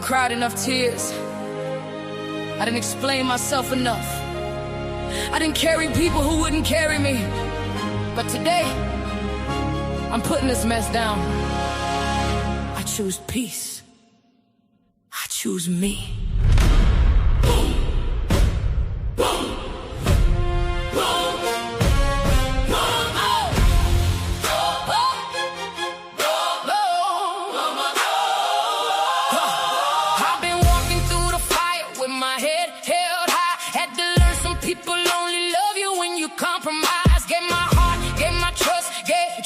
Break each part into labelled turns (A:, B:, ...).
A: done cried enough tears. I didn't explain myself enough. I didn't carry people who wouldn't carry me. But today, I'm putting this mess down. I choose peace. I choose me.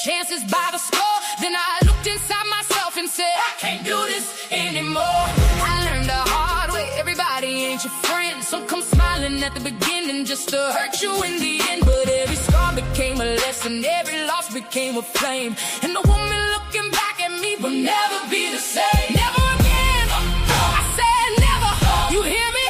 B: Chances by the score. Then I looked inside myself and said, I can't do this anymore. I learned the hard way, everybody ain't your friend. Some come smiling at the beginning just to hurt you in the end. But every scar became a lesson, every loss became a flame. And the woman looking back at me will never be the same. Never again, I said never, you hear me?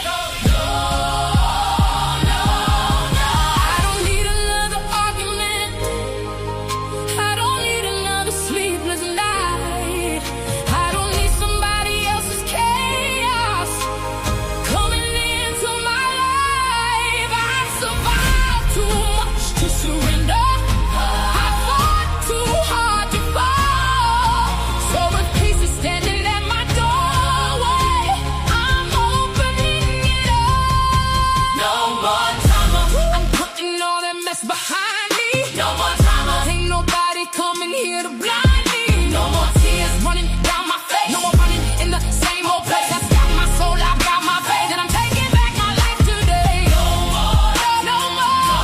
B: Behind me, no more drama. Ain't nobody coming here to blind me. No more tears running down my face. No more running in the same old place. I've got my soul, I've got my faith, and I'm taking back my life today. No more, no more,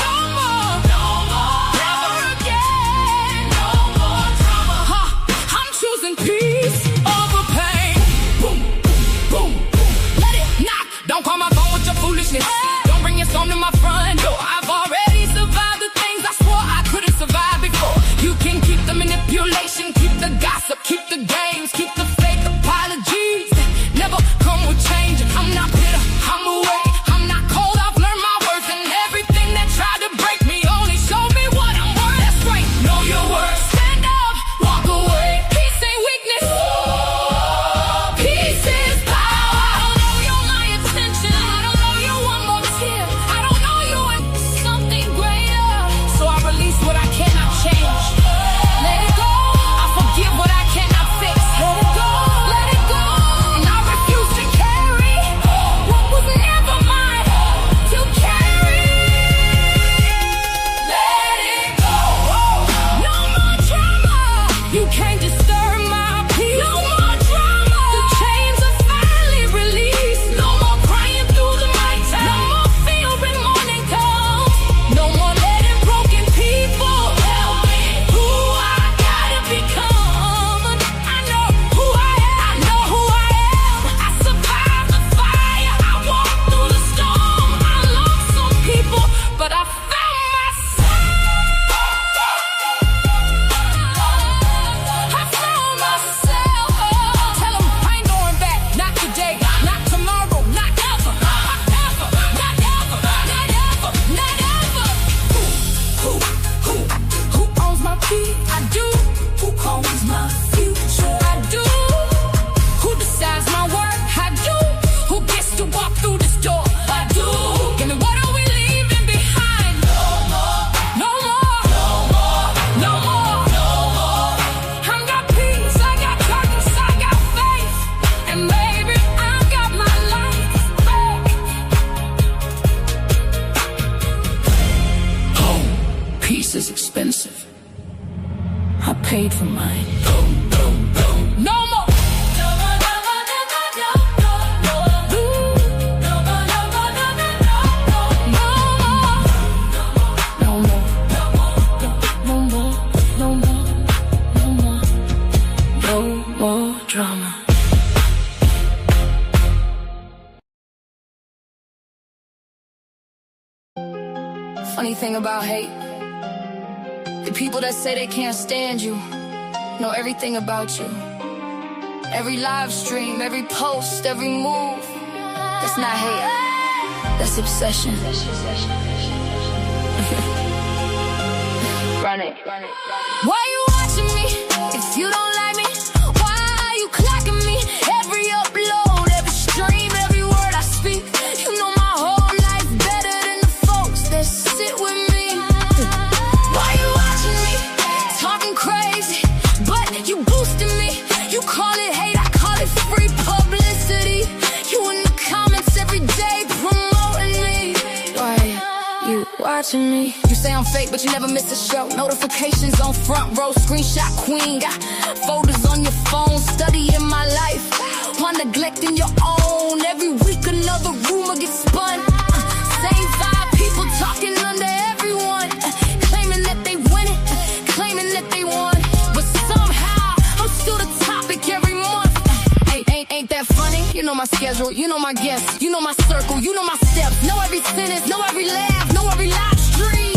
B: no more, no more, never again. No more drama. I'm choosing peace over pain. Boom, boom, boom. Let it knock. Don't call my phone with your foolishness. Don't bring your song to my front door. I've already survived the things I swore I couldn't survive before. You can keep the manipulation, keep the gossip, keep the games, keep the fake apologies. Never come with change. I'm not bitter, I'm away. I'm not cold, I've learned my worth. And everything that tried to break me only showed me what I'm worth. That's right, know your worth. Stand up, walk away. Peace ain't weakness. Peace is power. I don't know you're my attention. I don't know you one more tear. I don't know you in something greater. So I release what I cannot change. Let it go. I forgive what I cannot fix. Let it go. Let it go. And I refuse to carry what was never mine to carry. Let it go. No more drama. You can't disturb my peace. No more drama. The chains are finally released. No more crying through the night time. No more fear when morning comes. No more letting broken people tell me who I gotta become. I know who I am. I know who I am. I survived the fire. I walked through the storm. I lost some people, but I found myself. I found myself. Tell 'em I ain't going back. Not today, not tomorrow, not ever. Not ever, not ever, not ever, not ever. Who owns my feet? I do. Who owns my future? I do. Who decides my worth? I do. Who gets to walk through this door? I do. And what are we leaving behind? No more, no more, no more, no more, no more. I got peace, I got purpose, I got faith, and baby, I got my life back. Oh, peace is expensive. I paid for mine. No more. No more drama. Funny thing about hate, the people that say they can't stand you know everything about you. Every live stream, every post, every move. That's not hate, that's obsession. Run it. Why you watching me if you don't like me? Why are you clocking me every other
A: watching me? You say I'm fake, but you never miss a show. Notifications on front row, screenshot queen. Got folders on your phone, studying my life while neglecting your own. Every week another rumor gets spun. Same five people talking under everyone, claiming that they win it, claiming that they won. But somehow I'm still the topic every month. Ain't that funny? You know my schedule, you know my guests, you know my circle, you know my steps. Know every sentence, know every laugh, know every live stream,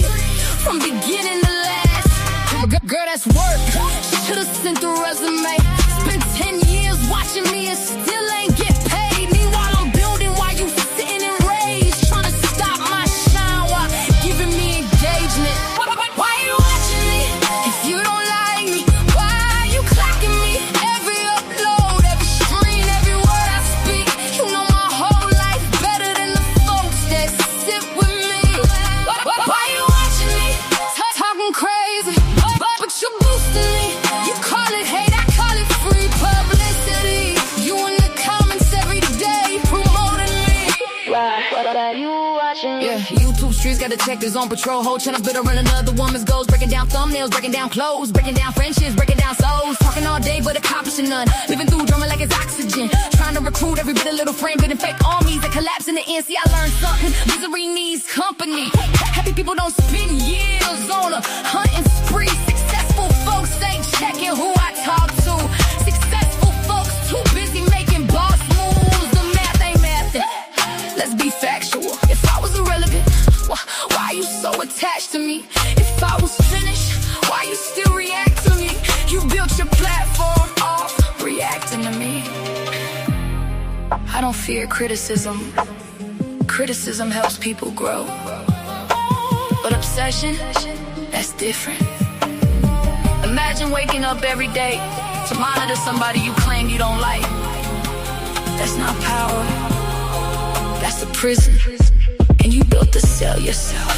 A: from beginning to last. Girl, that's work. Should've sent the resume. Spent 10 years watching me and still ain't get paid. Meanwhile I'm building while you sitting in rage, trying to stop my shine while giving me engagement. Why you watching me if you don't like me? Why are you clocking me? Every upload, every screen, every word I speak. You know my whole life better than the folks that sit with me. Why you watching me? Talking crazy, but you're boosting me. You call it hate, I call it free publicity. You in the comments every day promoting me. Why you watching me? Yeah, YouTube streets got detectives on patrol. Whole channel better run another woman's goals. Breaking down thumbnails, breaking down clothes, breaking down friendships, breaking down souls. Talking all day but accomplishing none. Living through drama like it's oxygen. Trying to recruit every bit of little frame, building fake armies that collapse in the end. See, I learned something. Misery needs company. Happy people don't spend years on a hunting spree. Successful folks ain't checking who I talk to. Successful folks too busy making boss moves. The math ain't mathing. Let's be factual. If I was irrelevant, why you so attached to me? If I was finished, why you still react to me? You built your platform off reacting to me. I don't fear criticism. Criticism helps people grow. But obsession, that's different. Imagine waking up every day to monitor somebody you claim you don't like. That's not power. That's a prison. And you built the cell yourself.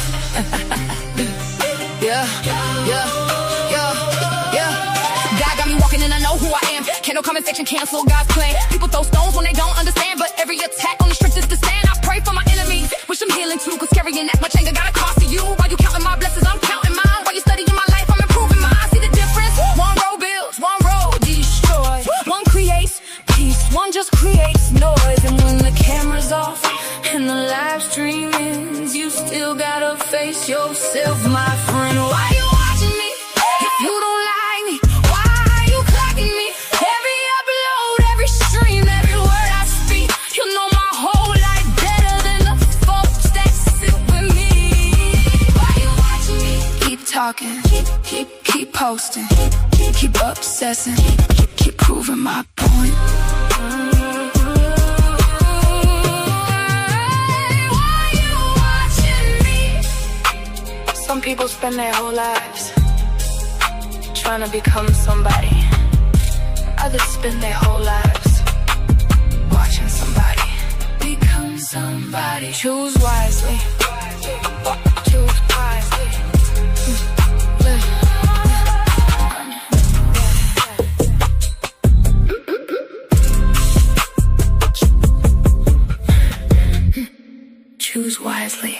A: Yeah. God got me walking and I know who I am. Can't no comment section cancel God's plan. People throw stones when they don't understand, but every attack on the strength is to stand. I pray for my enemies, wish them healing too, cause carrying that much anger got a cost to you. While you counting my blessings, I'm counting mine. While you studying my life, I'm improving mine. See the difference? One road builds, one road destroys. One creates peace, one just creates noise. And when the camera's off and the live stream ends, you still gotta face yourself, my friend. Why you watching me if you don't like me? Why are you clocking me? Every upload, every stream, every word I speak. You know my whole life better than the folks that sit with me. Why you watching me? Keep talking, keep posting, keep obsessing, keep proving my point. Some people spend their whole lives trying to become somebody. Others spend their whole lives watching somebody become somebody. Choose wisely. Choose wisely. Choose wisely.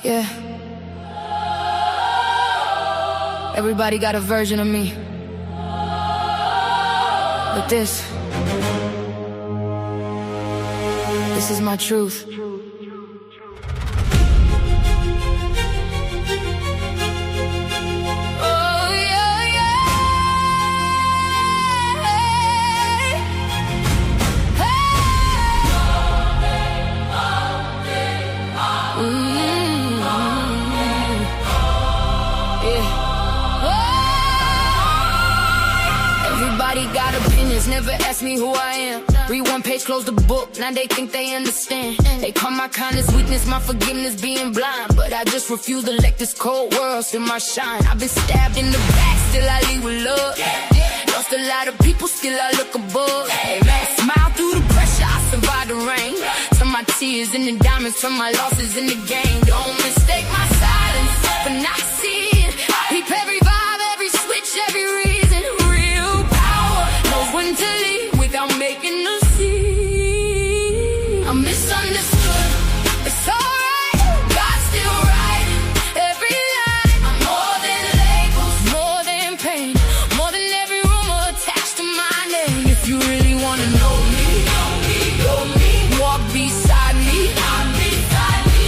A: Yeah. Everybody got a version of me. But this is my truth. Everybody got opinions, never ask me who I am. Read one page, close the book, now they think they understand. They call my kindness weakness, my forgiveness being blind. But I just refuse to let this cold world see my shine. I've been stabbed in the back, still I lead with love. Lost a lot of people, still I look above. Smile through the pressure, I survived the rain. Turn my my tears and the diamonds from my losses in the game. Don't mistake my silence for not seeing. Keep every vibe, every switch, every reason. Real power knows when to leave without making a scene. I'm misunderstood, it's alright, God's still right. Every line, I'm more than labels, more than pain, more than every rumor attached to my name. If you really wanna know me, walk beside me, not behind me,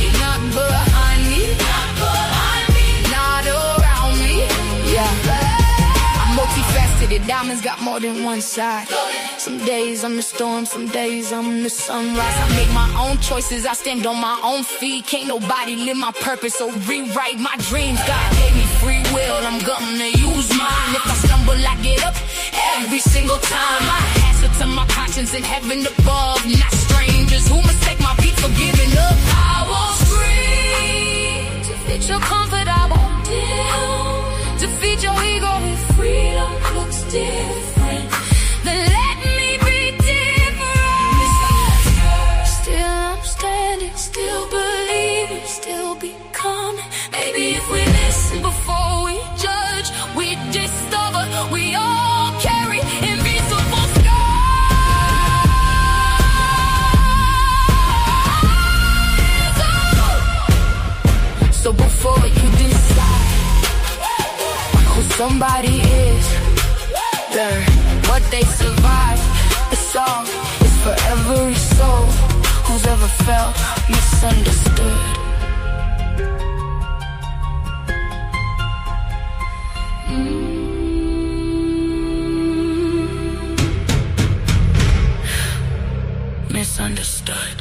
A: not around me. Yeah, I'm multifaceted, diamonds got more than one side. Some days I'm the storm, some days I'm the sunrise. I make my own choices, I stand on my own feet. Can't nobody live my purpose or rewrite my dreams. God gave me free will, I'm gonna use mine. If I stumble, I get up every single time. I answer to my conscience and heaven above, not strangers who mistake my beat for giving up. I won't scream to fit your comfort, I won't dim to feed your ego. If freedom looks different, then let me be different. Still I'm standing, still believing, still becoming. Maybe if we listen before we judge, we discover we all carry invisible scars. So before you decide who somebody is, learn what they survived. The song is for every soul who's ever felt misunderstood. Misunderstood.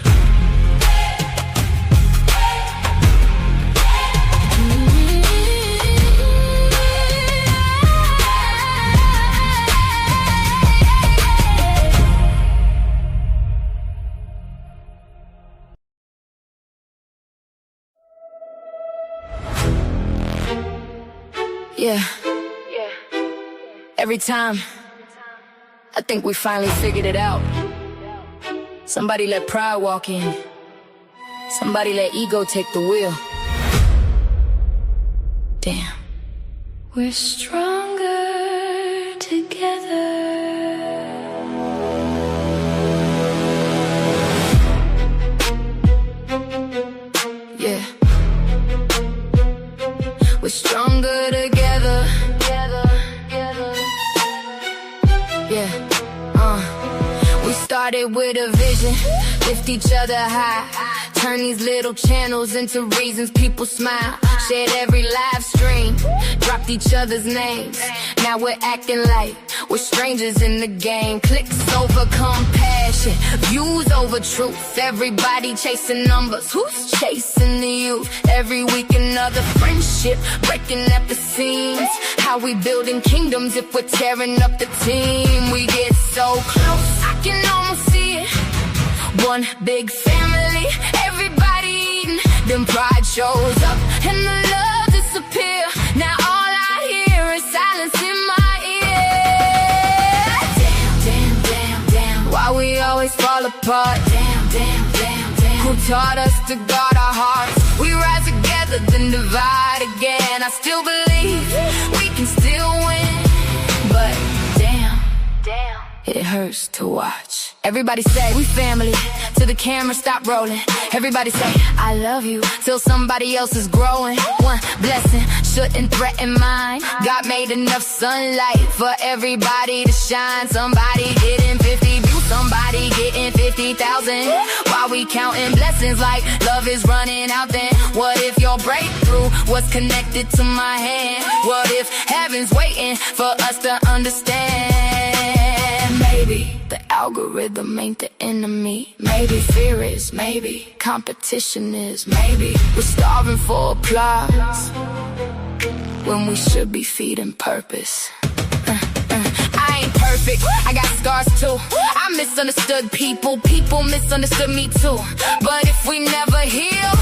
A: Yeah. Every time I think we finally figured it out. Somebody let pride walk in. Somebody let ego take the wheel. Damn. We're stronger together. Yeah. We're stronger together. Yeah. We started with a vision, lift each other high, turn these little channels into reasons people smile. Shared every live stream, dropped each other's names. Now we're acting like we're strangers in the game. Clicks over compassion, views over truth. Everybody chasing numbers, who's chasing the youth? Every week another friendship breaking at the seams. How we building kingdoms if we're tearing up the team? We get so close, I can almost see it. One big family, everybody eating. Then pride shows up and the love disappear. Now all I hear is silence in my ear. Damn, why we always fall apart? Damn, who taught us to guard our hearts? We rise together, then divide again. I still believe we can still win, but damn, it hurts to watch. Everybody say we family, till the camera stop rolling. Everybody say I love you, till somebody else is growing. One blessing shouldn't threaten mine. God made enough sunlight for everybody to shine. Somebody getting 50 views, somebody getting 50,000. While we counting blessings like love is running out, then what if your breakthrough was connected to my hand? What if heaven's waiting for us to understand? Maybe the algorithm ain't the enemy. Maybe fear is, maybe competition is. Maybe we're starving for applause when we should be feeding purpose. I ain't perfect, I got scars too. I misunderstood people, people misunderstood me too. But if we never heal,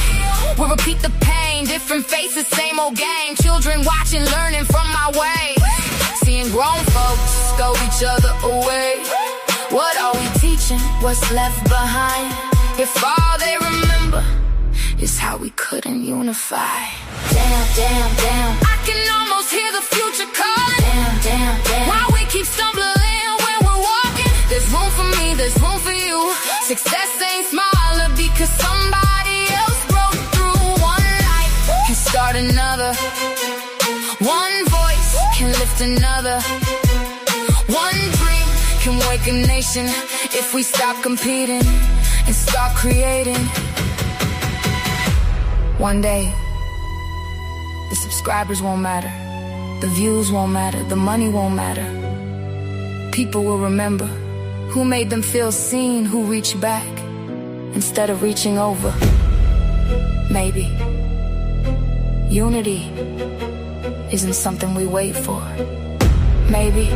A: we'll repeat the pain. Different faces, same old game. Children watching, learning from my way. Seeing grown folks go each other away. What are we teaching? What's left behind? if all they remember is how we couldn't unify.
B: Damn, damn, damn.
A: I can almost hear the future calling.
B: Damn, damn, damn.
A: While we keep stumbling when we're walking, there's room for me, there's room for you. Success ain't smaller because somebody else broke through. One life can start another. One voice can lift another. One dream can wake a nation if we stop competing and start creating. One day, the subscribers won't matter, the views won't matter, the money won't matter. People will remember who made them feel seen, who reached back instead of reaching over. Maybe unity isn't something we wait for. Maybe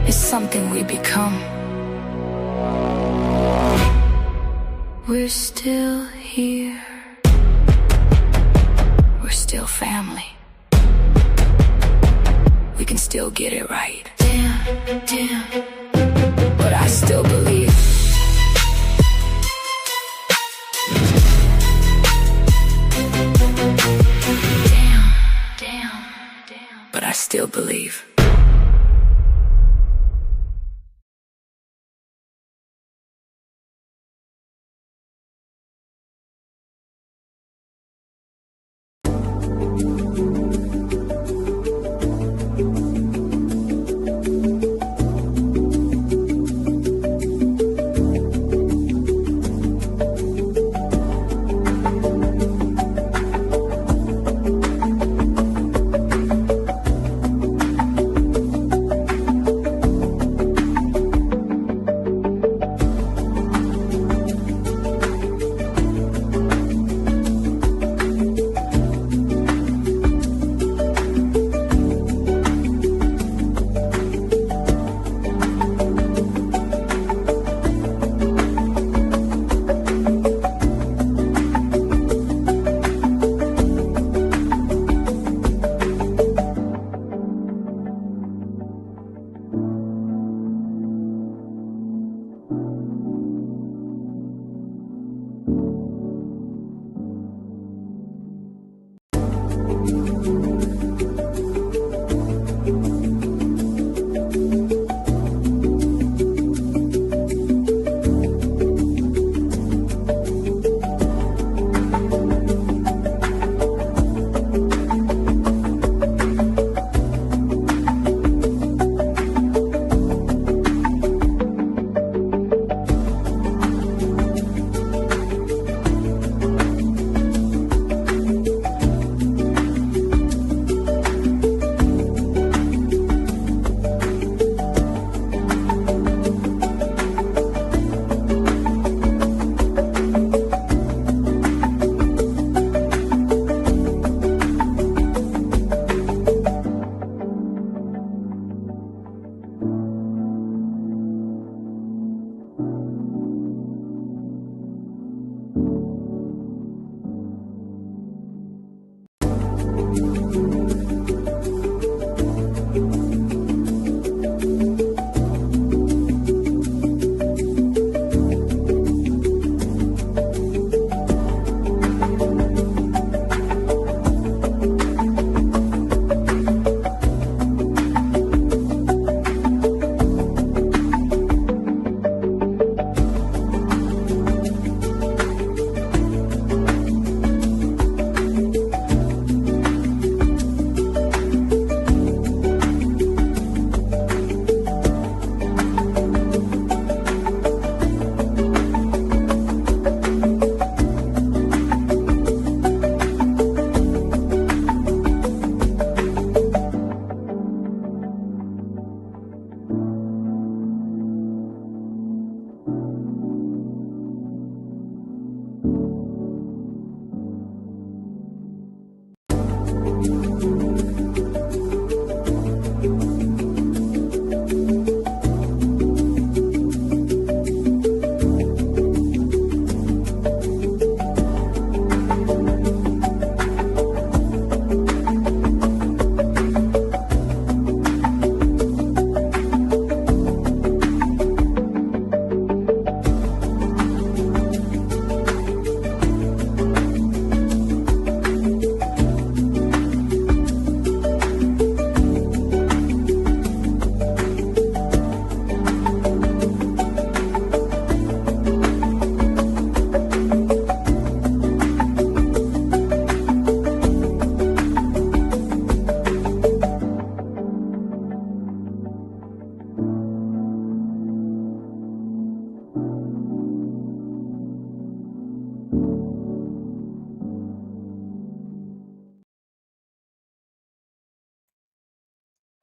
A: it's something we become. We're still here. We're still family. We can still get it right.
B: Damn, damn.
A: But I still believe.
B: Damn, damn, damn.
A: But I still believe.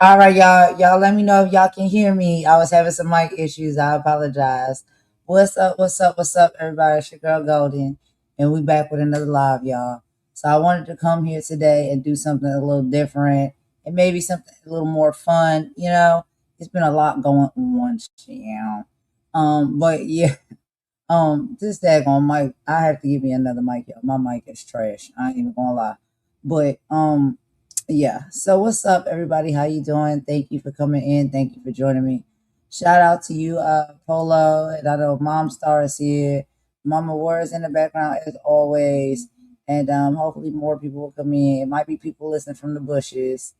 C: All right, y'all. Y'all let me know if y'all can hear me. I was having some mic issues. I apologize. What's up? What's up? What's up, everybody? It's your girl Golden, and we back with another live, y'all. So I wanted to come here today and do something a little different and maybe something a little more fun. It's been a lot going on, but yeah, this daggone mic, I have to give me another mic, y'all. My mic is trash. I ain't even gonna lie. But yeah. So what's up, everybody? How you doing? Thank you for coming in. Thank you for joining me. Shout out to you, Polo, and I know Mom Star is here. Mama War is in the background as always, and hopefully more people will come in. It might be people listening from the bushes.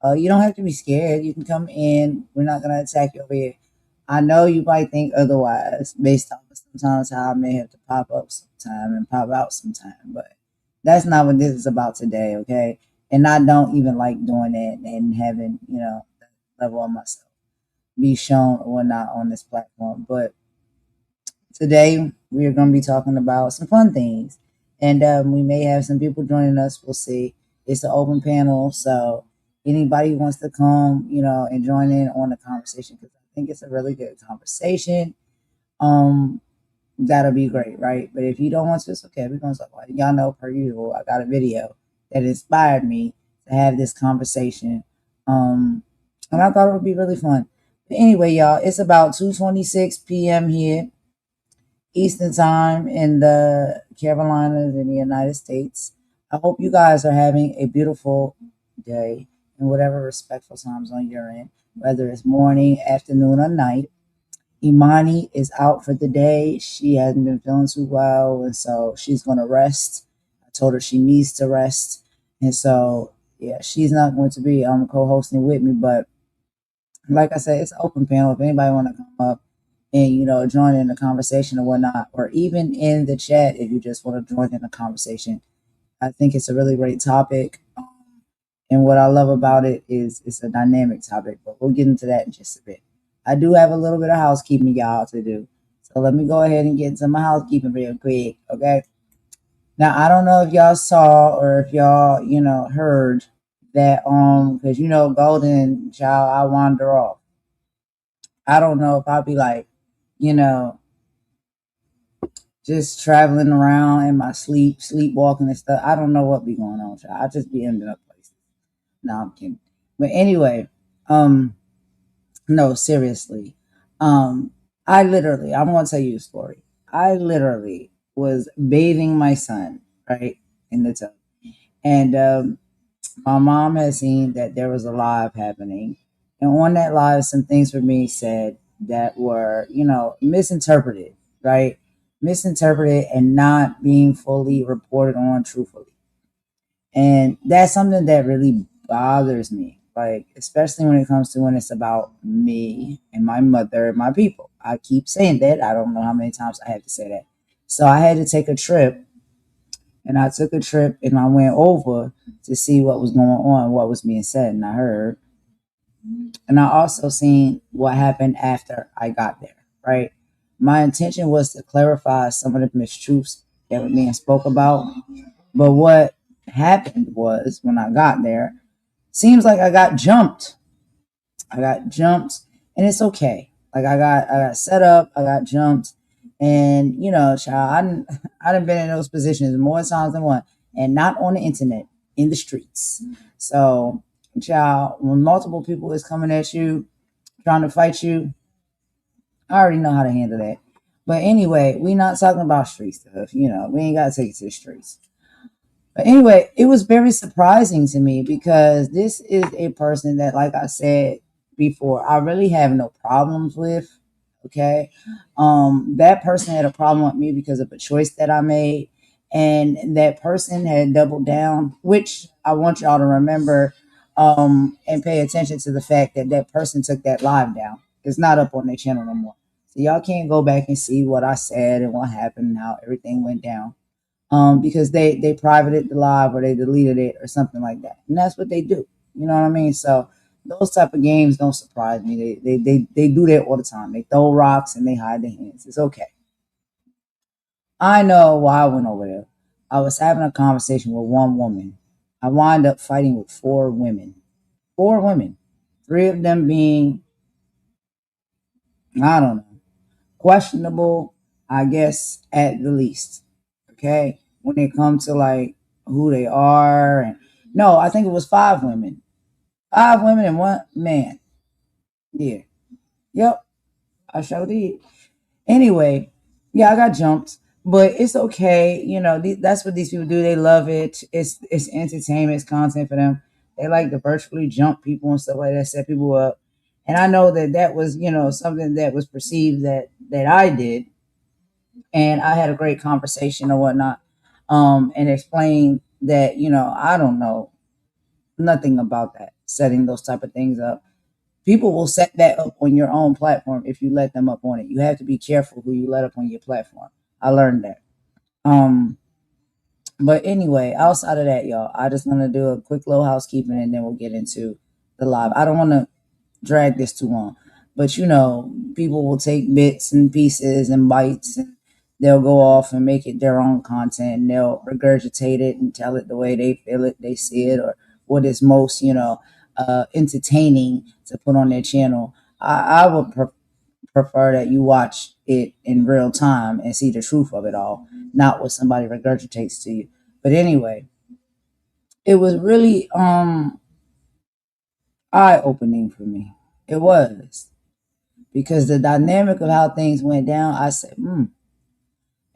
C: You don't have to be scared. You can come in. We're not gonna attack you over here. I know you might think otherwise based on sometimes how I may have to pop up sometime and pop out sometime, but that's not what this is about today, okay? And I don't even like doing it and having, that level of myself be shown or not on this platform. But today we are going to be talking about some fun things. And we may have some people joining us. We'll see. It's an open panel. So anybody who wants to come, and join in on the conversation, because I think it's a really good conversation. Um, that'll be great, right? But if you don't want to, it's okay. We're gonna talk about it. Y'all know, per usual, I got a video that inspired me to have this conversation. And I thought it would be really fun. But anyway, y'all, it's about 2:26 p.m. here, Eastern time in the Carolinas in the United States. I hope you guys are having a beautiful day in whatever respectful time zone you're in, whether it's morning, afternoon, or night. Imani is out for the day. She hasn't been feeling too well, and so she's going to rest. I told her she needs to rest, and so yeah, she's not going to be co-hosting with me. But like I said, it's an open panel. If anybody want to come up and join in the conversation or whatnot, or even in the chat if you just want to join in the conversation, I think it's a really great topic. And what I love about it is it's a dynamic topic, but we'll get into that in just a bit. I do have a little bit of housekeeping, y'all, to do. So let me go ahead and get into my housekeeping real quick, okay? Now, I don't know if y'all saw or if y'all, heard that, because, Golden Child, I wander off. I don't know if I'll be like, you know, just traveling around in my sleepwalking and stuff. I don't know what be going on, child. I just be ending up places. No, I'm kidding. But anyway, no, seriously. Um, I'm gonna tell you a story. I literally was bathing my son, right, in the tub. And my mom had seen that there was a live happening. And on that live, some things were being said that were, misinterpreted, right? Misinterpreted and not being fully reported on truthfully. And that's something that really bothers me, like, especially when it comes to when it's about me and my mother and my people. I keep saying that. I don't know how many times I have to say that. So I had to take a trip, and I took a trip and I went over to see what was going on, what was being said, and I heard. And I also seen what happened after I got there, right? My intention was to clarify some of the mistruths that were being spoke about. But what happened was when I got there, seems like I got jumped. I got jumped, and it's okay. Like I got set up, I got jumped, and child, I done been in those positions more times than one, and not on the internet, in the streets. So, child, when multiple people is coming at you, trying to fight you, I already know how to handle that. But anyway, we not talking about street stuff. We ain't gotta take it to the streets. But anyway, it was very surprising to me because this is a person that, like I said before, I really have no problems with. Okay. That person had a problem with me because of a choice that I made. And that person had doubled down, which I want y'all to remember, and pay attention to the fact that that person took that live down. It's not up on their channel no more. So y'all can't go back and see what I said and what happened and how everything went down, because they privated the live or they deleted it or something like that, and that's what they do. You know what I mean? So those type of games don't surprise me. They do that all the time. They throw rocks and they hide their hands. It's okay. I know why I went over there. I was having a conversation with one woman. I wound up fighting with four women. Four women. Three of them being, I don't know, questionable, I guess, at the least. Okay. When it comes to like who they are. And no, I think it was five women. Five women and one man. Yeah. Yep. I sure did. Anyway, yeah, I got jumped, but it's okay. You know, that's what these people do. They love it. It's entertainment, it's content for them. They like to virtually jump people and stuff like that, set people up. And I know that that was, something that was perceived that I did, and I had a great conversation or whatnot, and explained that I don't know nothing about that, setting those type of things up. People will set that up on your own platform if you let them up on it. You have to be careful who you let up on your platform. I learned that. Um, but anyway, outside of that, y'all, I just want to do a quick little housekeeping and then we'll get into the live. I don't want to drag this too long, but people will take bits and pieces and bites and they'll go off and make it their own content and they'll regurgitate it and tell it the way they feel it, they see it, or what is most, entertaining to put on their channel. I would prefer that you watch it in real time and see the truth of it all, not what somebody regurgitates to you. But anyway, it was really eye opening for me. It was, because the dynamic of how things went down, I said,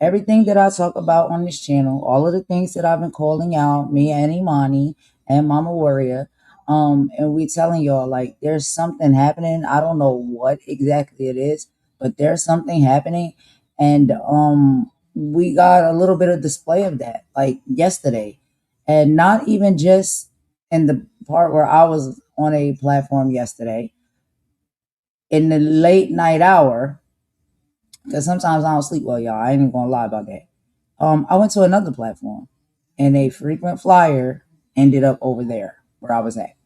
C: everything that I talk about on this channel, all of the things that I've been calling out, me and Imani and Mama Warrior, and we telling y'all like there's something happening. I don't know what exactly it is, but there's something happening, and we got a little bit of display of that like yesterday, and not even just in the part where I was on a platform yesterday in the late night hour, because sometimes I don't sleep well, y'all. I ain't even gonna lie about that. I went to another platform, and a frequent flyer ended up over there where I was at,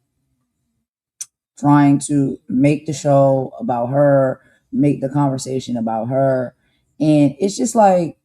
C: trying to make the show about her, make the conversation about her, and it's just like,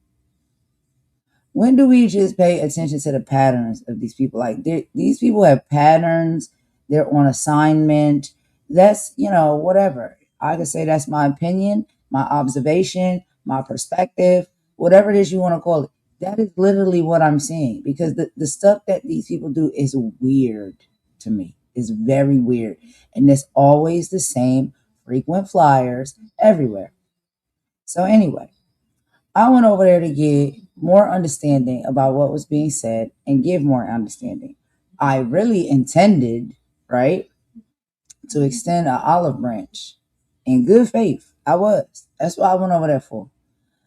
C: when do we just pay attention to the patterns of these people? Like these people have patterns. They're on assignment. That's whatever. I could say that's my opinion, my observation, my perspective, whatever it is you want to call it. That is literally what I'm seeing, because the stuff that these people do is weird to me. It's very weird. And it's always the same frequent flyers everywhere. So anyway, I went over there to get more understanding about what was being said and give more understanding. I really intended, right, to extend an olive branch in good faith. I was. That's what I went over there for.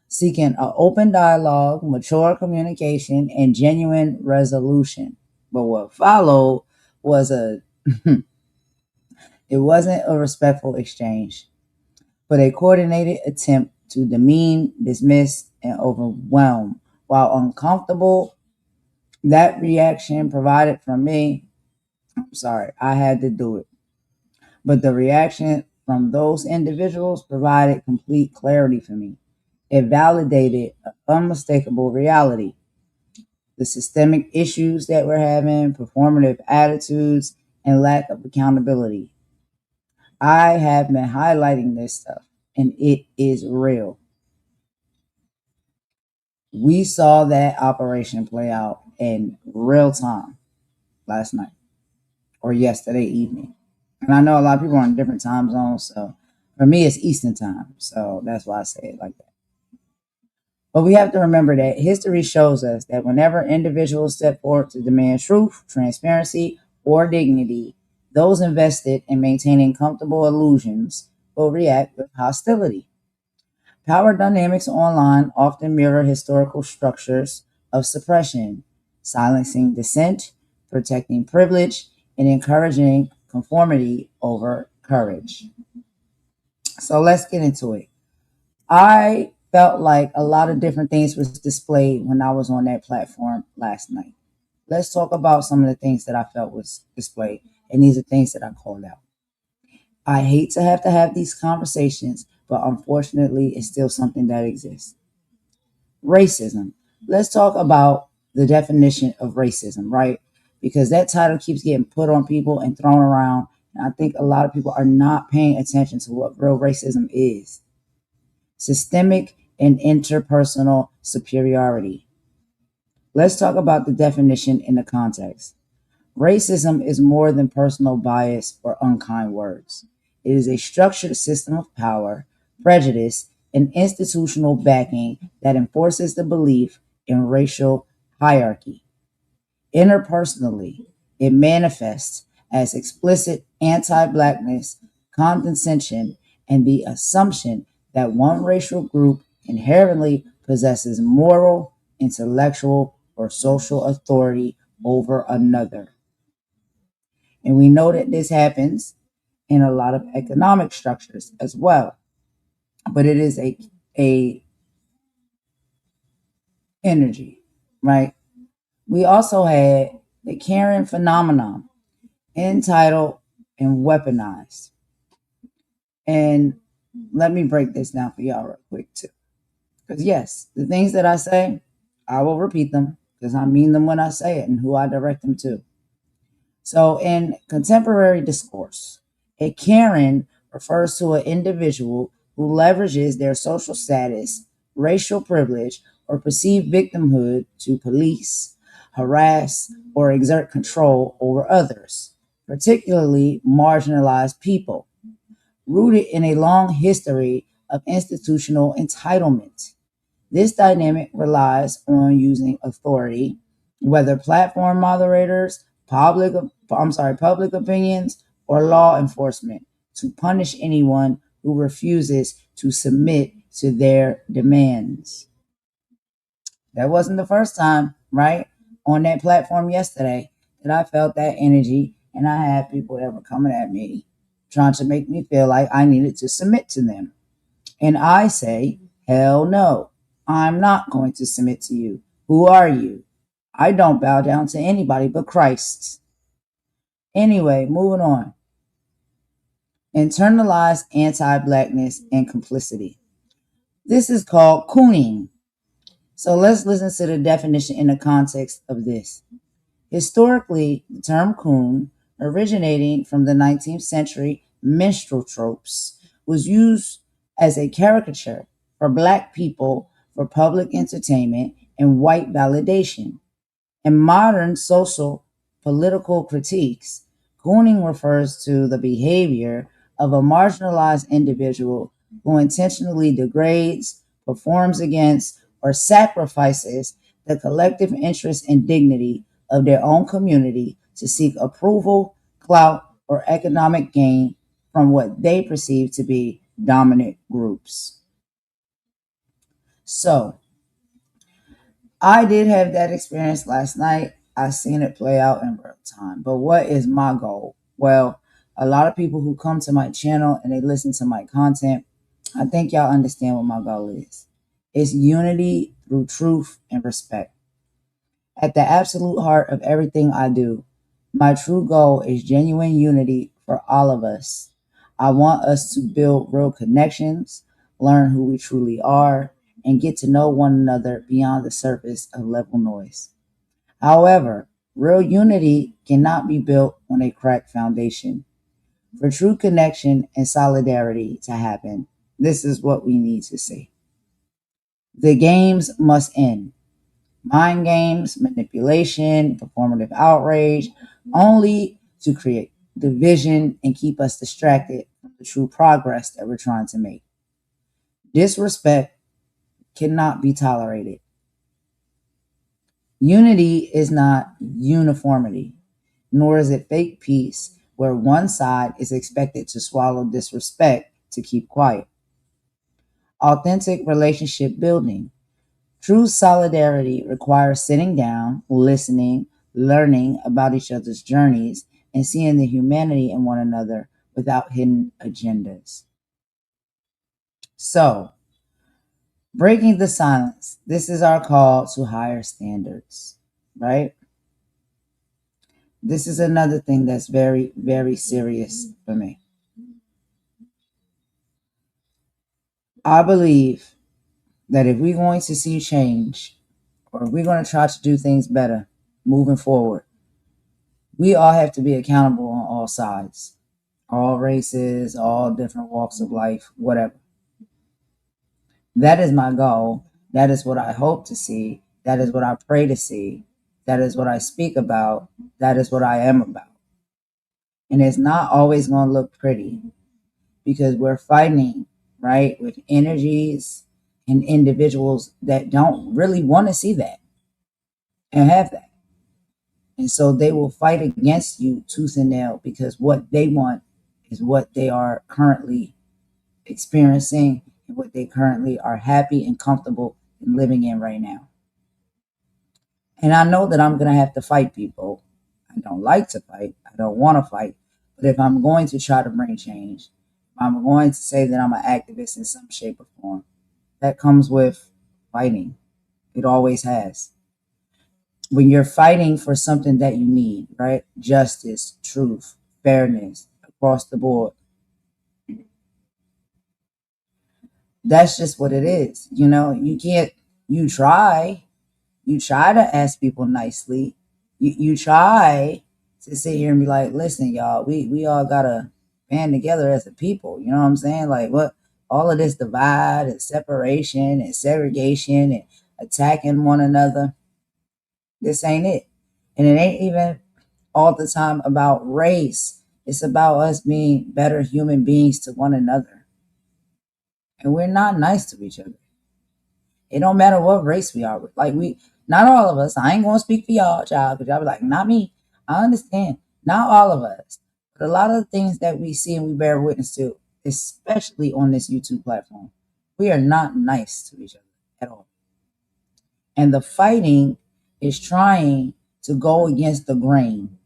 C: Seeking an open dialogue, mature communication, and genuine resolution. But what followed was it wasn't a respectful exchange, but a coordinated attempt to demean, dismiss, and overwhelm. While uncomfortable, that reaction provided from me, I'm sorry, I had to do it. But the reaction from those individuals provided complete clarity for me. It validated an unmistakable reality. The systemic issues that we're having, performative attitudes, and lack of accountability. I have been highlighting this stuff, and it is real. We saw that operation play out in real time last night or yesterday evening. And I know a lot of people are in different time zones, so for me it's Eastern time. So that's why I say it like that. But we have to remember that history shows us that whenever individuals step forward to demand truth, transparency, or dignity, those invested in maintaining comfortable illusions will react with hostility. Power dynamics online often mirror historical structures of suppression, silencing dissent, protecting privilege, and encouraging conformity over courage. So let's get into it. I felt like a lot of different things was displayed when I was on that platform last night. Let's talk about some of the things that I felt was displayed, and these are things that I called out. I hate to have these conversations, but unfortunately, it's still something that exists. Racism. Let's talk about the definition of racism, right? Because that title keeps getting put on people and thrown around, And I think a lot of people are not paying attention to what real racism is. Systemic and interpersonal superiority. Let's talk about the definition in the context. Racism is more than personal bias or unkind words. It is a structured system of power, prejudice, and institutional backing that enforces the belief in racial hierarchy. Interpersonally, it manifests as explicit anti blackness, condescension, and the assumption that one racial group inherently possesses moral, intellectual, or social authority over another. And we know that this happens in a lot of economic structures as well. But it is a energy, right? We also had the Karen phenomenon, entitled and weaponized. And let me break this down for y'all real quick too. Because yes, the things that I say, I will repeat them because I mean them when I say it and who I direct them to. So in contemporary discourse, a Karen refers to an individual who leverages their social status, racial privilege, or perceived victimhood to police, harass, or exert control over others, particularly marginalized people, rooted in a long history of institutional entitlement. This dynamic relies on using authority, whether platform moderators, public opinions, or law enforcement, to punish anyone who refuses to submit to their demands. That wasn't the first time, right? On that platform yesterday that I felt that energy, and I had people that were coming at me trying to make me feel like I needed to submit to them. And I say, hell no, I'm not going to submit to you. Who are you? I don't bow down to anybody but Christ. Anyway, moving on. Internalized anti-blackness and complicity. This is called cooning. So let's listen to the definition in the context of this. Historically, the term coon, originating from the 19th century minstrel tropes, was used as a caricature for black people for public entertainment and white validation. In modern social political critiques, cooning refers to the behavior of a marginalized individual who intentionally degrades, performs against, or sacrifices the collective interest and dignity of their own community to seek approval, clout, or economic gain from what they perceive to be dominant groups. So, I did have that experience last night. I seen it play out in real time. But what is my goal? Well, a lot of people who come to my channel and they listen to my content, I think y'all understand what my goal is. It's unity through truth and respect. At the absolute heart of everything I do, my true goal is genuine unity for all of us. I want us to build real connections, learn who we truly are, and get to know one another beyond the surface of level noise. However, real unity cannot be built on a cracked foundation. For true connection and solidarity to happen, this is what we need to see. The games must end. Mind games, manipulation, performative outrage, only to create division and keep us distracted from the true progress that we're trying to make. Disrespect cannot be tolerated. Unity is not uniformity, nor is it fake peace where one side is expected to swallow disrespect to keep quiet. Authentic relationship building. True solidarity requires sitting down, listening, learning about each other's journeys, and seeing the humanity in one another without hidden agendas. So, breaking the silence. This is our call to higher standards, right? This is another thing that's very, very serious for me. I believe that if we're going to see change, or if we're going to try to do things better moving forward, we all have to be accountable on all sides. all races, all different walks of life, whatever. That is my goal. That is what I hope to see. That is what I pray to see. That is what I speak about. That is what I am about. And it's not always going to look pretty because we're fighting, right, with energies and individuals that don't really want to see that and have that. And so they will fight against you tooth and nail because what they want is what they are currently experiencing and what they currently are happy and comfortable in living in right now. And I know that I'm going to have to fight people. I don't like to fight. I don't want to fight. But if I'm going to try to bring change, if I'm going to say that I'm an activist in some shape or form, that comes with fighting. It always has. When you're fighting for something that you need, right? Justice, truth, fairness across the board. That's just what it is. You know, you can't, you try to ask people nicely. You try to sit here and be like, listen, y'all, we all gotta band together as a people. You know what I'm saying? Like what all of this divide and separation and segregation and attacking one another, this ain't it. And it ain't even all the time about race. It's about us being better human beings to one another. And we're not nice to each other. It don't matter what race we are with. Like not all of us. I ain't gonna speak for y'all, child, because y'all be like, not me. I understand. Not all of us. But a lot of the things that we see and we bear witness to, especially on this YouTube platform, we are not nice to each other at all. And the fighting is trying to go against the grain,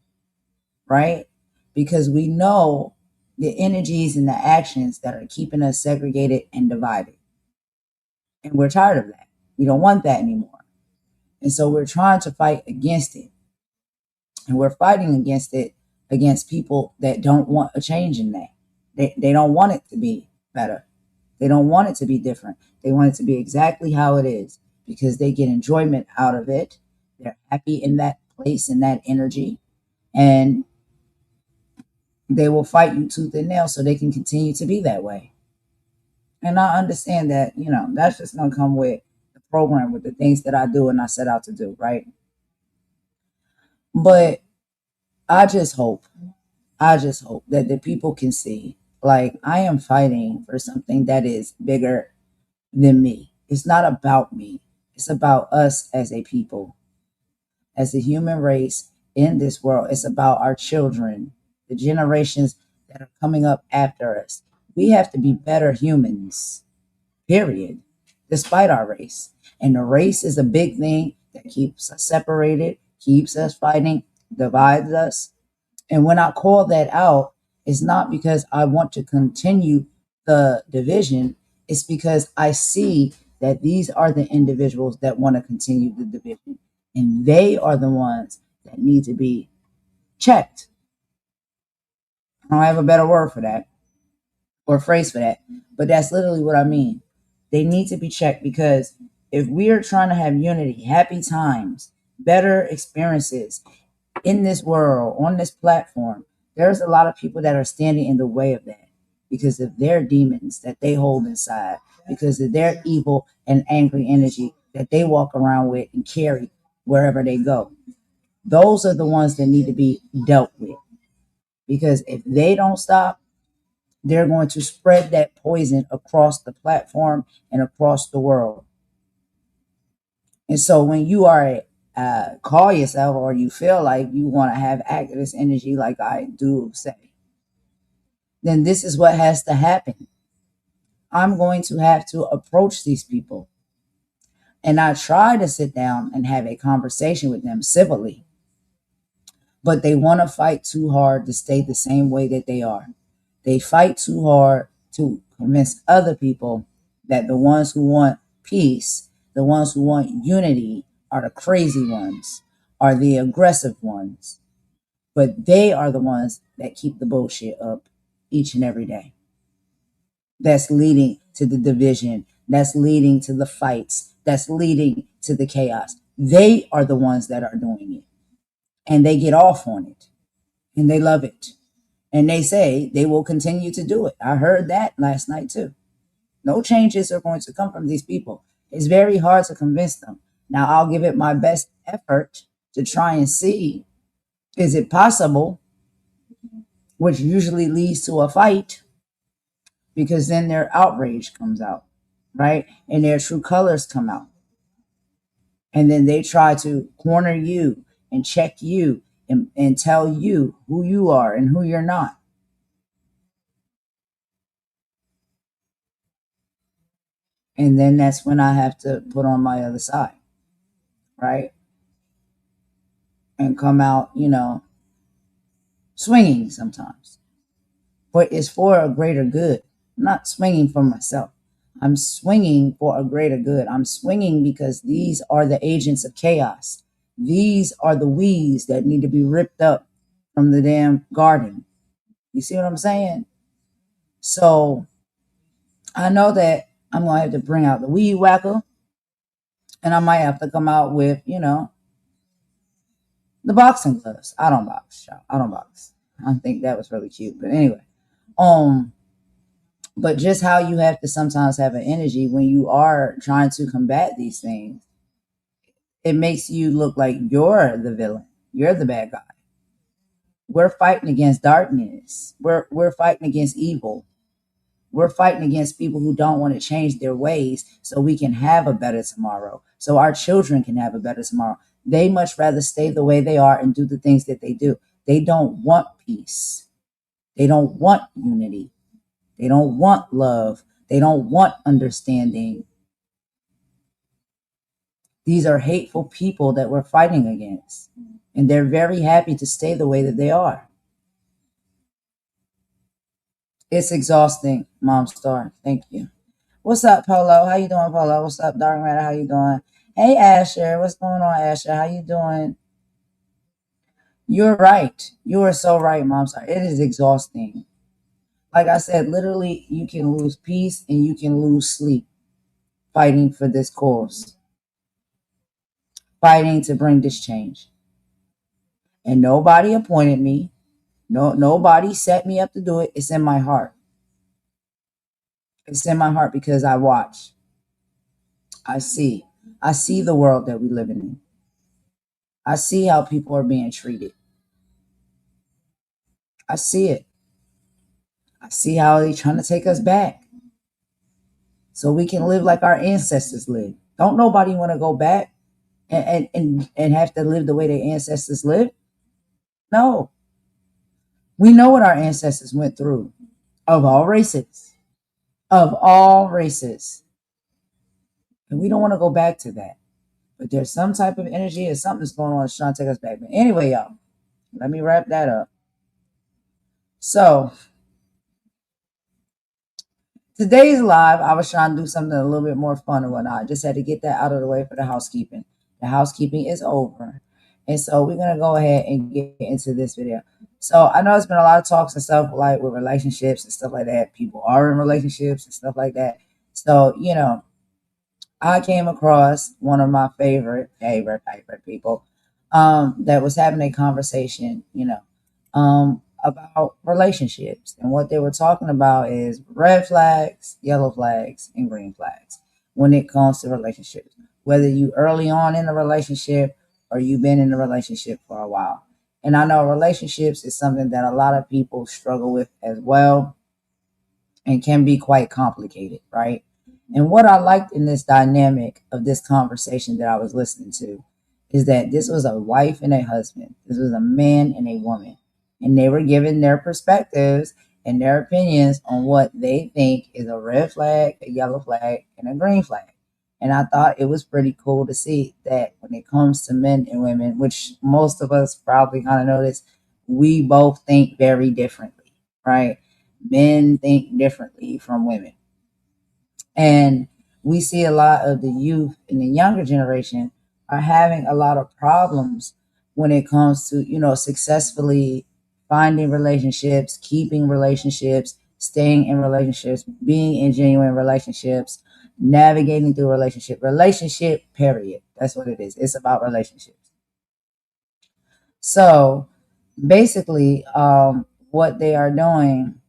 C: right? Because we know the energies and the actions that are keeping us segregated and divided. And we're tired of that. We don't want that anymore. And so we're trying to fight against it. And we're fighting against it against people that don't want a change in that. They don't want it to be better. They don't want it to be different. They want it to be exactly how it is because they get enjoyment out of it. They're happy in that place, in that energy. And they will fight you tooth and nail so they can continue to be that way. And I understand that, you know, that's just going to come with the program, with the things that I do and I set out to do, right? But I just hope that the people can see, like, I am fighting for something that is bigger than me. It's not about me. It's about us as a people, as a human race in this world. It's about our children, the generations that are coming up after us. We have to be better humans, period, despite our race. And the race is a big thing that keeps us separated, keeps us fighting, divides us. And when I call that out, it's not because I want to continue the division. It's because I see that these are the individuals that want to continue the division. And they are the ones that need to be checked. I don't have a better word for that or phrase for that, but that's literally what I mean. They need to be checked because if we are trying to have unity, happy times, better experiences in this world, on this platform, there's a lot of people that are standing in the way of that because of their demons that they hold inside, because of their evil and angry energy that they walk around with and carry wherever they go. Those are the ones that need to be dealt with because if they don't stop, they're going to spread that poison across the platform and across the world. And so when you are call yourself or you feel like you want to have activist energy like I do say, then this is what has to happen. I'm going to have to approach these people. And I try to sit down and have a conversation with them civilly. But they want to fight too hard to stay the same way that they are. They fight too hard to convince other people that the ones who want peace, the ones who want unity, are the crazy ones, are the aggressive ones. But they are the ones that keep the bullshit up each and every day. That's leading to the division. That's leading to the fights. That's leading to the chaos. They are the ones that are doing it. And they get off on it. And they love it. And they say they will continue to do it. I heard that last night too. No changes are going to come from these people. It's very hard to convince them. Now, I'll give it my best effort to try and see, is it possible, which usually leads to a fight, because then their outrage comes out, right? And their true colors come out. And then they try to corner you and check you and tell you who you are and who you're not. And then that's when I have to put on my other side, right? And come out, swinging sometimes. But it's for a greater good. I'm not swinging for myself. I'm swinging for a greater good. I'm swinging because these are the agents of chaos. These are the weeds that need to be ripped up from the damn garden. You see what I'm saying? So I know that I'm going to have to bring out the weed whacker, and I might have to come out with, the boxing gloves. I don't box, y'all. I don't box. I think that was really cute. But anyway, but just how you have to sometimes have an energy when you are trying to combat these things, it makes you look like you're the villain. You're the bad guy. We're fighting against darkness. We're fighting against evil. We're fighting against people who don't want to change their ways so we can have a better tomorrow, so our children can have a better tomorrow. They much rather stay the way they are and do the things that they do. They don't want peace. They don't want unity. They don't want love. They don't want understanding. These are hateful people that we're fighting against, and they're very happy to stay the way that they are. It's exhausting, Mom Star. Thank you. What's up, Polo? How you doing, Polo? What's up, Dark Matter? How you doing? Hey, Asher. What's going on, Asher? How you doing? You're right. You are so right, Mom Star. It is exhausting. Like I said, literally, you can lose peace and you can lose sleep fighting for this cause, fighting to bring this change. And nobody appointed me. No, nobody set me up to do it. It's in my heart. It's in my heart because I watch. I see. I see the world that we live in. I see how people are being treated. I see it. I see how they're trying to take us back so we can live like our ancestors lived. Don't nobody want to go back and have to live the way their ancestors lived. No. We know what our ancestors went through, of all races. Of all races. And we don't want to go back to that. But there's some type of energy or something's going on that's trying to take us back. But anyway, y'all, let me wrap that up. So, today's live, I was trying to do something a little bit more fun and whatnot. I just had to get that out of the way for the housekeeping. The housekeeping is over. And so we're going to go ahead and get into this video. So I know it's been a lot of talks and stuff like with relationships and stuff like that. People are in relationships and stuff like that. So, I came across one of my favorite people that was having a conversation, about relationships. And what they were talking about is red flags, yellow flags, and green flags when it comes to relationships. Whether you early on in a relationship or you've been in a relationship for a while. And I know relationships is something that a lot of people struggle with as well and can be quite complicated, right? And what I liked in this dynamic of this conversation that I was listening to is that this was a wife and a husband. This was a man and a woman. And they were giving their perspectives and their opinions on what they think is a red flag, a yellow flag, and a green flag. And I thought it was pretty cool to see that when it comes to men and women, which most of us probably kind of notice, we both think very differently, right? Men think differently from women. And we see a lot of the youth in the younger generation are having a lot of problems when it comes to, successfully finding relationships, keeping relationships, staying in relationships, being in genuine relationships, navigating through relationship, period. That's what it is. It's about relationships. So basically, what they are doing.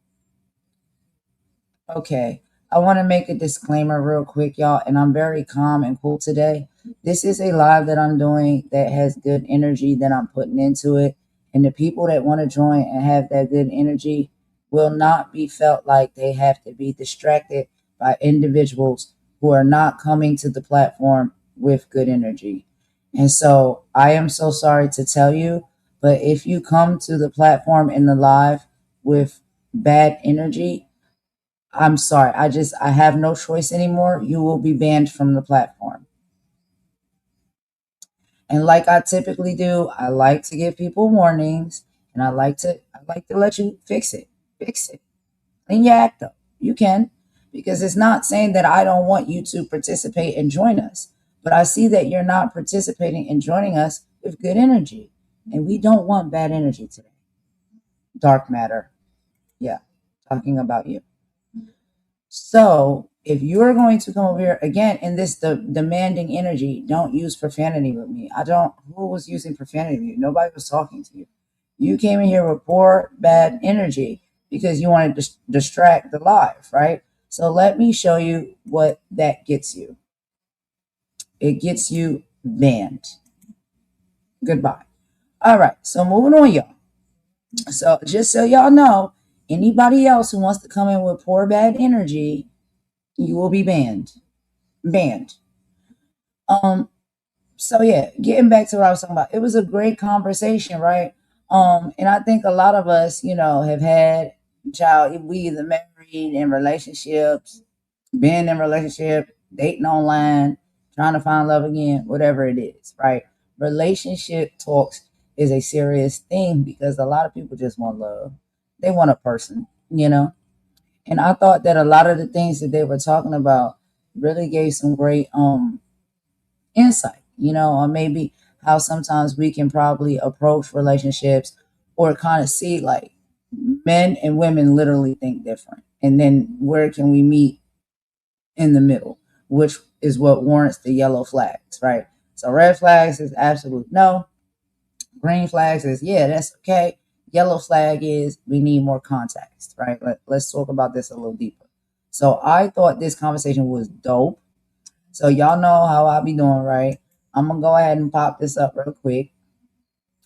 C: Okay, I want to make a disclaimer real quick, y'all, and I'm very calm and cool today. This is a live that I'm doing that has good energy that I'm putting into it. And the people that want to join and have that good energy will not be felt like they have to be distracted by individuals who are not coming to the platform with good energy. And so I am so sorry to tell you, but if you come to the platform in the live with bad energy, I'm sorry. I have no choice anymore. You will be banned from the platform. And like I typically do, I like to give people warnings, and I like to let you fix it. Fix it. Clean your act up. You can, because it's not saying that I don't want you to participate and join us. But I see that you're not participating and joining us with good energy. And we don't want bad energy today. Dark matter. Yeah. Talking about you. So if you're going to come over here again in this demanding energy, don't use profanity with me. Who was using profanity with you? Nobody was talking to you. You came in here with poor, bad energy because you wanted to distract the live, right? So let me show you what that gets you. It gets you banned. Goodbye. All right. So moving on, y'all. So just so y'all know, anybody else who wants to come in with poor, bad energy, you will be banned. Banned. So yeah, getting back to what I was talking about, it was a great conversation, right? And I think a lot of us, have had child, we either married, in relationships, being in relationship, dating online, trying to find love again, whatever it is, right? Relationship talks is a serious thing because a lot of people just want love. They want a person. And I thought that a lot of the things that they were talking about really gave some great insight, or maybe how sometimes we can probably approach relationships or kind of see like men and women literally think different. And then where can we meet in the middle, which is what warrants the yellow flags, right? So red flags is absolute no. Green flags is, yeah, that's okay. Yellow flag is we need more context, right? Let's talk about this a little deeper. So I thought this conversation was dope. So y'all know how I be doing, right? I'm gonna go ahead and pop this up real quick.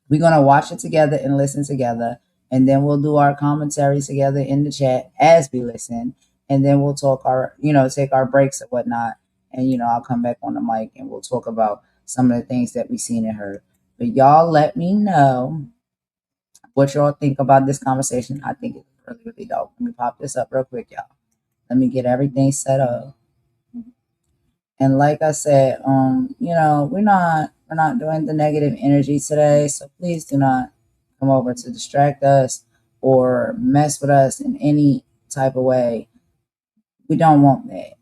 C: We're gonna watch it together and listen together, and then we'll do our commentary together in the chat as we listen, and then we'll take our breaks and whatnot, and I'll come back on the mic and we'll talk about some of the things that we seen and heard. But y'all let me know what y'all think about this conversation. I think it's really, really dope. Let me pop this up real quick, y'all. Let me get everything set up. And like I said, we're not doing the negative energy today, so please do not come over to distract us or mess with us in any type of way. We don't want that.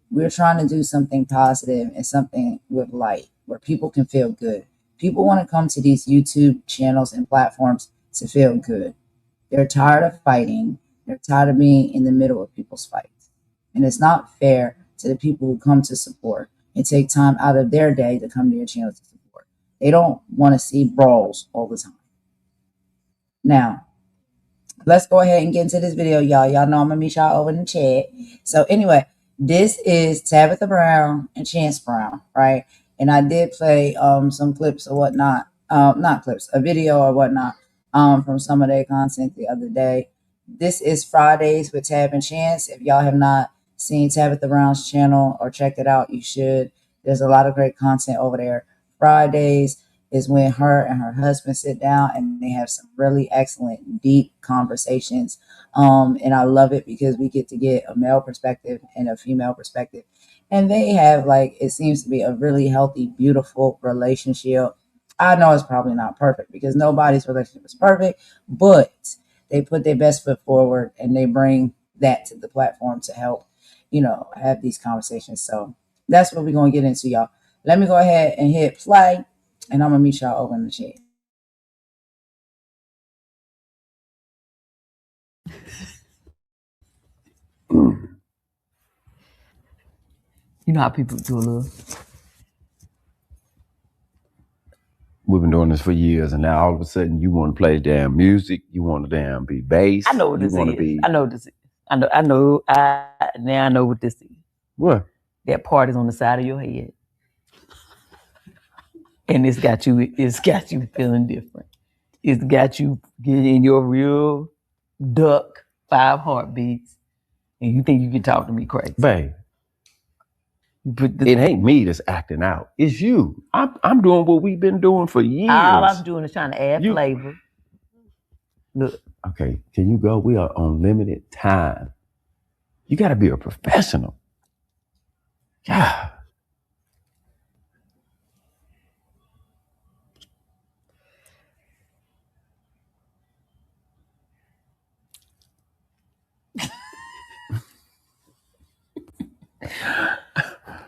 C: We're trying to do something positive and something with light where people can feel good. People want to come to these YouTube channels and platforms to feel good. They're tired of fighting. They're tired of being in the middle of people's fights. And it's not fair to the people who come to support and take time out of their day to come to your channel to support. They don't want to see brawls all the time. Now, let's go ahead and get into this video, y'all. Y'all know I'm going to meet y'all over in the chat. So anyway, this is Tabitha Brown and Chance Brown, right? And I did play some clips or whatnot. Not clips, a video or whatnot from some of their content the other day. This is Fridays with Tab and Chance. If y'all have not seen Tabitha Brown's channel or checked it out, you should. There's a lot of great content over there. Fridays is when her and her husband sit down and they have some really excellent, deep conversations. And I love it because we get to get a male perspective and a female perspective. And they have, it seems to be a really healthy, beautiful relationship. I know it's probably not perfect because nobody's relationship is perfect, but they put their best foot forward and they bring that to the platform to help, have these conversations. So that's what we're going to get into, y'all. Let me go ahead and hit play, and I'm going to meet y'all over in the chat.
D: You know how people do a little.
E: We've been
D: doing this for years, and now all of a sudden you want to play damn music. You want to damn be bass.
E: I know what this is. I know what this is. I know what this is.
D: What?
E: That part is on the side of your head. And it's got you feeling different. It's got you getting your real duck 5 heartbeats. And you think you can talk to me crazy.
D: Babe. It ain't me that's acting out. It's you. I'm doing what we've been doing for years.
E: All I'm doing is trying to add flavor. Look.
D: Okay, can you go? We are on limited time. You got to be a professional. Yeah.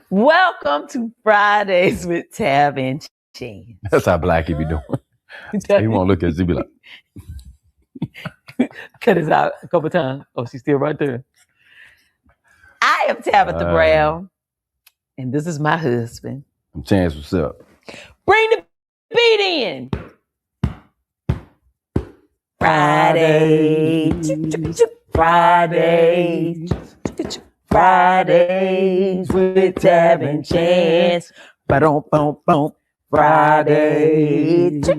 E: Welcome to Fridays with Tab and Chance.
D: That's how Blackie be doing. He won't look at us. He be like,
E: cut his out a couple times. Oh, she's still right there. I am Tabitha Brown, and this is my husband.
D: I'm Chance, what's up?
E: Bring the beat in. Fridays. Fridays with Tab and Chance. Ba-dum-bum-bum. Fridays.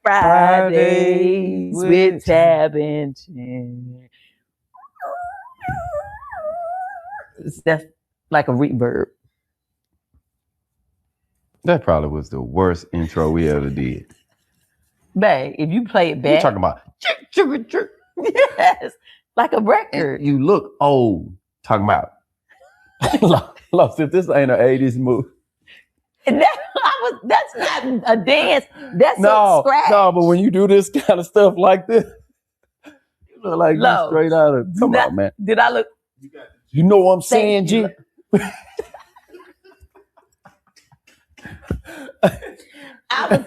E: Fridays with Tab and Chance. That's like a reverb.
D: That probably was the worst intro we ever did.
E: Babe, if you play it back.
D: You're talking about
E: yes, like a record.
D: And you look old. Talking about lost if this ain't an 80s move.
E: That's not a dance. That's
D: a
E: scratch.
D: No, but when you do this kind of stuff like this, you look like you straight out of. Come on, man.
E: Did I look?
D: You know what I'm saying, G?
E: I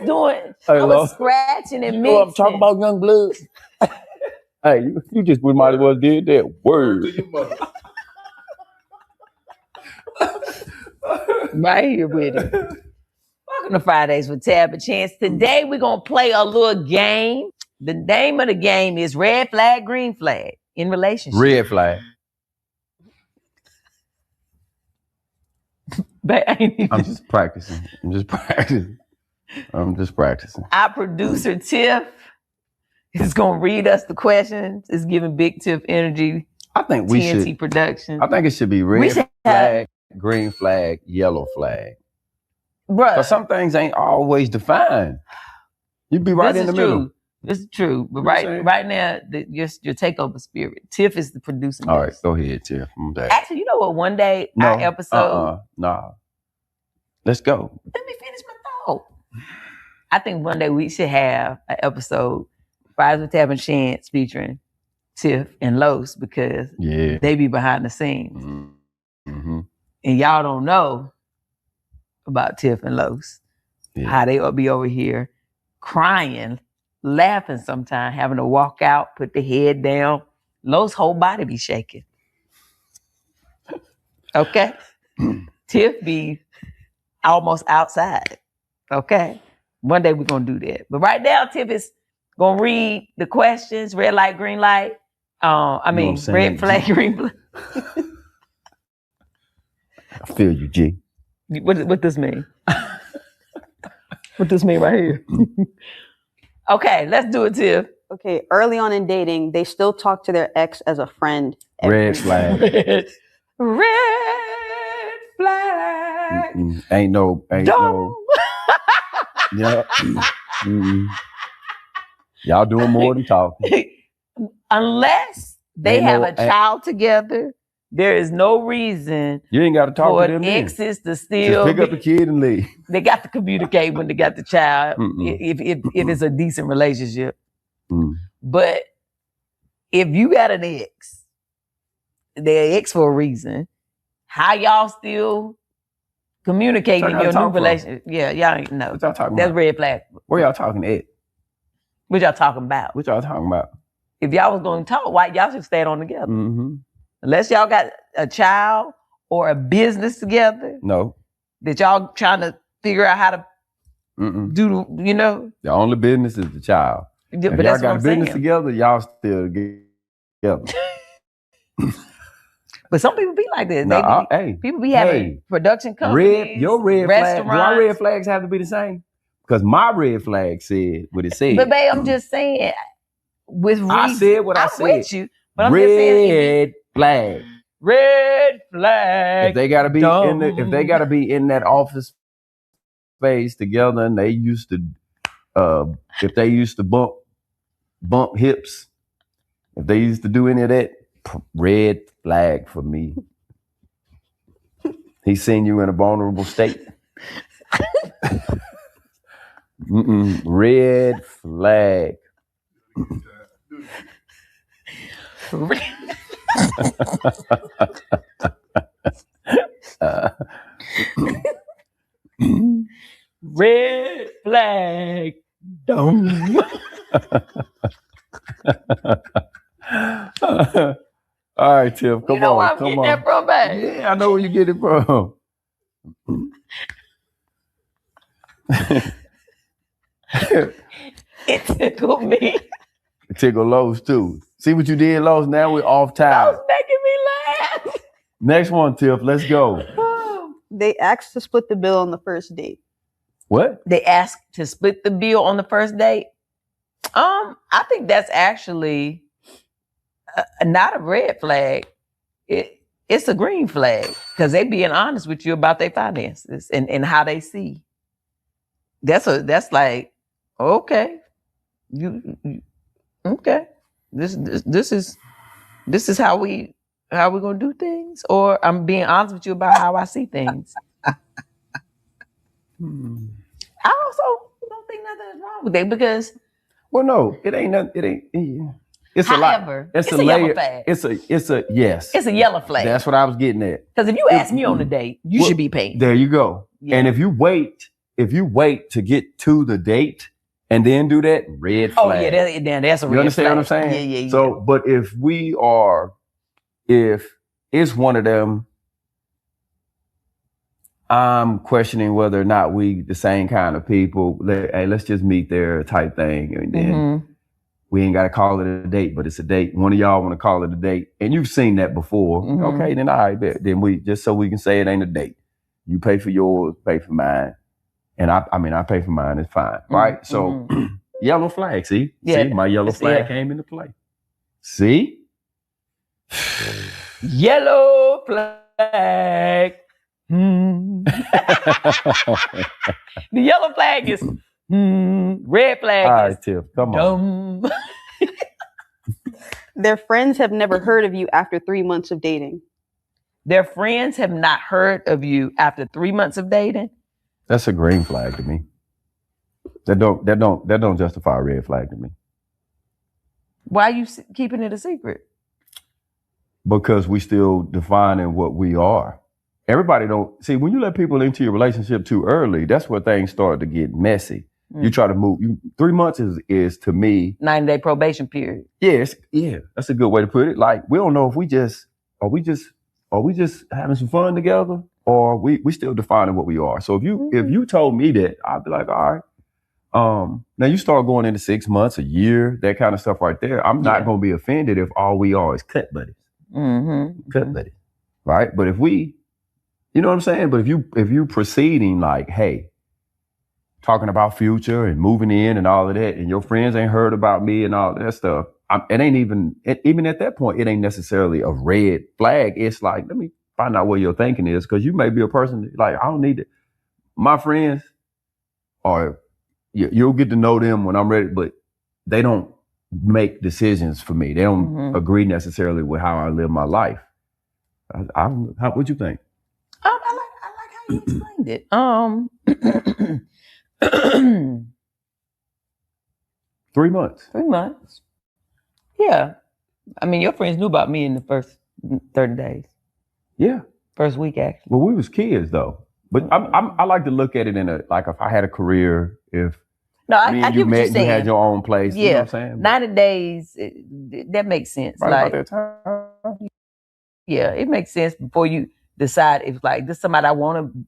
E: was scratching and mixing.
D: I'm talking about young blood. Hey, you just might as well did that word.
E: Right here with it. Welcome to Fridays with Tab and Chance. Today we're going to play a little game. The name of the game is red flag, green flag in relationships.
D: Red flag. I'm just practicing.
E: Our producer, Tiff, is going to read us the questions. It's giving Big Tiff energy.
D: I think we
E: TNT
D: should.
E: Production.
D: I think it should be red flag, green flag, yellow flag.
E: Bruh.
D: Because some things ain't always defined. You be right in the middle.
E: This is true. But right now, your takeover spirit. Tiff is the producer.
D: All right, go ahead, Tiff.
E: Actually, you know what? One day, our episode.
D: No. Let's go.
E: Let me finish my thought. I think one day we should have an episode, Fridays with Tab and Chance, featuring Tiff and Los, because they be behind the scenes.
D: Mm-hmm.
E: And y'all don't know about Tiff and Los. Yeah. How they be over here crying, laughing sometimes, having to walk out, put the head down. Los' whole body be shaking. Okay? Tiff be almost outside. Okay? One day we're going to do that. But right now, Tiff is going to read the questions, red light, green light. Red flag, green flag.
D: I feel you, G.
E: What this mean? What this mean right here? Okay, let's do it, Tiff.
F: Okay, early on in dating, they still talk to their ex as a friend.
D: Red flag.
E: Red flag.
D: Ain't no. Yeah. Y'all doing more than talking.
E: Unless they have a child together, there is no reason
D: you ain't got to talk
E: for
D: to them
E: exes to still
D: just pick up the kid and leave.
E: They got to communicate when they got the child if it's a decent relationship. But if you got an ex, they're ex for a reason. How y'all still communicating in your new relationship? Yeah, y'all ain't know.
D: What y'all talking
E: That's
D: about?
E: red flag.
D: Where y'all talking at?
E: What y'all talking about?
D: What y'all talking about?
E: If y'all was going to talk, why y'all should stay on together?
D: Mm-hmm.
E: Unless y'all got a child or a business together.
D: No.
E: That y'all trying to figure out how to do, you know.
D: The only business is the child.
E: Yeah,
D: if
E: but
D: y'all
E: that's
D: got
E: what
D: a
E: I'm
D: business
E: saying.
D: together, y'all still together.
E: But some people be like this.
D: No,
E: People be having production companies,
D: your red
E: restaurants.
D: flag. Do our red flags have to be the same? Because my red flag said what it said.
E: But babe, I'm just saying.
D: I said what I said.
E: I'm with you, but I'm
D: red
E: just saying.
D: Red flag.
E: Red flag.
D: If they gotta be in that office space together, and they used to, if they used to bump hips, if they used to do any of that, red flag for me. He's seen you in a vulnerable state. Red flag.
E: Red flag. Dumb.
D: All right, Tiff, come on.
E: Where I'm getting that from, babe?
D: Yeah, I know where you get it from.
E: It tickled me.
D: It tickled Lowe's too. See what you did, Lowe's? Now we're off time.
E: That was making me laugh.
D: Next one, Tiff. Let's go.
F: They asked to split the bill on the first date.
D: What?
E: They asked to split the bill on the first date. I think that's actually not a red flag. It's a green flag because they being honest with you about their finances and how they see. That's like, okay, you okay. This is how we gonna do things, or I'm being honest with you about how I see things. I also don't think nothing is wrong with that because.
D: Well, no, it ain't nothing. It ain't. It's
E: however,
D: a lot. It's a
E: yellow
D: layer.
E: flag.
D: It's a yes.
E: It's a yellow flag.
D: That's what I was getting at.
E: Because if you ask me on a date, you should be paying.
D: There you go. Yeah. And if you wait to get to the date and then do that, red flag.
E: Oh yeah, that's a red flag.
D: You understand what I'm saying?
E: Yeah.
D: So, but if it's one of them, I'm questioning whether or not we the same kind of people. Hey, let's just meet there type thing. And then we ain't got to call it a date, but it's a date. One of y'all want to call it a date. And you've seen that before. Okay, then all right, then we just so we can say it ain't a date. You pay for yours, pay for mine. And I pay for mine, it's fine. Right? So yellow flag, see?
E: Yeah.
D: See, my yellow flag came into play. See?
E: Yellow flag. The yellow flag is red flag.
D: All right, Tiff, come
E: on.
F: Their friends have never heard of you after 3 months of dating.
E: Their friends have not heard of you after 3 months of dating.
D: That's a green flag to me. That don't justify a red flag to me.
E: Why are you keeping it a secret?
D: Because we still defining what we are. Everybody don't see when you let people into your relationship too early. That's where things start to get messy. You try to move. 3 months is to me
E: 90-day probation period.
D: Yeah, that's a good way to put it. Like we don't know if we just having some fun together, or we still defining what we are. So if you told me that, I'd be like, all right. Now you start going into 6 months, a year, that kind of stuff right there. I'm not going to be offended if all we are is cut buddies. Cut buddies, right? But if we, you know what I'm saying? But if you proceeding like, hey, talking about future and moving in and all of that, and your friends ain't heard about me and all that stuff, it ain't even at that point, it ain't necessarily a red flag. It's like, let me find out what your thinking is, because you may be a person that, like, I don't need it. My friends are, you'll get to know them when I'm ready, but they don't make decisions for me. They don't agree necessarily with how I live my life. What'd you think?
E: I like how you explained it.
D: 3 months.
E: 3 months. Yeah. I mean, your friends knew about me in the first 30 days.
D: Yeah.
E: First week, actually.
D: Well, we was kids, though. But I like to look at it in like, if I had a career, if
E: I get what you're saying.
D: You had your own place.
E: Yeah.
D: You know what I'm saying?
E: 90 days, that makes sense.
D: Right
E: like,
D: about that time.
E: Yeah, it makes sense before you decide if, like, this is somebody I want to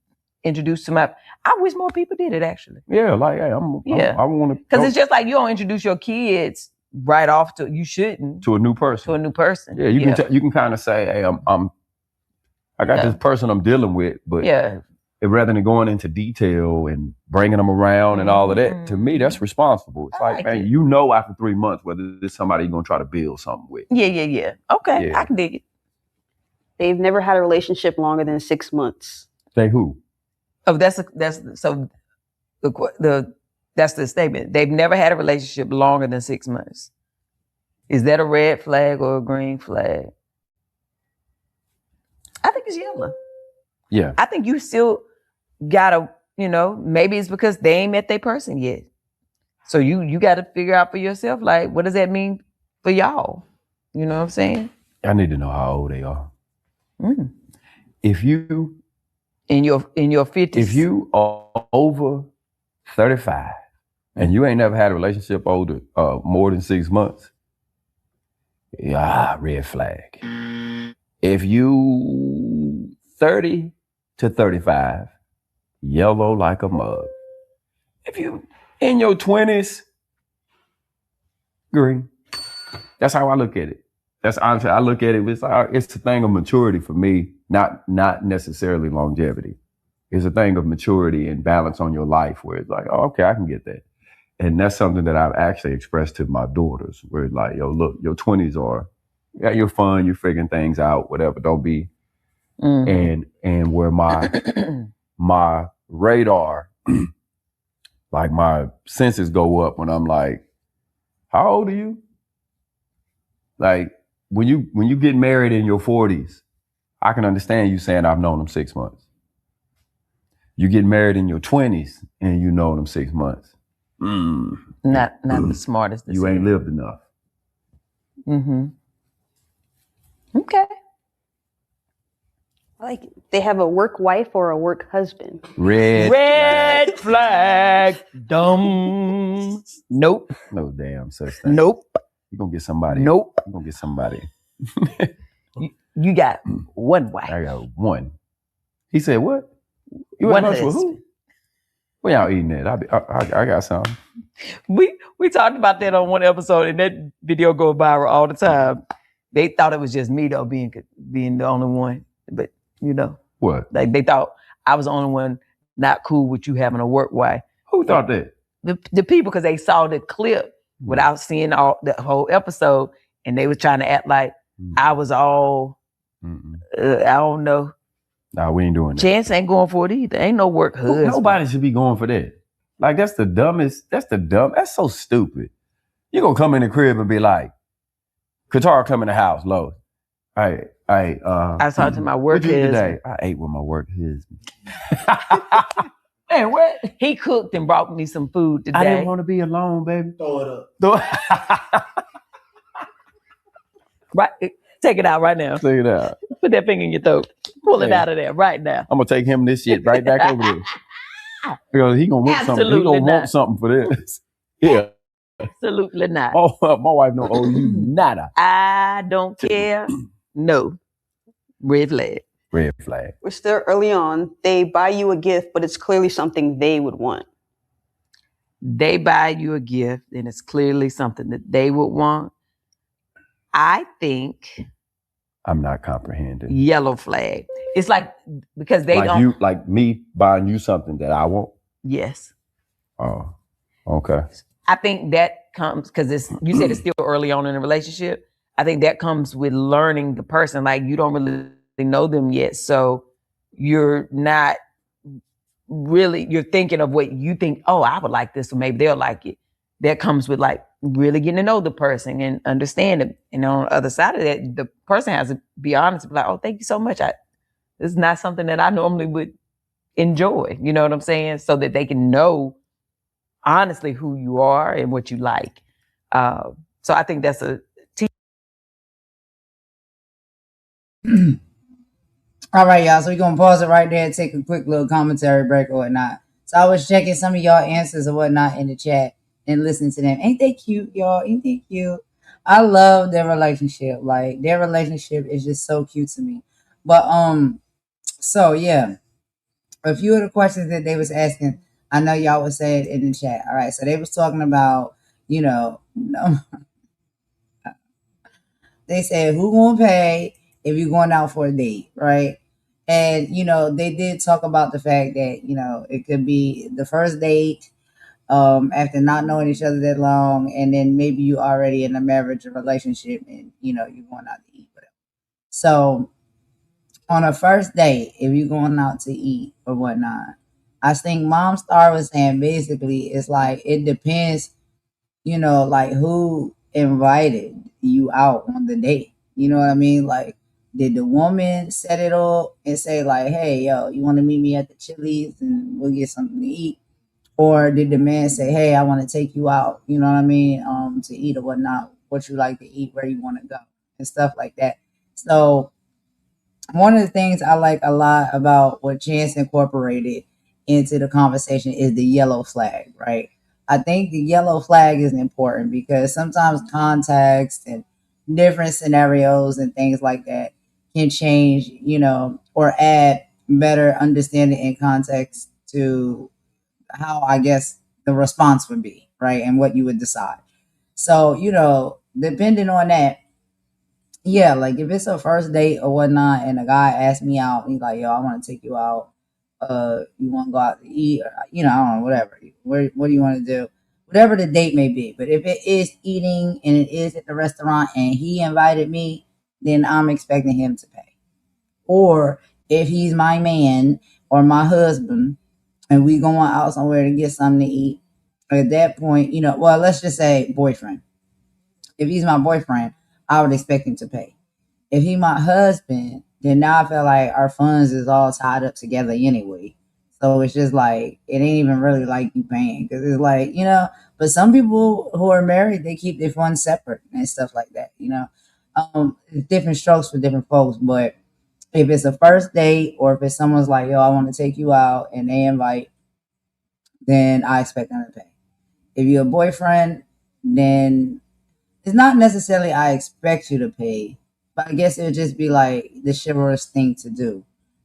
E: introduce to my. I wish more people did it actually.
D: Yeah, like hey, I want to
E: because it's just like you don't introduce your kids right off to you shouldn't
D: to a new person.
E: Yeah,
D: you can kind of say, hey, I got this person I'm dealing with, but rather than going into detail and bringing them around and all of that, to me that's responsible. It's like man, you know, after 3 months whether this somebody you're gonna try to build something with.
E: Yeah. Okay, I can dig it.
F: They've never had a relationship longer than 6 months.
D: They who?
E: Oh, that's the statement. They've never had a relationship longer than 6 months. Is that a red flag or a green flag? I think it's yellow.
D: Yeah.
E: I think you still gotta, maybe it's because they ain't met their person yet. So you gotta figure out for yourself, like, what does that mean for y'all? You know what I'm saying?
D: I need to know how old they are.
E: Mm.
D: If you
E: in your 50s,
D: if you are over 35 and you ain't never had a relationship more than 6 months, red flag. If you 30 to 35, yellow like a mug. If you in your 20s, green. That's how I look at it. That's honestly, I look at it, it's a thing of maturity for me, not necessarily longevity. It's a thing of maturity and balance on your life where it's like, oh, okay, I can get that. And that's something that I've actually expressed to my daughters where it's like, yo, look, your 20s are, you're fun, you're figuring things out, whatever, don't be. And where my radar, like my senses go up when I'm like, how old are you? Like, when you get married in your 40s, I can understand you saying I've known them 6 months. You get married in your 20s and you know them 6 months.
E: Not the smartest decision.
D: You ain't lived enough.
E: Okay.
F: Like they have a work wife or a work husband.
E: Red flag. Dumb. Nope.
D: No damn such thing.
E: Nope.
D: You're gonna get somebody.
E: Nope.
D: You're gonna get somebody.
E: You got one wife.
D: I got one. He said, what? You
E: one
D: husband with who? Where y'all eating at? I got some.
E: We talked about that on one episode, and that video goes viral all the time. They thought it was just me though, being the only one. But
D: what?
E: Like they thought I was the only one not cool with you having a work wife.
D: Who thought that?
E: The people, because they saw the clip without seeing the whole episode, and they was trying to act like I was all. I don't know.
D: Nah, we ain't doing that.
E: Chance ain't going for it either. Ain't no work husband.
D: Nobody should be going for that. Like that's that's so stupid. You gonna come in the crib and be like, Qatar come in the house, Lois. I
E: was talking to my work husband
D: today. I ate with my work husband.
E: Man, what? He cooked and brought me some food today.
D: I didn't want to be alone, baby.
G: Throw it up.
E: Right. Take it out right now.
D: Take it out.
E: Put that finger in your throat. Pull it out of there right now.
D: I'm gonna take him this shit right back over there. Because he gonna want something. He gonna want something for this. Yeah.
E: Absolutely not.
D: Oh, my wife don't owe you nada.
E: I don't care. No. Red flag.
D: Red flag.
F: We're still early on. They buy you a gift, but it's clearly something they would want.
E: They buy you a gift, and it's clearly something that they would want. I think
D: I'm not comprehending.
E: Yellow flag. It's like because they
D: like
E: don't.
D: You, like me buying you something that I want.
E: Yes.
D: Oh, okay.
E: I think that comes because you said it's still early on in a relationship. I think that comes with learning the person. Like you don't really know them yet, so you're not really. You're thinking of what you think. Oh, I would like this, or maybe they'll like it. That comes with like really getting to know the person and understand them. And on the other side of that, the person has to be honest and be like, oh, thank you so much. This is not something that I normally would enjoy. You know what I'm saying? So that they can know honestly who you are and what you like. So I think that's a
C: All right, y'all. So we're going to pause it right there and take a quick little commentary break or whatnot. So I was checking some of y'all answers or whatnot in the chat and listening to them. Ain't they cute, y'all? Ain't they cute? I love their relationship. Like, their relationship is just so cute to me. But, so, yeah. a few of the questions that they was asking, I know y'all would say it in the chat. All right, so they was talking about, they said who gonna pay if you're going out for a date, right? And they did talk about the fact that it could be the first date, after not knowing each other that long, and then maybe you already in a marriage or relationship, and you're going out to eat, whatever. So on a first date, if you're going out to eat or whatnot, I think Mom Star was saying basically it's like it depends, like who invited you out on the date. You know what I mean? Like, did the woman set it up and say like, "Hey, yo, you want to meet me at the Chili's and we'll get something to eat?" Or did the man say, "Hey, I want to take you out, you know what I mean, to eat or whatnot, what you like to eat, where you want to go," and stuff like that. So one of the things I like a lot about what Chance incorporated into the conversation is the yellow flag, right? I think the yellow flag is important because sometimes context and different scenarios and things like that can change, or add better understanding and context to how I guess the response would be, right? And what you would decide. So, depending on that, yeah, like if it's a first date or whatnot, and a guy asks me out, he's like, "Yo, I want to take you out. You want to go out to eat, or, I don't know, whatever. What do you want to do? Whatever the date may be. But if it is eating and it is at the restaurant and he invited me, then I'm expecting him to pay. Or if he's my man or my husband, and we going out somewhere to get something to eat, at that point, well, let's just say boyfriend. If he's my boyfriend, I would expect him to pay. If he my husband, then now I feel like our funds is all tied up together anyway. So it's just like, it ain't even really like you paying. Because it's like, but some people who are married, they keep their funds separate and stuff like that, different strokes for different folks. But if it's a first date, or if it's someone's like, "Yo, I want to take you out," and they invite, then I expect them to pay. If you're a boyfriend, then it's not necessarily I expect you to pay, but I guess it would just be like the chivalrous thing to do.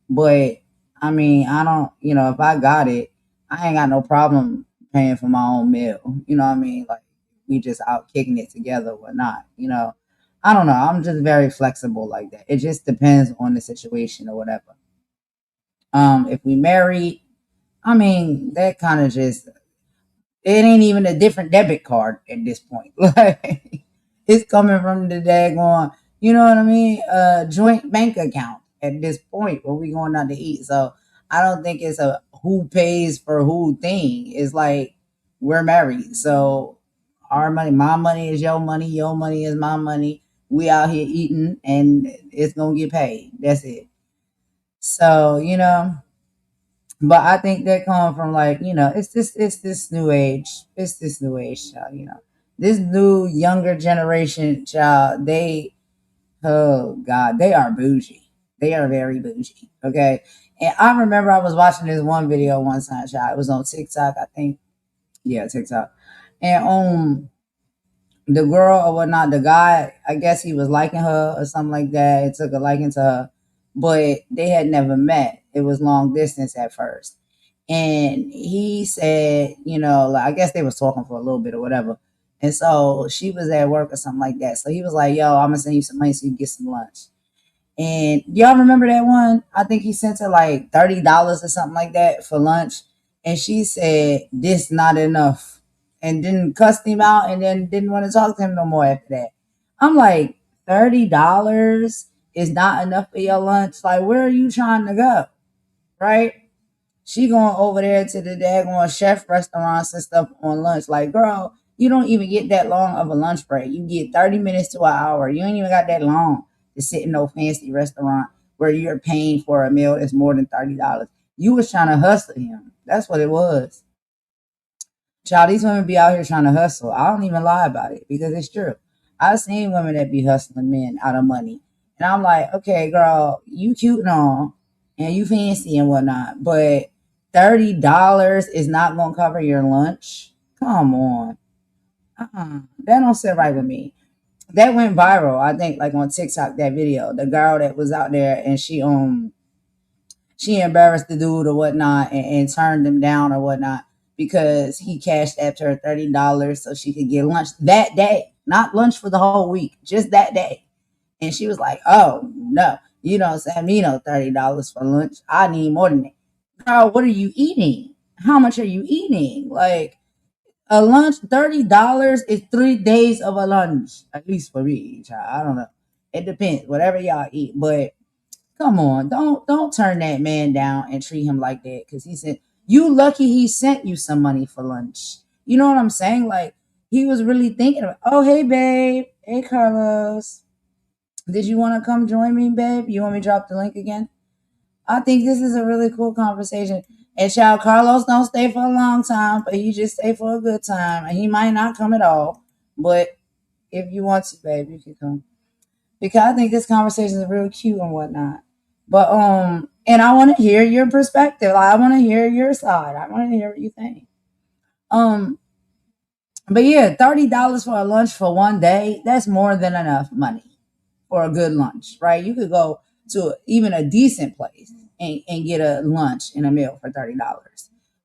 C: But I mean, I don't, if I got it, I ain't got no problem paying for my own meal. You know what I mean? Like, we just out kicking it together or not, I don't know. I'm just very flexible like that. It just depends on the situation or whatever. If we married, I mean, that kind of just, it ain't even a different debit card at this point. Like, it's coming from the daggone, you know what I mean? Joint bank account at this point when we going out to eat. So I don't think it's a who pays for who thing. It's like, we're married. So our money, my money is your money is my money. We out here eating and it's going to get paid. That's it. So, but I think that come from like, it's this new age. It's this new age, child, This new younger generation, child, oh God, they are bougie. They are very bougie. Okay. And I remember I was watching this one video one time, child. It was on TikTok, I think. Yeah, TikTok. And the girl or whatnot, the guy, I guess he was liking her or something like that. It took a liking to her, but they had never met. It was long distance at first. And he said, like, I guess they was talking for a little bit or whatever. And so she was at work or something like that. So he was like, "Yo, I'm gonna send you some money so you can get some lunch." And y'all remember that one? I think he sent her like $30 or something like that for lunch. And she said, "This not enough." And then cussed him out and then didn't want to talk to him no more after that. I'm like, $30 is not enough for your lunch? Like, where are you trying to go? Right? She going over there to the daggone chef restaurants and stuff on lunch. Like, girl, you don't even get that long of a lunch break. You get 30 minutes to an hour. You ain't even got that long to sit in no fancy restaurant where you're paying for a meal that's more than $30. You was trying to hustle him. That's what it was. Child, these women be out here trying to hustle. I don't even lie about it because it's true. I've seen women that be hustling men out of money. And I'm like, okay, girl, you cute and all, and you fancy and whatnot, but $30 is not going to cover your lunch? Come on. That don't sit right with me. That went viral, I think, like on TikTok, that video. The girl that was out there and she she embarrassed the dude or whatnot and turned him down or whatnot because he cashed after her $30 so she could get lunch that day. Not lunch for the whole week, just that day. And she was like, oh, no, you don't send me no $30 for lunch. I need more than that. Girl, what are you eating? How much are you eating? Like, a lunch, $30 is 3 days of a lunch, at least for me. Child. I don't know. It depends, whatever y'all eat. But come on, don't turn that man down and treat him like that. Because he said, you lucky he sent you some money for lunch. You know what I'm saying? Like, he was really thinking about, oh, hey, babe. Hey, Carlos. Did you want to come join me, babe? You want me to drop the link again? I think this is a really cool conversation. And child, Carlos don't stay for a long time, but he just stay for a good time. And he might not come at all. But if you want to, babe, you can come. Because I think this conversation is real cute and whatnot. But and I want to hear your perspective. I want to hear your side. I want to hear what you think. But yeah, $30 for a lunch for one day, that's more than enough money for a good lunch, right? You could go to even a decent place and get a lunch and a meal for $30.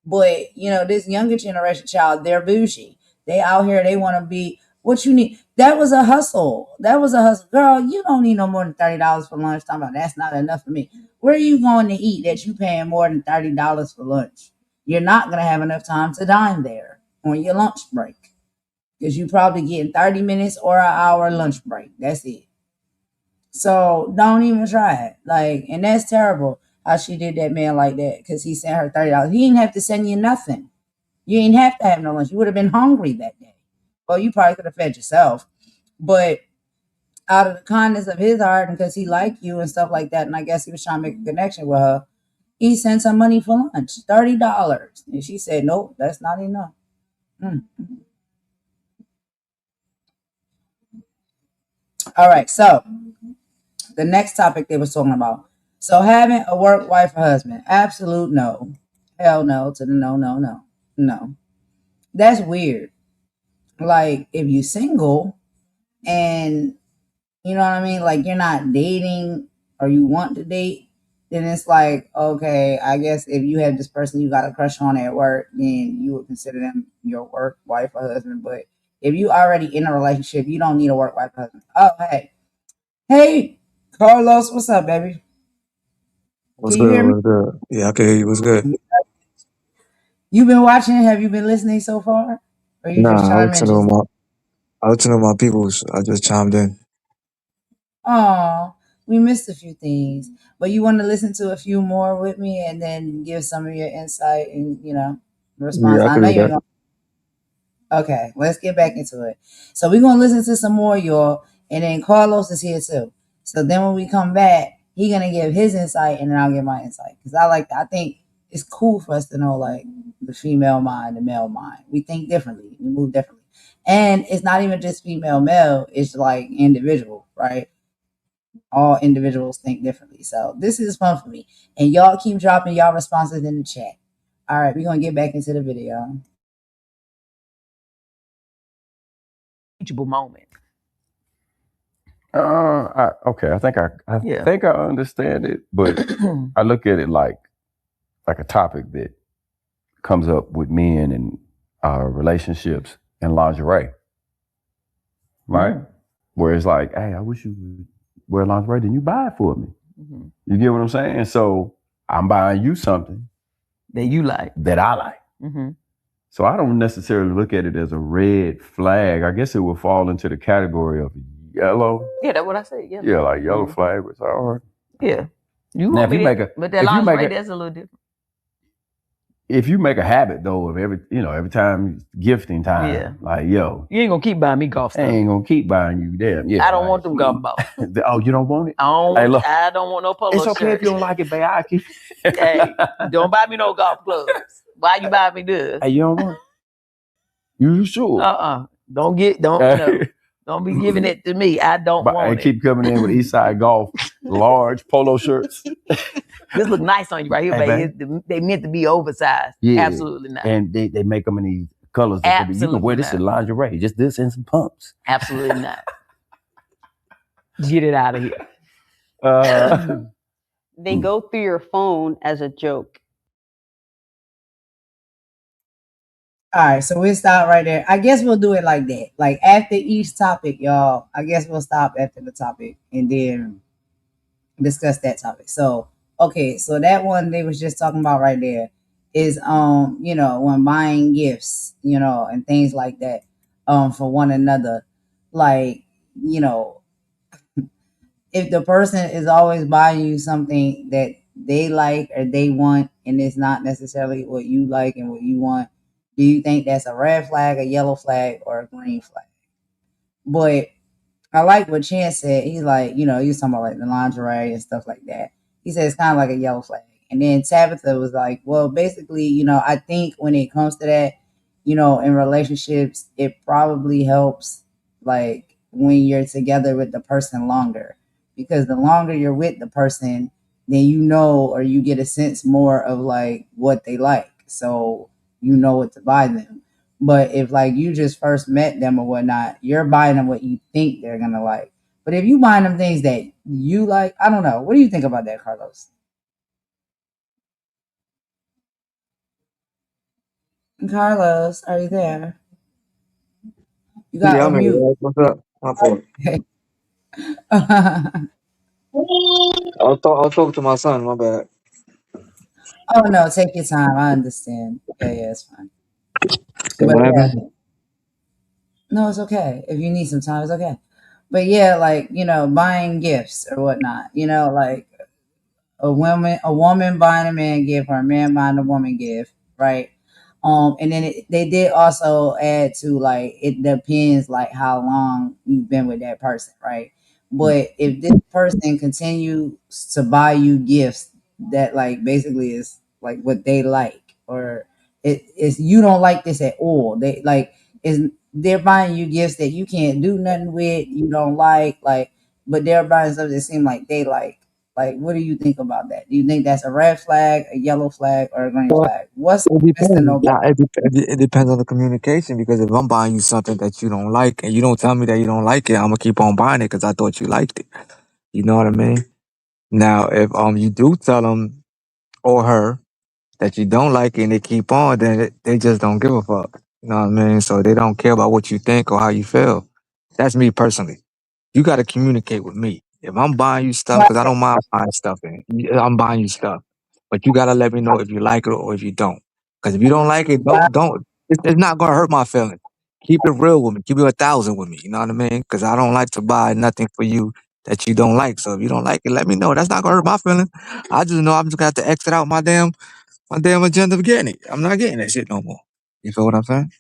C: But, you know, this younger generation child, they're bougie. They out here, they want to be what you need. That was a hustle. That was a hustle. Girl, you don't need no more than $30 for lunch. Talking about that's not enough for me. Where are you going to eat that you paying more than $30 for lunch? You're not going to have enough time to dine there on your lunch break. Because you probably getting 30 minutes or an hour lunch break. That's it. So don't even try it. Like, and that's terrible how she did that man like that because he sent her $30. He didn't have to send you nothing. You didn't have to have no lunch. You would have been hungry that day. Well, you probably could have fed yourself. But out of the kindness of his heart and because he liked you and stuff like that, and I guess he was trying to make a connection with her, he sent some money for lunch, $30. And she said, nope, that's not enough. Mm-hmm. All right, so the next topic they was talking about. So having a work wife or husband, absolute no. Hell no to the no. That's weird. Like if you single and you know what I mean, like you're not dating or you want to date, then it's like, okay, I guess if you have this person you got a crush on at work, then you would consider them your work wife or husband. But if you already in a relationship, you don't need a work wife or husband. Oh, hey, Carlos, what's up, baby?
H: What's
C: Can you hear
H: good?
C: me?
H: What's good? Yeah, I can hear you. What's good?
C: You been watching? Have you been listening so far? Or you just
H: Nah,
C: chime in just
H: I listen to my peoples. I just chimed in.
C: oh, we missed a few things. But you want to listen to a few more with me and then give some of your insight and response.
H: Yeah, I
C: I
H: can
C: know
H: do
C: you ain't
H: that.
C: gonna okay, let's get back into it. So we're gonna listen to some more, y'all, and then Carlos is here too. So then when we come back, he gonna give his insight and then I'll give my insight. Because I think it's cool for us to know like the female mind, the male mind. We think differently, we move differently. And it's not even just female male, it's like individual, right? All individuals think differently. So this is fun for me. And y'all keep dropping y'all responses in the chat. All right, we're gonna get back into the video.
E: Teachable moment.
D: Okay. I think I understand it, but I look at it like a topic that comes up with men and relationships and lingerie, right? Mm-hmm. Where it's like, hey, I wish you would wear lingerie, then you buy it for me. Mm-hmm. You get what I'm saying? So I'm buying you something
E: that you like,
D: that I like. Mm-hmm. So I don't necessarily look at it as a red flag. I guess it would fall into the category of yellow.
E: Yeah, that's what I said. Yellow.
D: Yeah, like yellow flag was all right.
E: Yeah. But that lingerie, that's a little different.
D: If you make a habit though of every time gifting time, like yo,
E: you ain't gonna keep buying me golf stuff.
D: I ain't gonna keep buying you damn. Yeah,
E: I don't want them golf balls.
D: Oh, you don't want it?
E: I don't want no polo
D: It's okay
E: shirt.
D: if you don't like it, babe. I keep.
E: Hey, don't buy me no golf clubs. Why you buy me this?
D: Hey, you don't want it? You sure?
E: Don't be giving it to me. I don't want it.
D: And keep coming in with Eastside Golf large polo shirts.
E: This look nice on you right here, baby. They meant to be oversized. Yeah, absolutely not.
D: And they make them in these colors.
E: Absolutely
D: you can wear this in lingerie. Just this and some pumps.
E: Absolutely not. Get it out of here.
F: they go through your phone as a joke.
C: All right, so we'll stop right there. I guess we'll do it like that. Like after each topic, y'all, I guess we'll stop after the topic and then discuss that topic. So, okay, so that one they was just talking about right there is when buying gifts, and things like that for one another. Like, you know, if the person is always buying you something that they like or they want and it's not necessarily what you like and what you want, do you think that's a red flag, a yellow flag, or a green flag? But I like what Chance said. He's like, he was talking about like the lingerie and stuff like that. He said it's kind of like a yellow flag. And then Tabitha was like, well, basically, I think when it comes to that, in relationships, it probably helps like when you're together with the person longer. Because the longer you're with the person, then or you get a sense more of like what they like. So you know what to buy them. But if like you just first met them or whatnot, you're buying them what you think they're gonna like. But if you buying them things that you like, I don't know. What do you think about that, Carlos? Carlos, are you there? You got
H: Yeah, I'm
C: unmute.
H: here. What's up? My fault.
C: Oh
H: I'll talk to my son. My bad.
C: no, take your time. I understand. Yeah, it's fine.
H: Yeah,
C: But
H: what
C: yeah,
H: happened?
C: no, it's okay. If you need some time, it's okay. But yeah, like, buying gifts or whatnot, like a woman buying a man gift or a man buying a woman gift, right? And then they did also add to like it depends like how long you've been with that person, right? But if this person continues to buy you gifts that like basically is like what they like, or it is you don't like this at all, they like is they're buying you gifts that you can't do nothing with, you don't like, but they're buying stuff that seem like they like, what do you think about that? Do you think that's a red flag, a yellow flag, or a green
H: Well,
C: flag? What's
H: it
C: yes to know
H: depends.
C: better?
H: It depends on the communication because if I'm buying you something that you don't like and you don't tell me that you don't like it, I'm gonna keep on buying it because I thought you liked it. You know what I mean? Now, if you do tell them or her that you don't like it and they keep on, then they just don't give a fuck. You know what I mean? So they don't care about what you think or how you feel. That's me personally. You got to communicate with me. If I'm buying you stuff,
C: Right,
H: because I don't mind buying stuff, I'm buying you stuff, but you got to let me know if you like it or if you don't. Because if you don't like it,
C: right,
H: don't. It's not gonna hurt my feelings. Keep it real with me. Keep it 1,000 with me. You know what I mean? Because I don't like to buy nothing for you that you don't like. So if you don't like it, let me know. That's not gonna hurt my feelings. I just know I'm just gonna have to exit out my damn agenda of getting it. I'm not getting that shit no more. You feel what I'm saying?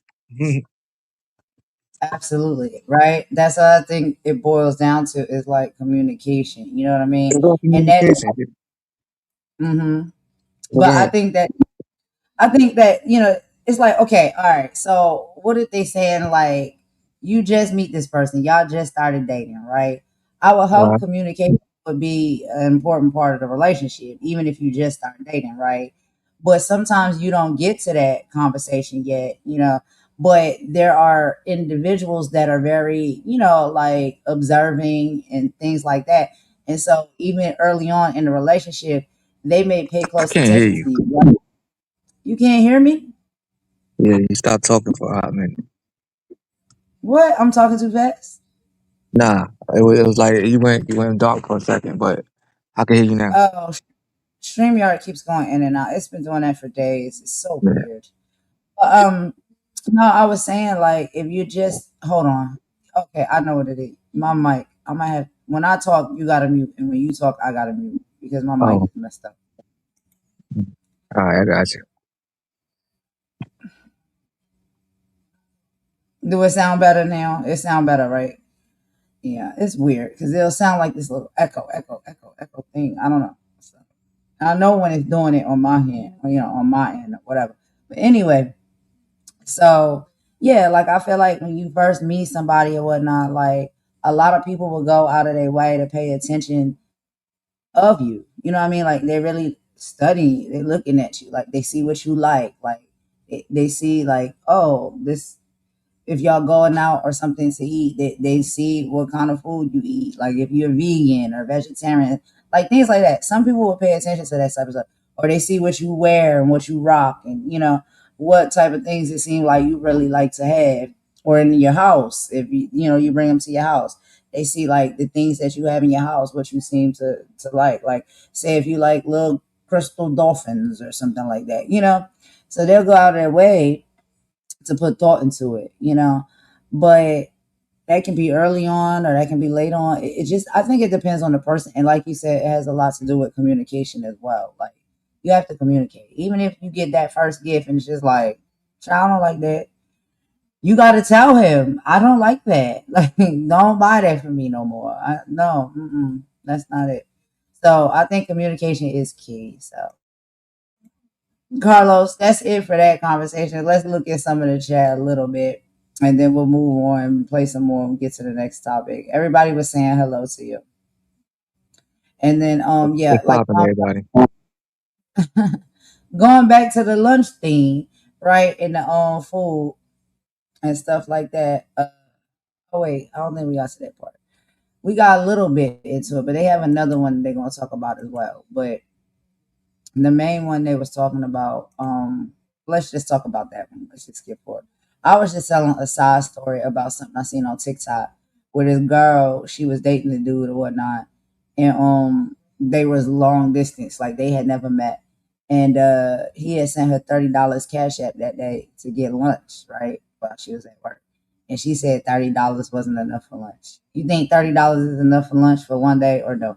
C: absolutely, right. That's what I think it boils down to is like communication. You know what I mean?
H: It's all
C: And that,
H: communication.
C: hmm
H: Well, go
C: but I
H: ahead.
C: think that it's like, okay, all right. So what if they saying like you just meet this person, y'all just started dating, right? I would hope
H: Right.
C: communication would be an important part of the relationship, even if you just start dating, right? But sometimes you don't get to that conversation yet. But there are individuals that are very, like observing and things like that. And so even early on in the relationship, they may pay
H: I
C: close
H: can't hear
C: attention
H: you.
C: to you. You can't hear me?
H: Yeah, you stopped talking for a hot minute.
C: What? I'm talking too fast?
H: Nah, it was like you went dark for a second, but I can hear you now.
C: Oh, StreamYard keeps going in and out. It's been doing that for days. It's so
H: Yeah.
C: weird. But, no, I was saying like if you just hold on. Okay, I know what it is. My mic. I might have when I talk, you gotta mute, and when you talk, I gotta mute because my mic
H: Oh,
C: is messed up.
H: all right, I got you.
C: Do it sound better now? It sound better, right? Yeah, it's weird because it'll sound like this little echo, echo, echo, echo thing. I don't know. So, I know when it's doing it on my hand, or, on my end or whatever. But anyway, so yeah, like I feel like when you first meet somebody or whatnot, like a lot of people will go out of their way to pay attention of you. You know what I mean? Like they really study, they're looking at you, like they see what you like they see like, oh, this if y'all going out or something to eat, they see what kind of food you eat. Like if you're vegan or vegetarian, like things like that. Some people will pay attention to that type of stuff. Or they see what you wear and what you rock and, what type of things it seems like you really like to have. Or in your house, if you bring them to your house. They see like the things that you have in your house, what you seem to like. Like say if you like little crystal dolphins or something like that. So they'll go out of their way to put thought into it, but that can be early on or that can be late on. It just, I think it depends on the person. And like you said, it has a lot to do with communication as well. Like you have to communicate. Even if you get that first gift and it's just like, child, I don't like that. You got to tell him, I don't like that. Like, don't buy that for me no more. No, that's not it. So I think communication is key. So Carlos, that's it for that conversation. Let's look at some of the chat a little bit, and then we'll move on and play some more and get to the next topic. Everybody was saying hello to you. And then, yeah,
H: What's
C: like
H: poppin', everybody?
C: going back to the lunch theme, right? In the food and stuff like that. Oh wait, I don't think we got to that part. We got a little bit into it, but they have another one they're gonna talk about as well. But the main one they was talking about, let's just talk about that one. Let's just skip forward. I was just telling a side story about something I seen on TikTok where this girl, she was dating the dude or whatnot, and they was long distance, like they had never met. And he had sent her $30 cash app that day to get lunch, right? While she was at work. And she said $30 wasn't enough for lunch. You think $30 is enough for lunch for one day or no?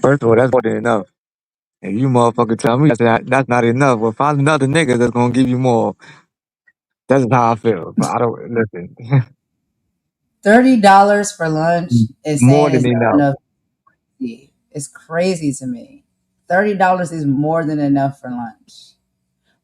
H: First of all, that's more than enough. If you motherfucker tell me that's not enough, well, find another nigga that's gonna give you more. That's how I feel. But I don't listen.
C: $30 for lunch is
H: More
C: saying
H: than
C: it's not
H: enough.
C: enough. It's crazy to me. $30 is more than enough for lunch.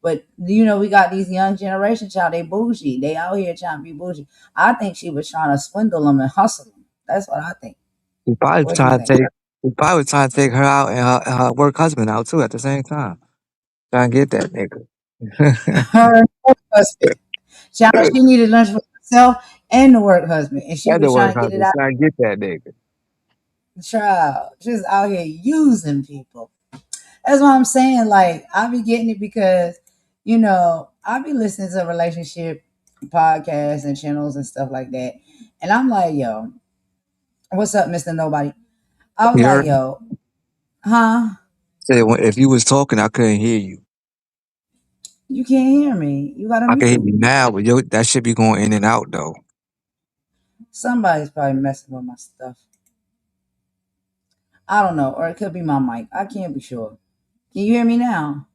C: But we got these young generation child. They bougie. They out here trying to be bougie. I think she was trying to swindle them and hustle them. That's what I think.
H: He probably was
C: What do you
H: trying to
C: think?
H: take. He probably was trying to take her out and her work husband out too at the same time. Trying to get that nigga.
C: Her husband. Child, she needed lunch for herself and the work husband, and she
H: And the
C: was
H: work
C: trying to get it
H: husband.
C: out.
H: Trying to get that nigga.
C: Child, just out here using people. That's what I'm saying. Like, I be getting it because, I be listening to relationship podcasts and channels and stuff like that. And I'm like, yo, what's up, Mr. Nobody? I was
H: You
C: like,
H: heard me?
C: yo, huh?
H: Said if you was talking, I couldn't hear you.
C: You can't hear me. You got to
H: I can hear
C: mute.
H: you now, but that should be going in and out though.
C: Somebody's probably messing with my stuff. I don't know. Or it could be my mic. I can't be sure. Can you hear me now?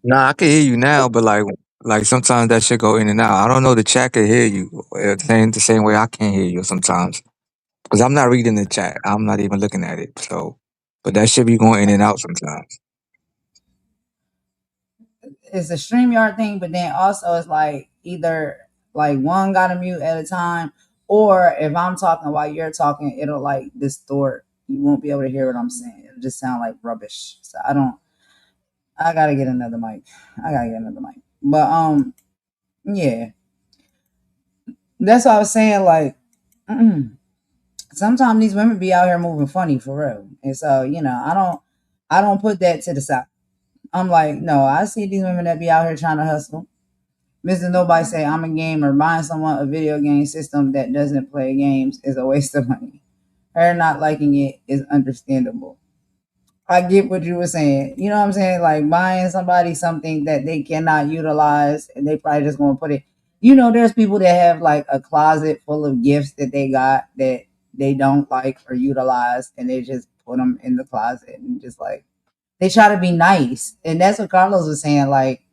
H: Nah, I can hear you now, but like sometimes that shit go in and out. I don't know the chat can hear you the same way I can't hear you sometimes. Because I'm not reading the chat. I'm not even looking at it. So, but that should be going in and out sometimes.
C: It's a StreamYard thing, but then also it's like either like one got to mute at a time, or if I'm talking while you're talking, it'll like distort. You won't be able to hear what I'm saying. It'll just sound like rubbish. So I gotta get another mic. But yeah, that's what I was saying. Like, sometimes these women be out here moving funny for real, and so I don't put that to the side. I'm like, no, I see these women that be out here trying to hustle. Mr. Nobody say I'm a gamer. Buying someone a video game system that doesn't play games is a waste of money. Her not liking it is understandable. I get what you were saying. You know what I'm saying? Like buying somebody something that they cannot utilize and they probably just gonna put it. There's people that have like a closet full of gifts that they got that they don't like or utilize and they just put them in the closet and just like they try to be nice. And that's what Carlos was saying. Like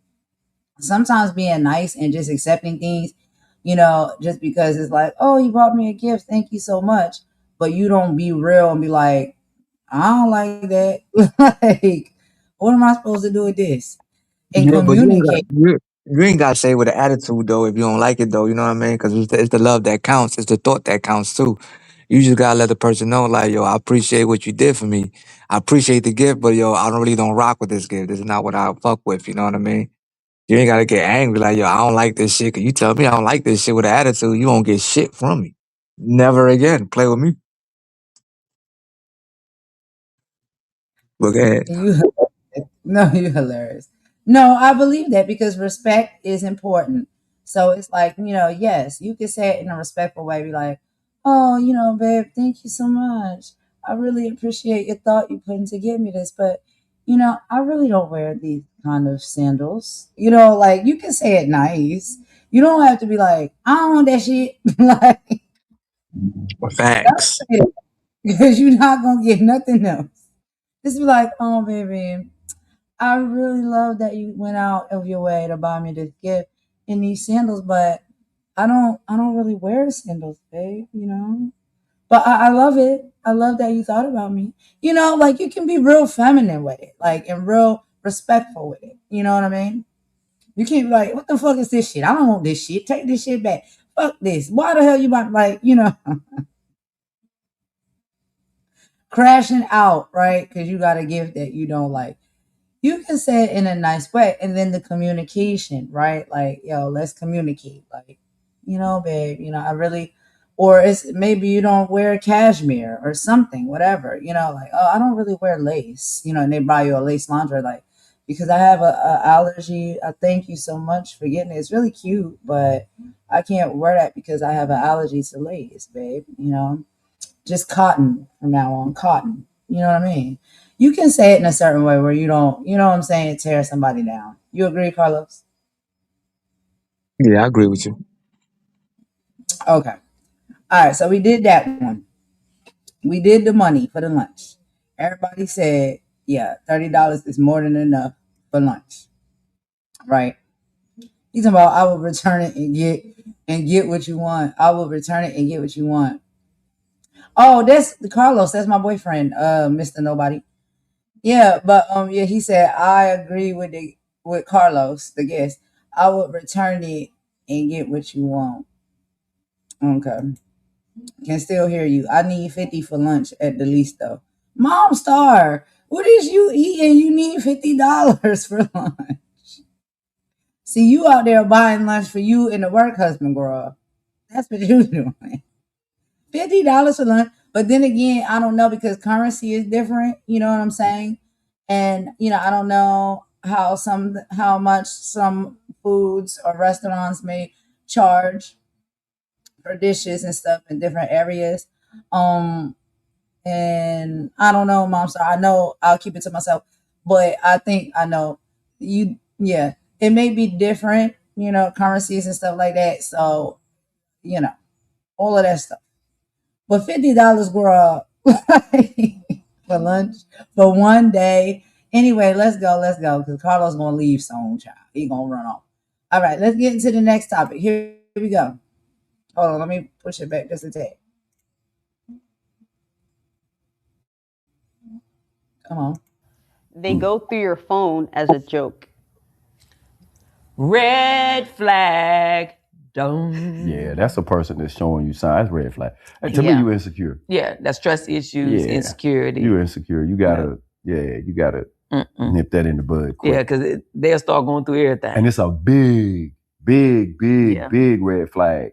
C: sometimes being nice and just accepting things, just because it's like, oh, you brought me a gift, thank you so much. But you don't be real and be like, I don't like that. Like, what am I supposed to do with this? And
H: Yeah, but
C: communicate.
H: you ain't got to say with an attitude though if you don't like it though. You know what I mean? Because it's the love that counts. It's the thought that counts too. You just gotta let the person know, like, yo, I appreciate what you did for me. I appreciate the gift, but yo, I don't rock with this gift. This is not what I fuck with. You know what I mean? You ain't gotta get angry like, yo, I don't like this shit. Cause you tell me I don't like this shit with an attitude, you won't get shit from me. Never again. Play with me. Look ahead.
C: You no, you're hilarious. No, I believe that because respect is important. So it's like, yes, you can say it in a respectful way, be like, oh, babe, thank you so much. I really appreciate your thought you put into give me this, but I really don't wear these kind of sandals. Like you can say it nice. You don't have to be like, I don't want that shit. Like, don't
H: Facts.
C: say it because you're not gonna get nothing else. Just be like, oh, baby, I really love that you went out of your way to buy me this gift in these sandals, but I don't really wear sandals, babe, But I love it. I love that you thought about me. Like you can be real feminine with it, like and real respectful with it. You know what I mean? You can't be like, what the fuck is this shit? I don't want this shit. Take this shit back. Fuck this. Why the hell you about like, crashing out, right? Because you got a gift that you don't like. You can say it in a nice way, and then the communication, right? Like, yo, let's communicate. Like, babe, I really, or it's maybe you don't wear cashmere or something, whatever, like, oh, I don't really wear lace, and they buy you a lace lingerie, like, because I have a allergy. I thank you so much for getting it. It's really cute, but I can't wear that because I have an allergy to lace, babe, just cotton from now on, cotton. You know what I mean? You can say it in a certain way where you don't, you know what I'm saying, tear somebody down. You agree, Carlos?
H: Yeah, I agree with you.
C: Okay. All right. So we did that one. We did the money for the lunch. Everybody said, yeah, $30 is more than enough for lunch. Right? He's talking about I will return it and get what you want. I will return it and get what you want. Oh, that's Carlos. That's my boyfriend, Mr. Nobody. Yeah, but yeah, he said I agree with Carlos, the guest. I would return it and get what you want. Okay. Can still hear you. I need 50 for lunch at the least though. Mom Star, what is you eating? You need $50 for lunch. See, you out there buying lunch for you and the work husband, girl. That's what you doing. $50 for lunch. But then again, I don't know because currency is different. You know what I'm saying? And I don't know how much some foods or restaurants may charge for dishes and stuff in different areas. Um, and I don't know, mom. So I know I'll keep it to myself. But I think I know you. Yeah, it may be different. Currencies and stuff like that. So all of that stuff. But $50, girl, for lunch for one day. Anyway, let's go, because Carlos gonna leave soon, child. He gonna run off. All right, let's get into the next topic. Here we go. Hold on, let me push it back just a tad. Come on.
F: They go through your phone as a joke.
E: Red flag. Don't.
D: Yeah, that's a person that's showing you signs. Red flag. And to me, you insecure.
E: Yeah, that's trust issues, insecurity.
D: You insecure. You gotta, you gotta nip that in the bud quick.
E: Yeah, because they'll start going through everything.
D: And it's a big red flag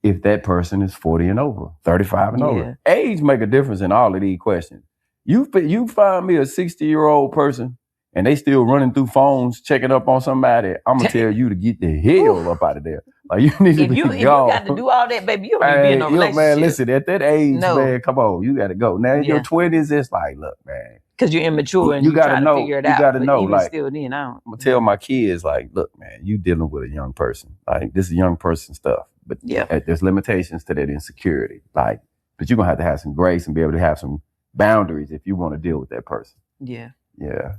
D: if that person is 40 and over, 35 and over. Age make a difference in all of these questions. You find me a 60-year-old person and they still running through phones, checking up on somebody, I'm going to tell you to get the hell up out of there. Like, you need to be gone.
E: If you got to do all that, baby, you don't need to be in a relationship.
D: Man, listen, at that age, man, come on, you got to go. Now, in your 20s, it's like, look, man.
E: Because you're immature and you got to know, figure it out.
D: You got to know. Like,
E: still then,
D: I'm going to tell my kids, like, look, man, you dealing with a young person. Like, this is young person stuff. But there's limitations to that insecurity. Like, but you're going to have some grace and be able to have some boundaries if you want to deal with that person.
E: Yeah.
D: Yeah.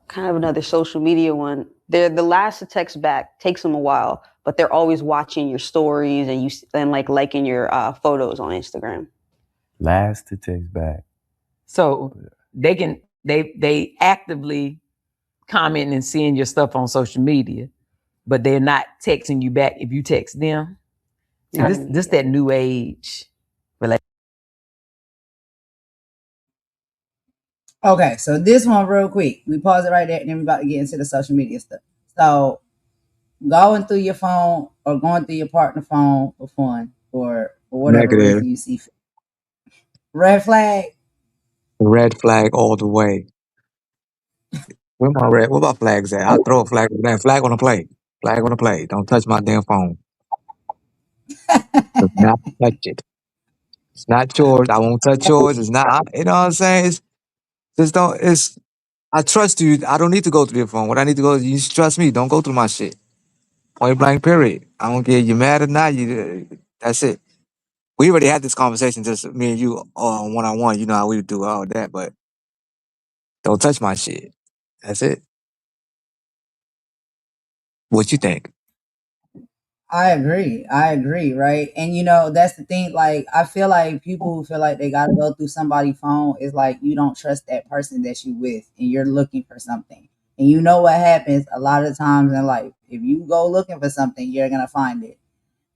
F: Kind of another social media one. They're the last to text back. Takes them a while, but they're always watching your stories and like liking your photos on Instagram.
D: Last to text back.
E: So they actively comment and seeing your stuff on social media, but they're not texting you back if you text them. See, this that new age relationship.
C: Okay, so this one real quick. We pause it right there and then we're about to get into the social media stuff. So going through your phone or going through your partner phone for fun or for whatever
H: Negative.
C: reason you see fit. Red flag.
H: Red flag all the way. Where my flags at? I throw a flag. That flag on the plate. Flag on the plate. Don't touch my damn phone. Do not touch it. It's not yours. I won't touch yours. It's not. You know what I'm saying? It's just don't. It's. I trust you. I don't need to go through your phone. What I need to go is you just trust me. Don't go through my shit. Point blank. Period. I don't care. You mad or not? You. That's it. We already had this conversation, just me and you, one on one. You know how we do all that, but don't touch my shit. That's it. What you think?
C: I agree. I agree, right? And that's the thing. Like, I feel like people who feel like they gotta go through somebody's phone is like you don't trust that person that you with, and you're looking for something. And you know what happens a lot of times in life. If you go looking for something, you're gonna find it.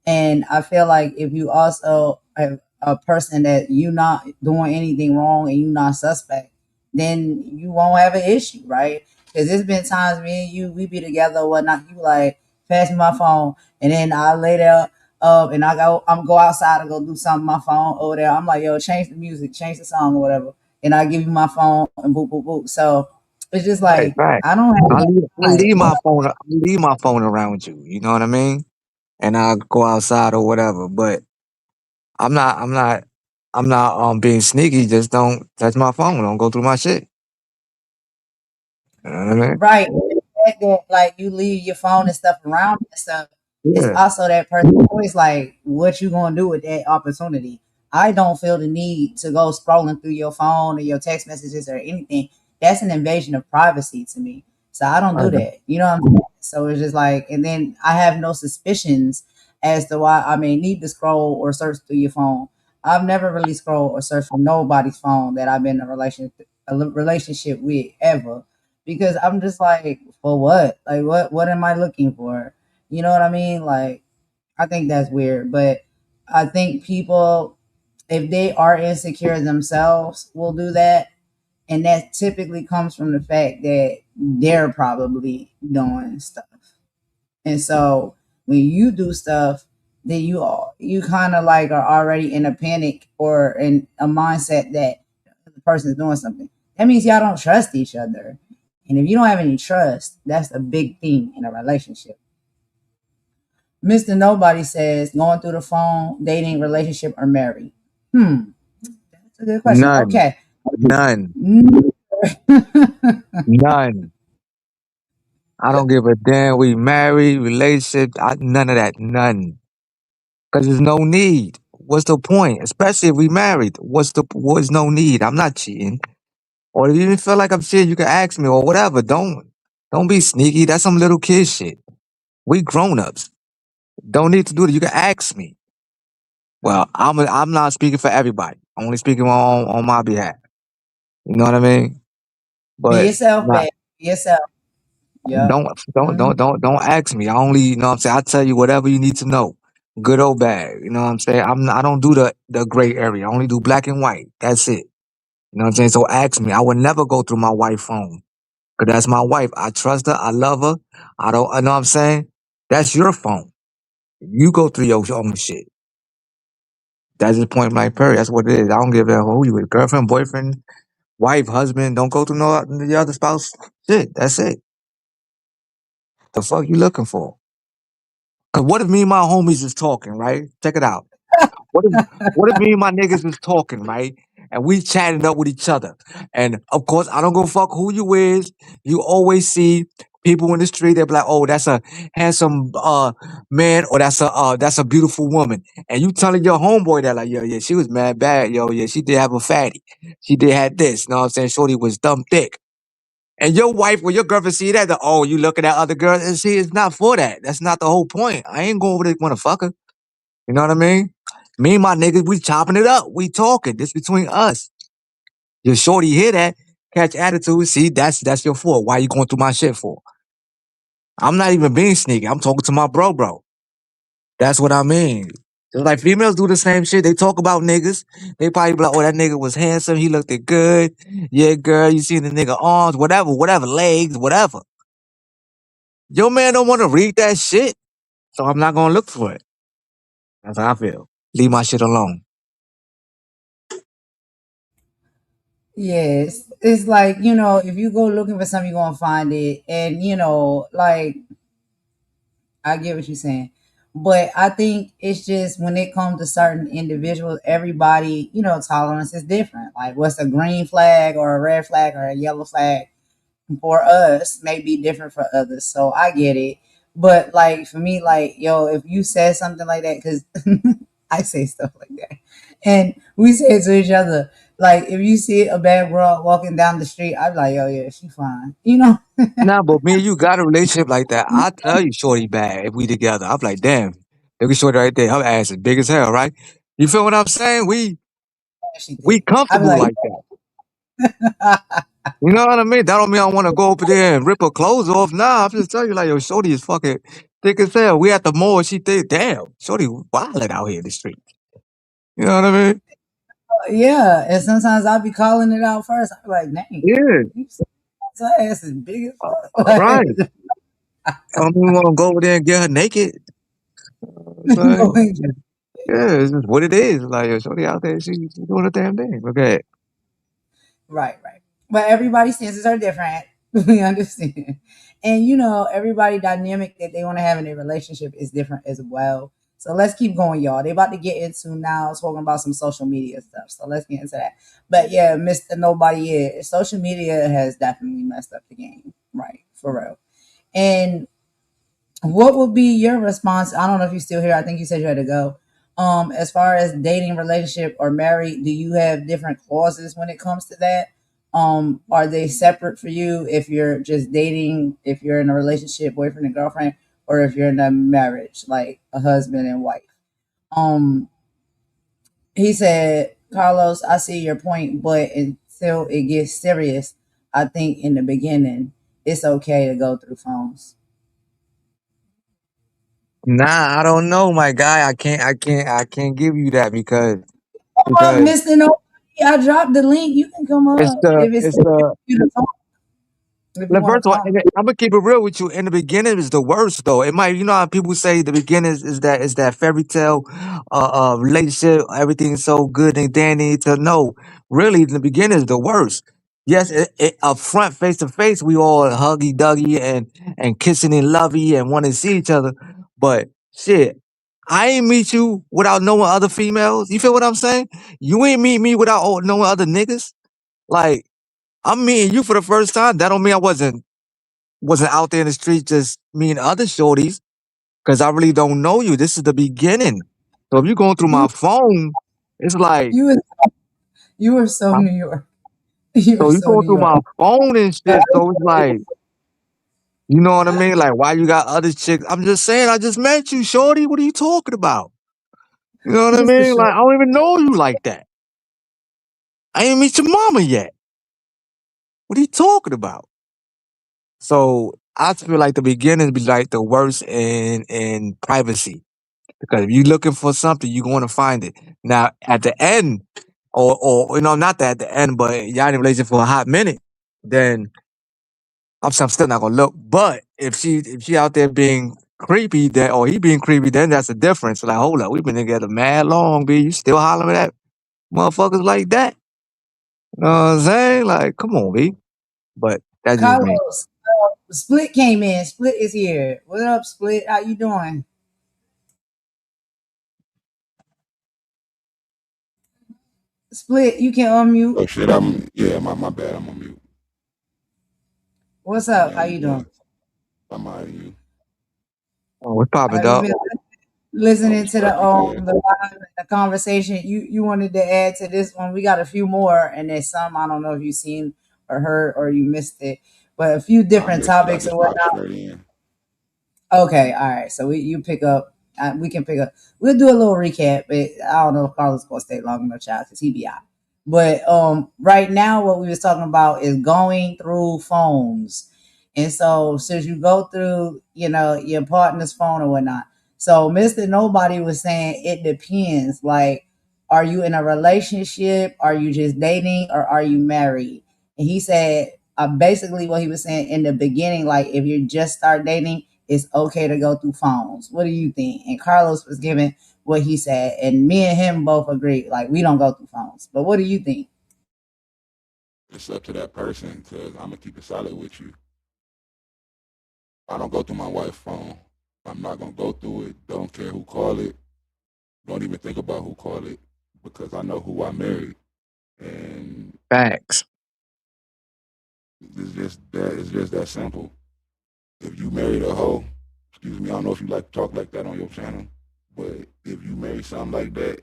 C: And I feel like if you also have a person that you not doing anything wrong and you not suspect, then you won't have an issue, right? Because there's been times me and you we be together or whatnot. You like pass me my phone, and then I lay there and I'm go outside and go do something on my phone over there. I'm like, yo, change the music, change the song or whatever, and I give you my phone and boop boop boop. So it's just
H: Right,
C: like
H: right.
C: I don't have
H: I
C: that.
H: leave my phone. I leave my phone around you. You know what I mean? And I go outside or whatever. But I'm not. I'm not. I'm not being sneaky. Just don't touch my phone. Don't go through my shit. You know what I mean?
C: Right. And the fact that like you leave your phone and stuff around and stuff, it's
H: Yeah.
C: also that person always like, what you gonna do with that opportunity? I don't feel the need to go scrolling through your phone or your text messages or anything. That's an invasion of privacy to me. So I don't
H: I
C: do
H: know.
C: that. You know what I'm saying? So it's just like, and then I have no suspicions as to why I may need to scroll or search through your phone. I've never really scrolled or searched for nobody's phone that I've been in a relationship with ever, because I'm just like, for what? Like, what am I looking for? You know what I mean? Like, I think that's weird, but I think people, if they are insecure themselves, will do that, and that typically comes from the fact that they're probably doing stuff, and so when you do stuff, then you kind of like are already in a panic or in a mindset that the person is doing something. That means y'all don't trust each other. And if you don't have any trust, that's a big thing in a relationship. Mr. Nobody says going through the phone, dating, relationship, or married. That's a good question.
H: None.
C: Okay.
H: None. None. I don't give a damn. We married, relationship, none of that. None. Because there's no need. What's the point? Especially if we married. What's no need? I'm not cheating. Or if you even feel like I'm cheating, you can ask me or whatever. Don't be sneaky. That's some little kid shit. We grown ups. Don't need to do it. You can ask me. Well, I'm not speaking for everybody. I'm only speaking on my behalf. You know what I mean?
C: Be
H: But
C: yourself,
H: nah,
C: babe. Be yourself. Yep.
H: don't don't
C: Mhm.
H: don't don't don't ask me. I only, you know what I'm saying, I tell you whatever you need to know. Good or bad. You know what I'm saying? I don't do the gray area. I only do black and white. That's it. You know what I'm saying? So ask me. I would never go through my wife's phone. Cause that's my wife. I trust her. I love her. I don't, you know what I'm saying? That's your phone. You go through your own shit. That's just point blank period. That's what it is. I don't give a damn who you with. Girlfriend, boyfriend, wife, husband. Don't go through the other spouse. Shit. That's it. The fuck you looking for? Cause what if me and my homies is talking, right? Check it out. What if what if me and my niggas is talking, right? And we chatting up with each other. And of course, I don't go fuck who you is. You always see people in the street, they be like, oh, that's a handsome man, or that's a beautiful woman. And you telling your homeboy that, like, yo, yeah, she was mad bad, yo, yeah, she did have a fatty. She did have this, you know what I'm saying? Shorty was dumb thick. And your wife or your girlfriend see that, oh, you looking at other girls, and see, it's not for that. That's not the whole point. I ain't going over there want to fuck her. You know what I mean? Me and my niggas, we chopping it up. We talking. This between us. Your shorty hear that, catch attitude. See, that's your fault. Why you going through my shit for? I'm not even being sneaky. I'm talking to my bro. That's what I mean. Just like females do the same shit. They talk about niggas. They probably be like, oh, that nigga was handsome. He looked it good. Yeah, girl, you seen the nigga arms, whatever, legs, whatever. Your man don't want to read that shit, so I'm not gonna look for it. That's how I feel. Leave my shit alone.
C: Yes, it's like, you know, if you go looking for something, you're gonna find it, and you know, like, I get what you're saying, but I think it's just when it comes to certain individuals, everybody, you know, tolerance is different. Like, what's a green flag or a red flag or a yellow flag for us may be different for others. So I get it. But like for me, like, yo, if you said something like that, because I say stuff like that. And we say it to each other. Like if you see a bad girl walking down the street, I'm like, yo, yeah, she fine. You know?
H: Nah, but me and you got a relationship like that. I tell you, shorty bad if we together. I'm like, damn, look at shorty right there. Her ass is big as hell, right? You feel what I'm saying?
C: She
H: We
C: thick. I'd be
H: comfortable
C: like,
H: like that. You know what I mean? That don't mean I want to go over there and rip her clothes off. Nah, I'm just telling you, like, yo, shorty is fucking thick as hell. We at the mall, she thick. Damn, shorty wildin' out here in the street. You know what I mean?
C: yeah. And sometimes I'll be calling it out first. I'm like, dang,
H: Yeah,
C: her ass is big as fuck.
H: right. I don't even want to go over there and get her naked. It's
C: Like,
H: like,
C: going
H: yeah, it's just what it is. Like, yo, shorty out there, she doing her damn thing. Okay.
C: right, right. But everybody's senses are different. We understand. And you know, everybody dynamic that they want to have in a relationship is different as well. So let's keep going, y'all. They about to get into now talking about some social media stuff. So let's get into that. But yeah, Mr. Nobody is. Social media has definitely messed up the game. Right. For real. And what would be your response? I don't know if you're still here. I think you said you had to go. As far as dating, relationship, or married, do you have different clauses when it comes to that? Are they separate for you if you're just dating, if you're in a relationship, boyfriend and girlfriend, or if you're in a marriage, like a husband and wife? Um, he said, Carlos, I see your point, but until it gets serious, I think in the beginning, it's okay to go through phones.
H: Nah, I don't know, my guy. I can't give you that
C: Up,
H: because
C: Mr. Nobody. I dropped the link. You can come
H: it's
C: up
H: the
C: if it's
H: it's the
C: you to talk, if you
H: Look,
C: want
H: first
C: to
H: of all,
C: talk.
H: I'm gonna keep it real with you. In the beginning is the worst, though. It might, you know, how people say the beginning is that fairy tale, relationship. Everything's so good and dandy. To know, really, the beginning is the worst. Yes, up front, face to face, we all huggy duggy and kissing and lovey and want to see each other. But shit, I ain't meet you without knowing other females. You feel what I'm saying? You ain't meet me without knowing other niggas. Like I'm meeting you for the first time. That don't mean I wasn't out there in the street just meeting other shorties because I really don't know you. This is the beginning. So if you're going through my
C: You
H: phone, it's like,
C: you you were so
H: I'm-
C: New York. You were
H: so you
C: so
H: go
C: New
H: through
C: York.
H: my phone and shit. So it's like, you know what I mean? Like, why you got other chicks? I'm just saying, I just met you, shorty. What are you talking about? You know what I
C: Mr.
H: mean?
C: Short.
H: Like, I don't even know you like that. I ain't meet your mama yet. What are you talking about? So I feel like the beginnings be like the worst in privacy. Because if you're looking for something, you're going to find it. Now, at the end, or not that at the end, but y'all in a relationship for a hot minute, then I'm still not gonna look. But if she out there being creepy, then or he being creepy, then that's a difference. Like, hold up, we've been together mad long, B. You still hollering at motherfuckers like that? You know what I'm saying? Like, come on, B. But that's just me.
C: Carlos, Split came in. Split is here. What up, Split? How you doing? Split, you can unmute.
I: Oh shit, my bad, I'm on mute.
C: What's
I: Yeah,
C: up? How you doing?
I: I'm out of you.
H: Oh, what's poppin',
C: You
H: dog?
C: been
I: I
C: listening
I: was
C: to
I: working, yeah.
C: the live and the conversation? You wanted to add to this one? We got a few more, and there's some I don't know if you seen or heard or you missed it, but a few
I: I
C: different
I: missed it. I
C: topics and
I: just popped
C: whatnot.
I: straight in.
C: Okay, all right. So you pick up. We can pick up. We'll do a little recap, but I don't know if Carlos gonna stay long enough, child, because he be out. But right now, what we was talking about is going through phones, and so since you go through, you know, your partner's phone or whatnot. So Mister Nobody was saying it depends. Like, are you in a relationship? Are you just dating, or are you married? And he said Basically what he was saying in the beginning, like if you just start dating, it's okay to go through phones. What do you think? And Carlos was giving what he said, and me and him both agreed, like we don't go through phones. But what do you think?
I: It's up to that person because I'm gonna keep it solid with you. I don't go through my wife's phone. I'm not gonna go through it. Don't care who call it. Don't even think about who called it because I know who I married. And
H: Facts.
I: it's just that. It's just that simple. If you married a hoe, excuse me, I don't know if you like to talk like that on your channel, but if you marry something like that,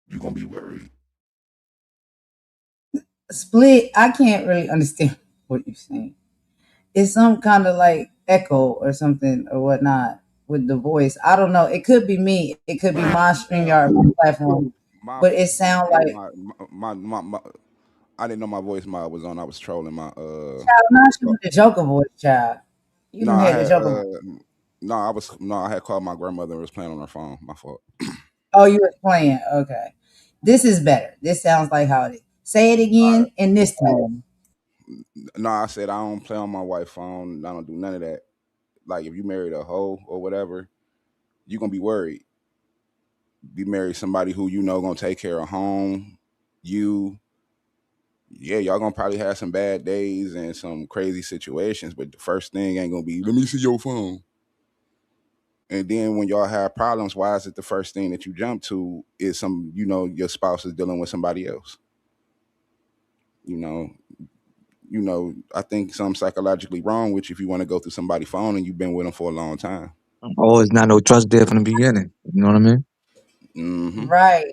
I: you're gonna be worried.
C: Split, I can't really understand what you're saying. It's some kind of like echo or something or whatnot with the voice. I don't know. It could be me. It could be my StreamYard platform.
I: My
C: But it sounds
I: yeah,
C: like
I: my I didn't know my voice mod was on. I was trolling my
C: child, not you with the Joker voice, child. You
I: no,
C: didn't
I: I
C: hear the
I: had
C: Joker voice.
I: I had called my grandmother and was playing on her phone. My fault.
C: Oh, you was playing. Okay. This is better. This sounds like how it is. Say it
I: All right.
C: again in this tone.
I: No, I said I don't play on my wife's phone. I don't do none of that. Like if you married a hoe or whatever, you gonna be worried. You marry somebody who you know gonna take care of home, you yeah, y'all gonna probably have some bad days and some crazy situations, but the first thing ain't gonna be, let me see your phone. And then when y'all have problems, why is it the first thing that you jump to is some, your spouse is dealing with somebody else? You know, I think something psychologically wrong with you if you want to go through somebody's phone and you've been with them for a long time.
H: Oh, it's not no trust there from the beginning. You know what I mean?
I: Mm-hmm.
C: Right.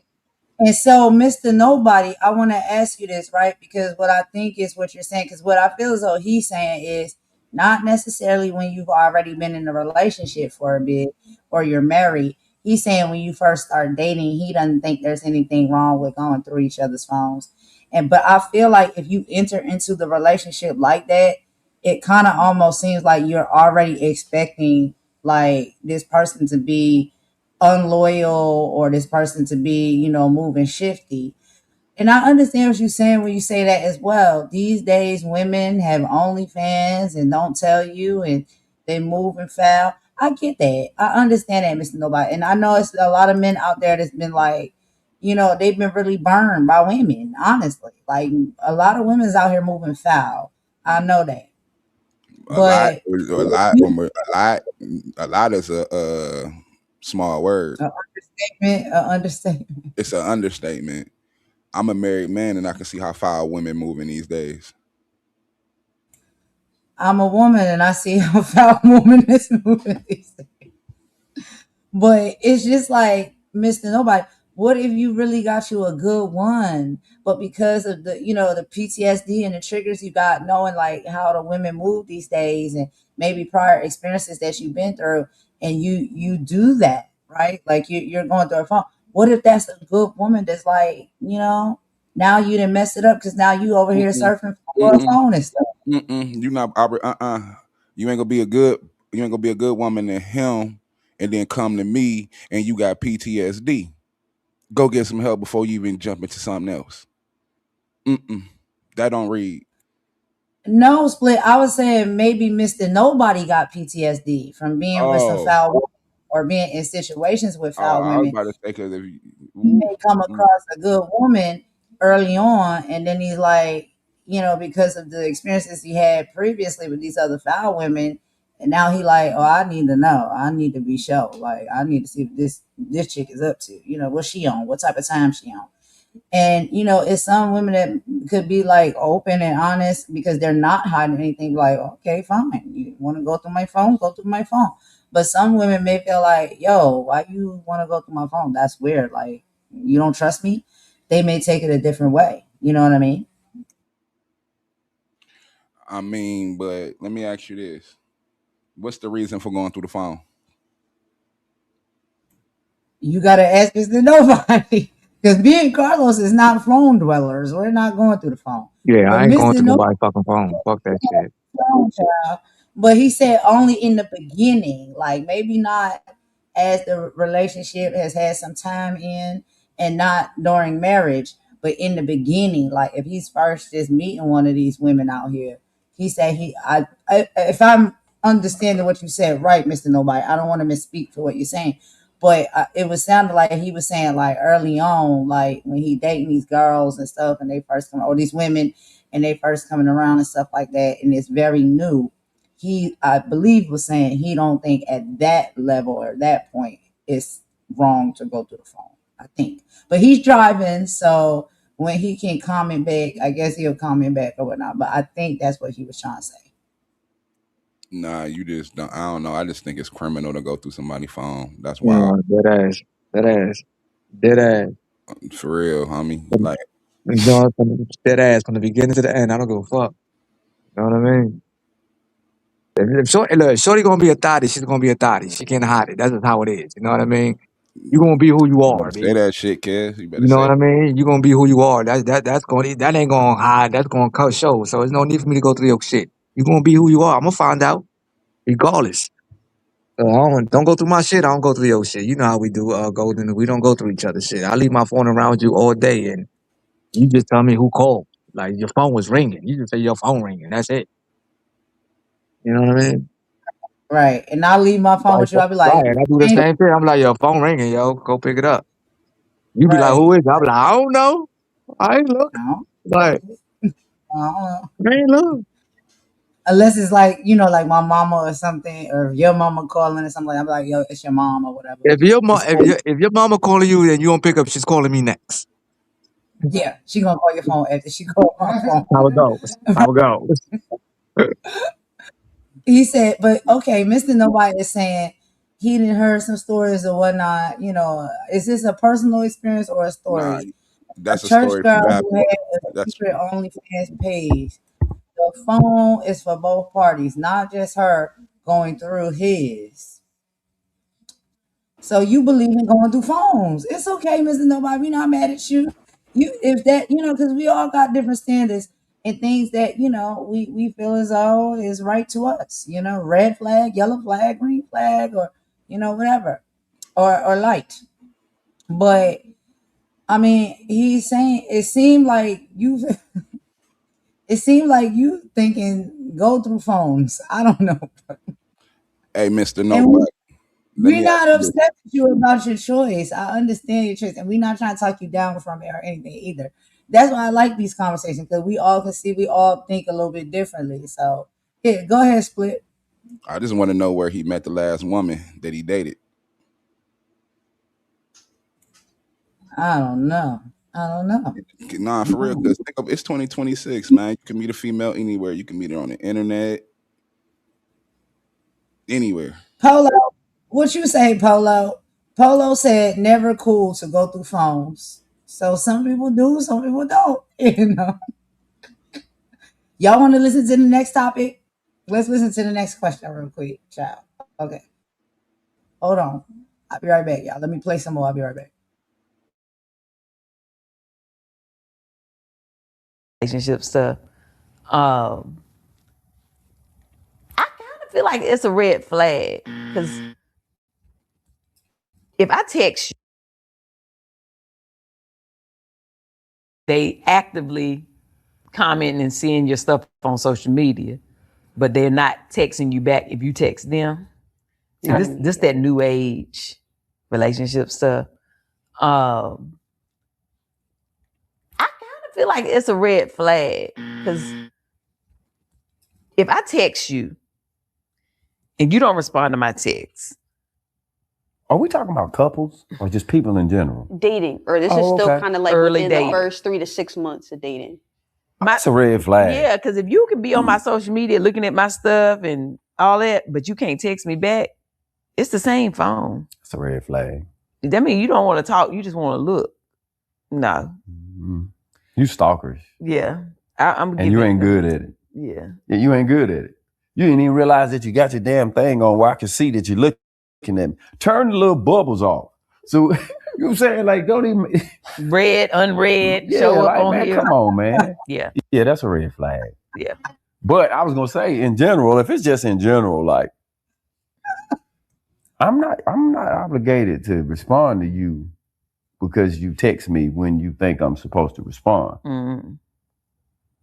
C: And so, Mr. Nobody, I want to ask you this, right? Because what I think is what you're saying, because what I feel as though he's saying is not necessarily when you've already been in a relationship for a bit or you're married. He's saying when you first start dating, he doesn't think there's anything wrong with going through each other's phones. But I feel like if you enter into the relationship like that, it kind of almost seems like you're already expecting like this person to be unloyal or this person to be, moving shifty. And I understand what you're saying when you say that as well. These days, women have OnlyFans and don't tell you, and they move and foul. I get that. I understand that, Mr. Nobody. And I know it's a lot of men out there that's been like, they've been really burned by women, honestly. Like a lot of women's out here moving foul. I know that.
I: A lot,
C: But
I: a lot is a small word.
C: understatement.
I: It's an understatement. I'm a married man, and I can see how foul women moving these days.
C: I'm a woman and I see how foul woman is moving these days. But it's just like, Mr. Nobody, what if you really got you a good one? But because of the PTSD and the triggers you got knowing like how the women move these days and maybe prior experiences that you've been through and you do that, right? Like you're going through a phone. What if that's a good woman that's like, now you didn't mess it up because now you over here
I: Mm-mm,
C: surfing for a
I: mm-mm,
C: phone and stuff.
I: You not You ain't gonna be a good. You ain't gonna be a good woman to him, and then come to me, and you got PTSD. Go get some help before you even jump into something else. That don't read.
C: No, Split. I was saying maybe Mr. Nobody got PTSD from being with some
I: Oh,
C: foul women or being in situations with foul
I: I was
C: women.
I: about to say because if you,
C: He
I: ooh,
C: may come across a good woman early on, and then he's like, because of the experiences he had previously with these other foul women, and now he like, oh, I need to know. I need to be sure. Like, I need to see what this chick is up to. What's she on? What type of time she on? And it's some women that could be like open and honest because they're not hiding anything. Like, okay, fine. You want to go through my phone? Go through my phone. But some women may feel like, yo, why you want to go through my phone? That's weird. Like, you don't trust me? They may take it a different way. You know what I mean?
I: I mean, but let me ask you this: what's the reason for going through the phone?
C: You got to ask this to nobody. Because me and Carlos is not phone dwellers. We're not going through the phone.
H: Yeah,
C: But
H: I ain't going
C: Mr.
H: through
C: Nobody,
H: nobody's fucking phone. Fuck that shit.
C: child. But he said only in the beginning, like maybe not as the relationship has had some time in and not during marriage, but in the beginning, like if he's first just meeting one of these women out here, he said if I'm understanding what you said right, Mr. Nobody, I don't want to misspeak for what you're saying, but it was sounding like he was saying like early on, like when he dating these girls and stuff, and they first come, or these women, and they first coming around and stuff like that, and it's very new. He, I believe, was saying he don't think at that level or that point it's wrong to go through the phone. I think, but he's driving, so when he can comment back, I guess he'll comment back or whatnot. But I think that's what he was trying to say.
I: Nah, you just don't. I don't know. I just think it's criminal to go through somebody's phone. That's why.
H: Dead ass.
I: For real, homie. Like,
H: You know, dead ass from the beginning to the end. I don't give a fuck. You know what I mean? If Shorty gonna be a thotty, she's gonna be a thotty. She can't hide it. That's just how it is. You know what I mean? You gonna be who you
I: you
H: are,
I: better say
H: baby.
I: that shit, kid. You better
H: You know
I: say
H: what I mean? You gonna be who you are. That ain't gonna hide. That's gonna show. So there's no need for me to go through your shit. You gonna be who you are. I'm gonna find out, regardless. So don't go through my shit. I don't go through your shit. You know how we do, Golden. We don't go through each other's shit. I leave my phone around you all day, and you just tell me who called. Like your phone was ringing. You just say your phone ringing. That's it. You know what I mean?
C: Right. And I'll leave my phone
H: Right.
C: with you. I'll be
H: Right.
C: like,
H: And I do the
C: "Hey,"
H: same thing. I'm like, your phone ringing, yo. Go pick it up. You be like,
C: right.
H: who is it? I'm like, I don't know. I ain't look.
C: No.
H: Like,
C: Uh-uh.
H: I ain't look.
C: Unless it's like, like my mama or something, or your mama calling or something. I'm like, yo, it's your mom or whatever.
H: If your mom,
C: It's cool.
H: if your mama calling you and you don't pick up, she's calling me next.
C: Yeah, she gonna call your phone after she called my
H: How it
C: phone.
H: goes. How it goes.
C: He said, but okay, Mr. Nobody is saying he didn't heard some stories or whatnot. Is this a personal experience or a
I: nah.
C: story? A
I: That's a
C: church
I: story
C: girl
I: from
C: who
I: Apple.
C: had a
I: That's
C: secret OnlyFans page. The phone is for both parties, not just her going through his. So you believe in going through phones. It's okay, Mr. Nobody. We're not mad at you. If that, because we all got different standards and things that, we feel as though is right to us. Red flag, yellow flag, green flag, or, whatever. Or light. But I mean, he's saying it seemed like you thinking go through phones. I don't know.
I: hey, Mr.
C: And
I: Nobody. Let
C: we're
I: me ask
C: not
I: you this.
C: upset with you about your choice. I understand your choice, and we're not trying to talk you down from it or anything either. That's why I like these conversations, because we all can see, we all think a little bit differently. So, yeah, go ahead, Split.
I: I just want to know where he met the last woman that he dated.
C: I don't know. I don't know.
I: Nah, for real, because it's 2026, man. You can meet a female anywhere. You can meet her on the internet, anywhere.
C: Polo, what you say, Polo? Polo said never cool to go through phones. So some people do, some people don't. Y'all want to listen to the next topic? Let's listen to the next question real quick, child. Okay. Hold on. I'll be right back, y'all. Let me play some more. I'll be right back.
E: Relationship stuff. I kind of feel like it's a red flag, because if I text you, they actively commenting and seeing your stuff on social media, but they're not texting you back if you text them. See, this that new age relationship stuff. I kind of feel like it's a red flag, because if I text you and you don't respond to my text,
D: Are we talking about couples or just people in general?
F: Dating, or this is still kind of like
E: Early
F: within
E: dating.
F: the first 3 to 6 months of dating.
D: That's a red flag.
E: Yeah, because if you can be on my social media looking at my stuff and all that, but you can't text me back, it's the same phone.
D: It's a red flag.
E: That means you don't want to talk. You just want to look. No.
D: Mm-hmm. You stalkers.
E: Yeah. I'm
D: and you ain't good at it.
E: Yeah.
D: You ain't good at it. You didn't even realize that you got your damn thing on where I can see that you're looking at me. Turn the little bubbles off. So, you know what I'm saying? Like, don't even...
E: Red, unread,
D: yeah,
E: show
D: like,
E: up on
D: man,
E: here.
D: Come on, man.
E: Yeah.
D: Yeah, that's a red flag.
E: Yeah.
D: But I was going to say, in general, if it's just in general, like, I'm not obligated to respond to you because you text me when you think I'm supposed to respond.
E: Mm-hmm.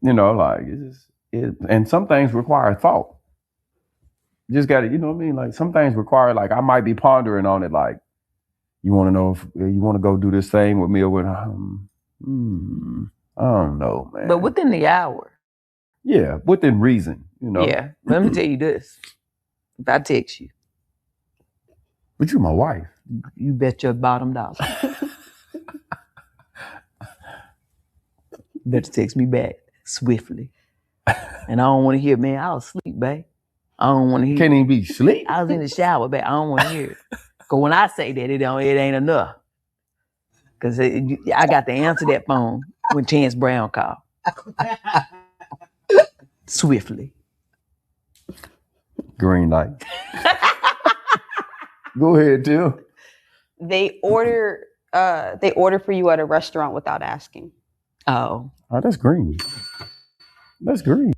D: You know, like, it's just, and some things require thought. You just got to, you know what I mean? Like some things require, like I might be pondering on it. Like you want to know if you want to go do this thing with me or with, I don't know, man.
E: But within the hour.
D: Yeah, within reason, you know.
E: Yeah, let me tell you this. If I text you.
D: But you my wife.
E: You bet your bottom dollar. You better text me back swiftly. And I don't want to hear, man, I was asleep, babe. I don't want to hear.
D: Can't even be asleep.
E: I was in the shower, babe. I don't want to hear it. Because when I say that, it ain't enough. Because I got to answer that phone when Chance Brown called. Swiftly.
D: Green light. Go ahead, Tim.
F: They order for you at a restaurant without asking.
E: Oh,
D: that's green. That's green.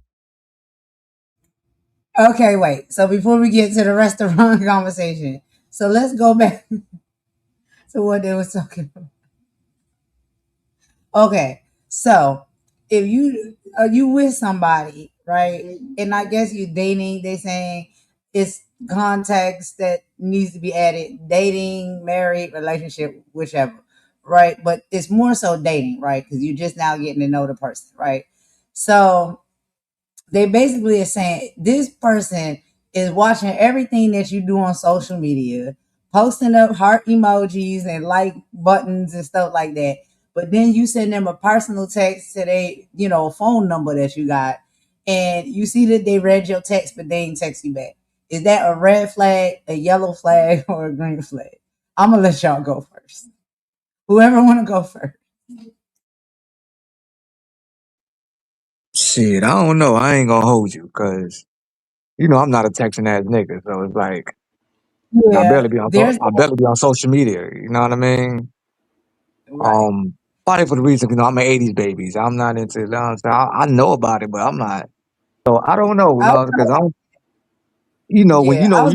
C: Okay, wait. So before we get to the restaurant conversation, so let's go back to what they was talking about. Okay, so if you with somebody, right, and I guess you dating, they saying it's context that needs to be added: dating, married, relationship, whichever, right? But it's more so dating, right? Because you're just now getting to know the person, right? So they basically are saying this person is watching everything that you do on social media, posting up heart emojis and like buttons and stuff like that. But then you send them a personal text to their, phone number that you got, and you see that they read your text, but they ain't text you back. Is that a red flag, a yellow flag, or a green flag? I'm gonna let y'all go first. Whoever want to go first.
H: Shit, I don't know. I ain't gonna hold you because I'm not a texting ass nigga. So it's like I
C: Yeah,
H: barely be on
C: there's
H: I barely be on social media. You know what I mean?
C: right.
H: Probably for the reason I'm an '80s babies. I'm not into. You know what I'm saying? I know about it, but I'm not. So I don't know.
C: I,
H: Because I'm.
C: yeah, I was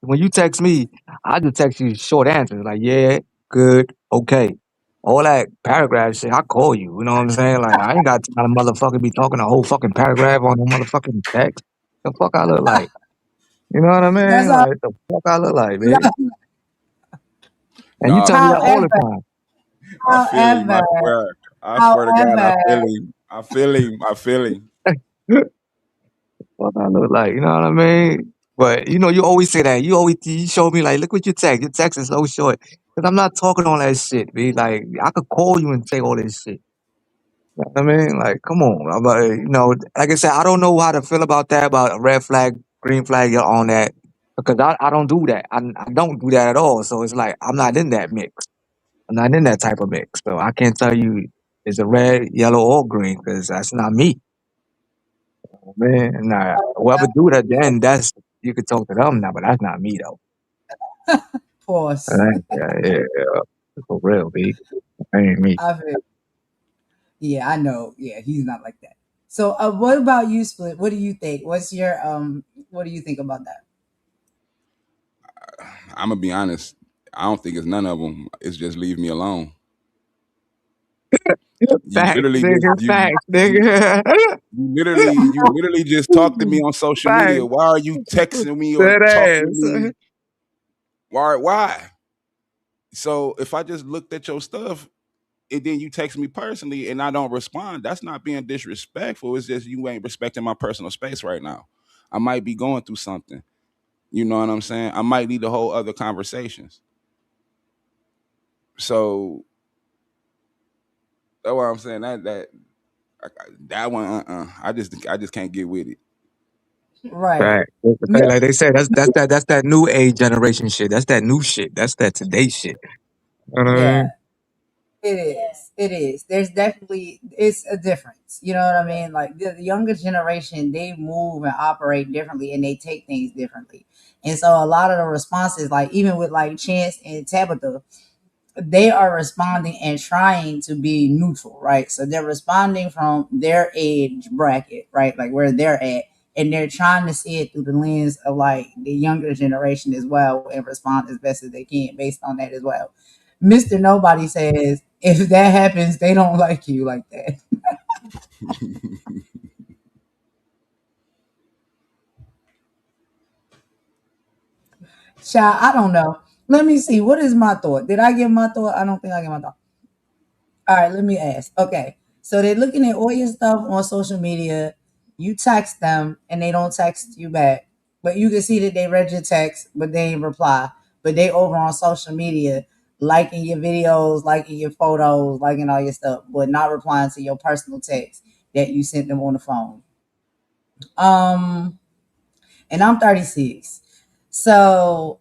H: When you text me, I just text you short answers like yeah, good, okay. All that paragraph shit, I call you. You know what I'm saying? Like I ain't got time to motherfucker be talking a whole fucking paragraph on no motherfucking text. The fuck I look like? You know what I
C: that's
H: mean?
C: all.
H: Like the fuck I look like, man. And you
I: Nah,
H: tell me
I: for
H: that all the
C: However,
H: time.
I: I feel him.
C: however,
I: I swear to God, I
C: however,
I: feel him. I feel him. I feel him.
H: What I look like, you know what I mean? But you always say that. You show me like, look what you text. Your text is so short. Cause I'm not talking all that shit, be like I could call you and say all this shit. You know what I mean? Like, come on. Like I said, I don't know how to feel about that, about a red flag, green flag on that. Because I don't do that. I don't do that at all. So it's like I'm not in that mix. I'm not in that type of mix. So I can't tell you it's a red, yellow, or green because that's not me. Man, nah, whoever do that, then that's you could talk to them now, but that's not me though.
C: pause.
H: Yeah, for real, B. That ain't me.
C: I feel, yeah, I know. Yeah, he's not like that. So, what about you, Split? What do you think? What do you think about that?
I: I'm gonna be honest. I don't think it's none of them. It's just leave me alone. You
H: Facts,
I: literally just
H: nigga. Facts, nigga.
I: you literally just talk to me on social media.
H: Facts.
I: Why are you texting me or
H: That
I: talking to
H: ass.
I: me? Why? So if I just looked at your stuff and then you text me personally and I don't respond, that's not being disrespectful. It's just you ain't respecting my personal space right now. I might be going through something. You know what I'm saying? I might need a whole other conversations. So that's why I'm saying that one. I just can't get with it.
C: Right.
H: Facts. Like they said, that's that new age generation shit. That's that new shit. That's that today shit. You know what I
C: Yeah,
H: mean?
C: it is. It is. There's definitely it's a difference. You know what I mean? Like the younger generation, they move and operate differently, and they take things differently. And so a lot of the responses, like even with like Chance and Tabitha, they are responding and trying to be neutral, right? So they're responding from their age bracket, right? Like where they're at. And they're trying to see it through the lens of like the younger generation as well and respond as best as they can based on that as well. Mr. Nobody says if that happens, they don't like you like that. Child, I don't know. Let me see. What is my thought? Did I give my thought? I don't think I gave my thought. All right, let me ask. Okay. So they're looking at all your stuff on social media. You text them and they don't text you back. But you can see that they read your text, but they ain't reply. But they over on social media liking your videos, liking your photos, liking all your stuff, but not replying to your personal text that you sent them on the phone. Um, and I'm 36. So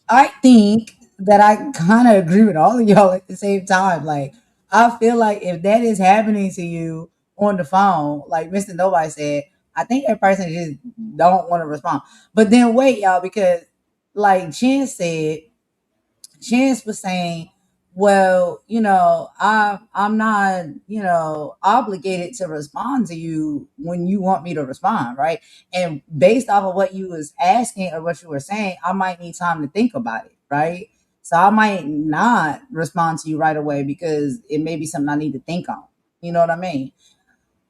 C: I think that I kind of agree with all of y'all at the same time. Like, I feel like if that is happening to you on the phone, like Mr. Nobody said, I think that person just don't want to respond. But then wait, y'all, because like Chance was saying, well, I'm not, obligated to respond to you when you want me to respond, right? And based off of what you was asking or what you were saying, I might need time to think about it, right? So I might not respond to you right away because it may be something I need to think on. You know what I mean?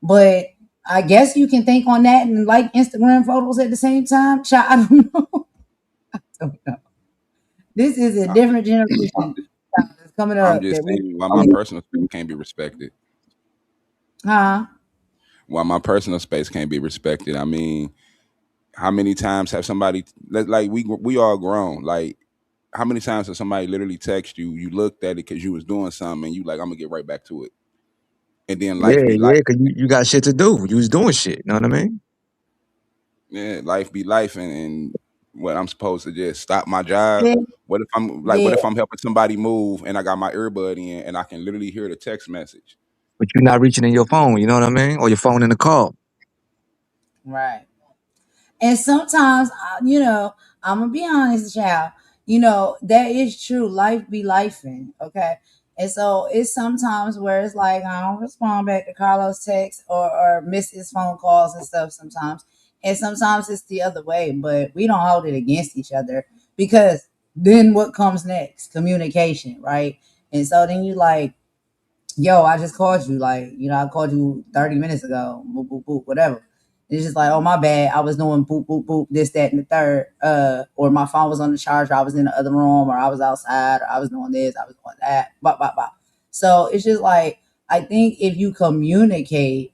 C: But I guess you can think on that and like Instagram photos at the same time. I don't know. I don't know. This is a different generation that's coming
I: I'm
C: up
I: just
C: that we,
I: saying why my personal space can't be respected.
C: huh?
I: Why my personal space can't be respected. I mean, how many times have somebody like we all grown? Like, how many times have somebody literally text you? You looked at it because you was doing something, and you like, I'm gonna get right back to it. And then life
H: Yeah,
I: be
H: yeah,
I: life.
H: because you got shit to do. You was doing shit. You know what I mean?
I: Yeah, life be life, and what I'm supposed to just stop my job.
C: Yeah,
I: What if I'm like, what
C: yeah,
I: if I'm helping somebody move and I got my earbud in and I can literally hear the text message?
H: But you're not reaching in your phone. You know what I mean? Or your phone in the car.
C: right. And sometimes, I'm gonna be honest, child. That is true. Life be lifing, okay. And so it's sometimes where it's like I don't respond back to Carlos' text or miss his phone calls and stuff sometimes. And sometimes it's the other way, but we don't hold it against each other because then what comes next? Communication, right? And so then you like, yo, I just called you. Like, I called you 30 minutes ago. Boop, boop, boop, whatever. It's just like, oh, my bad. I was doing boop, boop, boop, this, that, and the third. Or my phone was on the charger. I was in the other room, or I was outside, or I was doing this, I was doing that. Blah, blah, blah. So it's just like, I think if you communicate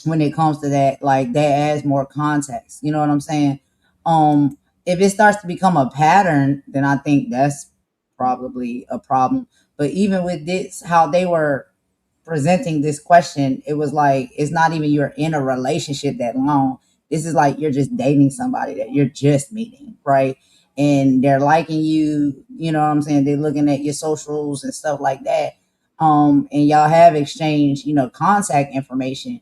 C: when it comes to that, like that adds more context. You know what I'm saying? If it starts to become a pattern, then I think that's probably a problem. But even with this, how they were presenting this question, it was like it's not even you're in a relationship that long. This is like you're just dating somebody that you're just meeting, right? And they're liking you, you know what I'm saying? They're looking at your socials and stuff like that. And y'all have exchanged, contact information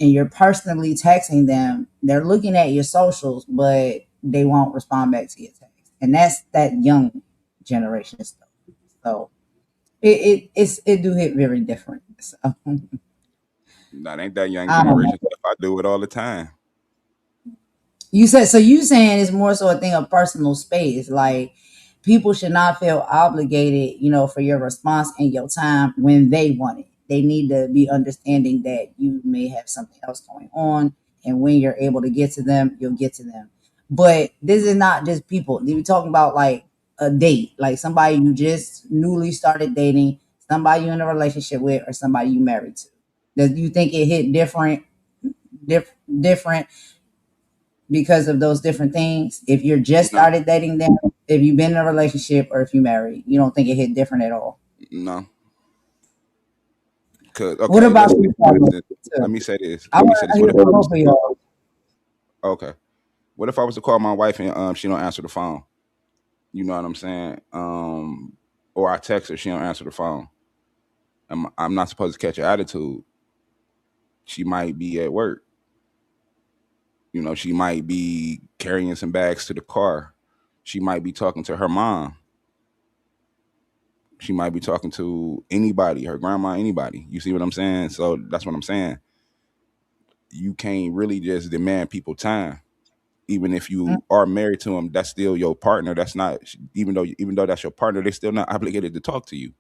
C: and you're personally texting them, they're looking at your socials, but they won't respond back to your text. And that's that young generation stuff. So it do hit very different. So
I: That ain't that young
C: I don't know.
I: generation stuff. I do it all the time.
C: You saying it's more so a thing of personal space. Like people should not feel obligated, for your response and your time when they want it. They need to be understanding that you may have something else going on, and when you're able to get to them, you'll get to them. But this is not just people. We're talking about like a date, like somebody you just newly started dating, somebody you're in a relationship with, or somebody you married to. Does you think it hit different because of those different things? If you're just
I: No,
C: started dating them, if you've been in a relationship, or if you married, you don't think it hit different at all?
I: no. Cause
C: What
I: okay,
C: about
I: let's say
C: you,
I: for
C: Carlos?
I: instance. Let me say this.
C: I
I: Let me say
C: want
I: this.
C: to hear
I: What if I
C: from
I: was
C: both of y'all.
I: okay? What if I was to call my wife and she don't answer the phone? You know what I'm saying? Or I text her, she don't answer the phone. I'm not supposed to catch her attitude. She might be at work. She might be carrying some bags to the car. She might be talking to her mom. She might be talking to anybody, her grandma, anybody. You see what I'm saying? So that's what I'm saying. You can't really just demand people time. Even if
C: Mm,
I: you are married to them, that's still your partner. That's not even though that's your partner, they're still not obligated to talk to you.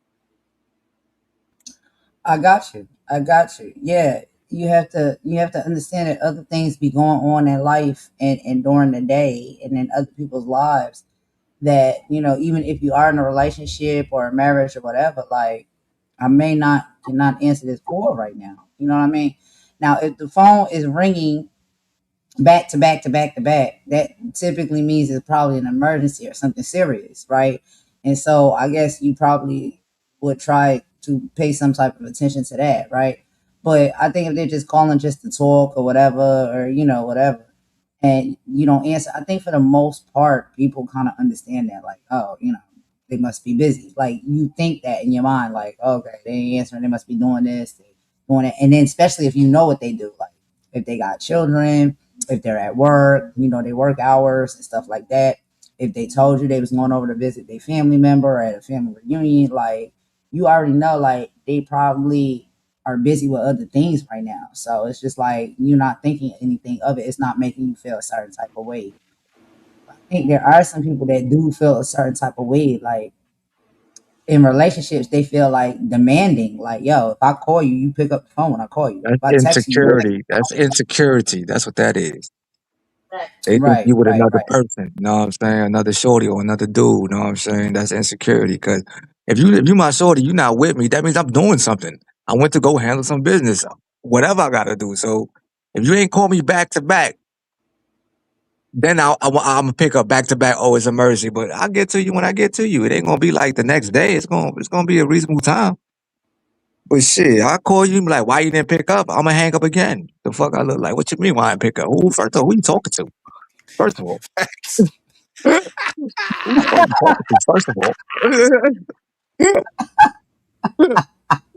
C: I got you. I got you. Yeah. you have to understand that other things be going on in life and during the day and in other people's lives, that even if you are in a relationship or a marriage or whatever, like I cannot answer this call right now. You know what I mean? Now, if the phone is ringing back to back to back to back, that typically means it's probably an emergency or something serious, right? And so I guess you probably would try to pay some type of attention to that, right? But I think if they're just calling just to talk or whatever, or whatever, and you don't answer, I think for the most part, people kind of understand that, like, oh, they must be busy. Like, you think that in your mind, like, okay, they ain't answering, they must be doing this, they doing it. And then especially if you know what they do, like if they got children, if they're at work, they work hours and stuff like that. If they told you they was going over to visit their family member at a family reunion, like you already know, like they probably are busy with other things right now. So it's just like you're not thinking anything of it. It's not making you feel a certain type of way. I think there are some people that do feel a certain type of way, like in relationships, they feel like demanding, like, yo, if I call you, you pick up the phone when I call you.
H: That's
C: If I text you,
H: insecurity. That's insecurity. That's what that is. They think
C: right,
H: you with
C: right,
H: another
C: right.
H: person, you know what I'm saying? Another shorty or another dude, you know what I'm saying? That's insecurity. Because if you my shorty, you not with me, that means I'm doing something. I went to go handle some business, whatever I gotta do. So if you ain't call me back to back, then I'm gonna pick up back to back. Oh, it's a mercy, but I'll get to you when I get to you. It ain't gonna be like the next day. It's gonna be a reasonable time. But shit, I call you and be like, why you didn't pick up? I'm gonna hang up again. The fuck I look like? What you mean why I didn't pick up? First of all, who you talking to? First of all. Who the fuck you talking to, first of all?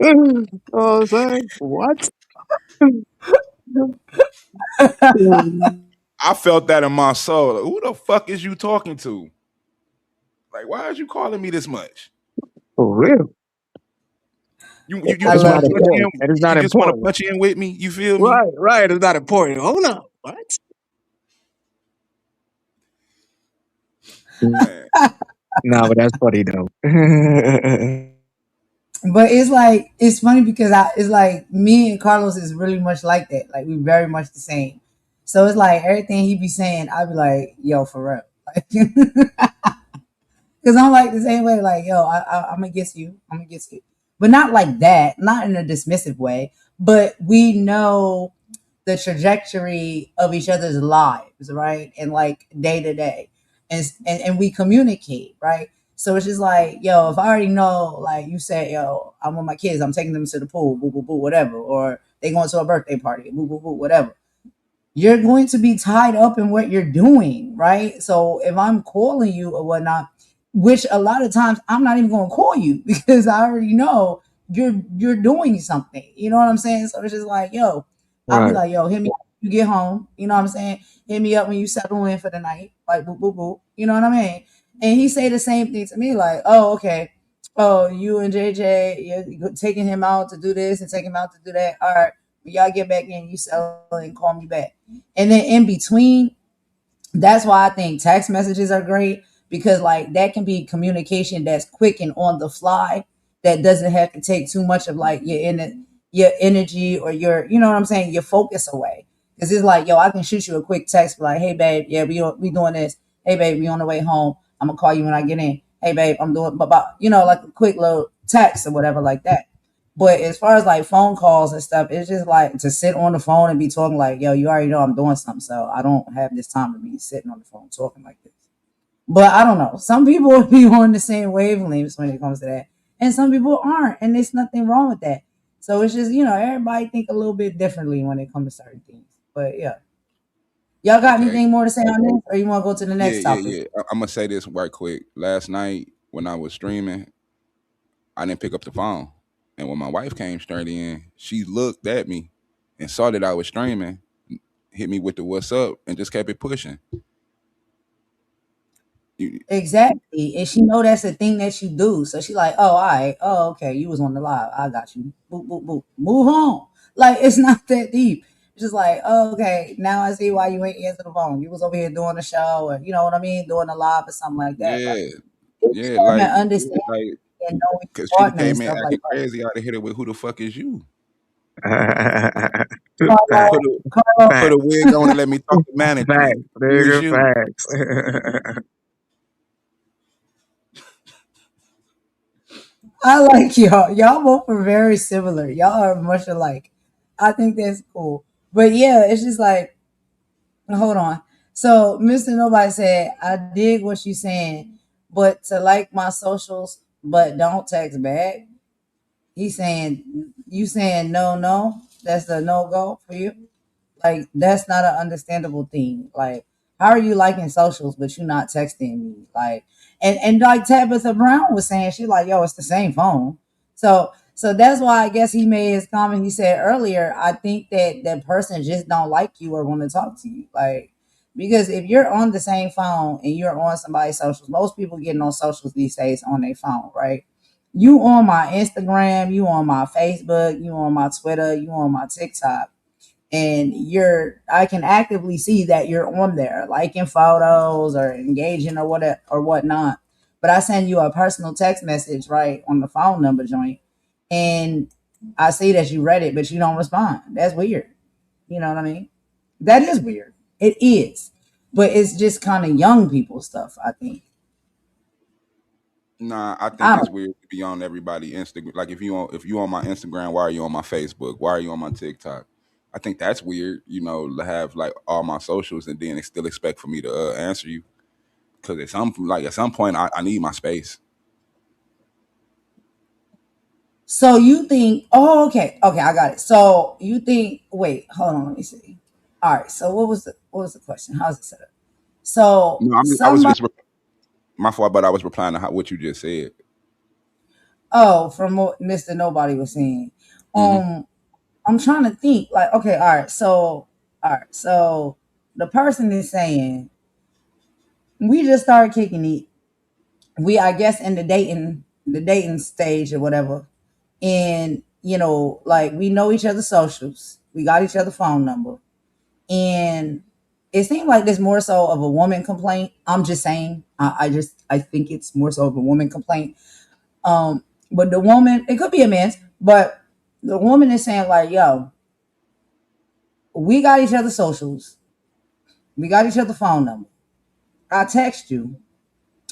H: You know what I'm saying? What?
I: I felt that in my soul. Like, who the fuck is you talking to? Like, why is you calling me this much?
H: For real.
I: You
C: I
H: It's
I: just want
C: love
H: not
I: to punch
C: it.
I: in?
H: important. It is not
I: You just want to
H: important.
I: punch in with me? You feel me?
H: Right, right. It's not important. Hold up. What?
I: Man,
H: No, but that's funny though.
C: But it's funny because it's like me and Carlos is really much like that. Like we very much the same. So it's like everything he be saying, I be like, yo, for real. Like, because I'm like the same way, like, yo, I'm gonna get you. I'm gonna get you. But not like that, not in a dismissive way. But we know the trajectory of each other's lives, right? And like day to day. And we communicate, right? So it's just like, yo, if I already know, like you said, yo, I'm with my kids, I'm taking them to the pool, boo, boo, boo, whatever, or they going to a birthday party, boo, boo, boo, whatever. You're going to be tied up in what you're doing, right? So if I'm calling you or whatnot, which a lot of times I'm not even going to call you because I already know you're doing something. You know what I'm saying? So it's just like, yo, I'll be
H: Right,
C: like, yo, hit me up when you get home. You know what I'm saying? Hit me up when you settle in for the night. Like, boop, boop, boop. You know what I mean? And he say the same thing to me, like, oh, okay. Oh, you and JJ, you're taking him out to do this and taking him out to do that. All right. When y'all get back in, you settle and call me back. And then in between, that's why I think text messages are great, because like that can be communication that's quick and on the fly, that doesn't have to take too much of like your energy or your, you know what I'm saying, your focus away. Because it's like, yo, I can shoot you a quick text like, hey babe, yeah, we doing this. Hey babe, we on the way home. I'm gonna call you when I get in. Hey babe, I'm doing but like a quick little text or whatever like that. But as far as like phone calls and stuff, it's just like to sit on the phone and be talking like, yo, you already know I'm doing something. So I don't have this time to be sitting on the phone talking like this. But I don't know. Some people will be on the same wavelengths when it comes to that. And some people aren't. And there's nothing wrong with that. So it's just, everybody think a little bit differently when it comes to certain things. But yeah. Y'all got
I: okay.
C: anything more to say on this? Or you want to go to the
I: Yeah,
C: next
I: yeah,
C: topic?
I: yeah. I'm gonna say this right quick. Last night when I was streaming, I didn't pick up the phone, and when my wife came straight in, she looked at me and saw that I was streaming, hit me with the "What's up," and just kept it pushing. You,
C: Exactly. And she know that's a thing that you do. So she like, oh, all right. Oh, okay. You was on the live. I got you. Boop, boop, boop. Move on. Like, it's not that deep. It's just like, oh, okay, now I see why you ain't answer the phone. You was over here doing a show or, you know what I mean? Doing a live or something like that. Like,
I: yeah,
C: it's
I: yeah,
C: having understanding
I: like
C: and knowing
I: because
C: your
I: she
C: partner and
I: came in
C: stuff like
I: acting
C: that.
I: crazy. I'd have hit her with "Who the fuck is you?"
C: Carlo,
I: Put a
C: Carlo,
I: put a wig on and let me talk to
H: Facts,
I: management. Who is
H: nigga,
I: you?
H: facts.
C: I like y'all. Y'all both are very similar. Y'all are much alike. I think that's cool. But yeah, it's just like, hold on. So Mr. Nobody said, I dig what you saying, but to like my socials, but don't text back. He's saying, you saying no, that's a no go for you. Like that's not an understandable thing. Like, how are you liking socials but you not texting me? Like, and like Tabitha Brown was saying, she like, yo, it's the same phone. So that's why I guess he made his comment. He said earlier, I think that that person just don't like you or want to talk to you. Like, because if you're on the same phone and you're on somebody's socials, most people getting on socials these days on their phone, right? You on my Instagram, you on my Facebook, you on my Twitter, you on my TikTok, and I can actively see that you're on there liking photos or engaging or whatever or whatnot. But I send you a personal text message right on the phone number joint, and I see that you read it but you don't respond. That's weird. You know what I mean? That is weird. It is. But it's just kind of young people stuff, I think.
I: Nah, I think
C: I
I: it's
C: don't.
I: weird to be on everybody Instagram. Like if you on my Instagram, why are you on my Facebook? Why are you on my TikTok? I think that's weird. To have like all my socials and then they still expect for me to answer you. Because at some point, I need my space.
C: So you think, oh, okay, I got it. So you think, wait, hold on, let me see. All right, so what was the question? How's it set up? So
I: No, I was
C: somebody,
I: just my fault, but I was replying to what you just said.
C: oh, from what Mr. Nobody was saying.
I: Hmm.
C: I'm trying to think, like, okay, all right, so the person is saying we just started kicking it. We, I guess, in the dating stage or whatever. And, like we know each other's socials. We got each other's phone number. And it seemed like there's more so of a woman complaint. I'm just saying. I think it's more so of a woman complaint. But the woman, it could be a man's, but the woman is saying like, yo, we got each other's socials. We got each other's phone number. I text you.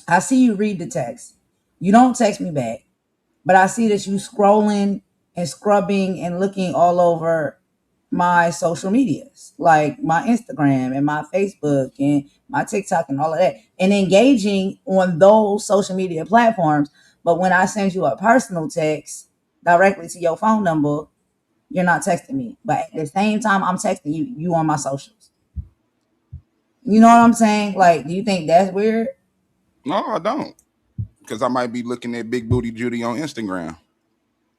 C: I see you read the text. You don't text me back, but I see that you scrolling and scrubbing and looking all over my social medias, like my Instagram and my Facebook and my TikTok and all of that, and engaging on those social media platforms. But when I send you a personal text directly to your phone number, you're not texting me. But at the same time, I'm texting you on my socials. You know what I'm saying? Like, do you think that's weird?
I: No, I don't, because I might be looking at Big Booty Judy on Instagram.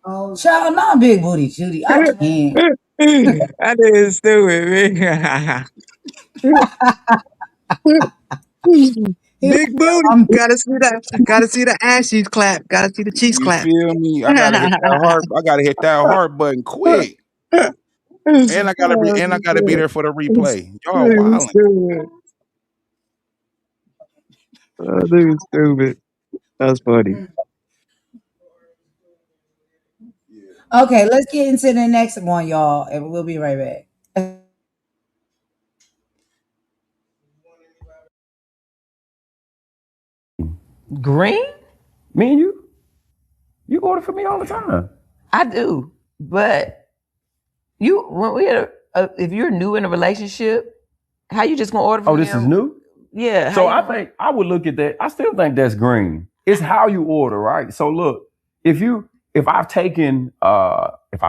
C: Oh, child, not big booty, Judy. I can't.
H: That is stupid, man.
C: He
H: Big
C: like, yo,
H: booty.
C: I'm big.
H: Gotta see that. Gotta see the ass cheeks clap. Gotta see the cheeks
I: You
H: clap.
I: feel me? I gotta hit that heart. I gotta hit that heart button quick, and I gotta be there for the replay. Y'all wildin'.
H: Stupid. Dude, stupid. That's funny.
C: Okay, let's get into the next one, y'all, and we'll be right back.
E: Green?
D: Me and you order for me all the time.
E: I do, but if you're new in a relationship, how you just gonna order from
D: Oh, this is
E: him?
D: new?
E: Yeah.
D: So I think I would look at that. I still think that's green. It's how you order, right? So look, if I've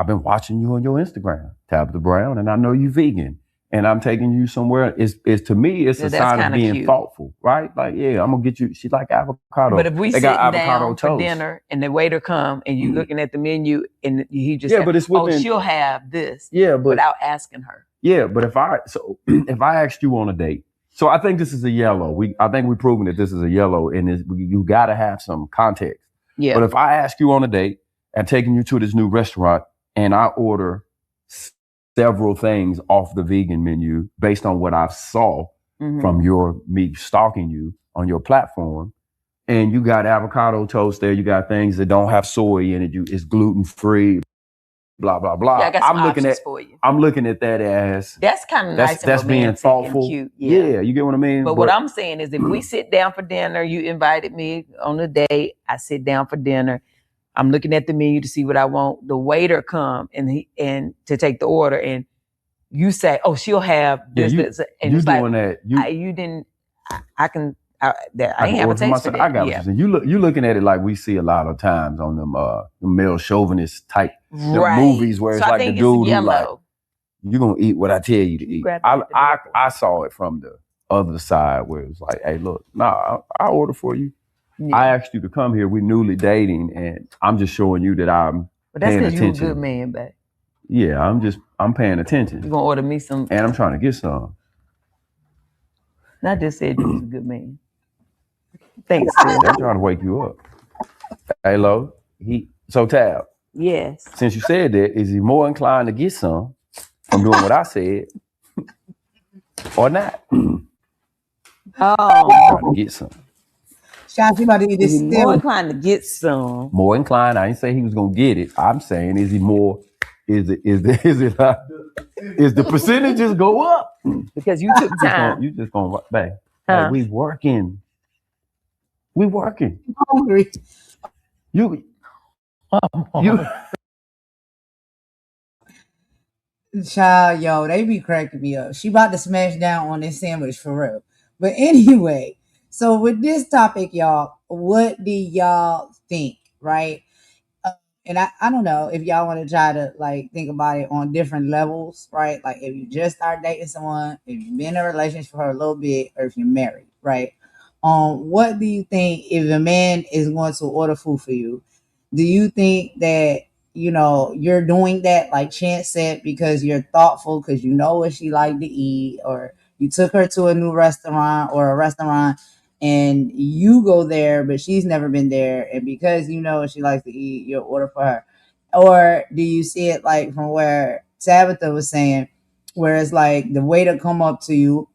D: been watching you on your Instagram, Tabitha Brown, and I know you vegan, and I'm taking you somewhere, it's to me, it's
E: Yeah,
D: a
E: that's
D: sign of
E: kinda
D: being
E: cute.
D: thoughtful, right? Like, yeah, I'm gonna get you. She like avocado.
E: But if we
D: they got
E: sitting
D: avocado
E: down for
D: toast.
E: dinner and the waiter come and you looking at the menu and he just
D: Yeah,
E: said,
D: but it's
E: oh,
D: within.
E: she'll have this
D: Yeah, but
E: without asking her.
D: yeah, but if I asked you on a date, so I think this is a yellow. I think we've proven that this is a yellow, and you got to have some context.
E: Yeah.
D: But if I ask you on a date and taking you to this new restaurant, and I order several things off the vegan menu based on what I saw from me stalking you on your platform, and you got avocado toast there, you got things that don't have soy in it, it's gluten free, blah blah blah.
E: Yeah, I got some options for you.
D: I'm looking at that as
E: that's kind of nice and
D: that's being
E: romantic
D: thoughtful.
E: and cute.
D: Yeah, you get what I mean.
E: But what I'm saying is, if we sit down for dinner, you invited me on a date. I sit down for dinner. I'm looking at the menu to see what I want. The waiter come and to take the order, and you say, "Oh, she'll have this." And
D: you
E: it's
D: doing
E: like,
D: that?
E: You didn't. I ain't have a taste for that.
D: I got what you're saying. You looking at it like we see a lot of times on them male chauvinist type movies where it's like the dude who like, you're gonna eat what I tell you to eat. I saw it from the other side where it was like, hey, look, I order for you. Yeah. I asked you to come here. We're newly dating, and I'm just showing you that I'm paying attention. But that's because you're a good man, babe. Yeah, I'm paying attention.
E: You're gonna order me some,
D: and I'm trying to get some.
E: I just said you was a good man. Thanks, Sid.
D: I'm trying to wake you up. Hey, Lo. So Tab.
E: Yes.
D: Since you said that, is he more inclined to get some from doing what I said, or not? Trying to get some.
C: Shotzi about to eat this.
E: More inclined to get some.
D: More inclined. I ain't saying he was gonna get it. I'm saying, is he more? Is the percentages go up?
E: Because you took time.
D: You just gonna bang. Like, we working.
C: I'm hungry.
D: You.
C: Child, yo, they be cracking me up. She about to smash down on this sandwich for real. But anyway, so with this topic, y'all, what do y'all think, right? And I don't know if y'all want to try to like think about it on different levels, right? Like if you just start dating someone, if you've been in a relationship for a little bit, or if you're married, right? What do you think if a man is going to order food for you? Do you think that you're doing that like Chance said because you're thoughtful because you know what she like to eat, or you took her to a new restaurant or a restaurant and you go there but she's never been there, and because you know what she likes to eat, you'll order for her? Or do you see it like from where Tabitha was saying, where it's like the waiter come up to you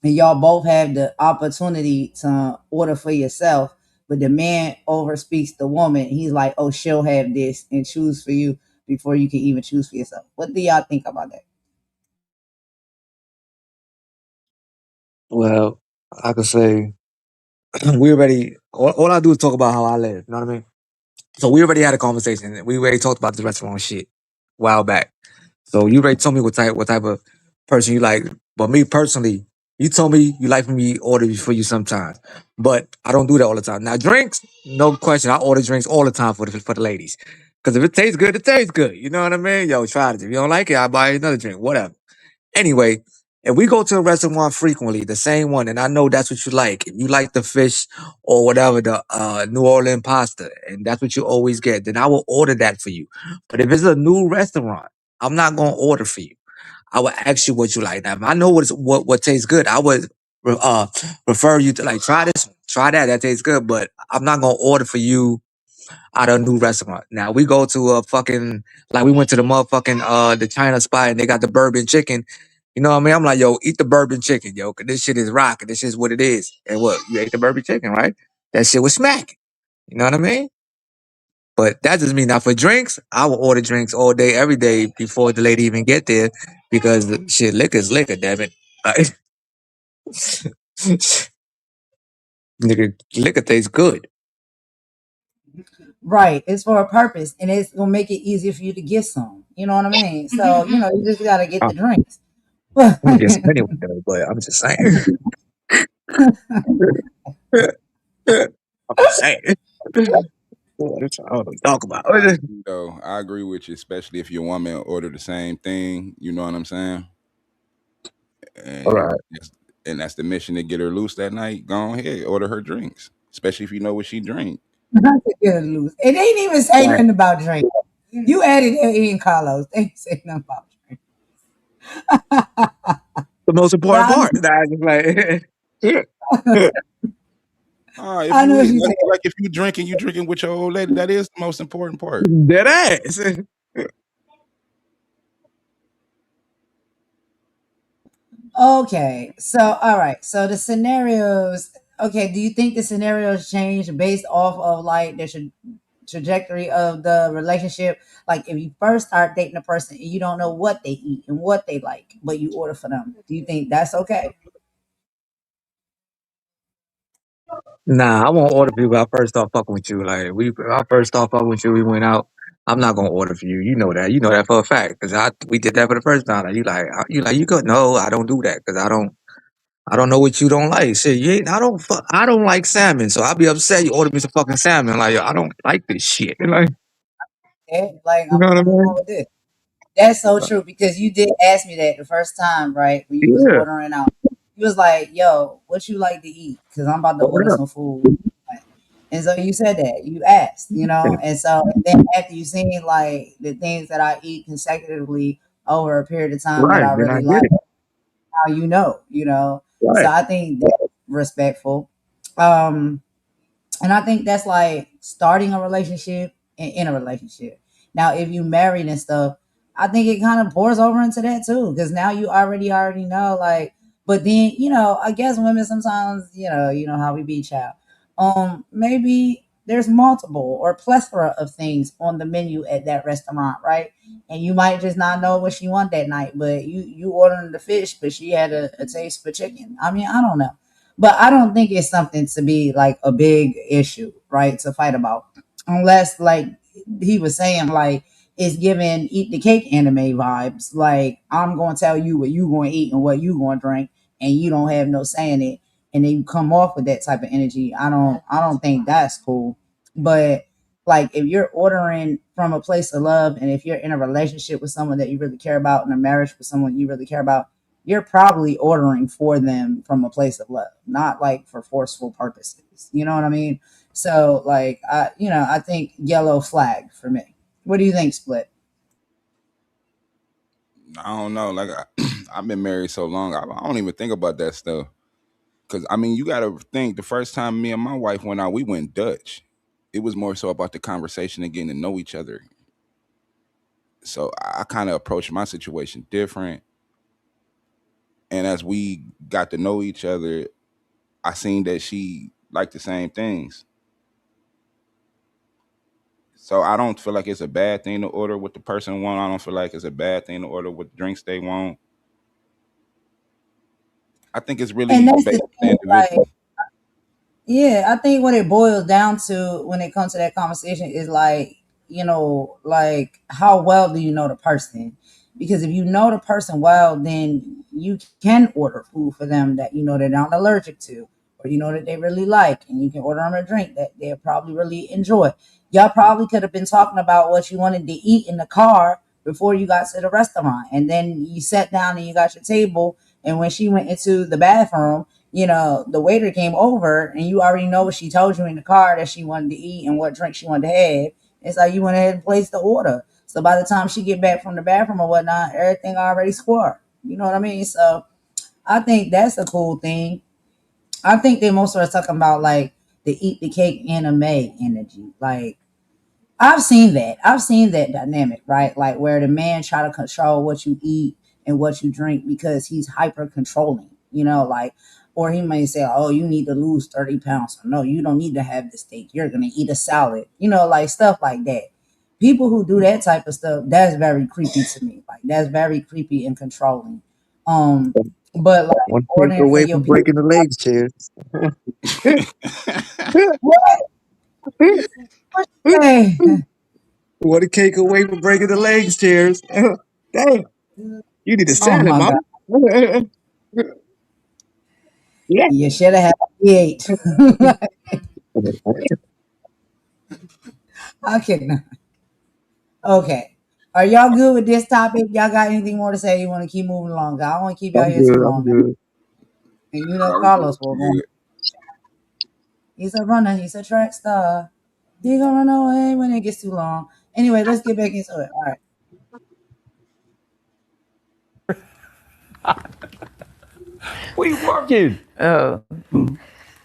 C: and y'all both have the opportunity to order for yourself, but the man overspeaks the woman. He's like, oh, she'll have this and choose for you before you can even choose for yourself. What do y'all think about that?
H: Well, I could say we already, all I do is talk about how I live. You know what I mean? So we already had a conversation. We already talked about this restaurant shit a while back. So you already told me what type of person you like. But me personally, you told me you like for me to order for you sometimes. But I don't do that all the time. Now drinks, no question. I order drinks all the time for the ladies. Because if it tastes good, it tastes good. You know what I mean? Yo, try it. If you don't like it, I buy you another drink. Whatever. Anyway, if we go to a restaurant frequently, the same one, and I know that's what you like. If you like the fish or whatever, the New Orleans pasta, and that's what you always get, then I will order that for you. But if it's a new restaurant, I'm not gonna order for you. I will ask you what you like. Now, if I know what tastes good, I would uh refer you to like try this, try that. That tastes good, but I'm not gonna order for you out of a new restaurant. Now we go to a fucking like we went to the motherfucking the China spot and they got the bourbon chicken. You know what I mean? I'm like, yo, eat the bourbon chicken, yo, 'cause this shit is rocking. This is what it is. And what? You ate the bourbon chicken, right? That shit was smacking. You know what I mean? But that doesn't mean now for drinks, I will order drinks all day, every day before the lady even get there because shit, liquor is liquor, damn it. Nigga, liquor tastes good.
C: Right. It's for a purpose and it's gonna make it easier for you to get some. You know what I mean? So, you just gotta get the drinks.
H: I'm gonna get some anyway, though, but I'm just saying. I'm just saying. That's all I'm talking about.
I: I agree with you, especially if your woman order the same thing. You know what I'm saying?
H: All
I: And
H: right.
I: that's the mission to get her loose that night. Go ahead, order her drinks, especially if you know what she drink.
C: Not to get her loose. It ain't even say nothing about drink. You added in Carlos. They ain't say nothing about drink.
H: The most important part. Nah, just like,
C: I know what you said.
I: Like if you drinking with your old lady, that is the most important part.
H: dead ass.
C: Okay. So, all right. So the scenarios. Okay. Do you think the scenarios change based off of like there's trajectory of the relationship. Like if you first start dating a person and you don't know what they eat and what they like, but you order for them, do you think that's okay?
H: Nah, I won't order for you when I first start fucking with you. Like when I first start fucking with you, we went out. I'm not gonna order for you. You know that. You know that for a fact. Cause we did that for the first time. Like, you could. No, I don't do that. Cause I don't know what you don't like. Shit, you ain't, I don't like salmon. So I'll be upset you order me some fucking salmon. Like, yo, I don't like this shit. Like,
C: Like
H: you know what I
C: I'm going
H: mean?
C: with this. That's so true because you did ask me that the first time, right? When you was
H: Yeah.
C: ordering out. You was like, yo, what you like to eat? Because I'm about to order
H: Word up.
C: some food. And so you said that. You asked, and so then after you seen like the things that I eat consecutively over a period of time that
H: Right.
C: I
H: Then I
C: really
H: get
C: like,
H: it.
C: now you know. So
H: Right.
C: I think that's respectful. Um and I think that's like starting a relationship and in a relationship. Now, if you married and stuff, I think it kind of pours over into that too, because now you already know, like. But then, I guess women sometimes, you know how we be, child. Maybe there's multiple or plethora of things on the menu at that restaurant, right? And you might just not know what she want that night, but you ordering the fish, but she had a taste for chicken. I mean, I don't know. But I don't think it's something to be like a big issue, right? To fight about. Unless like he was saying, like it's giving eat the cake anime vibes. Like I'm gonna tell you what you gonna eat and what you gonna drink, and you don't have no say in it, and then you come off with that type of energy. I don't think that's cool. But like if you're ordering from a place of love and if you're in a relationship with someone that you really care about, in a marriage with someone you really care about, you're probably ordering for them from a place of love, not like for forceful purposes. You know what I mean? So like I think yellow flag for me. What do you think, Split?
I: I don't know. Like I've been married so long, I don't even think about that stuff. Cause I mean, you got to think the first time me and my wife went out, we went Dutch. It was more so about the conversation and getting to know each other. So I kind of approached my situation different. And as we got to know each other, I seen that she liked the same things. So I don't feel like it's a bad thing to order what the person want. I don't feel like it's a bad thing to order what drinks they want. I think it's
C: And
I: really
C: that's the
I: based on the
C: thing, like,
I: individual.
C: yeah, I think what it boils down to when it comes to that conversation is like, like how well do you know the person? Because if you know the person well, then you can order food for them that you know they're not allergic to, or you know that they really like, and you can order them a drink that they'll probably really enjoy. Y'all probably could have been talking about what you wanted to eat in the car before you got to the restaurant, and then you sat down and you got your table, and when she went into the bathroom, the waiter came over and you already know what she told you in the car that she wanted to eat and what drink she wanted to have. It's like you went ahead and placed the order. So by the time she get back from the bathroom or whatnot, everything already squared. You know what I mean? So I think that's a cool thing. I think they most are talking about like the eat the cake anime energy. Like I've seen that. I've seen that dynamic, right? Like where the man try to control what you eat and what you drink because he's hyper controlling, like, or he may say, oh, you need to lose 30 pounds. No, you don't need to have the steak. You're going to eat a salad, like stuff like that. People who do that type of stuff, that's very creepy to me. Like that's very creepy and controlling. Um, but like
H: One take
C: ordering for
H: away
C: your
H: from
C: people,
H: breaking the legs, cheers.
C: what? What you say?
H: What a cake away from breaking the legs, cheers. Damn. You need a
C: Oh
H: salad,
C: my God.
H: mama. Yeah.
C: You should have had eight. I can. Okay. Are y'all good with this topic? Y'all got anything more to say? You want to keep moving along? I don't want to keep y'all
H: I'm
C: here too
H: good. I'm
C: long.
H: good.
C: And
I: No, we good.
C: Carlos will
I: We
C: go.
I: good.
C: He's a runner. He's a track star. He gonna run away when it gets too long. Anyway, let's get back into it. All right.
D: We working.
E: Oh,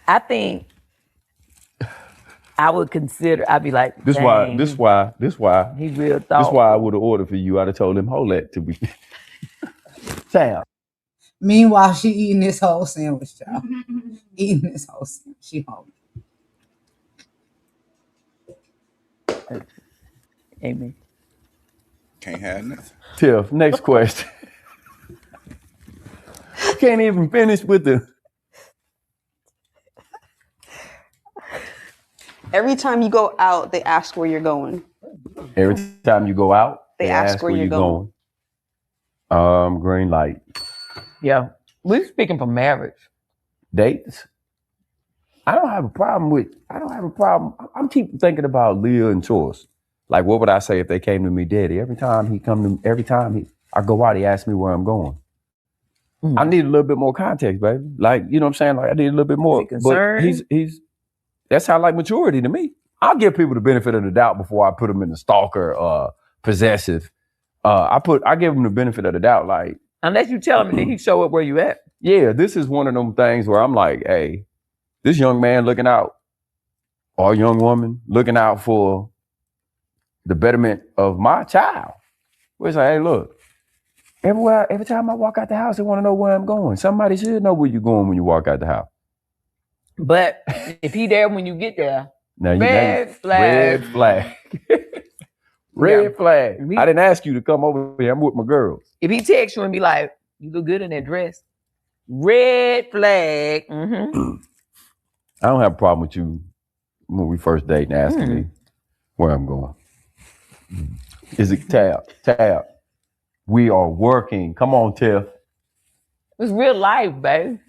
E: I think I would consider. I'd be like,
D: This why.
E: dang,
D: This why. This why.
E: he real
D: This why I
E: thoughtful.
D: would have ordered for you. I'd have told him, hold that to be. Sam.
C: Meanwhile, she eating this whole sandwich, y'all. Eating this whole sandwich. She hungry.
E: Amen.
I: Can't have nothing.
D: Tiff, next question. Can't even finish with the.
F: Every time you go out, they ask where you're going.
D: Every time you go out,
F: They ask where you're going.
D: Green light.
E: Yeah. We're speaking for marriage.
D: Dates. I don't have a problem. I'm keep thinking about Leah and Choice. Like, what would I say if they came to me, Daddy? Every time I go out, he asks me where I'm going. I need a little bit more context, baby. Like, you know what I'm saying? Like, I need a little bit more. But he's that sounds like maturity to me. I'll give people the benefit of the doubt before I put them in the stalker, possessive. I give them the benefit of the doubt. Like,
E: unless you tell him, then he show up where you at.
D: Yeah, this is one of them things where I'm like, hey, this young man looking out, or young woman looking out for the betterment of my child. Where it's like, hey, look, every time I walk out the house, they want to know where I'm going. Somebody should know where you're going when you walk out the house.
E: But if he there when you get there,
D: red flag. Red flag. I didn't ask you to come over here. I'm with my girls.
E: If he texts you and be like, you look good in that dress, red flag. Mm-hmm.
D: I don't have a problem with you when we first date and asking me where I'm going. Is it Tab? We are working. Come on, Tiff.
E: It's real life, babe.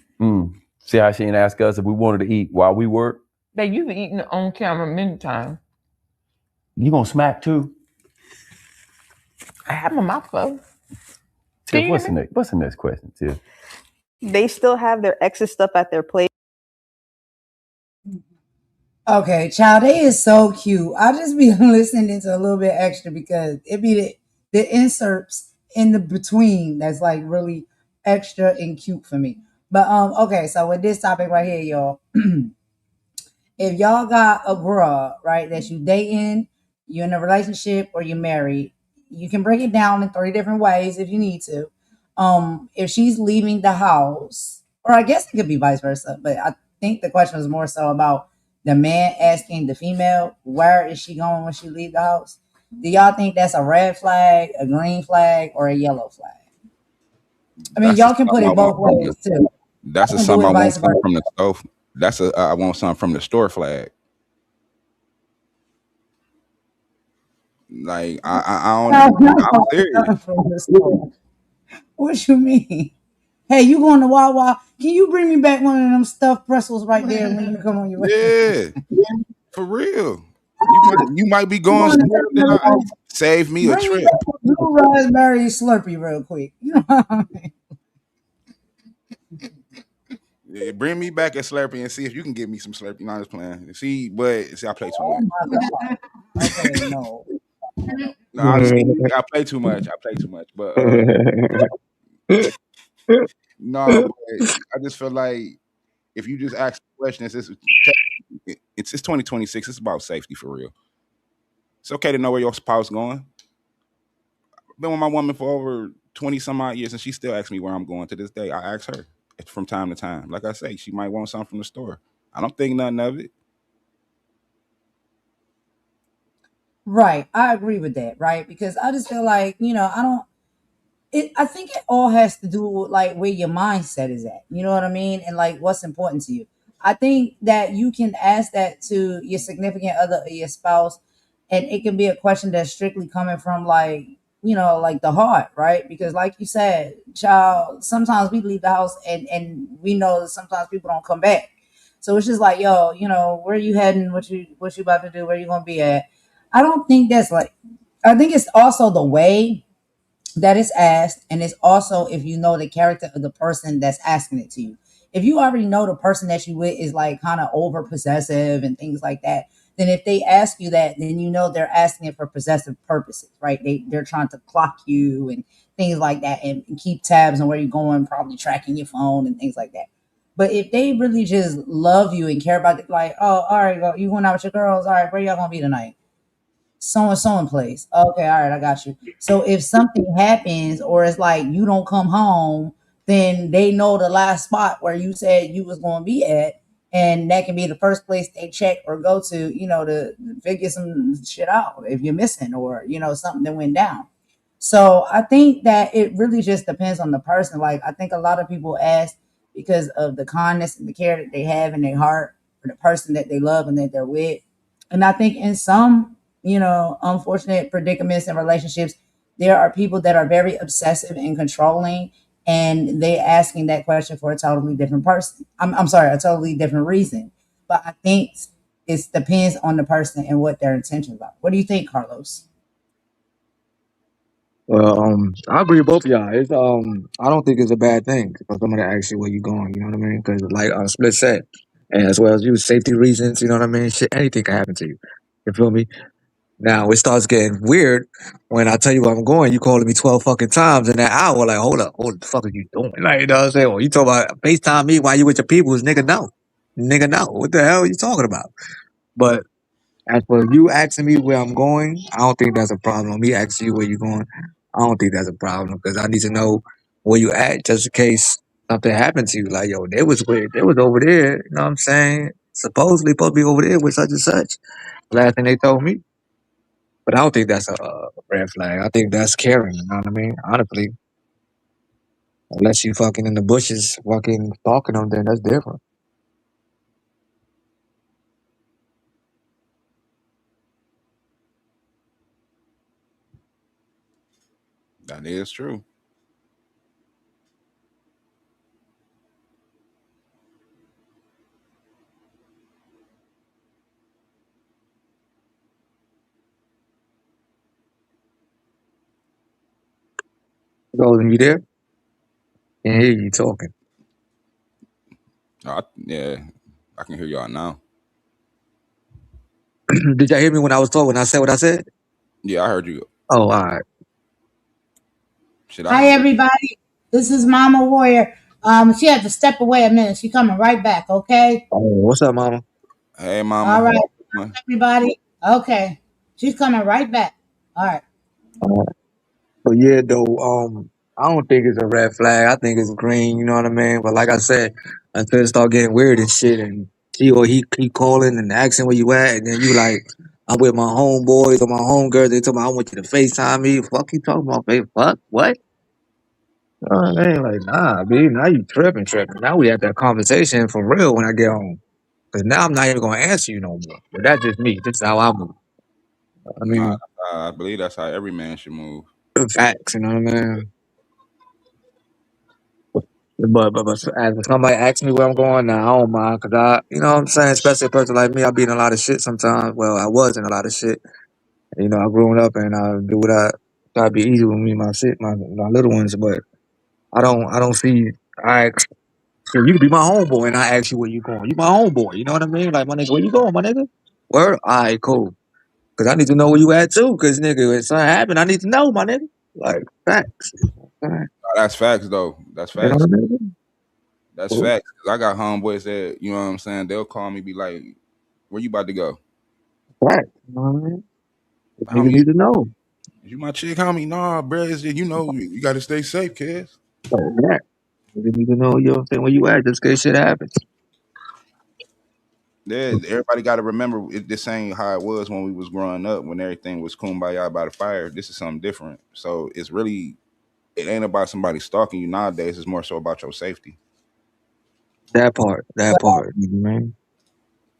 D: See how she didn't ask us if we wanted to eat while we work?
E: Babe, you've been eating on camera many times.
D: You gonna smack too?
E: I have my mouth closed.
D: Tiff, what's the next question, Tiff?
F: They still have their ex's stuff at their place.
C: Okay, child, they is so cute. I just be listening to a little bit extra because it be the inserts in the between that's like really extra and cute for me. But okay, so with this topic right here, y'all, if y'all got a girl, right, that you dating, you in a relationship or you married, you can break it down in 3 different ways if you need to. If she's leaving the house, or I guess it could be vice versa, but I think the question was more so about the man asking the female, where is she going when she leave the house? Do y'all think that's a red flag, a green flag, or a yellow flag? I mean, y'all can put it both ways too.
I: That's a something I want something from the stove. That's a I want something from the store flag. Like I don't. I'm serious.
C: What you mean? Hey, you going to Wawa? Can you bring me back one of them stuffed pretzels right there when you come on your way?
I: Yeah, for real. You might be going somewhere. Save me a trip.
C: Blue raspberry Slurpee real quick. You know what I mean?
I: Yeah, bring me back a Slurpee and see if you can get me some Slurpee. Not just playing. See, I play too much.
C: Okay, no.
I: No, I play too much. But no, but I just feel like if you just ask questions, it's 2026. It's about safety for real. It's okay to know where your spouse going. I've been with my woman for over 20 some odd years, and she still asks me where I'm going to this day. I ask her from time to time. Like I say, she might want something from the store. I don't think nothing of it.
C: Right. I agree with that, right? Because I just feel like, I think it all has to do with like where your mindset is at. You know what I mean? And like what's important to you. I think that you can ask that to your significant other or your spouse, and it can be a question that's strictly coming from like, like the heart, right? Because like you said, child, sometimes we leave the house and we know that sometimes people don't come back. So it's just like, yo, where you heading? What you about to do? Where you gonna be at? I don't think that's like, I think it's also the way that is asked, and it's also if you know the character of the person that's asking it to you. If you already know the person that you with is like kind of over possessive and things like that, then if they ask you that, then they're asking it for possessive purposes, right? They're trying to clock you and things like that, and keep tabs on where you're going, probably tracking your phone and things like that. But if they really just love you and care about it, like, oh, all right, you going out with your girls, all right, where y'all gonna be tonight? So and so in place. Okay, all right, I got you. So if something happens or it's like you don't come home, then they know the last spot where you said you was going to be at, And that can be the first place they check or go to, to figure some shit out if you're missing or, something that went down. So I think that it really just depends on the person. Like, I think a lot of people ask because of the kindness and the care that they have in their heart for the person that they love and that they're with. And I think in some, unfortunate predicaments and relationships, there are people that are very obsessive and controlling, and they asking that question for a totally different person. I'm sorry, a totally different reason. But I think it depends on the person and what their intentions are. What do you think, Carlos?
H: Well, I agree with both of y'all. It's I don't think it's a bad thing for somebody to ask you where you going. You know what I mean? Because like Split said, and as well as you, safety reasons. You know what I mean? Shit, anything can happen to you. You feel me? Now it starts getting weird when I tell you where I'm going. You calling me 12 fucking times in that hour. Like, hold up, what the fuck are you doing? Like, you know what I'm saying? Well, you talk about FaceTime me while you with your peoples, nigga. No, nigga, no. What the hell are you talking about? But as for you asking me where I'm going, I don't think that's a problem. Me asking you where you're going, I don't think that's a problem because I need to know where you at just in case something happened to you. Like, yo, they was weird. They was over there. You know what I'm saying? Supposedly supposed to be over there with such and such. Last thing they told me. But I don't think that's a red flag. I think that's caring. You know what I mean? Honestly, unless you fucking in the bushes, fucking stalking them, then that's different.
I: That is true.
H: Golden, you there? Can't hear you talking.
I: Yeah, I can hear y'all now.
H: Did y'all hear me when I was talking? When I said what I said?
I: Yeah, I heard you.
H: Oh, all right.
I: Shit, I
B: Hi,
I: heard.
B: everybody. This is Mama Warrior. She had to step away a minute. She coming right back. Okay.
H: Oh, what's up, mama?
I: Hey, mama.
B: All
I: How
B: right,
I: you doing?
B: everybody. Okay. She's coming right back. All right.
H: But yeah, though, I don't think it's a red flag. I think it's green. You know what I mean? But like I said, until it start getting weird and shit, and she or he keep calling and asking where you at, and then you like, I'm with my homeboys or my homegirls. They tell me I want you to FaceTime me. Fuck you talking about? Fuck what? You know what I mean? Like, nah, B. Now you tripping. Now we have that conversation for real when I get home. Cause now I'm not even gonna answer you no more. But that's just me. This is how I move. I
I: Nah,
H: mean,
I: I believe that's how every man should move.
H: facts. You know what I mean? But as if somebody asks me where I'm going, now I don't mind because you know what I'm saying? Especially a person like me, I be in a lot of shit sometimes. Well, I was in a lot of shit. You know, I grew up and I do what I try to be easy with me, my shit, my little ones. But I don't see, I ask, shit, you could be my homeboy and I ask you where you going. You my homeboy, you know what I mean? Like, my nigga, where you going, my nigga? Word? All right, cool. Because I need to know where you at too. Because, nigga, if something happen, I need to know, my nigga. Like, facts. You know
I: Nah, that's facts, though. That's
H: what I
I: facts.
H: mean?
I: That's
H: Cool.
I: facts. 'Cause I got homeboys that, you know what I'm saying, they'll call me, be like, where you about to go?
H: Facts. You know what I mean? If niggas
I: Homie,
H: need to know.
I: is you my chick, homie? Nah, bro. It's just, you got to stay safe, kids.
H: So, yeah. You need to know, you know what I'm saying, where you at, just in case shit happens.
I: Yeah, everybody got to remember this ain't how it was when we was growing up, when everything was kumbaya by the fire. This is something different. So it's really, it ain't about somebody stalking you nowadays. It's more so about your safety.
H: That part. You know what I mean?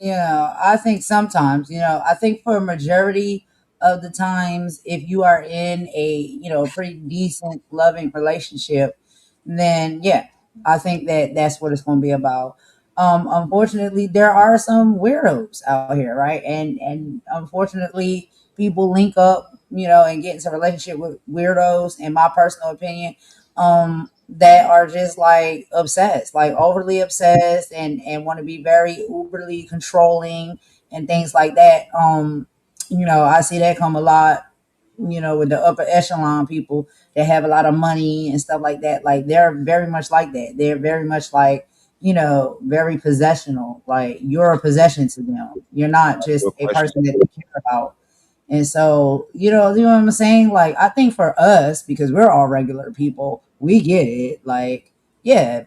C: I think sometimes, I think for a majority of the times, if you are in a, pretty decent, loving relationship, then yeah, I think that that's what it's going to be about. Unfortunately, there are some weirdos out here, right? And unfortunately, people link up, and get into a relationship with weirdos. In my personal opinion, that are just like obsessed, like overly obsessed, and want to be very uberly controlling and things like that. I see that come a lot, with the upper echelon people that have a lot of money and stuff like that. Like they're very much like that. They're very much like, very possessional. Like you're a possession to them. You're not just
I: Real
C: a
I: question.
C: person that they care about. And so, you know what I'm saying? Like, I think for us, because we're all regular people, we get it. Like, yeah,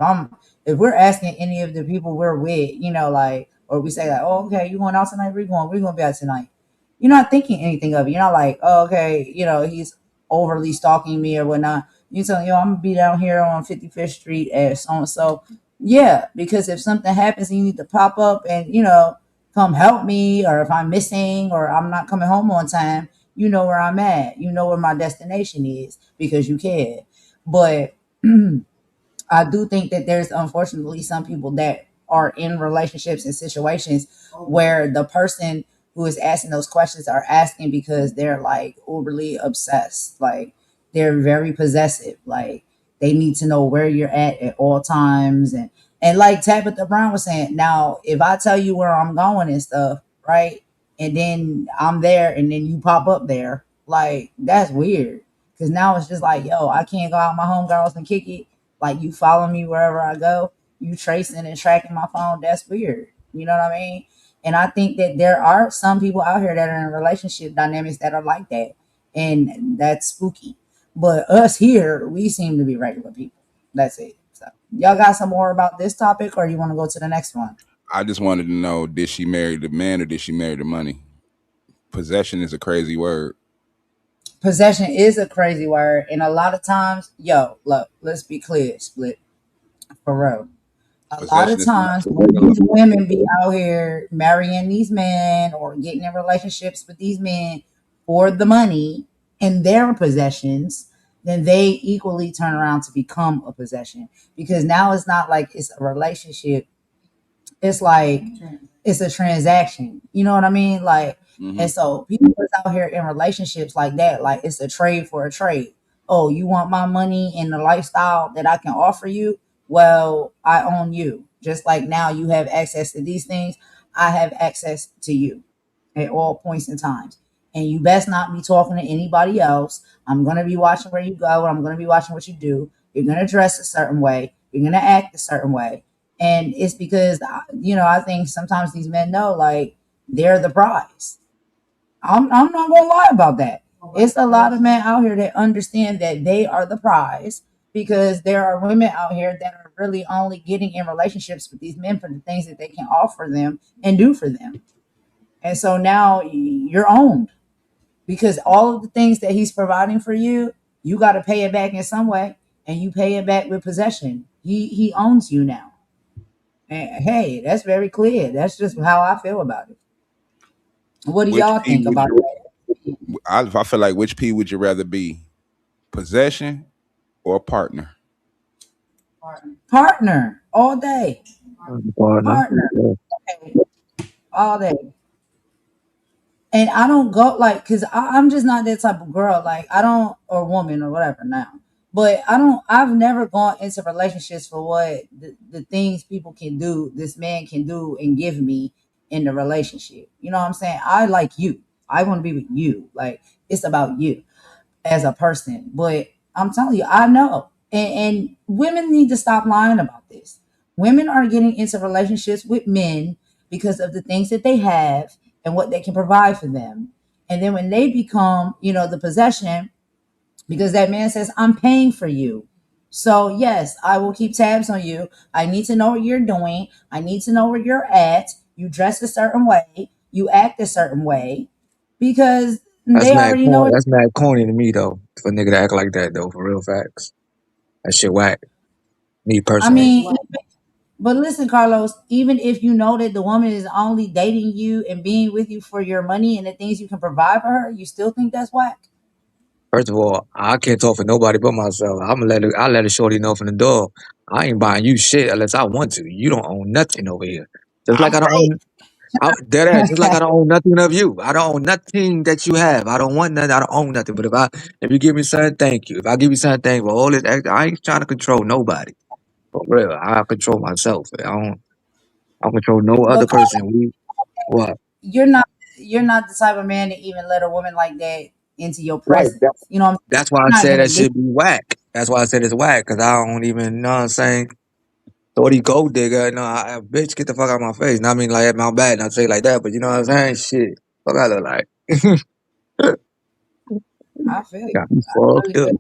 C: If we're asking any of the people we're with, like, or we say like, oh, okay, you going out tonight? Where you going? We're gonna be out tonight. You're not thinking anything of it. You're not like, oh, okay, he's overly stalking me or whatnot. You tell I'm gonna be down here on 55th Street at so and so. Yeah, because if something happens and you need to pop up and come help me, or if I'm missing or I'm not coming home on time, you know where I'm at. You know where my destination is because you care. But I do think that there's unfortunately some people that are in relationships and situations where the person who is asking those questions are asking because they're like overly obsessed. Like they're very possessive. Like they need to know where you're at all times. And like Tabitha Brown was saying, now if I tell you where I'm going and stuff, right? And then I'm there and then you pop up there, like that's weird. Cause now it's just like, yo, I can't go out with my homegirls and kick it. Like you follow me wherever I go, you tracing and tracking my phone. That's weird. You know what I mean? And I think that there are some people out here that are in relationship dynamics that are like that. And that's spooky. But us here, we seem to be regular people. That's it. So y'all got some more about this topic or you want to go to the next one?
I: I just wanted to know, did she marry the man or did she marry the money? Possession is a crazy word.
C: Possession is a crazy word. And a lot of times, look, let's be clear, Split. For real. A lot of times these women be out here marrying these men or getting in relationships with these men for the money and their possessions, then they equally turn around to become a possession. Because now it's not like it's a relationship. It's like it's a transaction. You know what I mean? Like, and so people is out here in relationships like that, like it's a trade for a trade. Oh, you want my money and the lifestyle that I can offer you? Well, I own you. Just like now you have access to these things, I have access to you at all points in times. And you best not be talking to anybody else. I'm gonna be watching where you go, and I'm gonna be watching what you do. You're gonna dress a certain way. You're gonna act a certain way. And it's because I think sometimes these men know like they're the prize. I'm not gonna lie about that. It's a lot of men out here that understand that they are the prize because there are women out here that are really only getting in relationships with these men for the things that they can offer them and do for them. And so now you're owned because all of the things that he's providing for you, you got to pay it back in some way, and you pay it back with possession. He owns you now. And hey, that's very clear. That's just how I feel about it. What do y'all think about that?
I: I feel like which P would you rather be? Possession or partner?
C: Partner all day. Partner.
H: Yeah.
C: Okay. All day. And I don't go like, cause I'm just not that type of girl. Like I don't, or woman or whatever now. But I've never gone into relationships for what the things people can do, this man can do and give me in the relationship. You know what I'm saying? I like you. I want to be with you. Like it's about you as a person. But I'm telling you, I know. And women need to stop lying about this. Women are getting into relationships with men because of the things that they have and what they can provide for them. And then when they become, the possession, because that man says, I'm paying for you. So, yes, I will keep tabs on you. I need to know what you're doing. I need to know where you're at. You dress a certain way. You act a certain way because
H: That's
C: they
H: mad
C: already know
H: corny.
C: it.
H: That's mad corny to me though. For a nigga to act like that though, for real facts. That shit whack. Me
C: I
H: personally.
C: mean, but listen, Carlos, even if you know that the woman is only dating you and being with you for your money and the things you can provide for her, you still think that's whack?
H: First of all, I can't talk for nobody but myself. I let a shorty know from the door. I ain't buying you shit unless I want to. You don't own nothing over here. Just like
I: I'm
H: I don't
I: broke.
H: own dead ass, just like I don't own nothing of you. I don't own nothing that you have. I don't want nothing. I don't own nothing. But if you give me something, thank you. If I give you something, thank you. For all this, I ain't trying to control nobody. For real, I control myself. I don't control no
C: But
H: other person. What?
C: you're not you're not the type of man to even let a woman like that into your
H: Right.
C: presence. You know what I'm saying?
H: That's why I
C: You're not
H: said
C: gonna
H: that
C: listen.
H: should be whack. That's why I said it's whack, because I don't even know what I'm saying. Thought gold digger. No, bitch, get the fuck out of my face. Not mean like my bad, not say it like that, but you know what I'm saying? Shit. Fuck I look like.
C: I feel you.
H: Got me
C: I really
H: fucked
C: feel
H: up.
C: you.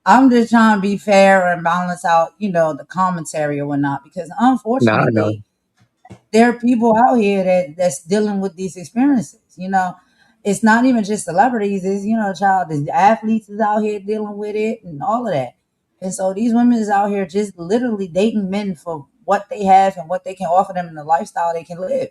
C: I'm just trying to be fair and balance out, the commentary or whatnot, because
H: Nah, I know.
C: unfortunately, there are people out here that's dealing with these experiences. It's not even just celebrities. It's child. The athletes is out here dealing with it and all of that. And so these women is out here just literally dating men for what they have and what they can offer them in the lifestyle they can live.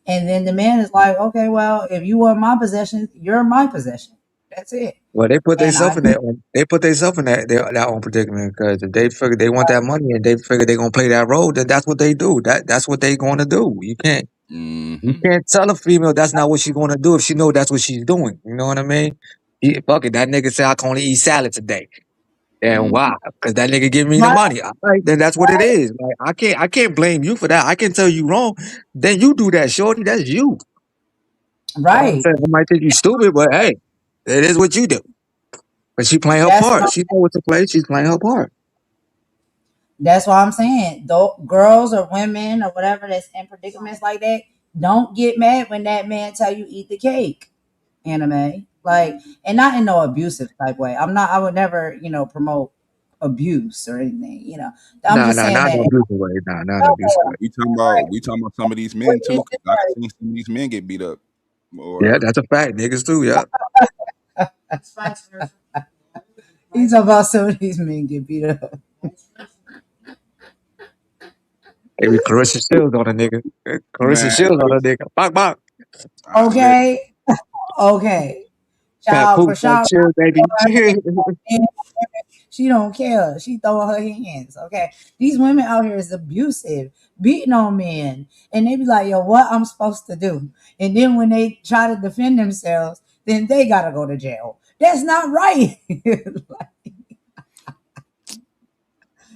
C: And then the man is like, okay, well, if you are my possession, you're my possession. That's it.
H: Well, they put
C: And
H: themselves
C: I
H: in that. They put themselves in that own predicament because if they figure they want that money and they figure they're gonna play that role, then that's what they do. That's what they gonna do. You
I: Mm-hmm.
H: can't tell a female that's not what she's gonna do if she know that's what she's doing. You know what I mean? Fuck it. That nigga say I can only eat salad today. And
I: Mm-hmm.
H: why? Because that nigga give me the
C: right,
H: money. All right, then that's what it is. Like I can't blame you for that. I can tell you wrong. Then you do that, shorty. That's you. You know what I'm
C: right.
H: saying? I might think you stupid, but hey, it is what you do. But she playing her
C: That's what
H: part. She know what to play. She's playing her part.
C: That's what I'm saying. Though girls or women or whatever that's in predicaments like that, don't get mad when that man tell you eat the cake. Anime. Like, and not in no abusive type way. I would never, promote abuse or anything, I'm
H: Nah,
C: just
H: nah,
C: saying
H: not in
C: that
H: an abusive way. Nah, not in an abusive way.
I: We talking about some of these men too, because I seen some of these men get beat up.
H: Yeah,
I: Or
H: that's a fact. Niggas too. Yeah,
C: he's about some of these men get beat up.
H: maybe Carissa Shields on a nigga. Carissa
I: man,
H: Shields on a nigga. Bok bok.
I: listen,
C: Okay. Okay.
H: Fat
C: Child
H: poop, fat
C: Prashad,
H: chill, baby.
C: she don't care. She throwing her hands. Okay. These women out here is abusive, beating on men. And they be like, yo, what I'm supposed to do? And then when they try to defend themselves, then they gotta go to jail. That's not right.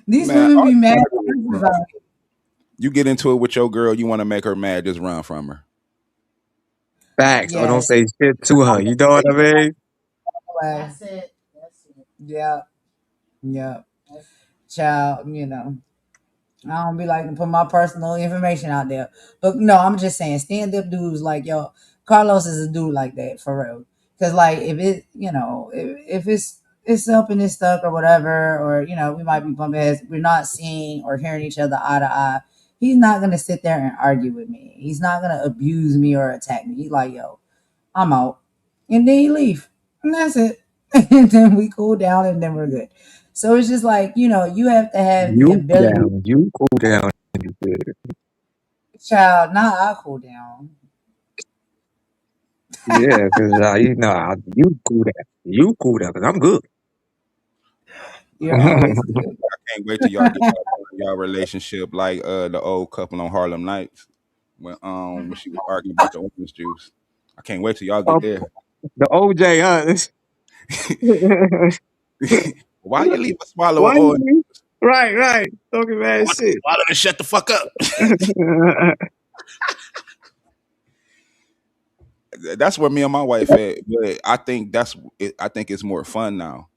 C: These
I: man,
C: women
I: all
C: be
I: you
C: mad
I: gotta do is run.
C: about it.
I: You get into it with your girl, you want to make her mad, just run from her.
H: Facts. Or don't
C: Yes.
H: say shit to her. You know what I mean?
C: That's it. Yeah. Yeah. Child, I don't be like to put my personal information out there. But no, I'm just saying stand up dudes like yo, Carlos is a dude like that for real. Cause like if it if it's up and it's stuck or whatever, or we might be bumping heads, we're not seeing or hearing each other eye to eye. He's not gonna sit there and argue with me. He's not gonna abuse me or attack me. He's like, yo, I'm out. And then he leave. And that's it. And then we cool down and then we're good. So it's just like, you have to have the
H: You
C: ability,
H: down. You cool down.
C: child, not I cool down.
H: Yeah, because you cool down. You cool down because I'm good.
C: You're always good.
I: Can't wait till y'all get back on y'all relationship like the old couple on Harlem Nights when she was arguing about the orange juice. I can't wait till y'all get
H: Oh,
I: there.
H: the OJ, huh?
I: Why you leave a swallow
H: Why
I: of orange?
H: you? Right, right. Talking
I: I
H: mad
I: want to
H: shit.
I: swallow and shut the fuck up. That's where me and my wife at. But I think I think it's more fun now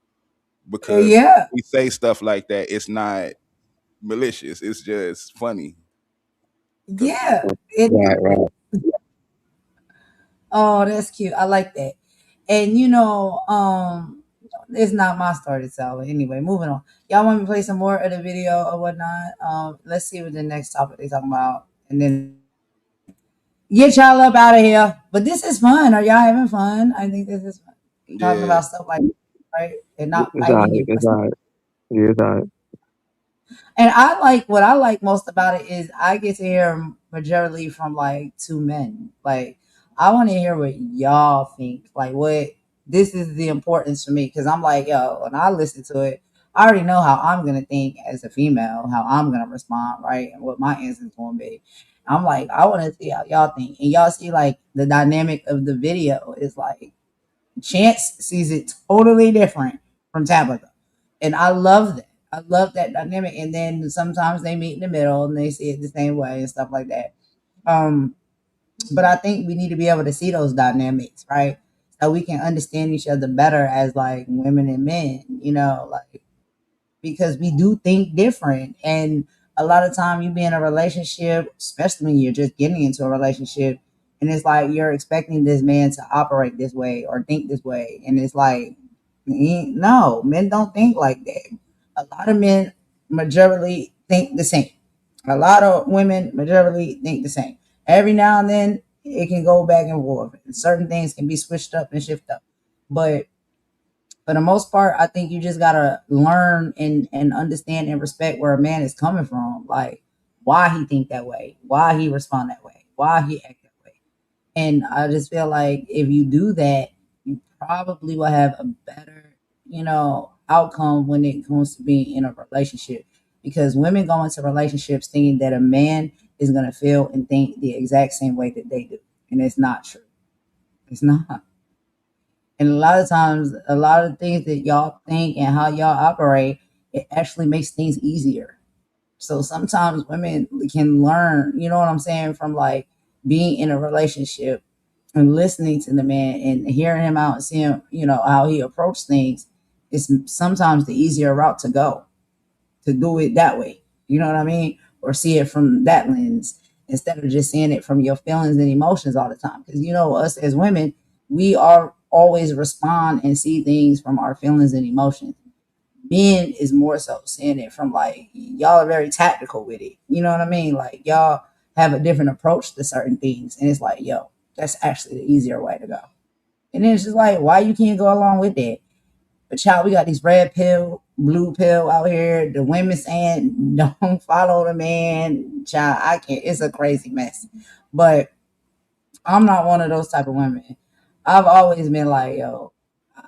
I: because
C: Yeah,
I: we say stuff like that. It's not malicious. It's just funny. Cause
C: yeah. It,
H: Right, right.
C: oh, that's cute. I like that. And it's not my story to tell. But anyway, moving on. Y'all want me to play some more of the video or whatnot? Let's see what the next topic they talking about, and then get y'all up out of here. But this is fun. Are y'all having fun? I think this is fun. Talking
I: yeah,
C: about stuff like this, right, and not
H: It's all
C: fighting
H: right.
C: you.
H: It's all right. Yeah, it's all right.
C: And I like what I like most about it is I get to hear majority from like two men. Like I want to hear what y'all think. Like what this is the importance for me because I'm like, yo, when I listen to it, I already know how I'm gonna think as a female, how I'm gonna respond, right, and what my answer is gonna be. I'm like, I want to see how y'all think, and y'all see like the dynamic of the video is like Chance sees it totally different from Tabitha. And I love that. I love that dynamic. And then sometimes they meet in the middle and they see it the same way and stuff like that. Um, but I think we need to be able to see those dynamics, right? So we can understand each other better as like women and men, like because we do think different. And a lot of time you be in a relationship, especially when you're just getting into a relationship, and it's like you're expecting this man to operate this way or think this way. And it's like, No, men don't think like that. A lot of men majority think the same. A lot of women majority think the same. Every now and then it can go back and forth. Certain things can be switched up and shifted up. But for the most part, I think you just gotta learn and understand and respect where a man is coming from. Like why he think that way, why he respond that way, why he act that way. And I just feel like if you do that, you probably will have a better, outcome when it comes to being in a relationship. Because women go into relationships thinking that a man is gonna feel and think the exact same way that they do. And it's not true. It's not. And a lot of times, a lot of things that y'all think and how y'all operate, it actually makes things easier. So sometimes women can learn, you know what I'm saying, from like being in a relationship and listening to the man and hearing him out and seeing, how he approaches things is sometimes the easier route to go to do it that way. You know what I mean? Or see it from that lens instead of just seeing it from your feelings and emotions all the time. Because us as women, we are always respond and see things from our feelings and emotions. Men is more so seeing it from like y'all are very tactical with it. You know what I mean? Like y'all have a different approach to certain things, and it's like, yo, that's actually the easier way to go. And then it's just like, why you can't go along with that? But child, we got these red pill, blue pill out here. The women saying don't follow the man. Child, I can't. It's a crazy mess. But I'm not one of those type of women. I've always been like, yo,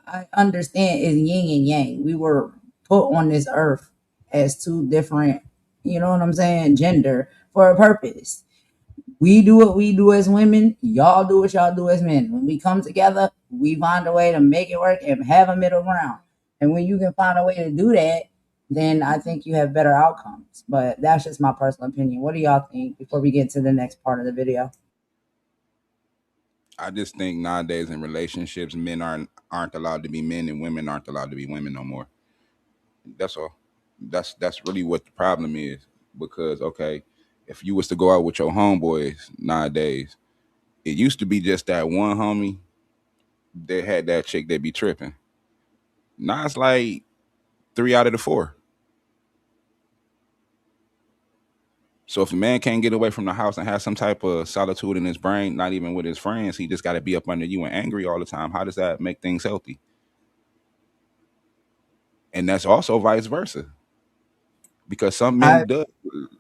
C: I understand it's yin and yang. We were put on this earth as two different, you know what I'm saying, gender for a purpose. We do what we do as women. Y'all do what y'all do as men. When we come together, we find a way to make it work and have a middle ground. And when you can find a way to do that, then I think you have better outcomes. But that's just my personal opinion. What do y'all think before we get to the next part of the video?
I: I just think nowadays in relationships, men aren't allowed to be men and women aren't allowed to be women no more. That's all. That's really what the problem is. Because okay, if you was to go out with your homeboys nowadays, it used to be just that one homie that had that chick that be tripping. Now it's like 3 out of the 4. So if a man can't get away from the house and have some type of solitude in his brain, not even with his friends, he just got to be up under you and angry all the time. How does that make things healthy? And that's also vice versa, because
C: I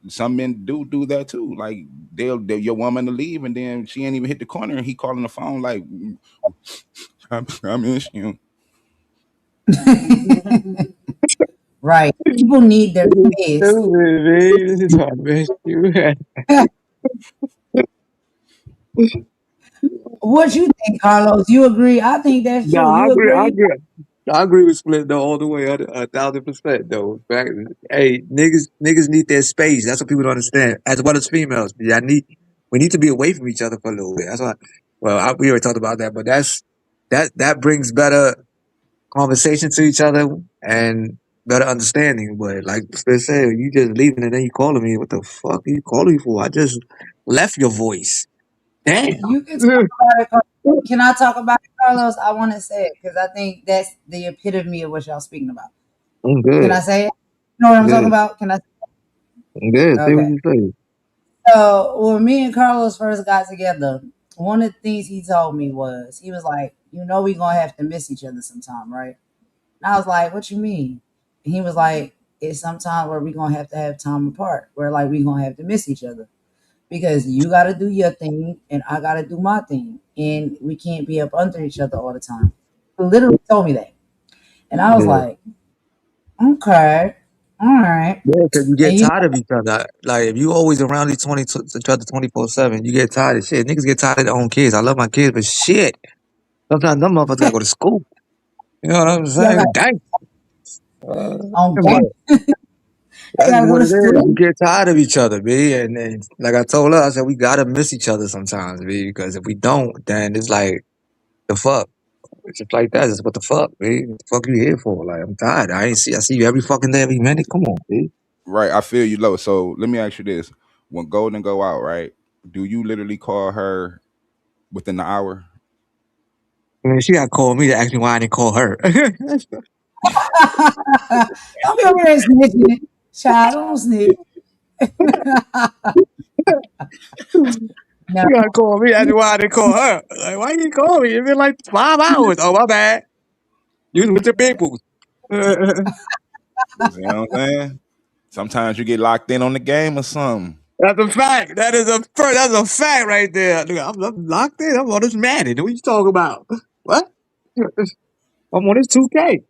I: some men do that too. Like they'll your woman to leave and then she ain't even hit the corner and he calling the phone like, I miss you.
C: right. People need their space.
H: Stupid, man. This is what I missed you.
C: What you think, Carlos? You agree? I think that's
H: No,
C: true.
H: I
C: You
H: agree. I
C: agree?
H: agree. I agree with Split though all the way, 1,000% though. Hey, niggas need their space. That's what people don't understand. As well as females, we need to be away from each other for a little bit. That's why. Well, we already talked about that, but that brings better conversation to each other and better understanding. But like Split said, you just leaving and then you calling me. What the fuck are you calling me for? I just left your voice. Damn.
C: You can talk about it. Can I talk about it, Carlos? I want to say it because I think that's the epitome of what y'all speaking about.
H: I'm
C: Can
H: good.
C: I say it? You know what I'm talking
H: Good.
C: about? Can I?
H: I'm good. Say what
C: Okay.
H: you say.
C: So when me and Carlos first got together, one of the things he told me was he was like, we gonna have to miss each other sometime, right? And I was like, what you mean? And he was like, it's sometime where we gonna have time apart, where like we gonna have to miss each other. Because you got to do your thing and I got to do my thing. And we can't be up under each other all the time. He literally told me that. And I was
H: Yeah.
C: like, okay, all right.
H: Yeah, because you
C: And
H: get tired of each other. Like if you always around each other 24/7, you get tired of shit. Niggas get tired of their own kids. I love my kids, but shit. Sometimes them motherfuckers gotta go to school. You know what I'm
C: y'all
H: saying?
C: got
H: Dang.
C: on
H: But
C: game. I
H: that's
C: got to go
H: what
C: to
H: it is.
C: school.
H: You get tired of each other, B. And like I told her, I said we gotta miss each other sometimes, B. Because if we don't, then it's like the fuck. It's just like that. It's what the fuck, B. What the fuck you here for? Like I'm tired. I see you every fucking day, every minute. Come on, B.
I: Right, I feel you low. So let me ask you this: when Golden go out, right? Do you literally call her within the hour?
H: And then she got to call me to ask me why I didn't call her.
C: Don't be over there snitching. Child, don't snitch. No.
H: You got to call me, ask me why I didn't call her. Like, why you didn't call me? It's been like 5 hours. Oh, my bad. You was with the people.
I: You know what I'm saying? Sometimes you get locked in on the game or something.
H: That's a fact. That's a fact right there. Look, I'm locked in. I'm on this Madden. What you talking about? What? I'm on this 2K.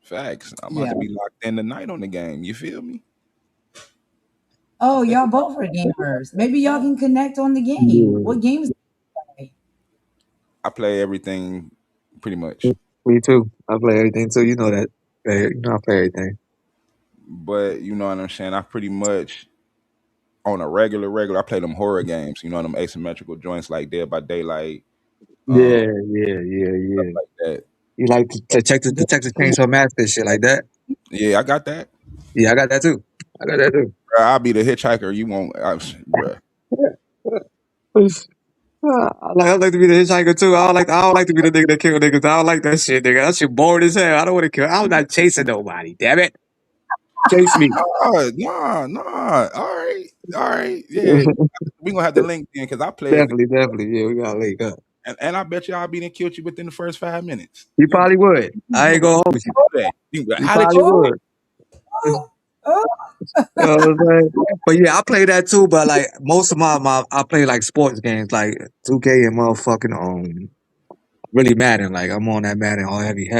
I: Facts. I'm about
C: Yeah.
I: to be locked in tonight on the game. You feel me?
C: Oh, y'all both are gamers. Maybe y'all can connect on the game.
H: Yeah.
C: What games do you play?
I: I play everything pretty much.
H: Me too. I play everything too. You know that. You know I play everything.
I: But you know what I'm saying? I pretty much on a regular, I play them horror games, you know, them asymmetrical joints like Dead by Daylight,
H: Yeah,
I: um, stuff
H: yeah.
I: like that.
H: You like to check the Texas Chainsaw Massacre shit like that?
I: Yeah, I got that.
H: Yeah, I got that too. I got that too.
I: Bruh, I'll be the hitchhiker. You won't, bruh.
H: I like to be the hitchhiker too. I don't like to be the nigga that kill niggas. I don't like that shit, nigga. That shit boring as hell. I don't want to kill. I'm not chasing nobody. Damn it, chase me.
I: Nah. All right. Yeah, we gonna have to link in because I played,
H: Definitely. Yeah, we gotta link up.
I: and I bet you I'll be done killed you within the first 5 minutes.
H: You probably would. I ain't gonna hold you.
I: You know that.
H: You
I: How did
H: probably
I: you?
C: Oh,
H: would.
C: oh, oh.
H: You know what I'm saying? But yeah, I play that too. But like most of my I play like sports games, like 2K and motherfucking really Madden. Like I'm on that Madden all heavy.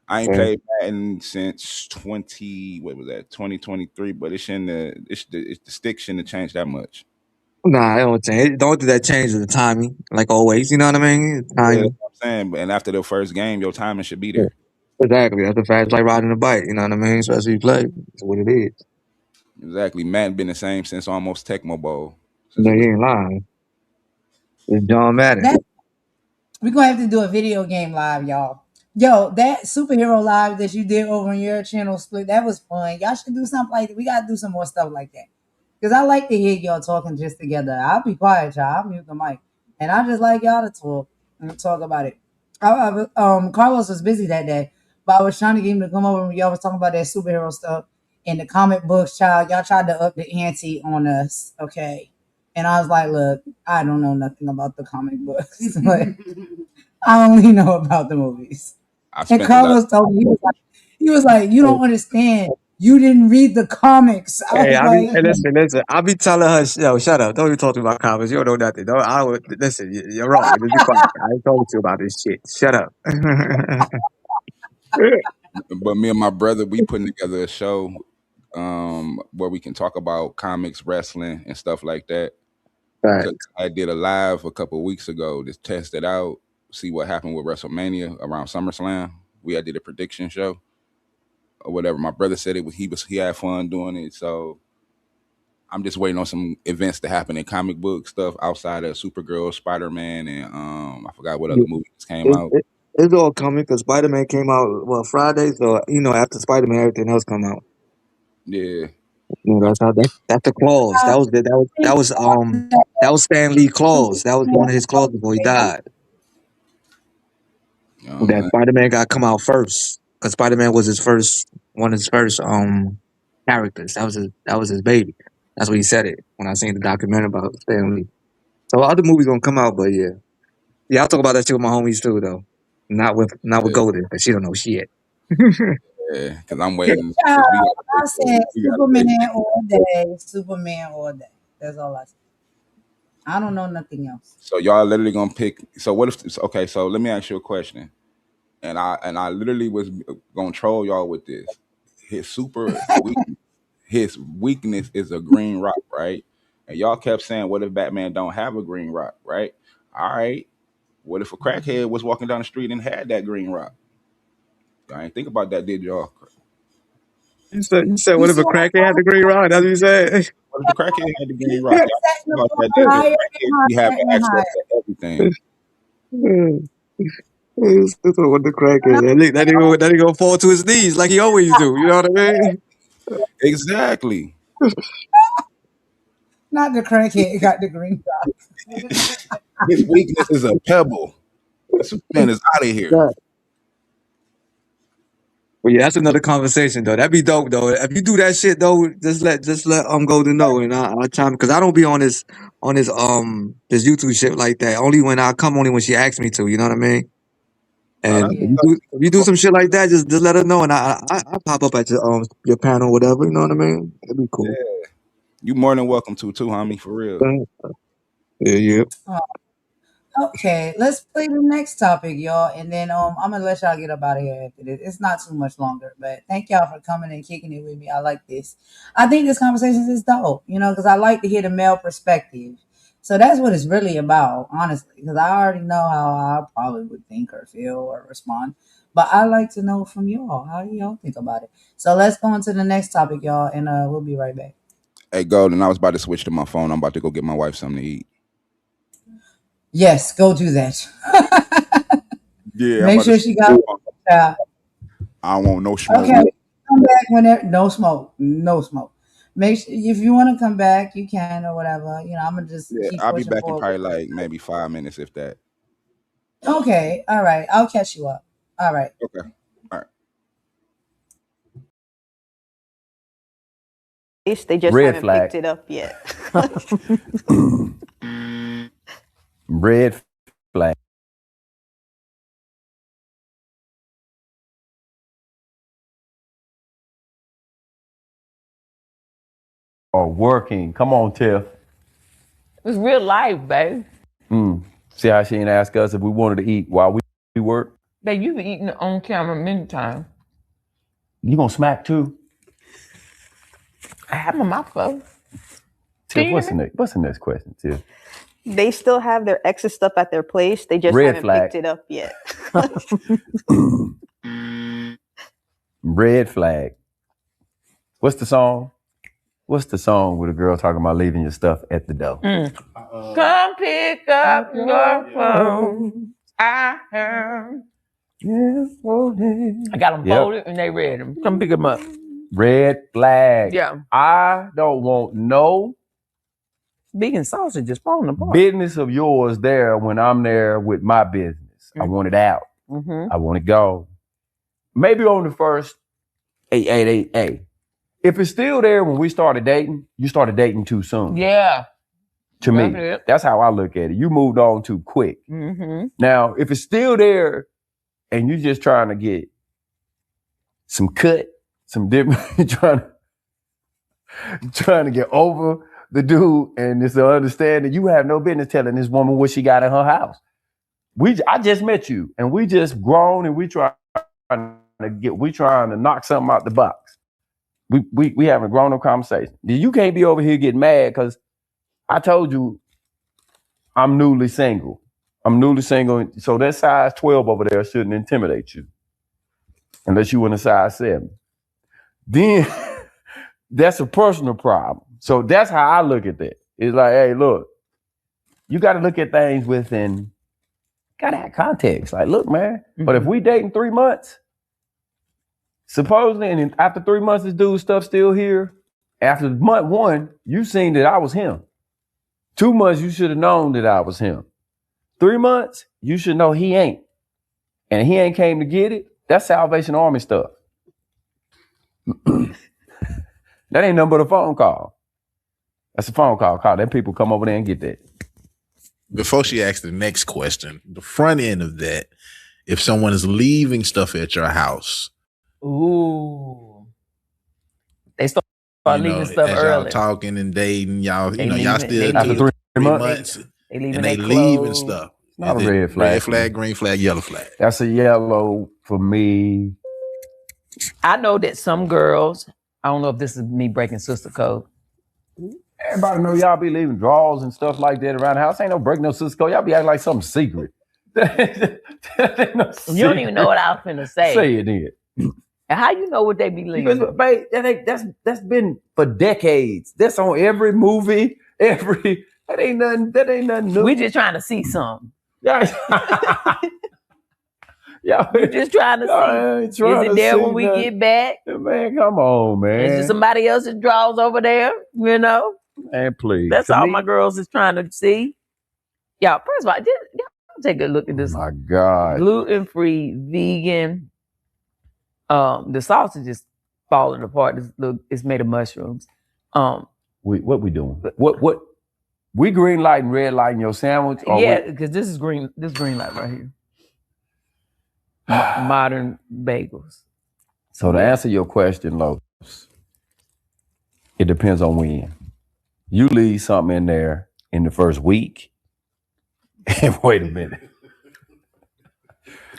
I: I ain't
H: So,
I: played Madden since 2023, but it's the stick shouldn't have changed that much.
H: nah, I don't change. Don't do that change of the timing, like always. You know what I mean?
I: Yeah, that's
H: Timing.
I: what I'm saying. But and after the first game, your timing should be
H: Yeah,
I: there.
H: exactly. That's the fact. It's like riding a bike. You know what I mean? Especially you play. It's what it is.
I: Exactly. Madden been the same since almost Tecmo Bowl. Since
H: No,
I: it
H: you
I: was
H: ain't lying. It's John Madden.
C: That we're gonna have to do a video game live, y'all. Yo, that superhero live that you did over on your channel split, that was fun. Y'all should do something like that. We gotta do some more stuff like that. Because I like to hear y'all talking just together. I'll be quiet, y'all. I'll mute the mic. And I just like y'all to talk and talk about it. Carlos was busy that day, but I was trying to get him to come over when y'all was talking about that superhero stuff in the comic books, child. Y'all tried to up the ante on us, okay? And I was like, look, I don't know nothing about the comic books, but I only know about the movies.
I: I
C: And
I: spent a lot.
C: Carlos told me he was like, you don't understand. You didn't read the comics. I
H: Hey,
C: was like,
H: hey, listen. I be telling her, yo, shut up. Don't even talk to me about comments. You don't know nothing. Don't, listen, you're wrong. Just be quiet. I ain't talking to you about this shit. Shut up.
I: But me and my brother, we putting together a show where we can talk about comics, wrestling, and stuff like that.
H: Right.
I: Because I did a live a couple of weeks ago to test it out, see what happened with WrestleMania around SummerSlam. I did a prediction show or whatever. My brother said he had fun doing it, so I'm just waiting on some events to happen in comic book stuff outside of Supergirl, Spider-Man, and I forgot what other
H: Yeah,
I: movies came
H: it,
I: out.
H: it, it's all coming because Spider-Man came out, well, Friday. So, after Spider-Man, everything else come out.
I: Yeah,
H: That's the clause. That was Stan Lee clause. That was one of his clauses before he died.
I: you know what I'm
H: That
I: saying?
H: Spider-Man got to come out first because Spider-Man was one of his first characters. That was his baby. That's what he said it when I seen the documentary about Stan Lee. So other movies gonna come out, but yeah, I'll talk about that shit with my homies too, though. Not with
I: Yeah,
H: Golden because she don't know shit.
I: yeah, because I'm waiting
C: child,
I: because we got to
C: I said
I: play.
C: Superman all day. Superman all day. That's all I said. I don't know nothing else.
I: So y'all literally gonna pick. So what if? Okay, so let me ask you a question. And I literally was gonna troll y'all with this. His super weak, his weakness is a green rock, right? And y'all kept saying, "What if Batman don't have a green rock?" Right? All right. What if a crackhead was walking down the street and had that green rock? I ain't think about that, did y'all?
H: You said
C: You
H: what if
C: see
H: a
C: what
H: crackhead had the green rod? That's what you said.
I: What if the crackhead had the green rock?
C: I'm
I: Y'all think
C: setting the
I: about
C: bar
I: that, did the
C: higher
I: crackhead be
C: and higher
I: having
C: and
I: access
C: higher.
I: to everything?
H: That's what the crackhead. That nigga gonna fall to his knees like he always do. You know what I mean?
I: Exactly.
C: Not the crackhead got the green dot.
I: His weakness is a pebble. This man is out of here.
H: But yeah, that's another conversation though. That'd be dope though. If you do that shit though, just let Golden know, and I'll chime because I don't be on this YouTube shit like that. Only when she asks me to. You know what I mean?
I: Oh,
H: And
I: that's
C: Yeah.
H: if you do some shit like that, just let her know, and I pop up at your panel or whatever. You know what I mean? It'd be cool.
I: you more than welcome to too, homie, for real.
H: Yeah.
C: Okay, let's play the next topic, y'all, and then I'm gonna let y'all get up out of here after this. It's not too much longer, but thank y'all for coming and kicking it with me. I like this. I think this conversation is dope, because I like to hear the male perspective. So that's what it's really about, honestly, because I already know how I probably would think or feel or respond, but I like to know from y'all how y'all think about it. So let's go on to the next topic, y'all, and we'll be right back.
I: Hey, Golden, I was about to switch to my phone. I'm about to go get my wife something to eat.
C: Yes, go do that.
I: Yeah,
C: Make sure she got.
I: I don't want no smoke.
C: Okay, come back whenever. No smoke. No smoke. Make sure if you want to come back, you can or whatever. I'm gonna just
I: Yeah,
C: keep
I: I'll be
C: pushing
I: back in
C: forward.
I: probably like maybe 5 minutes, if that.
C: Okay, all right. I'll catch you up. All right.
I: Okay. All right.
F: They just
D: Red
F: haven't
D: flag.
F: picked it up yet.
D: Red flag. Or working. Come on, Tiff.
E: It's real life, babe.
D: See how she didn't ask us if we wanted to eat while we work?
E: Babe, you've eaten on camera many times.
D: You gonna smack too?
E: I have my mouth closed.
D: Tiff, what's the next question, Tiff?
F: They still have their ex's stuff at their place. They just
D: Red
F: haven't
D: flag.
F: picked it up yet.
D: Red flag. What's the song? What's the song with a girl talking about leaving your stuff at the door?
E: Come pick up your phone. I heard. I got them folded and they read them. Come pick them up.
D: Red flag.
E: Yeah.
D: I don't want no
E: Vegan sausage just falling apart.
D: business of yours there when I'm there with my business. I want it out. I want it gone. Maybe on the first 888. If it's still there when we started dating, you started dating too soon.
E: Yeah.
D: To me, that's how I look at it. You moved on too quick. Now, if it's still there and you're just trying to get some cut, some different, trying to get over the dude, and it's an understanding, you have no business telling this woman what she got in her house. I just met you, and we just grown, and we trying to knock something out the box. We having a grown up conversation. You can't be over here getting mad because I told you I'm newly single. So that size 12 over there shouldn't intimidate you. Unless you in a size 7. Then that's a personal problem. So that's how I look at that. It's like, hey, look, you got to look at things gotta have context. Like, look, man, but if we dating 3 months, supposedly, and after 3 months, this dude's stuff still here. After month 1, you seen that I was him. 2 months, you should have known that I was him. 3 months, you should know he ain't. And he ain't came to get it. That's Salvation Army stuff. That ain't nothing but a phone call. That's a phone call. Call them people, come over there and get that.
G: Before she asks the next question, the front end of that, if someone is leaving stuff at your house.
E: Ooh. They start leaving stuff
G: as
E: early.
G: Y'all talking and dating, y'all,
E: They
G: y'all
E: leaving-
G: still
E: they
G: together
D: leaving-
G: 3 months.
E: Leaving
G: They
E: their
G: leaving
E: clothes.
G: stuff.
D: Not
G: Is
D: a
G: it
D: red flag.
G: Red flag, green flag, yellow flag.
D: That's a yellow for me.
E: I know that some girls, I don't know if this is me breaking sister code.
D: Everybody know y'all be leaving drawers and stuff like that around the house. Ain't no breaking no sister code. Y'all be acting like something secret. That ain't no secret.
E: You don't even know what I was finna say.
D: Say it then.
E: And how you know what they be leaving?
D: Because, babe, that's been for decades. That's on every movie, that ain't nothing new.
E: We just trying to see something.
D: Yeah.
E: We just trying to see. Is it there when we get back?
D: Man, come on, man.
E: Is it somebody else's drawers over there? You know?
D: And please.
E: That's
D: To
E: all
D: me,
E: my girls is trying to see. Y'all, first of all, y'all take a look at this.
D: my God.
E: Gluten-free, vegan. The sausage is falling apart. It's made of mushrooms.
D: What we doing? What? We green light and red light in your sandwich?
E: Yeah, because this is green. This green light right here. Modern bagels.
D: So to answer your question, Lotus, it depends on when. You leave something in there in the first week, and wait a minute.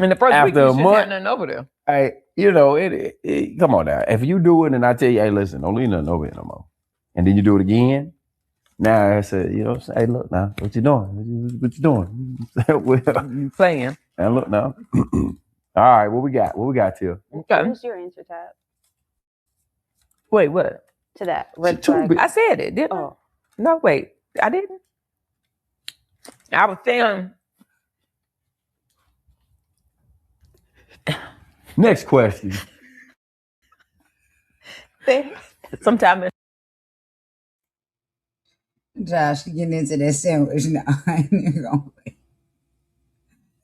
E: In the first week,
D: After
E: you
D: a
E: shouldn't
D: month,
E: have nothing over there.
D: hey, you know, it come on now. If you do it and I tell you, hey, listen, don't leave nothing over here no more. And then you do it again, now I said, you know, hey, look now, what you doing? What you doing? Well,
E: You playing.
D: and look now. All right, what we got? What we got here?
E: Okay.
F: What was your answer, Tab?
E: Wait, what?
F: To that red flag.
E: I said it, didn't I? No, wait. I didn't. I was saying.
D: Next question.
E: Sometimes
C: Josh, you getting into that sandwich now. I ain't even gonna wait.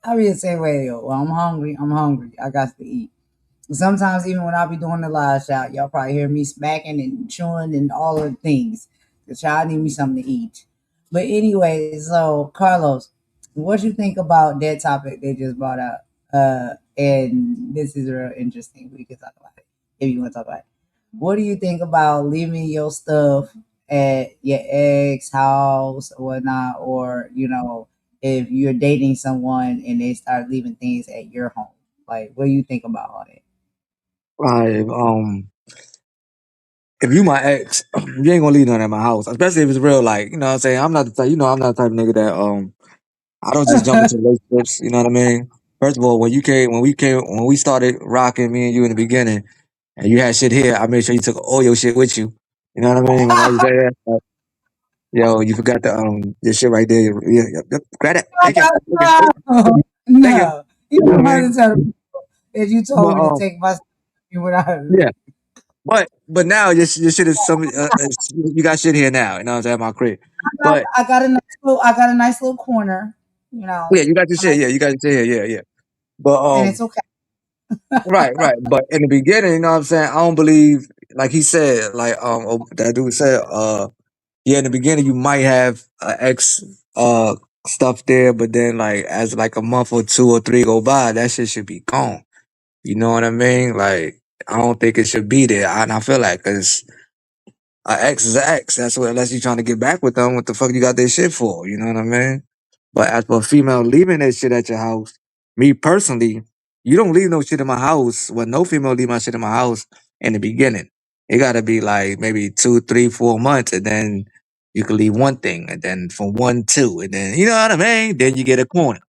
C: I be the same way, yo. Well, I'm hungry. I got to eat. Sometimes even when I be doing the live shot, y'all probably hear me smacking and chewing and all of the things. Cause y'all need me something to eat. But anyway, so Carlos, what you think about that topic they just brought up? And this is real interesting. We can talk about it if you want to talk about it. What do you think about leaving your stuff at your ex house or whatnot, or you know, if you're dating someone and they start leaving things at your home? Like, what do you think about all that?
H: If you my ex, you ain't gonna leave nothing at my house, especially if it's real. Like, you know what I'm saying? I'm not the type, I'm not the type of nigga that I don't just jump into relationships. You know what I mean? First of all, when we started rocking, me and you in the beginning, and you had shit here, I made sure you took all your shit with you. You know what I mean? When I was there, like, yo, you forgot this shit right there. Yeah, grab that. Thank you. Thank you.
C: No, you
H: You know
C: don't
H: what I
C: have
H: mean?
C: to tell me if you told
H: But
C: me to take my stuff without.
H: yeah. But now your shit is you got shit here now. You know what I'm saying? At my crib. But
C: I got a nice little corner. You know,
H: yeah, you got your
C: a
H: shit.
C: nice,
H: Yeah, you got your shit here. Yeah, yeah. But
C: and it's okay.
H: right. But in the beginning, you know what I'm saying? I don't believe, like he said, like that dude said, yeah, in the beginning you might have ex stuff there, but then like as like a month or two or three go by, that shit should be gone. You know what I mean? Like I don't think it should be there. And I feel like because an ex is an ex. That's what unless you trying to get back with them, what the fuck you got this shit for? You know what I mean? But as for a female leaving that shit at your house, me personally, you don't leave no shit in my house. Well, no female leave my shit in my house in the beginning. It gotta be like maybe 2, 3, 4 months, and then you can leave one thing, and then from 1, 2, and then you know what I mean. Then you get a corner.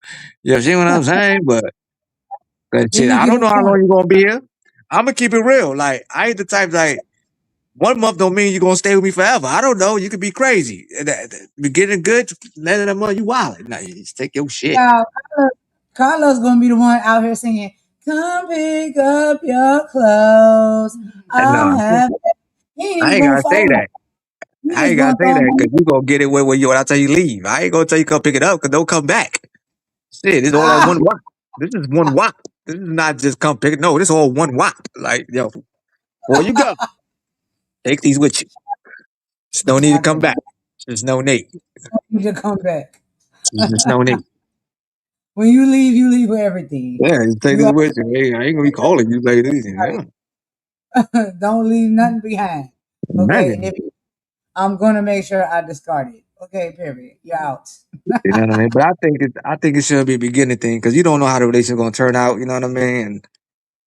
H: You see what I'm saying? But
C: Then
H: shit,
C: you
H: I
C: get
H: don't
C: a
H: know how
C: corner.
H: long you gonna be here. I'm gonna keep it real. Like I ain't the type like 1 month don't mean you're gonna stay with me forever. I don't know. You could be crazy. Beginning good, letting them know you wild. Now you just take your shit.
C: Yeah, Carlos gonna be the one out here singing. Come pick up your clothes.
H: And
C: I'll have. He ain't
H: I
C: even
H: ain't
C: gonna
H: gotta say
C: follow.
H: that.
C: He
H: I
C: just
H: ain't gotta
C: gonna
H: say
C: throw
H: that
C: money.
H: because you gonna get it when you when I tell you leave. I ain't gonna tell you come pick it up because don't come back. Shit, it's all on
C: Ah,
H: one wop. This is one wop. This is not just come pick it. No, this all one wop. Like yo, before you go, take these with you. There's no need to
C: not
H: come
C: the
H: back. There's no need.
C: need to come back.
H: There's just no need.
C: When you leave with everything.
H: Yeah, you take
C: You
H: this with you. Hey, I ain't gonna be calling you later. Yeah,
C: don't leave nothing behind. Okay, and
H: imagine.
C: if I'm gonna make sure I discard it. Okay, period. You're out.
H: You know what I mean? But I think it should be a beginning thing because you don't know how the relationship gonna turn out. You know what I mean? And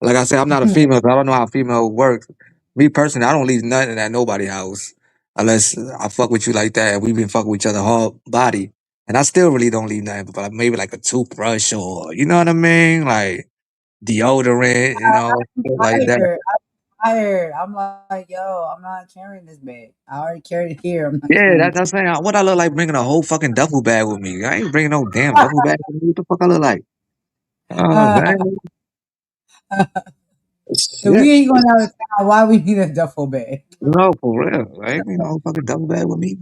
H: like I said, I'm not a female, so I don't know how female works. Me personally, I don't leave nothing at nobody's house unless I fuck with you like that and we've been fucking with each other whole body. And I still really don't leave nothing, but maybe like a toothbrush or you know what I mean, like deodorant, shit like that.
C: Tired. I'm tired. I'm like, yo, I'm not carrying this bag. I already carried it here. I'm not
H: Yeah,
C: carrying
H: that's saying. What I look like bringing a whole fucking duffel bag with me. I ain't bringing no damn duffel bag with me. What the fuck I look like?
C: it.
H: Dang.
C: If
H: Shit.
C: we ain't going out of town, why we need a duffel bag?
H: No, for real. Right? You know, fucking double bag with me.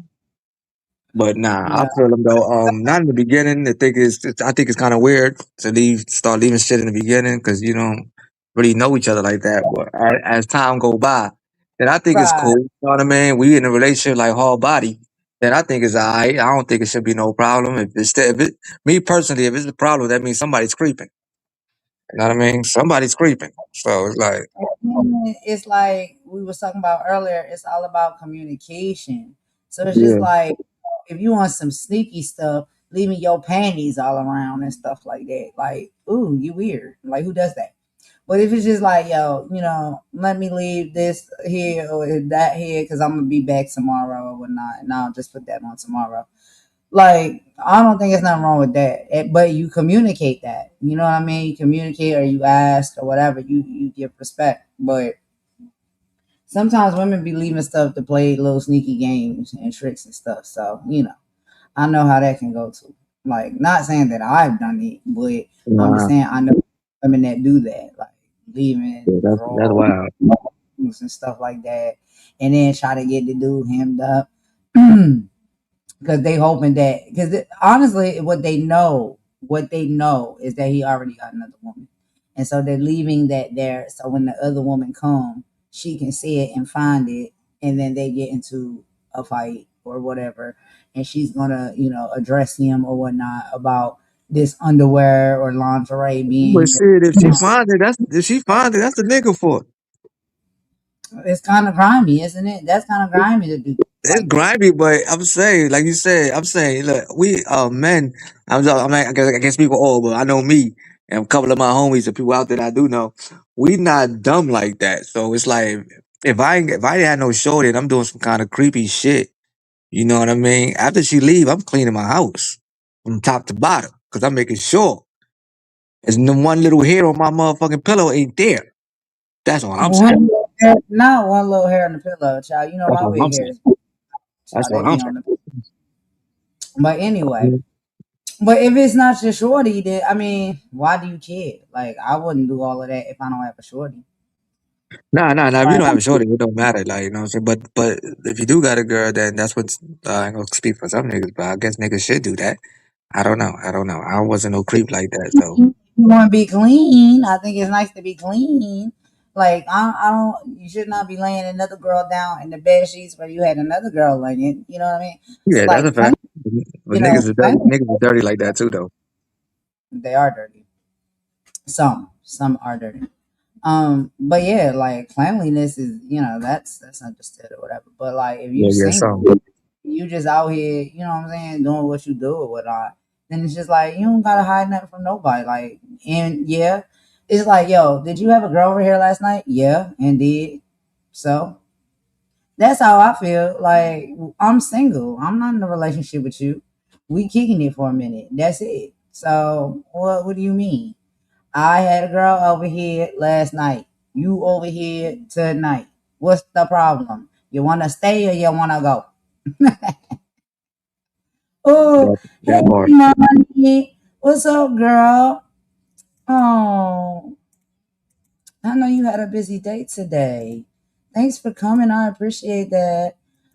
H: But nah, I
C: No.
H: feel them though. Not in the beginning. I think it's kind of weird to start leaving shit in the beginning because you don't really know each other like that. But as time go by, then I think it's
C: Right.
H: cool. You know what I mean? We in a relationship like whole body. Then I think it's alright. I don't think it should be no problem. Me personally, if it's a problem, that means somebody's creeping. You know what I mean? Somebody's creeping. So it's like,
C: It's like we was talking about earlier. It's all about communication. So it's just
H: yeah,
C: like if you want some sneaky stuff, leaving your panties all around and stuff like that. Like, ooh, you weird. Like, who does that? But if it's just like, yo, let me leave this here or that here because I'm gonna be back tomorrow or whatnot, and I'll just put that on tomorrow. Like, I don't think there's nothing wrong with that. But you communicate that. You know what I mean? You communicate or you ask or whatever. You give respect. But sometimes women be leaving stuff to play little sneaky games and tricks and stuff. So, I know how that can go too. Like, not saying that I've done it, but I'm just
H: nah,
C: saying I know women that do that, like leaving
H: yeah, that's
C: drawers
H: wild.
C: and stuff like that, and then try to get the dude hemmed up. Because they hoping that, because honestly, what they know is that he already got another woman, and so they're leaving that there. So when the other woman come, she can see it and find it, and then they get into a fight or whatever, and she's gonna, address him or whatnot about this underwear or lingerie
H: But
C: being.
H: shit, if she finds it, that's the nigga for it.
C: It's kind of grimy, isn't it? That's kind of grimy to do
H: It's
C: like that.
H: grimy, but I'm saying, like you said, I'm saying, look, we men. I guess people all, but I know me and a couple of my homies and people out there that I do know, we not dumb like that. So it's like if I didn't have no shorty and I'm doing some kind of creepy shit, you know what I mean? After she leave, I'm cleaning my house from top to bottom because I'm making sure there's no one little hair on my motherfucking pillow ain't there. That's all I'm saying.
C: Not one little hair on the pillow, child. You know
H: That's
C: my
H: all
C: wig
H: I'm
C: hair
H: saying.
C: is,
H: That's
C: child. They
H: all I'm
C: be
H: saying.
C: on the. But anyway, but if it's not your shorty, then I mean, why do you care? Like, I wouldn't do all of that if I don't have a shorty.
H: Nah. If you
C: Like,
H: don't have a shorty, it don't matter. Like, you know what I'm saying? But if you do got a girl, then that's what's I ain't gonna speak for some niggas, but I guess niggas should do that. I don't know. I wasn't no creep like that, so
C: you want to be clean. I think it's nice to be clean. Like, I don't. You should not be laying another girl down in the bed sheets where you had another girl laying. You know what I mean? So
H: yeah, that's a
C: like,
H: fact. But
C: clean.
H: niggas is dirty like that too though.
C: They are dirty. Some are dirty. But yeah, like cleanliness is, that's understood or whatever. But like if you
H: Yeah,
C: single,
H: some.
C: you just out here, you know what I'm saying, doing what you do or whatnot, then it's just like you don't gotta hide nothing from nobody. Like, and yeah, it's like, yo, did you have a girl over here last night? Yeah, indeed. So that's how I feel. Like, I'm single. I'm not in a relationship with you. We kicking it for a minute. That's it. So what do you mean? I had a girl over here last night. You over here tonight. What's the problem? You want to stay or you want to go? Oh, hey,
H: That part.
C: money. What's up, girl? Oh, I know you had a busy day today. Thanks for coming. I appreciate that.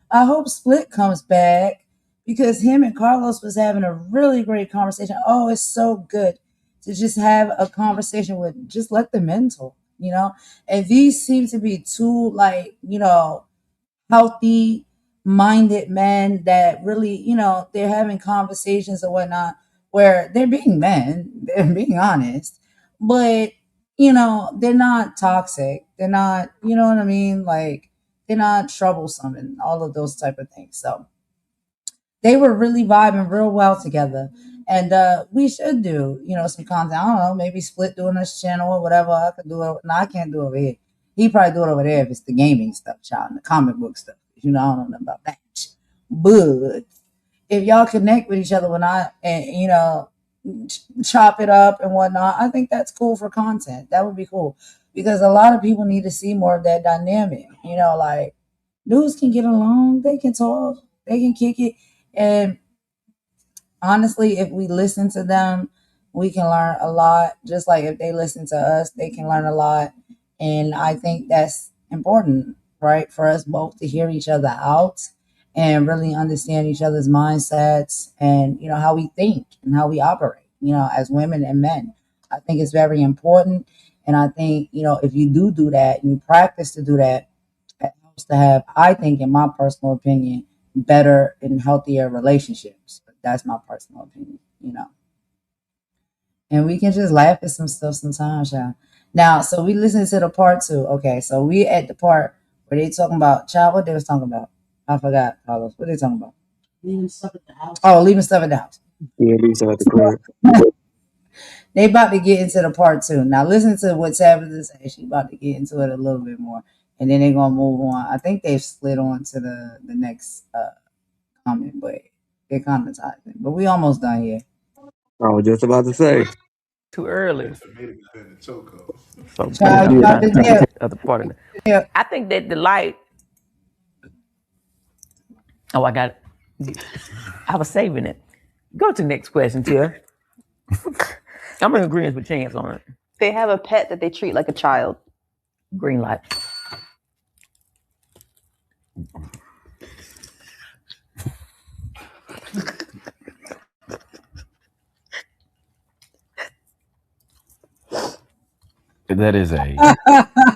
C: I hope Split comes back because him and Carlos was having a really great conversation. Oh, it's so good to just have a conversation with just let the men talk, And these seem to be two like, healthy minded men that really, they're having conversations or whatnot where they're being men, they're being honest, but they're not toxic. They're not, you know what I mean? Like, they're not troublesome and all of those type of things. So they were really vibing real well together. And we should do, some content. I don't know, maybe split doing this channel or whatever. I could do it. No, I can't do it over here. He probably do it over there if it's the gaming stuff, child, and the comic book stuff. I don't know about that. But if y'all connect with each other when and chop it up and whatnot, I think that's cool for content. That would be cool because a lot of people need to see more of that dynamic. Like, dudes can get along, they can talk, they can kick it, and honestly, if we listen to them, we can learn a lot. Just like if they listen to us, they can learn a lot. And I think that's important, right? For us both to hear each other out and really understand each other's mindsets and, how we think and how we operate, as women and men. I think it's very important. And I think, if you do that, you practice to do that, it helps to have, I think, in my personal opinion, better and healthier relationships. That's my personal opinion. And we can just laugh at some stuff sometimes, y'all. Now, so we listen to the part 2. Okay, so we at the part where they talking about, child, what they was talking about? I forgot, Carlos. What they talking about?
J: Leaving stuff at the house.
C: Oh, leaving stuff at the house.
H: Yeah, Lisa at the crib.
C: They about to get into the part 2. Now listen to what Tabitha said. She about to get into it a little bit more. And then they're gonna move on. I think they've slid on to the next comment, but they're kind of tied. But we almost done here.
H: I was just about to say.
E: Too early. So
C: Child, you about to dip.
E: other part of it.
C: Yeah.
E: I think that the light. Oh, I got it. I was saving it. Go to the next question, Tia. I'm in agreement with Chance on it.
F: They have a pet that they treat like a child.
E: Green light.
D: That is a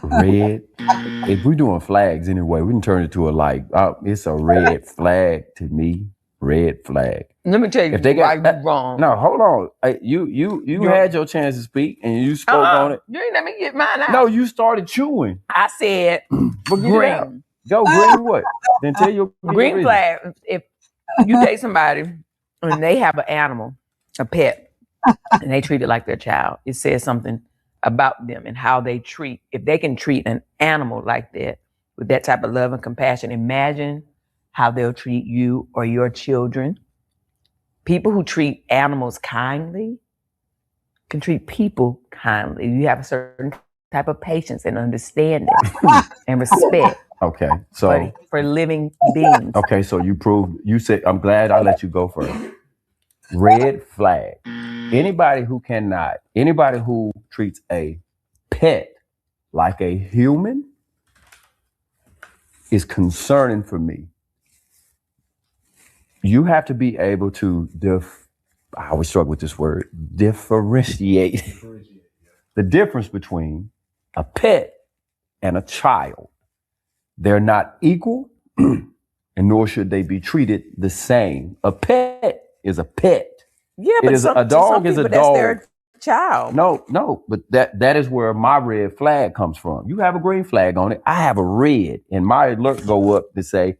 D: red. If we're doing flags anyway, we can turn it to a it's a red flag to me. Red flag.
E: Let me tell you,
D: if they got
E: you wrong.
D: No, hold on. You had your chance to speak and you spoke on it.
E: You ain't let me get mine out.
D: No, you started chewing.
E: I said green.
D: Go green what? Then tell your
E: green flag. If you date somebody and they have an animal, a pet, and they treat it like their child, it says something about them and how they treat. If they can treat an animal like that with that type of love and compassion, imagine how they'll treat you or your children. People who treat animals kindly can treat people kindly. You have a certain type of patience and understanding and respect.
D: Okay, so
E: for living beings.
D: Okay, so you said, I'm glad I let you go first. Red flag. Anybody who treats a pet like a human is concerning for me. You have to be able to I always struggle with this word, differentiate the difference between a pet and a child. They're not equal, and nor should they be treated the same. A pet is a pet.
E: Yeah, but
D: a dog is a dog.
E: That's their child.
D: No, but that is where my red flag comes from. You have a green flag on it. I have a red, and my alert go up to say,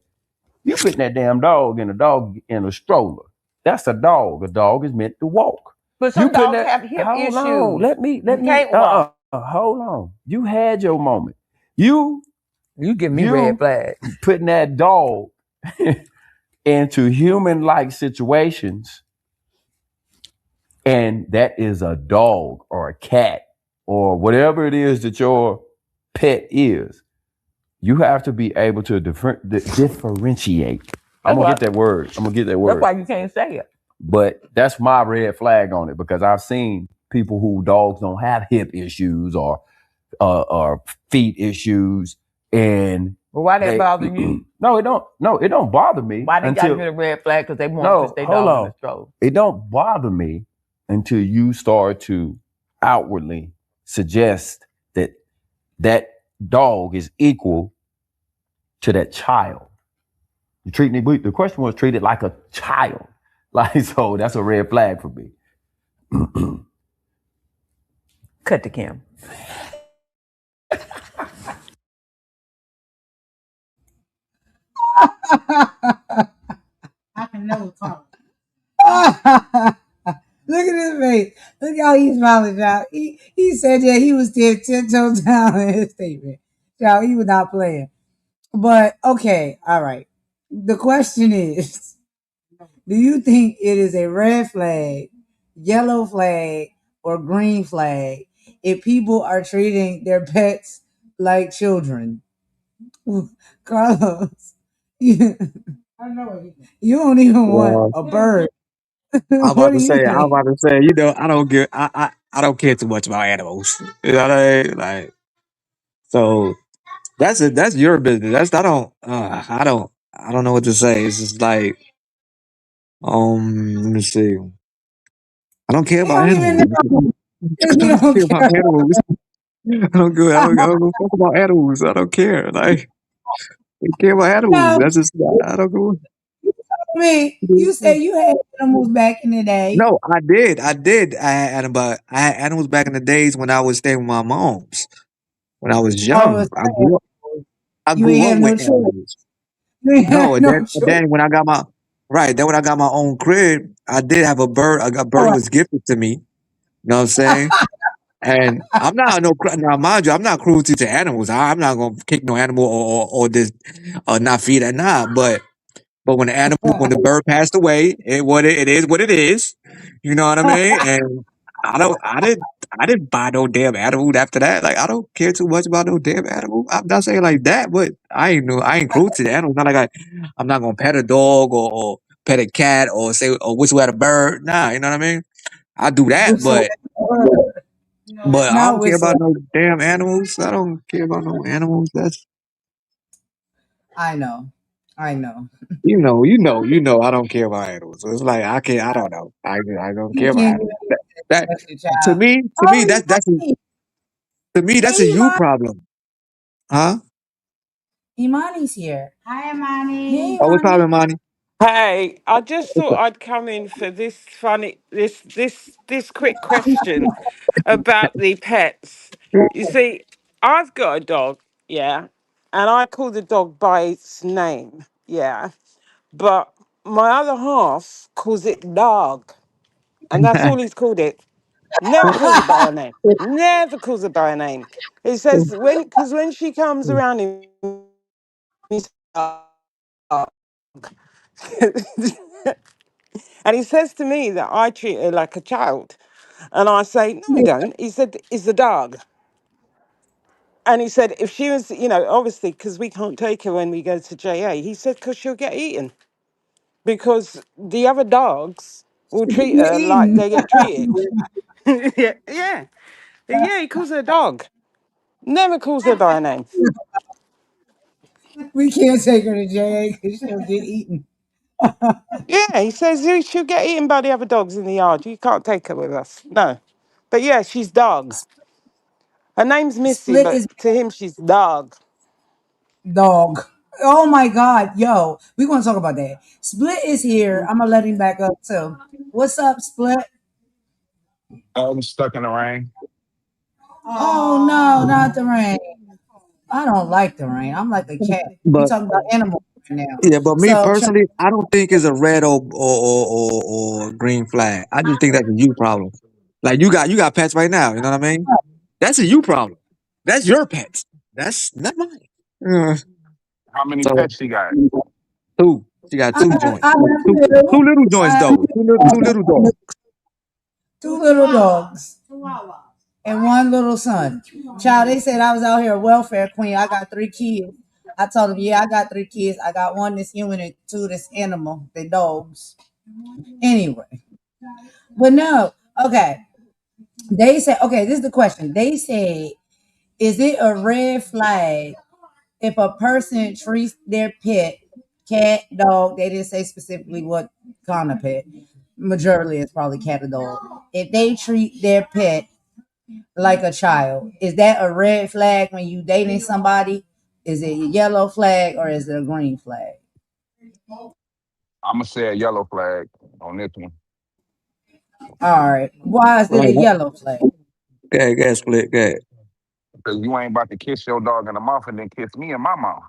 D: you putting that damn dog in a stroller. That's a dog. A dog is meant to walk.
E: But some dogs have hip issues.
D: On. Let me. Hold on. You had your moment. You
E: give me red flag.
D: Putting that dog into human-like situations, and that is a dog or a cat or whatever it is that your pet is. You have to be able to differentiate. I'm gonna get that word.
E: That's why you can't say it.
D: But that's my red flag on it, because I've seen people who dogs don't have hip issues or feet issues. And
E: well, why that bother you?
D: No, it don't bother me.
E: Why they got a red flag? Because they want to stay dog in the stroller.
D: It don't bother me until you start to outwardly suggest that dog is equal to that child. The question was treated like a child. So that's a red flag for me.
E: Cut to Kim.
J: I can never talk.
C: Look at his face. Look how he's smiling, y'all. He said that he was still 10 toes down in his statement. Y'all, he was not playing. But, okay, all right. The question is, do you think it is a red flag, yellow flag, or green flag if people are treating their pets like children? Carlos, you don't even want a bird.
H: I'm about to say, I don't care too much about animals. You know what I mean? Like, So that's your business. That's I don't know what to say. It's just like let me see. I don't care
C: He
H: about
C: don't even
H: animals.
C: know.
H: I
C: He
H: don't
C: don't
H: care about
C: care.
H: animals. I don't go fuck about animals. I don't care. Like I care about animals.
C: No,
H: That's just I don't go.
C: me. You say you had animals back in the day.
H: No, I did. I did. I had animals back in the days when I was staying with my moms. When I was
C: Oh,
H: young,
C: it's sad.
H: I
C: You ain't
H: grew up
C: have
H: with
C: no choice.
H: animals.
C: You ain't
H: No,
C: have
H: and
C: no choice.
H: then when I got my right, then when I got my own crib, I did have a bird. A
C: All
H: bird
C: right.
H: was gifted to me. You know what I'm saying? And I'm not no now, mind you, I'm not cruelty to animals. I'm not gonna kick no animal or this or not feed it. Nah, but when the bird passed away, it is what it is. You know what I mean? And I don't, I didn't buy no damn animal after that. Like I don't care too much about no damn animal. I'm not saying like that, but I ain't cruel to the animal. Not like I'm not gonna pet a dog or pet a cat or say or whistle at a bird. Nah, you know what I mean? I do that,
C: Whistle.
H: but I
C: Not
H: don't care
C: whistle.
H: about no damn animals. I don't care about no animals. That's
C: I know. I know.
H: you know. I don't care about animals. So it's like I can't. I don't know. I don't
C: You
H: care about
C: can't
H: animals.
C: get
H: That
C: a child.
H: to
C: Oh,
H: me
C: Imani.
H: to me that's a
C: Hey,
H: you
C: Imani.
H: problem, huh?
C: Imani's here. Hi, Imani. Hey,
H: Oh, what's
C: Imani.
H: poppin', Monty?
K: Hey, I just thought I'd come in for this funny this quick question about the pets. You see, I've got a dog, yeah, and I call the dog by its name, yeah. But my other half calls it dog, and that's all he's called it. Never calls it by a name. Never calls it by a name. He says because when she comes around him, he's dog. And he says to me that I treat her like a child. And I say, no, I don't. He said, it's the dog. And he said, if she was, obviously, because we can't take her when we go to JA, he said, because she'll get eaten. Because the other dogs will treat
C: You're
K: her like
C: eating.
K: they get treated. Yeah, yeah. Yeah, he calls her a dog. Never calls her by a name.
C: We can't take her to JA because she'll get eaten.
K: Yeah, he says she'll get eaten by the other dogs in the yard. You can't take her with us. No. But yeah, she's dog. Her name's Missy,
C: Split
K: but
C: is
K: to him, she's dog.
C: dog. Oh my God, yo, we gonna talk about that. Split is here. I'm gonna let him back up too. What's up, Split?
L: I'm stuck in the rain.
C: Oh no, not the rain. I don't like the rain. I'm like a cat. We
H: But
C: talking about animals right now.
H: yeah, but me
C: So
H: personally, I don't think it's a red or green flag. I just think that's a you problem. Like you got pets right now. You know what I mean? That's a you problem. That's your pets. That's not mine. Uh,
L: How many
H: so
L: pets she got?
H: two. She got
C: I
H: two
C: have,
H: joints.
C: I
H: Two,
C: have
H: two
C: two.
H: little joints
C: I
H: though. Two little
C: have
H: dogs.
C: two little dogs and one little son. Child, they said I was out here a welfare queen. I got three kids. I told them, yeah, I got three kids. I got one that's human and two that's animal. They dogs. Anyway, but no, okay. They said, okay, this is the question. They said, is it a red flag if a person treats their pet, cat, dog, they didn't say specifically what kind of pet. Majority is probably cat or dog. If they treat their pet like a child, is that a red flag when you dating somebody? Is it a yellow flag or is it a green flag?
L: I'm gonna say a yellow flag on this one.
C: All right. Why is it
H: Right.
C: a yellow flag?
H: Gas split. Gas.
L: Because you ain't about to kiss your dog in the mouth and then kiss me in my mouth.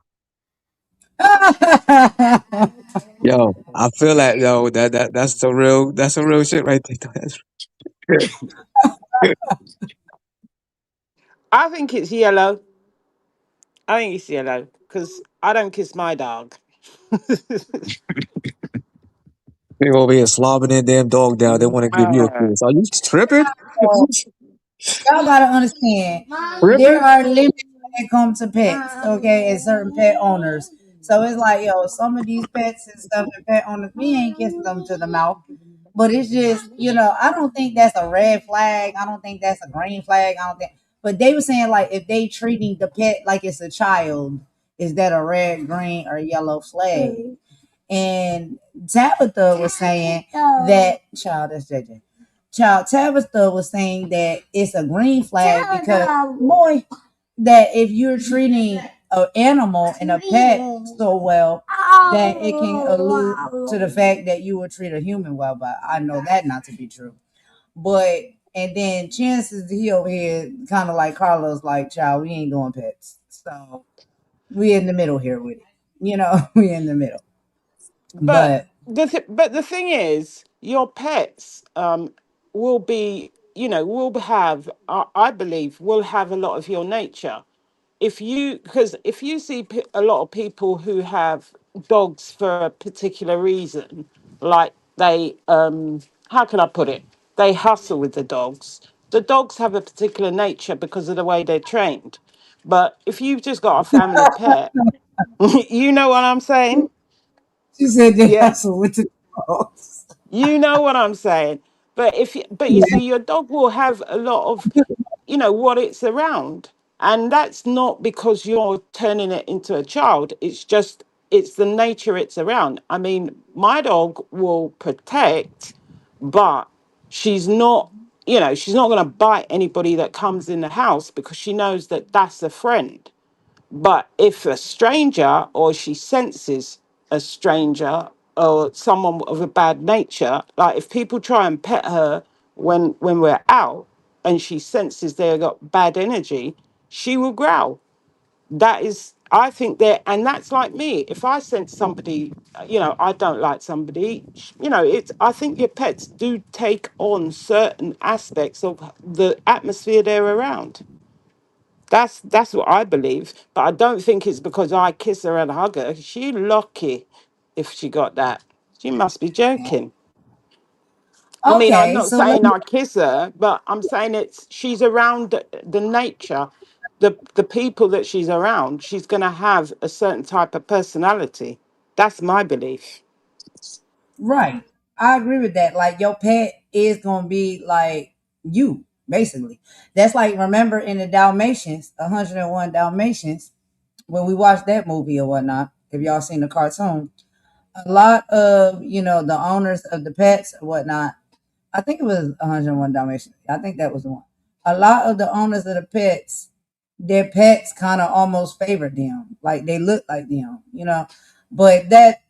H: Yo, I feel that yo that's some real shit right there. That's
K: I think it's yellow. I think it's yellow because I don't kiss my dog.
H: they over here slobbing that damn dog down. They want to give you a
L: Man,
H: kiss. Are you tripping?
C: Y'all gotta understand, there
H: Tripping?
C: are limits when it comes to pets, okay, and certain pet owners. So it's like, yo, some of these pets and stuff and pet owners, we ain't kissing them to the mouth. But it's just, I don't think that's a red flag. I don't think that's a green flag. I don't think. But they were saying like if they treating the pet like it's a child, is that a red, green, or yellow flag? And Tabitha was saying that child, that's JJ. Child Tabitha was saying that it's a green flag because boy, that if you're treating an animal and a pet so well, that it can allude to the fact that you will treat a human well. But I know that not to be true. But and then chances he over here kind of like Carlos, like child, we ain't doing pets, so we in the middle here with it. We in the middle.
K: But
C: But
K: the thing is, your pets will be, will have, I believe, will have a lot of your nature. Because if you see a lot of people who have dogs for a particular reason, like they, how can I put it? They hustle with the dogs. The dogs have a particular nature because of the way they're trained. But if you've just got a family pet, you know what I'm saying?
C: she said they
K: Yeah.
C: hustle with the dogs.
K: You know what I'm saying? But you see, your dog will have a lot of, what it's around. And that's not because you're turning it into a child. It's just it's the nature it's around. I mean, my dog will protect, but she's not, she's not going to bite anybody that comes in the house because she knows that that's a friend. But if a stranger or she senses a stranger or someone of a bad nature, like if people try and pet her when we're out and she senses they've got bad energy, she will growl. That is, I think that, and that's like me. If I sense somebody, I don't like somebody, it's, I think your pets do take on certain aspects of the atmosphere they're around. That's what I believe. But I don't think it's because I kiss her and hug her. She lucky if she got that. She must be joking. I mean, I'm
C: Okay,
K: not
C: so let
K: saying
C: me,
K: I kiss her, but I'm saying she's around the nature, the people that she's around. She's gonna have a certain type of personality. That's my belief.
C: right. I agree with that. Like your pet is gonna be like you, basically. That's like remember in the Dalmatians, 101 Dalmatians, when we watched that movie or whatnot. If y'all seen the cartoon, a lot of the owners of the pets or whatnot. I think it was 101 Dalmatians. I think that was the one. A lot of the owners of the pets, their pets kind of almost favored them, like they look like them. But that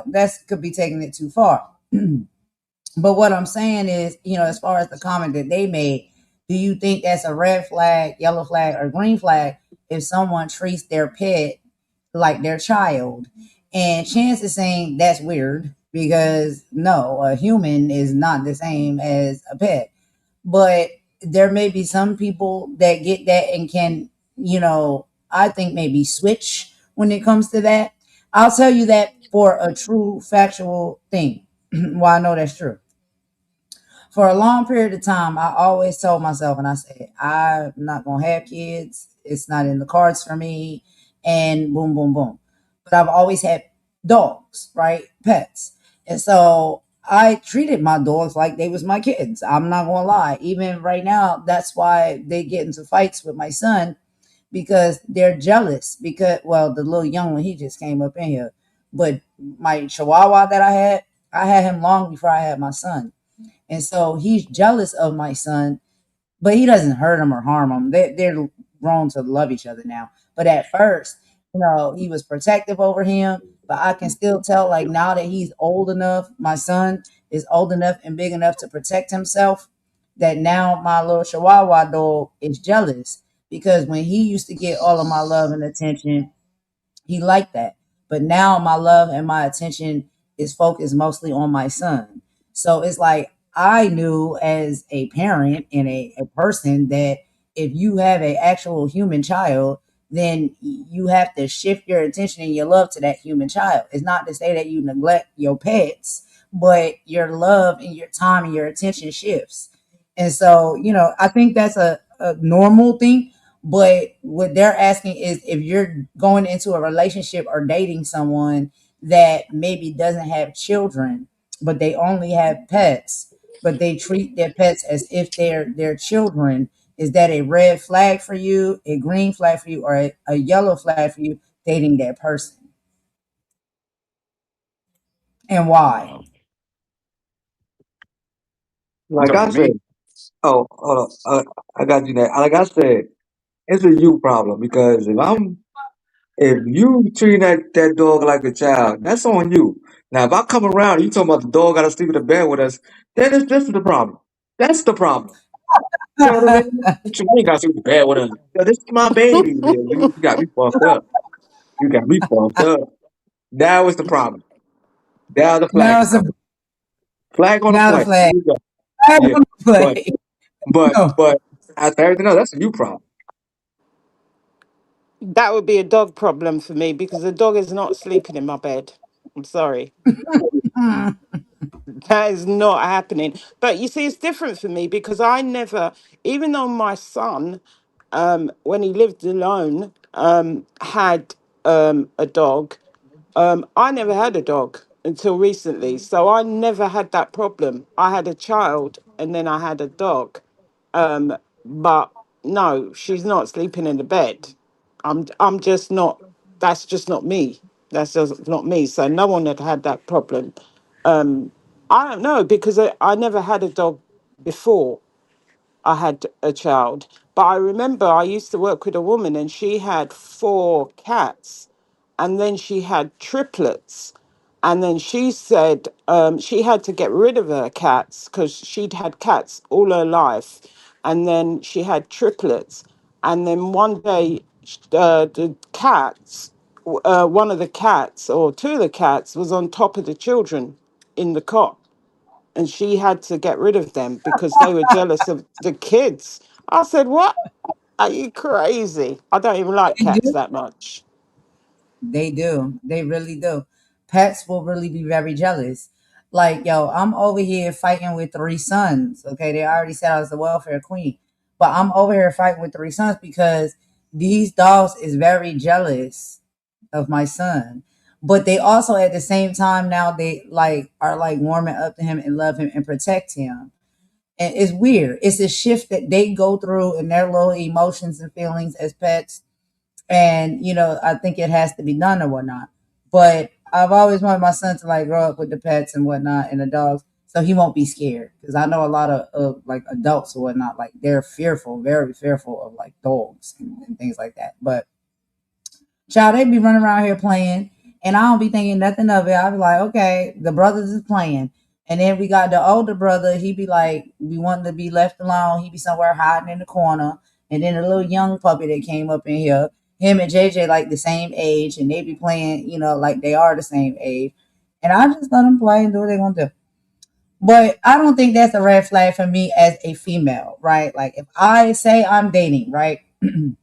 C: that's could be taking it too far. But what I'm saying is, as far as the comment that they made, do you think that's a red flag, yellow flag, or green flag if someone treats their pet like their child? And Chance is saying that's weird because no, a human is not the same as a pet. But there may be some people that get that and can, I think maybe switch when it comes to that. I'll tell you that for a true factual thing. Well, I know that's true. For a long period of time, I always told myself, and I said, I'm not gonna have kids. It's not in the cards for me. And boom, boom, boom. But I've always had dogs, right? Pets. And so I treated my dogs like they was my kids. I'm not gonna lie. Even right now, that's why they get into fights with my son because they're jealous. Because the little young one, he just came up in here. But my Chihuahua that I had him long before I had my son. And so he's jealous of my son, but he doesn't hurt him or harm him. They're grown to love each other now. But at first, he was protective over him. But I can still tell, like, now that he's old enough, my son is old enough and big enough to protect himself, that now my little Chihuahua dog is jealous because when he used to get all of my love and attention, he liked that. But now my love and my attention is focused mostly on my son. So it's like I knew as a parent and a person that if you have an actual human child, then you have to shift your attention and your love to that human child. It's not to say that you neglect your pets, but your love and your time and your attention shifts. And so, I think that's a normal thing, but what they're asking is if you're going into a relationship or dating someone that maybe doesn't have children, but they only have pets, but they treat their pets as if they're their children, Is that a red flag for you, a green flag for you, or a yellow flag for you dating that person? And why?
L: You
H: Like
L: talking
H: I
L: to
H: said,
L: me?
H: oh, hold on. I got you there. Like I said, it's a you problem because if you treat that dog like a child, that's on you. Now, if I come around and you talking about the dog got to sleep in the bed with us, then this is the problem. That's the problem. You know what I mean? You ain't got to sleep in the bed with us. Yo, this is my baby. You got me fucked up. You got me fucked up. That was the problem. Now the flag
C: Now
H: is
C: it's a
H: coming. Flag on the
C: now the
H: play.
C: flag.
H: Here we go.
C: Flag
H: Yeah.
C: on the
H: But
C: play. No.
H: but after everything else, that's a you problem.
K: That would be a dog problem for me because the dog is not sleeping in my bed. I'm sorry.
C: Mm.
K: That is not happening. But you see, it's different for me because I never, even though my son, when he lived alone, had a dog, I never had a dog until recently. So I never had that problem. I had a child and then I had a dog. But no, she's not sleeping in the bed. I'm just not, that's just not me. That's just not me. So no one had that problem. I don't know because I never had a dog before I had a child. But I remember I used to work with a woman and she had four cats and then she had triplets. And then she said she had to get rid of her cats because she'd had cats all her life. And then she had triplets. And then one day, the cats, one of the cats or two of the cats was on top of the children in the cot and she had to get rid of them because they were jealous of the kids. I said, "What? Are you crazy? I don't even like
C: They
K: cats
C: do.
K: that much."
C: They do. They really do. Pets will really be very jealous. Like, yo, I'm over here fighting with three sons. Okay, they already said I was the welfare queen. But I'm over here fighting with three sons because these dogs is very jealous of my son. But they also at the same time now they like are like warming up to him and love him and protect him. And it's weird. It's a shift that they go through in their little emotions and feelings as pets, and I think it has to be done or whatnot. But I've always wanted my son to like grow up with the pets and whatnot and the dogs, so he won't be scared. Because I know a lot of like adults or whatnot, like they're fearful, very fearful of like dogs and things like that. But child, they be running around here playing, and I don't be thinking nothing of it. I be like, okay, the brothers is playing. And then we got the older brother, he be like, be wanting to be left alone. He be somewhere hiding in the corner. And then a little young puppy that came up in here, him and JJ like the same age, and they be playing, like they are the same age. And I just let them play and do what they gonna do. But I don't think that's a red flag for me as a female, right? Like if I say I'm dating, right? And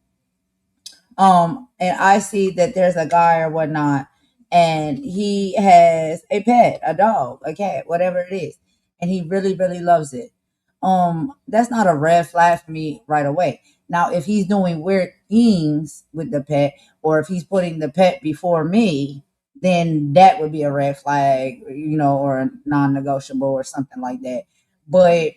C: I see that there's a guy or whatnot, and he has a pet, a dog, a cat, whatever it is, and he really, really loves it. That's not a red flag for me right away. Now, if he's doing weird things with the pet, or if he's putting the pet before me, then that would be a red flag, or a non-negotiable or something like that. But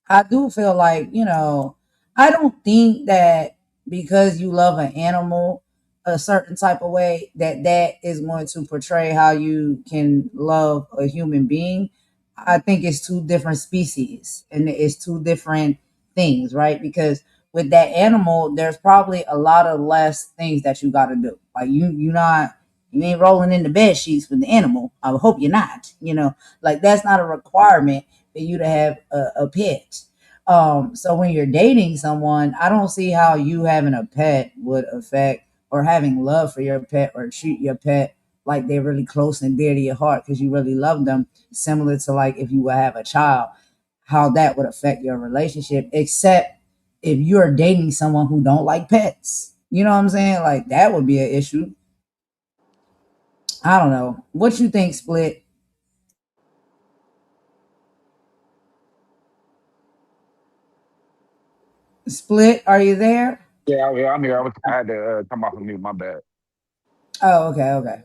C: I do feel like, I don't think that because you love an animal a certain type of way that is going to portray how you can love a human being. I think it's two different species and it's two different things, right? Because with that animal, there's probably a lot of less things that you got to do. Like you ain't rolling in the bed sheets with the animal. I hope you're not. Like that's not a requirement for you to have a pet. So when you're dating someone, I don't see how you having a pet would affect, or having love for your pet or treat your pet like they're really close and dear to your heart because you really love them, similar to like if you would have a child, how that would affect your relationship, except if you're dating someone who don't like pets. You know what I'm saying? Like that would be an issue. I don't know. What you think, Split? Split, are you there?
L: Yeah, I'm here. I had to come off of mute. My bad.
C: Oh, okay, okay.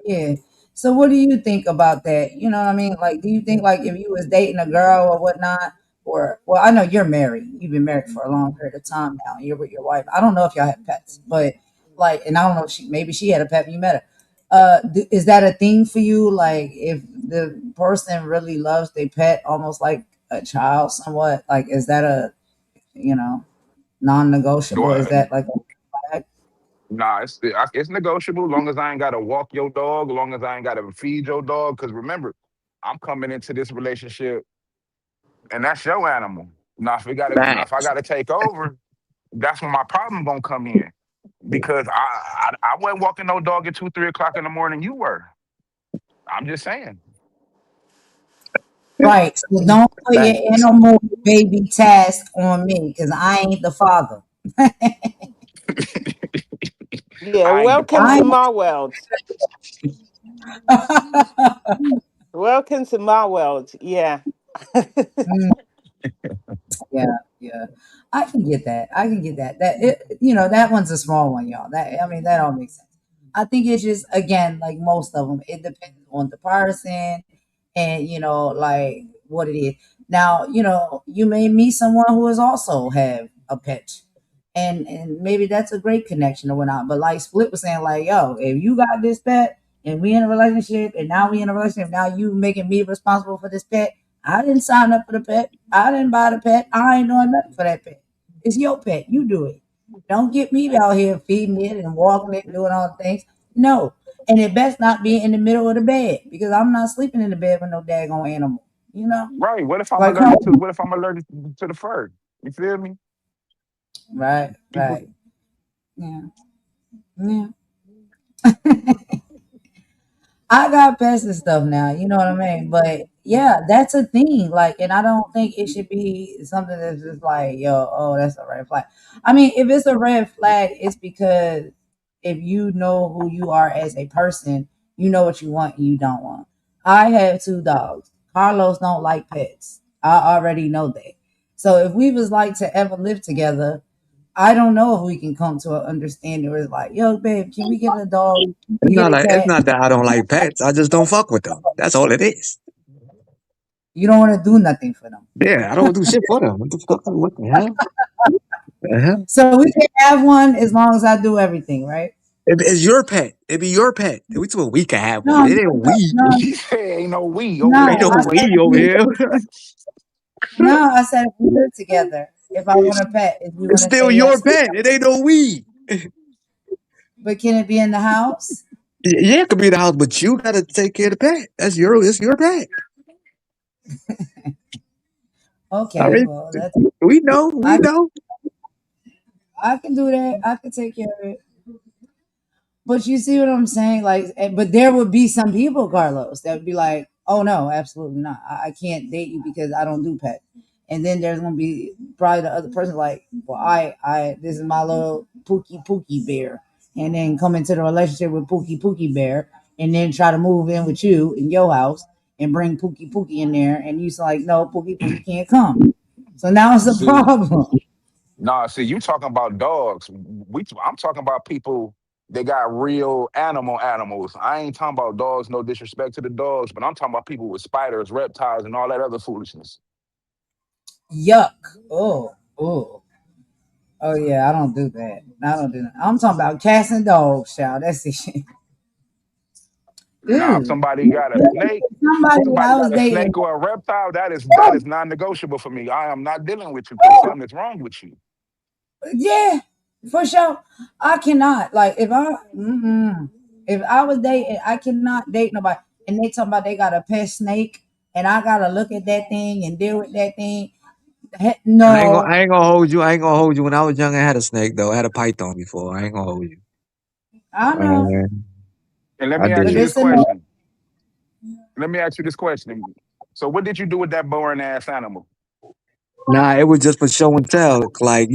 C: Yeah. So what do you think about that? You know what I mean? Like, do you think like if you was dating a girl or whatnot, or well, I know you're married. You've been married for a long period of time now. You're with your wife. I don't know if y'all have pets, but like, and I don't know if maybe she had a pet when you met her. Is that a thing for you? Like, if the person really loves their pet almost like a child, somewhat, like, is that a
L: Do
C: non-negotiable? Is
L: I,
C: that like a flag?
L: nah, it's negotiable. Long as I ain't gotta walk your dog, long as I ain't gotta feed your dog. Because remember, I'm coming into this relationship, and that's your animal. Now if I
H: Facts.
L: gotta take over, that's when my problem gonna come in. Because I wasn't walking no dog at 2, 3 o'clock in the morning. You were. I'm just saying.
C: Right. So don't put your
H: Facts.
C: animal baby task on me because I ain't the father.
K: Yeah,
L: I ain't the
K: welcome
C: I
K: to
L: father.
K: my world. Welcome to my world. Yeah.
C: Mm, yeah, yeah. I can get that. I can get that. That one's a small one, y'all. That all makes sense. I think it's just again, like most of them, it depends on the person and like what it is. Now, you may meet someone who is also have a pet, and maybe that's a great connection or whatnot. But like Split was saying, like, yo, if you got this pet and we in a relationship, and now we in a relationship, now you making me responsible for this pet. I didn't sign up for the pet. I didn't buy the pet. I ain't doing nothing for that pet. It's your pet. You do it. Don't get me out here feeding it and walking it, doing all the things. No. And it best not be in the middle of the bed because I'm not sleeping in the bed with no daggone animal. You know?
L: Right.
C: Like, come on.
L: What if I'm allergic to the fur? You feel me?
C: Right,
L: People
C: right. Yeah. Yeah. I got pets and stuff now, you know what I mean? But yeah, that's a thing. Like, and I don't think it should be something that's just like, yo, oh, that's a red flag. I mean, if it's a red flag, it's because if you know who you are as a person, you know what you want and you don't want. I have two dogs. Carlos don't like pets. I already know that. So if we was like to ever live together, I don't know if we can come to an understanding where it's like, yo, babe, can we get a dog?
H: It's
C: You get
H: not
C: a
H: like it's
C: cat?
H: not that I don't like pets. I just don't fuck with them. That's all it is.
C: You don't want to do nothing for them.
H: Yeah, I don't do shit for them. What the fuck? What the hell? The hell?
C: So we can have one as long as I do everything, right?
H: It's your pet. It be your pet. We told we can have one.
C: No,
H: It ain't we.
C: no,
L: she said ain't no we over
C: no.
H: Ain't
L: there.
H: no
C: I
L: Who
C: said
H: we
C: if
H: over
C: we,
H: here.
C: no. I said if we live together, if I want a pet, if we
H: It's
C: want to
H: still
C: say
H: your
C: yes,
H: pet. It ain't no we.
C: but can it be in the house?
H: Yeah, it could be the house, but you gotta take care of the pet. It's your pet. I
C: Okay,
H: mean,
C: well that's
H: we
C: I can
H: know.
C: I can do that. I can take care of it. But you see what I'm saying? Like, but there would be some people, Carlos, that would be like, "Oh no, absolutely not. I can't date you because I don't do pet." And then there's gonna be probably the other person like, "Well, this is my little Pookie bear," and then come into the relationship with Pookie bear, and then try to move in with you in your house and bring Pookie in there, and you're like, "No, Pookie can't come." So now it's a
L: see,
C: problem.
L: nah, see, you talking about dogs. I'm talking about people that got real animals. I ain't talking about dogs, no disrespect to the dogs, but I'm talking about people with spiders, reptiles, and all that other foolishness.
C: Yuck! Oh. Oh yeah, I don't do that. I don't do that. I'm talking about cats and dogs, child. That's the shit.
L: Now, if
C: Ew.
L: somebody got a snake,
C: Somebody that
L: somebody
C: I was
L: got a
C: dating.
L: snake or a reptile, that is non-negotiable for me. I am not dealing with you because something is wrong with you.
C: Yeah, for sure. I cannot like if I was dating, I cannot date nobody. And they talking about they got a pet snake, and I gotta look at that thing and deal with that thing. No,
H: I ain't gonna hold you. I ain't gonna hold you. When I was young, I had a snake though. I had a python before. I ain't gonna hold you.
C: I know,
H: Uh,
L: And let
H: I
L: me ask
C: but
L: you
H: did.
L: this
C: it's a no.
L: question. Let me ask you this question. So, what did you do with that boring ass animal?
H: Nah, it was just for show and tell. Like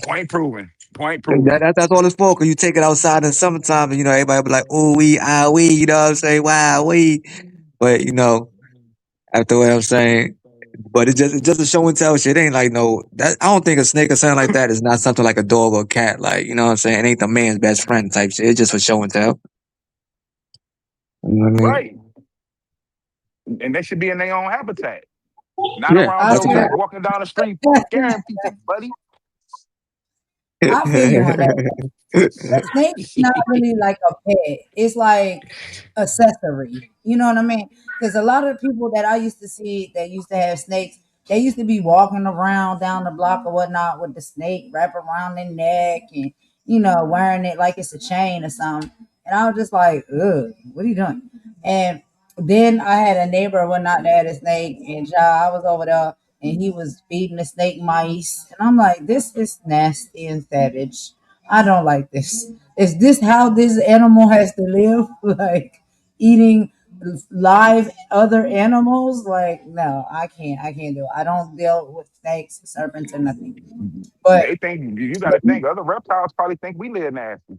L: Point proven. Point proven.
H: that's all it's for. Cause you take it outside in the summertime, and everybody be like, "Ooh wee, ah wee," you know what I'm saying? Wow wee. But after what I'm saying. But it's just a show and tell shit. It ain't like no that I don't think a snake or something like that is not something like a dog or a cat. Like, you know what I'm saying? It ain't the man's best friend type shit. It's just for show and tell. You know what I mean?
L: Right. And they should be in their own habitat. Not
H: Yeah,
L: around
H: that's
L: your
H: a
L: neck,
H: fact.
L: walking down the street, scaring people, buddy.
C: I feel you on that. A snake is not really like a pet. It's like accessory. You know what I mean? Because a lot of people that I used to see that used to have snakes, they used to be walking around down the block or whatnot with the snake wrapped around their neck and wearing it like it's a chain or something. And I was just like, ugh, what are you doing? And then I had a neighbor or whatnot that had a snake, and I was over there and he was feeding the snake mice. And I'm like, this is nasty and savage. I don't like this. Is this how this animal has to live? Like eating live other animals? Like, no, I can't. I can't do it. I don't deal with snakes, serpents, or nothing. But
L: They think you got to think other reptiles probably think we live nasty.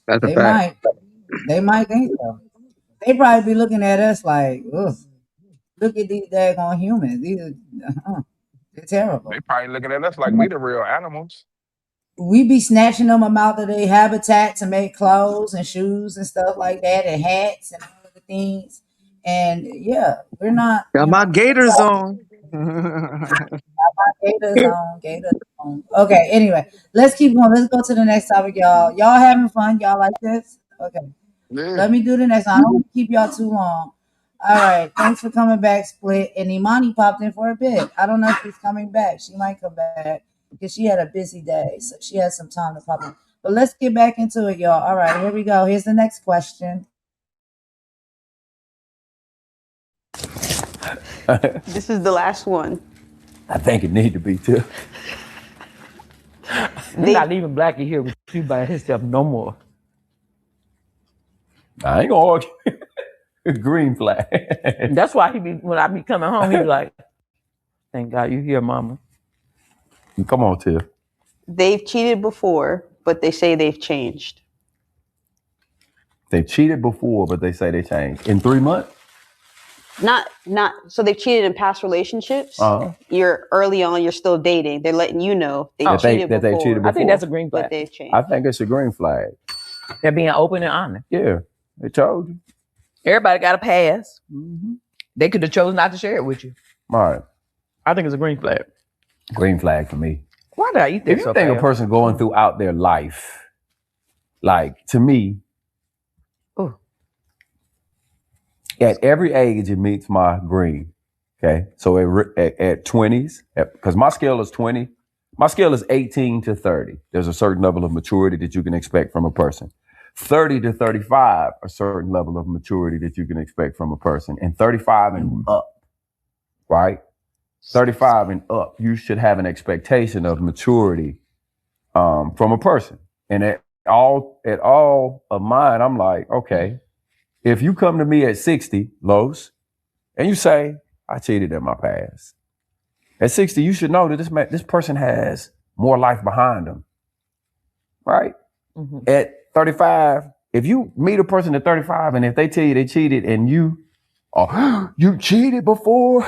H: That's a
C: they
H: fact.
C: might. They might think so. They probably be looking at us like, ugh, look at these daggone humans. These are they're
L: They
C: terrible.
L: probably looking at us like we the real animals.
C: We be snatching them out of their habitat to make clothes and shoes and stuff like that, and hats and other things. And yeah, we're not,
H: Got my gators on.
C: gators on, gators on. Okay, anyway, let's keep going. Let's go to the next topic, y'all. Y'all having fun? Y'all like this? Okay.
L: Yeah.
C: Let me do the next one. I don't want to keep y'all too long. All right. Thanks for coming back, Split. And Imani popped in for a bit. I don't know if she's coming back. She might come back because she had a busy day. So she has some time to pop in. But let's get back into it, y'all. All right. Here we go. Here's the next question.
F: This is the last one.
D: I think it need to be too.
E: Not even Blackie here with you by himself no more.
D: I ain't gonna argue. Green flag.
E: That's why when I be coming home, he be like, "Thank God you here, Mama."
D: Come on, Tiff.
F: They've cheated before, but they say they've changed.
D: They cheated before, but they say they changed. In 3 months?
F: Not so they've cheated in past relationships. You're early on, you're still dating. They're letting you know they cheated before.
E: I think that's a green flag.
F: But they've changed.
D: I think it's a green flag.
E: They're being open and honest.
D: Yeah, they told you.
E: Everybody got a pass. Mm-hmm. They could have chosen not to share it with you.
D: All right.
E: I think it's a green flag.
D: Green flag for me.
E: Why did I eat this?
D: If you think a person going throughout their life, like to me, at every age it meets my green. Okay, so at 20s, because my scale is 20, my scale is 18 to 30. There's a certain level of maturity that you can expect from a person. 30 to 35, a certain level of maturity that you can expect from a person, and 35 and up, right? 35 and up, you should have an expectation of maturity from a person. And at all of mine, I'm like, okay, if you come to me at 60, Los, and you say, I cheated in my past. At 60, you should know that this person has more life behind them, right? Mm-hmm. At 35, if you meet a person at 35 and if they tell you they cheated and you cheated before,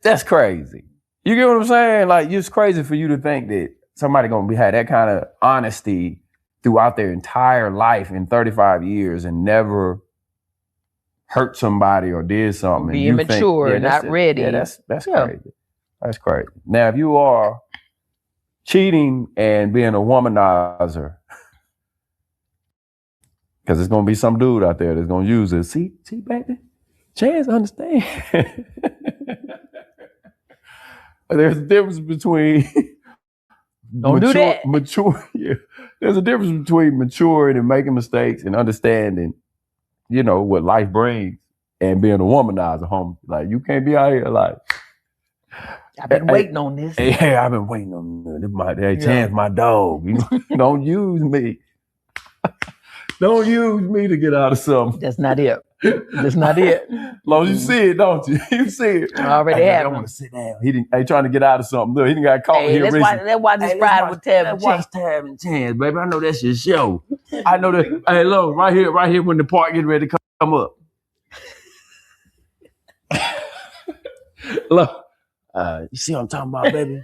D: that's crazy. You get what I'm saying? Like, it's crazy for you to think that somebody gonna have that kind of honesty throughout their entire life in 35 years and never hurt somebody or did something.
E: Be immature, not ready.
D: Yeah, that's crazy. That's crazy. Now, if you are cheating and being a womanizer, because there's gonna be some dude out there that's gonna use it. See, baby, Chance understand. There's a difference between
E: do that.
D: There's a difference between maturing and making mistakes and understanding, what life brings and being a womanizer, homie. Like, you can't be out here like,
E: I've been waiting on this.
D: Hey, I've been waiting on this. Chance, my dog. Don't use me. Don't use me to get out of something.
E: That's not it. That's not it.
D: Long you see it, don't you? You see it.
E: I already have.
D: I want to sit down. He trying to get out of something. Look, he didn't got caught here recently.
E: Let's watch this Friday with Tab and Chance.
D: Watch Tab and Chance, baby. I know that's your show. I know that. Hey, look, right here when the part get ready to come up. Look, you see what I'm talking about, baby?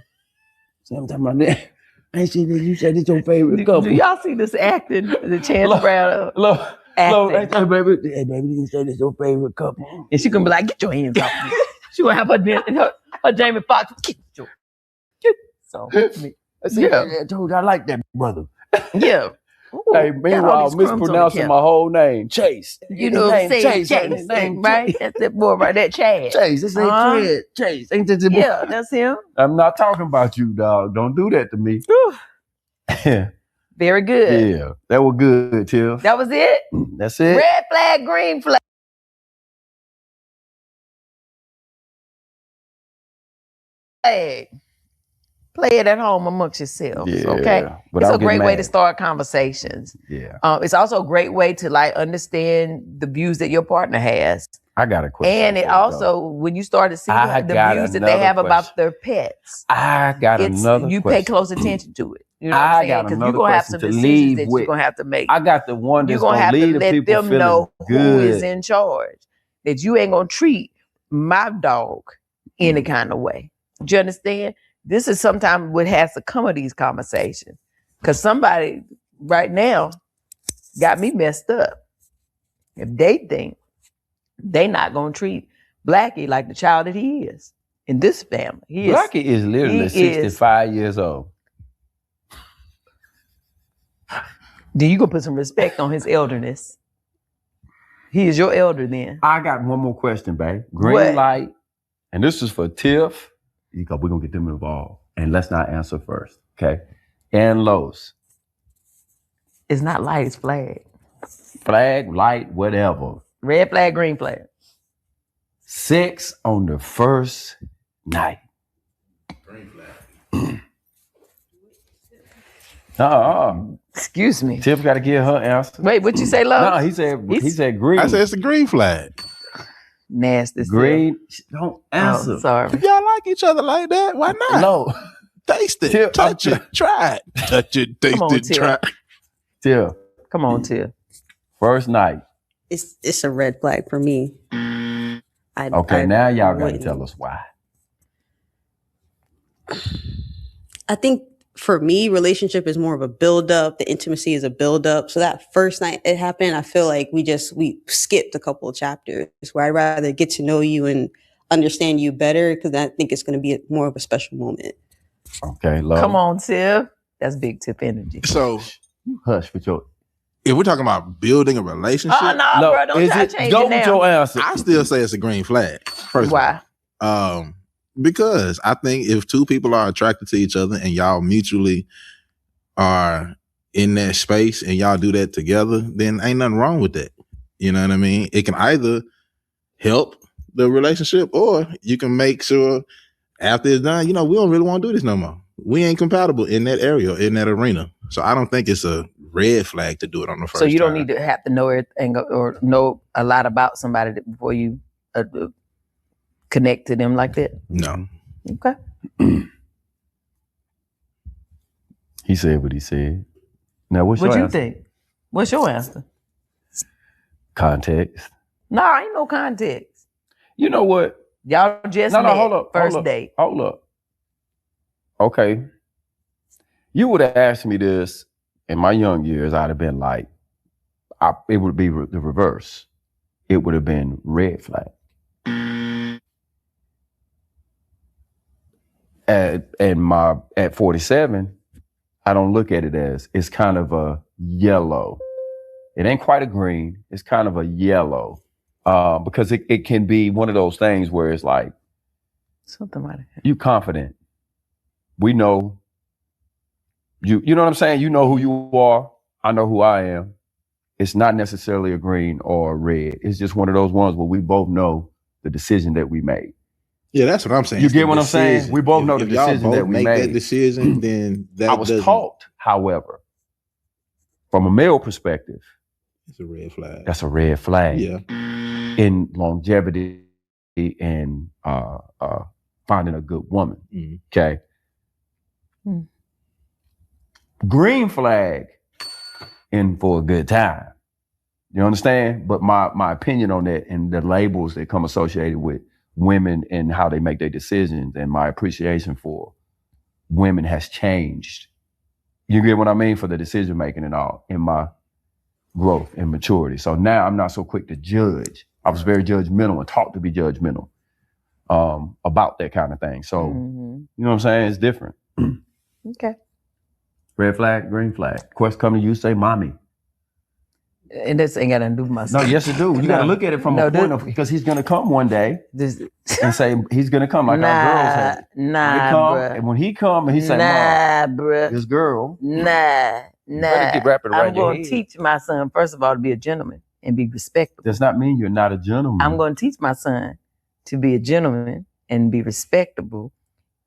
D: See what I'm talking about that? I ain't seen that. You said it's your favorite couple.
E: Do y'all see this acting? The Chance Brown.
D: Look,
E: acting.
D: hey, baby, you can say this your favorite couple.
E: And she gonna be like, get your hands off me. She gonna have her Jamie Foxx. So,
D: I said, I told you I like that brother.
E: yeah. Ooh,
D: Hey,
E: got all
D: meanwhile,
E: these crumbs on the
D: mispronouncing
E: counter.
D: my whole name, Chase.
E: You know what I'm saying? Chase, right? That's that boy right there, Chad.
D: Chase, this ain't Fred. Chase, ain't this the boy?
E: Yeah, that's him.
D: I'm not talking about you, dog. Don't do that to me.
E: Very good.
D: Yeah, that was good, Tiff.
E: That was it?
D: That's it.
E: Red flag, green flag. Hey, play it at home amongst yourselves,
D: Yeah,
E: okay?
D: but
E: It's
D: I'll
E: a great
D: get
E: way
D: mad.
E: to start conversations.
D: Yeah.
E: It's also a great way to like understand the views that your partner has.
D: I got a question.
E: And it
D: for you,
E: also, when you start to see
D: I
E: the
D: got
E: views that they
D: another
E: have
D: question.
E: about their pets,
D: I got another
E: you
D: question.
E: pay close attention to it. You know what I'm
D: I
E: saying?
D: got
E: Because
D: another
E: you're going to have
D: question
E: some
D: to
E: decisions
D: leave
E: that
D: with.
E: you're going to have to make.
D: I got the one
E: You're
D: that's
E: going to
D: gonna
E: have to
D: leave the
E: let
D: people
E: them
D: feeling
E: know
D: good.
E: who is in charge. That you ain't going to treat my dog any kind of way. Do you understand? This is sometimes what has to come of these conversations. Because somebody right now got me messed up. If they think they not going to treat Blackie like the child that he is in this family.
D: Blackie is literally 65 years old.
E: Then you gonna put some respect on his elderness. He is your elder then.
D: I got one more question, babe. Green
E: What?
D: light, and this is for Tiff. We're gonna get them involved. And let's not answer first, okay? And Lowe's.
E: It's not light, it's flag.
D: Flag, light, whatever.
E: Red flag, green flag.
D: Sex on the first night.
E: Excuse me.
D: Tiff got to give her answer.
E: Wait, what you say, love?
D: No, he said green.
G: I said it's the green flag.
E: Nasty.
D: Green. Don't answer.
E: Oh, sorry.
G: If y'all like each other like that, why not?
D: No.
G: Taste it.
D: Tiff,
G: Touch it. Try it. Touch it. Taste
E: Come on,
G: it.
E: Tiff.
G: Try it.
D: Tiff.
E: Come on, Tiff.
D: First night.
F: It's a red flag for me.
D: Okay, now y'all got to
F: wouldn't.
D: tell us why.
F: I think for me, relationship is more of a build up. The intimacy is a build up. So that first night it happened, I feel like we skipped a couple of chapters where I'd rather get to know you and understand you better because I think it's going to be more of a special moment.
D: Okay, love.
E: Come on, Tiff. That's big Tiff energy.
G: So
D: hush with your.
G: If we're talking about building a relationship,
E: Oh, no, bro, don't try to change
D: go
E: it
D: with
E: now.
D: your answer.
G: I still say it's a green flag. First of
E: Why?
G: all. Because I think if two people are attracted to each other and y'all mutually are in that space and y'all do that together, then ain't nothing wrong with that. You know what I mean? It can either help the relationship or you can make sure after it's done, we don't really want to do this no more. We ain't compatible in that area, in that arena. So I don't think it's a red flag to do it on the first
E: So you don't
G: time.
E: need to have to know everything or know a lot about somebody before you connect to them like that?
G: No.
E: Okay.
D: He said what he said. Now, what's
E: What
D: your
E: you
D: answer?
E: think? What's your answer?
D: Context.
E: No, ain't no context.
D: You know what?
E: Y'all just met.
D: Hold up.
E: First date.
D: Hold up. Okay. You would have asked me this in my young years, I'd have been like, it would be the reverse. It would have been red flag. At 47, I don't look at it as, it's kind of a yellow. It ain't quite a green. It's kind of a yellow. Because it can be one of those things where it's like,
E: something like that.
D: You confident. We know. You know what I'm saying? You know who you are. I know who I am. It's not necessarily a green or a red. It's just one of those ones where we both know the decision that we made.
G: Yeah, that's what I'm saying.
D: You
G: It's
D: get
G: the
D: what I'm saying?
G: decision.
D: We both know the
G: If y'all
D: decision
G: both
D: that we
G: make
D: made.
G: that decision, then that
D: I was
G: doesn't-
D: taught, however, from a male perspective,
G: It's a red flag.
D: that's a red flag.
G: Yeah.
D: In longevity and finding a good woman.
G: Mm.
D: Okay. Green flag in for a good time. You understand? But my opinion on that and the labels that come associated with women and how they make their decisions and my appreciation for women has changed. You get what I mean? For the decision making and all in my growth and maturity. So now I'm not so quick to judge. I was very judgmental and taught to be judgmental about that kind of thing. So, you know what I'm saying? It's different.
E: Okay.
D: Red flag, green flag. Question come to you, say mommy.
E: And this ain't got nothing to do with my son.
D: No, yes it do. You got to look at it from a point of, because he's going to come one day and say, he's going to come like our girls have.
E: Bruh.
D: And when he come and he say, Mom,
E: bruh.
D: this girl.
E: You
D: better get wrapped around
E: I'm
D: your
E: going
D: head.
E: to teach my son, first of all, to be a gentleman and be respectable.
D: Does not mean you're not a gentleman.
E: I'm going to teach my son to be a gentleman and be respectable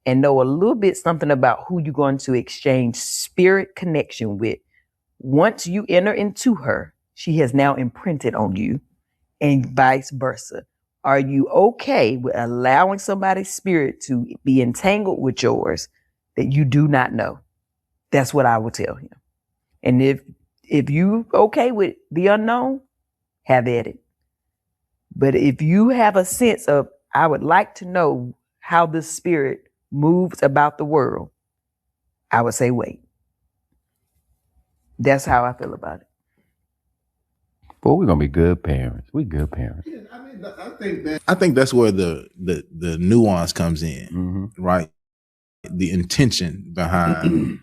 E: and know a little bit something about who you're going to exchange spirit connection with. Once you enter into her, she has now imprinted on you, and vice versa. Are you okay with allowing somebody's spirit to be entangled with yours that you do not know? That's what I would tell him. And if you okay with the unknown, have at it. But if you have a sense of, I would like to know how this spirit moves about the world, I would say wait. That's how I feel about it.
D: Boy, we're gonna be good parents. We good parents.
G: Yeah, I think that's where the nuance comes in, right? The intention behind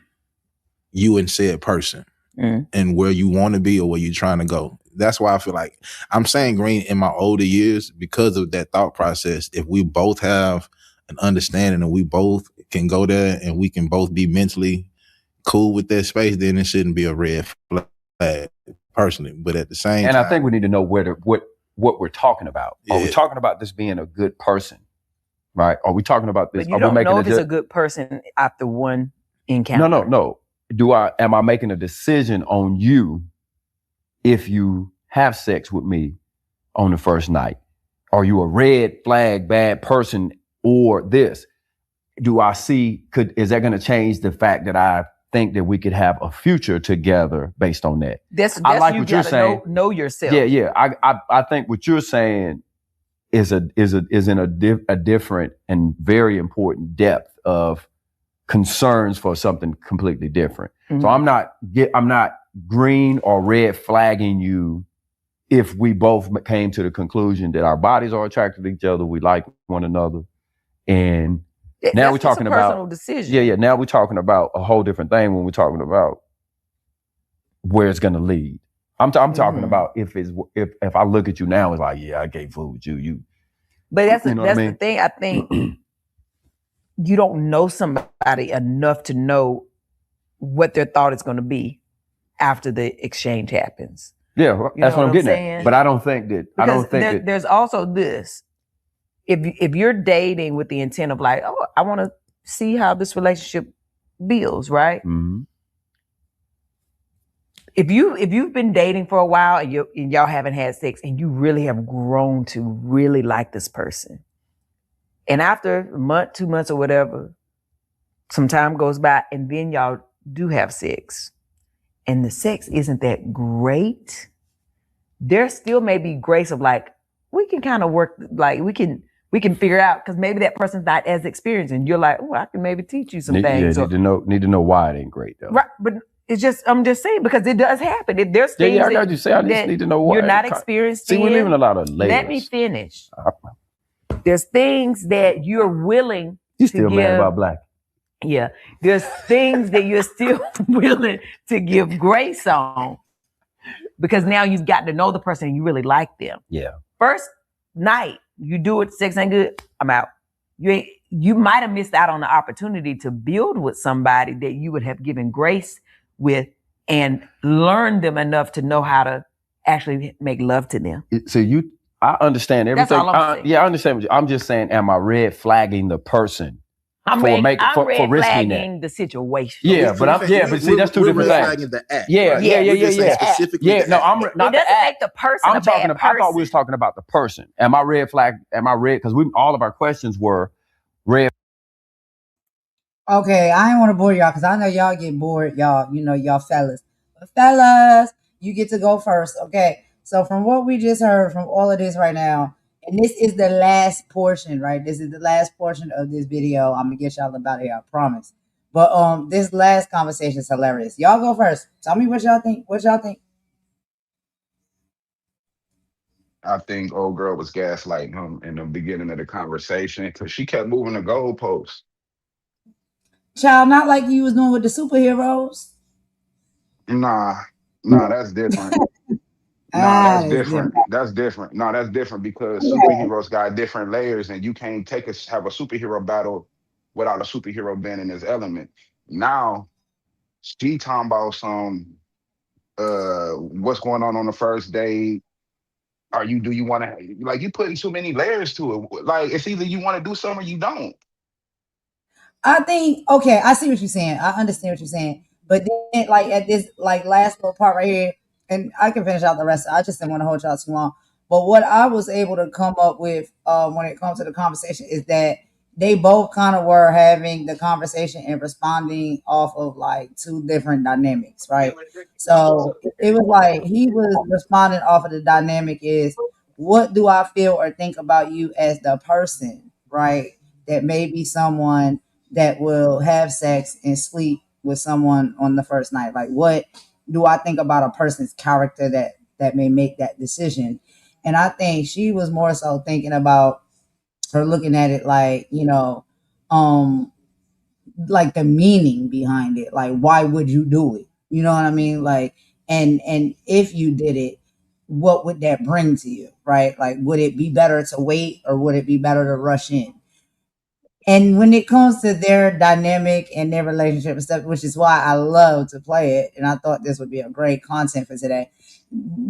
G: you and said person, and where you want to be or where you're trying to go. That's why I feel like I'm saying green in my older years because of that thought process. If we both have an understanding and we both can go there and we can both be mentally cool with that space, then it shouldn't be a red flag. Personally, but at the same time,
D: I think we need to know what we're talking about. Yeah. Are we talking about this being a good person, right? Are we talking about this?
E: But you don't know if it's a good person after one encounter.
D: No. Am I making a decision on you if you have sex with me on the first night? Are you a red flag bad person or this? Do I see? Is that going to change the fact that I think that we could have a future together based on that?
E: I like what you're saying. Know yourself.
D: Yeah. I think what you're saying is in a different and very important depth of concerns for something completely different. So I'm not green or red flagging you if we both came to the conclusion that our bodies are attracted to each other, we like one another, and now we're talking about
E: personal decision.
D: Yeah. Now we're talking about a whole different thing when we're talking about where it's going to lead. I'm talking about if I look at you now, it's like, yeah, I can't fool with you.
E: But that's the thing. I think you don't know somebody enough to know what their thought is going to be after the exchange happens.
D: Yeah, that's what I'm getting at. But I don't think that
E: there's also this. If you're dating with the intent of like, oh, I want to see how this relationship builds, right?
D: Mm-hmm.
E: If you've been dating for a while and y'all haven't had sex and you really have grown to really like this person, and after a month, 2 months or whatever, some time goes by and then y'all do have sex and the sex isn't that great, there still may be grace of like, we can kind of work, like we can figure out, because maybe that person's not as experienced and you're like, oh, I can maybe teach you some things.
D: Need to know why it ain't great though.
E: Right, but I'm just saying, because it does happen. If there's things
D: I got you say, I just need to know why
E: you're not experienced in.
D: See, we're leaving a lot of layers.
E: Let me finish. There's things that you're willing
D: to still give. Mad about black.
E: Yeah. There's things that you're still willing to give grace on because now you've gotten to know the person and you really like them.
D: Yeah.
E: First night, you do it, sex ain't good, I'm out. You might have missed out on the opportunity to build with somebody that you would have given grace with and learn them enough to know how to actually make love to them.
D: So I understand everything.
E: That's all I'm saying.
D: Yeah, I understand. I'm just saying, am I red flagging the person?
E: I'm red flagging the situation.
D: Yeah, but see, that's two different things.
G: The act.
D: Yeah.
G: Specifically,
D: no, I'm not.
E: It doesn't make the person a bad person.
D: I thought we was talking about the person. Am I red flag? Am I red? Because all of our questions were red.
C: Okay, I ain't want to bore y'all because I know y'all get bored, y'all. You know, y'all fellas. But fellas, you get to go first. Okay, so from what we just heard from all of this right now. And this is the last portion, right? This is the last portion of this video. I'm gonna get y'all about here, I promise. But this last conversation is hilarious. Y'all go first. Tell me what y'all think. What y'all think?
L: I think old girl was gaslighting him in the beginning of the conversation because she kept moving the goalposts.
C: Child, not like you was doing with the superheroes.
L: Nah, nah, that's different. Nah,
C: Ah,
L: that's
C: that's
L: different.
C: different.
L: That's different. No, that's different because
C: Yeah.
L: superheroes got different layers, and you can't take us have a superhero battle without a superhero being in his element. Now she talking about some what's going on the first date. Are you do you want to like you putting too many layers to it? Like it's either you want to do something or you don't.
C: I think okay, I see what you're saying. I understand what you're saying. But then like at this like last little part right here, and I can finish out the rest. I just didn't want to hold y'all too long. But what I was able to come up with when it comes to the conversation is that they both kind of were having the conversation and responding off of like two different dynamics, right? So it was like he was responding off of the dynamic is what do I feel or think about you as the person, right? That may be someone that will have sex and sleep with someone on the first night. Like, what do I think about a person's character that may make that decision? And I think she was more so thinking about her looking at it like, um, like the meaning behind it. Like, why would you do it? You know what I mean? Like, and if you did it, what would that bring to you? Right? Like, would it be better to wait or would it be better to rush in? And when it comes to their dynamic and their relationship and stuff, which is why I love to play it, and I thought this would be a great content for today.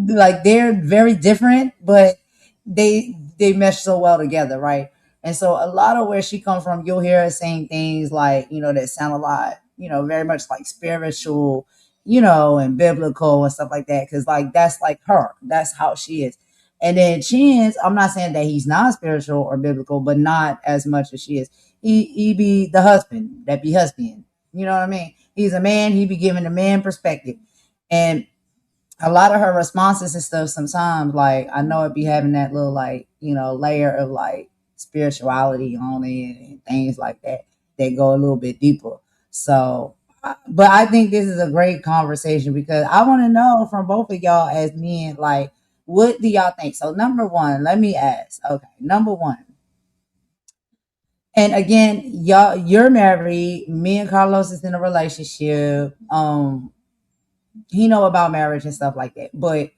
C: Like they're very different, but they mesh so well together, right? And so a lot of where she comes from, you'll hear her saying things like, that sound a lot, very much like spiritual, and biblical and stuff like that. Cause like that's like her. That's how she is. And then Chance, I'm not saying that he's not spiritual or biblical, but not as much as she is. He be the husband that be husband. You know what I mean? He's a man. He be giving the man perspective, and a lot of her responses and stuff. Sometimes, like I know it be having that little like layer of like spirituality on it and things like that that go a little bit deeper. So, but I think this is a great conversation because I want to know from both of y'all as men, like, what do y'all think? So, number one, let me ask. Okay, number one. And again, you're married. Me and Carlos is in a relationship. He know about marriage and stuff like that. But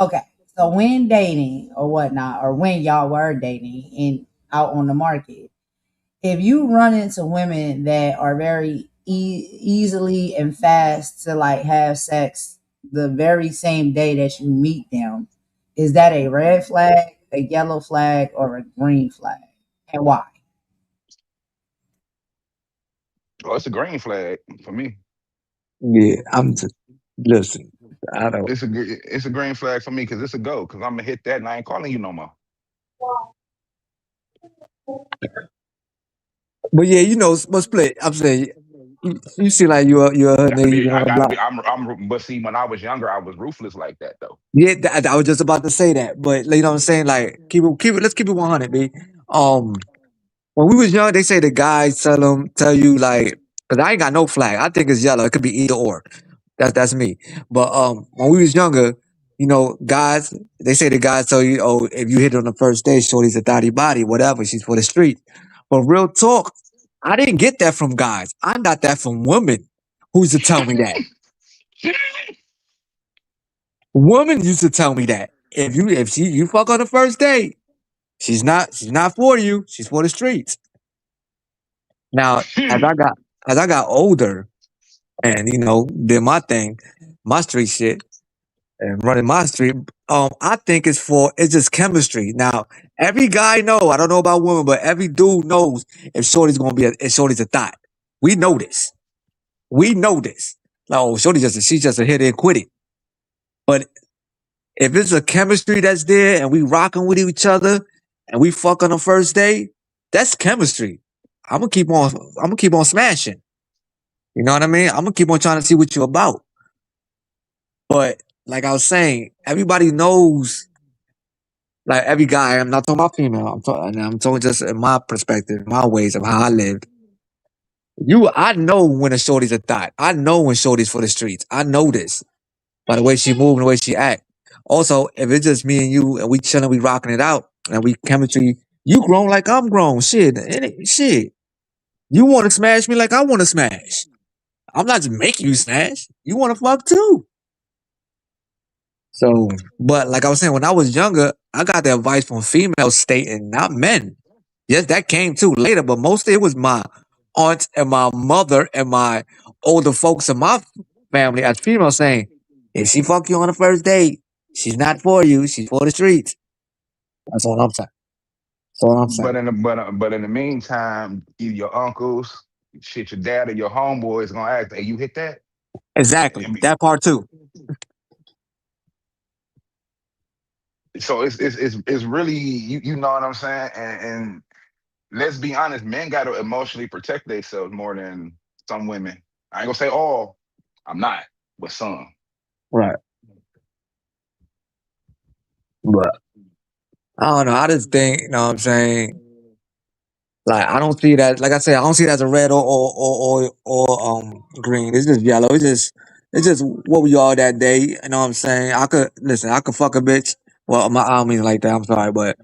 C: okay. So when dating or whatnot, or when y'all were dating and out on the market, if you run into women that are very easily and fast to like have sex the very same day that you meet them, is that a red flag, a yellow flag, or a green flag? And why?
L: Oh, it's a green flag for me.
H: Yeah, I'm just listen. I don't.
L: It's a green flag for me because it's a go. Because I'm gonna hit that and I ain't calling you no more.
H: But yeah, but split. I'm saying you see like you're her nigga. You
L: I
H: want to
L: gotta
H: block.
L: be. But see, when I was younger, I was ruthless like that though.
H: Yeah, I was just about to say that. But you know what I'm saying? Like keep it. Let's keep it 100, b. Um, when we was young, they say the guys tell you like, because I ain't got no flag. I think it's yellow. It could be either or. That's me. But when we was younger, guys, they say the guys tell you, oh, if you hit her on the first day, shorty's a thotty body, whatever. She's for the street. But real talk, I didn't get that from guys. I got that from women who used to tell me that. Women used to tell me that if you fuck on the first date, she's not for you. She's for the streets. Now, as I got older and did my thing, my street shit and running my street, I think it's just chemistry. Now, every guy know, I don't know about women, but every dude knows if Shorty's a thought. We know this. We know this. Like, oh, she's just a hit and quit it. But if it's a chemistry that's there and we rocking with each other and we fuck on the first day, that's chemistry. I'm gonna keep on smashing. You know what I mean? I'm gonna keep on trying to see what you're about. But like I was saying, everybody knows. Like every guy, I'm not talking about female. I'm talking just in my perspective, my ways of how I lived. I know when a shorty's a thought. I know when shorty's for the streets. I know this by the way she move and the way she act. Also, if it's just me and you and we chilling, we rocking it out, and we chemistry, you grown like I'm grown. Shit, shit. You want to smash me like I want to smash. I'm not just making you smash. You want to fuck too. So, but like I was saying, when I was younger, I got the advice from females stating, not men. Yes, that came too later, but mostly it was my aunt and my mother and my older folks in my family as females saying, if she fuck you on the first date, she's not for you. She's for the streets. That's all I'm saying. That's all I'm saying.
L: But in the meantime, either your uncles, shit, your dad or your homeboys gonna ask, "Hey, you hit that?" I
H: Exactly.
L: mean,
H: That part too.
L: so it's really you know what I'm saying, and let's be honest, men got to emotionally protect themselves more than some women. I ain't gonna say all. I'm not, but some.
H: Right. But I don't know. I just think, you know what I'm saying? Like I don't see that. Like I said, I don't see that as a red or green. It's just yellow. It's just what we are that day. You know what I'm saying? I could listen. I could fuck a bitch. Well, I don't mean like that. I'm sorry, but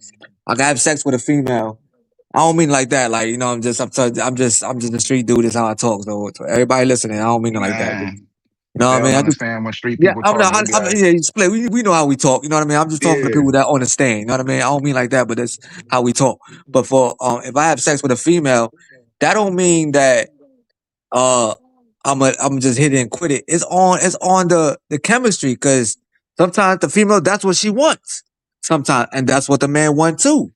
H: I could have sex with a female. I don't mean like that. Like you know, I'm just a street dude. That's how I talk. So to everybody listening, I don't mean it like that.
L: Man,
H: You know what
L: they
H: I mean?
L: don't
H: I just
L: understand when street
H: yeah.
L: people
H: I'm
L: talk.
H: not.
L: They be like,
H: Yeah. You split. We know how we talk. You know what I mean? I'm just talking to
L: yeah,
H: people that understand. You know what I mean? I don't mean like that, but that's how we talk. But for if I have sex with a female, that don't mean that uh I'm just hit it and quit it. It's on the chemistry because sometimes the female that's what she wants. Sometimes and that's what the man wants too.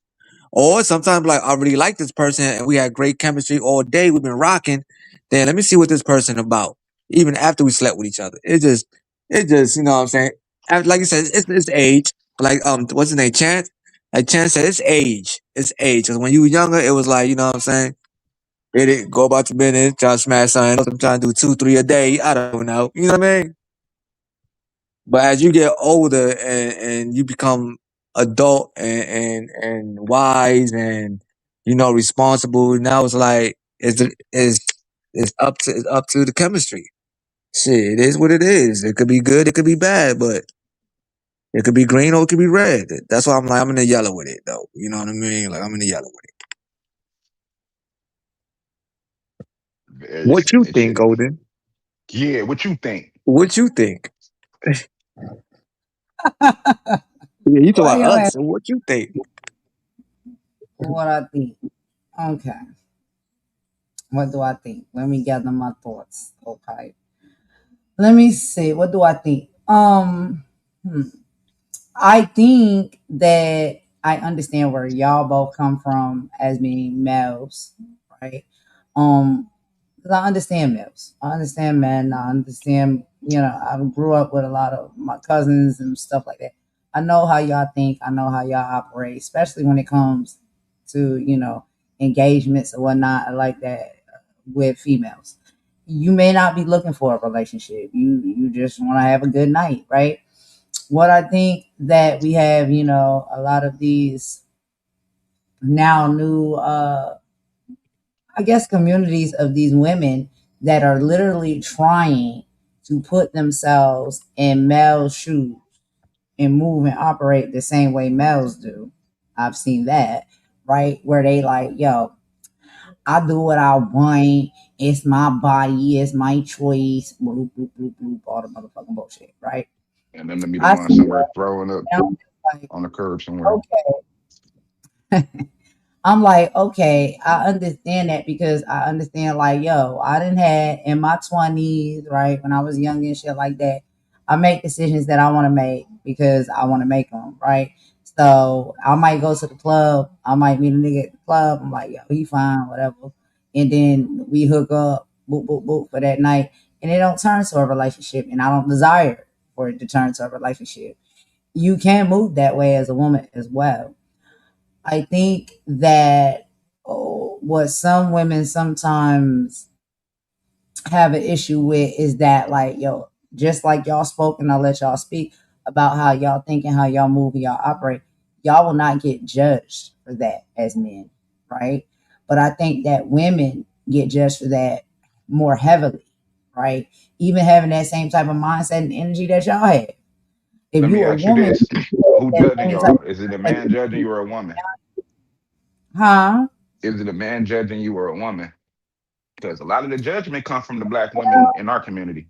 H: Or sometimes like I really like this person and we had great chemistry all day. We've been rocking. Then let me see what this person about. Even after we slept with each other. It just you know what I'm saying. Like you said, it's age. Like what's his name? Chance. Like Chance said, it's age. It's age. Because when you were younger, it was like you know what I'm saying. Hit it, go about your business, try to smash something. I'm trying to do 2, 3 a day. I don't know. You know what I mean? But as you get older and you become adult and wise and responsible, now it's like it's up to the chemistry. Shit, it is what it is. It could be good, it could be bad, but it could be green or it could be red. That's why I'm like I'm in the yellow with it though. You know what I mean? Like I'm in the yellow with it. What you
L: that
H: think,
L: shit.
H: Golden?
L: Yeah, what you think?
H: What you think? Yeah, you talk
C: Why
H: about
C: you
H: us.
C: ask
H: What you think?
C: what I think? Okay. What do I think? Let me gather my thoughts. Okay. Let me see. What do I think? Hmm. I think that I understand where y'all both come from as being males, right? Um, 'cause I understand males. I understand men. I understand, I grew up with a lot of my cousins and stuff like that. I know how y'all think. I know how y'all operate, especially when it comes to, engagements and whatnot like that with females. You may not be looking for a relationship. You just want to have a good night, right? What I think that we have, a lot of these now new I guess communities of these women that are literally trying to put themselves in male shoes and move and operate the same way males do. I've seen that, right? Where they like, yo, I do what I want. It's my body. It's my choice. Bloop, bloop, bloop, bloop, all the motherfucking bullshit, right?
L: And then let me the
C: I
L: one
C: see
L: somewhere
C: that.
L: throwing up
C: And I'm just like,
L: on the curb somewhere.
C: okay. I'm like, okay, I understand that because I understand, like, yo, I didn't had in my 20s, right, when I was young and shit like that. I make decisions that I want to make because I want to make them, right? So I might go to the club. I might meet a nigga at the club. I'm like, yo, he fine, whatever. And then we hook up, boop, boop, boop, for that night. And it don't turn to a relationship. And I don't desire for it to turn to a relationship. You can move that way as a woman as well. I think that what some women sometimes have an issue with is that, like, yo, just like y'all spoke, and I'll let y'all speak about how y'all think and how y'all move and y'all operate, y'all will not get judged for that as men, right? But I think that women get judged for that more heavily, right? Even having that same type of mindset and energy that y'all have. If
L: Let
C: you
L: me
C: a
L: ask you
C: woman,
L: this: Who
C: that
L: judging
C: same type
L: y'all? Is it a man judging you or a woman?
C: huh?
L: Is it a man judging you or a woman? Because a lot of the judgment comes from the black women in our community.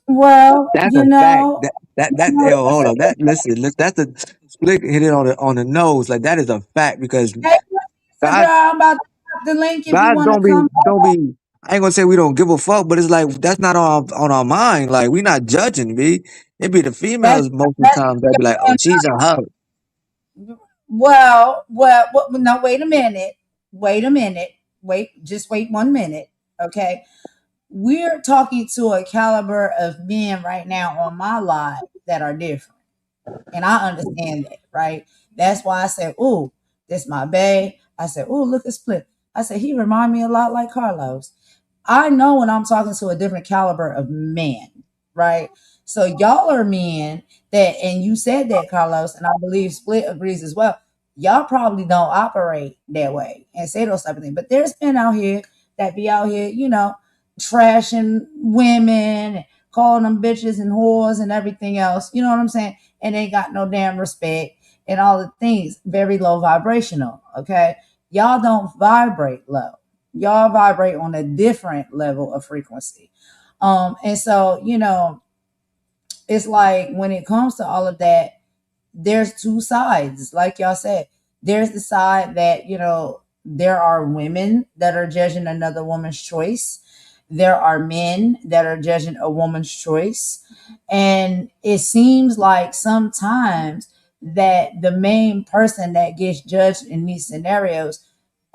C: Well,
H: That's a fact. Yo, hold on. That's a split hit it on the nose. Like that is a fact because
C: hey, Mr.
H: God,
C: Brown, I'm about to drop the link if you
H: God
C: want to come.
H: don't be. I ain't gonna say we don't give a fuck, but it's like that's not on our mind. Like we not judging, me. It be the
C: That's
H: females most of the
C: that's
H: time that be like, oh, she's a hoe.
C: well, no, wait a minute. Wait a minute. Just wait 1 minute. Okay. We're talking to a caliber of men right now on my live that are different. And I understand that, right? That's why I said, ooh, this my bae. I said, ooh, look at Split. I said, he remind me a lot like Carlos. I know when I'm talking to a different caliber of man, right? So y'all are men that, and you said that, Carlos, and I believe Split agrees as well. Y'all probably don't operate that way and say those type of things. But there's men out here that be out here, trashing women and calling them bitches and whores and everything else. You know what I'm saying? And they got no damn respect and all the things. Very low vibrational. Okay. Y'all don't vibrate low, y'all vibrate on a different level of frequency. And so, it's like when it comes to all of that, there's two sides. Like y'all said, there's the side that, there are women that are judging another woman's choice. There are men that are judging a woman's choice. And it seems like sometimes that the main person that gets judged in these scenarios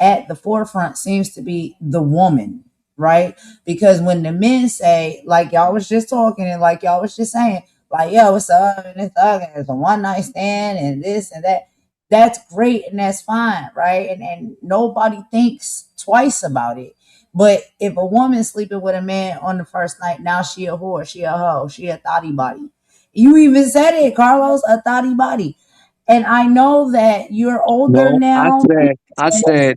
C: at the forefront seems to be the woman, right? Because when the men say, like y'all was just talking and like y'all was just saying, like, yo, what's up? And it's a one night stand and this and that. That's great and that's fine, right? And nobody thinks twice about it. But if a woman's sleeping with a man on the first night, now she a whore, she a hoe, she a thotty body. You even said it, Carlos, a thotty body. And I know that you're older
H: No,
C: now.
H: I said,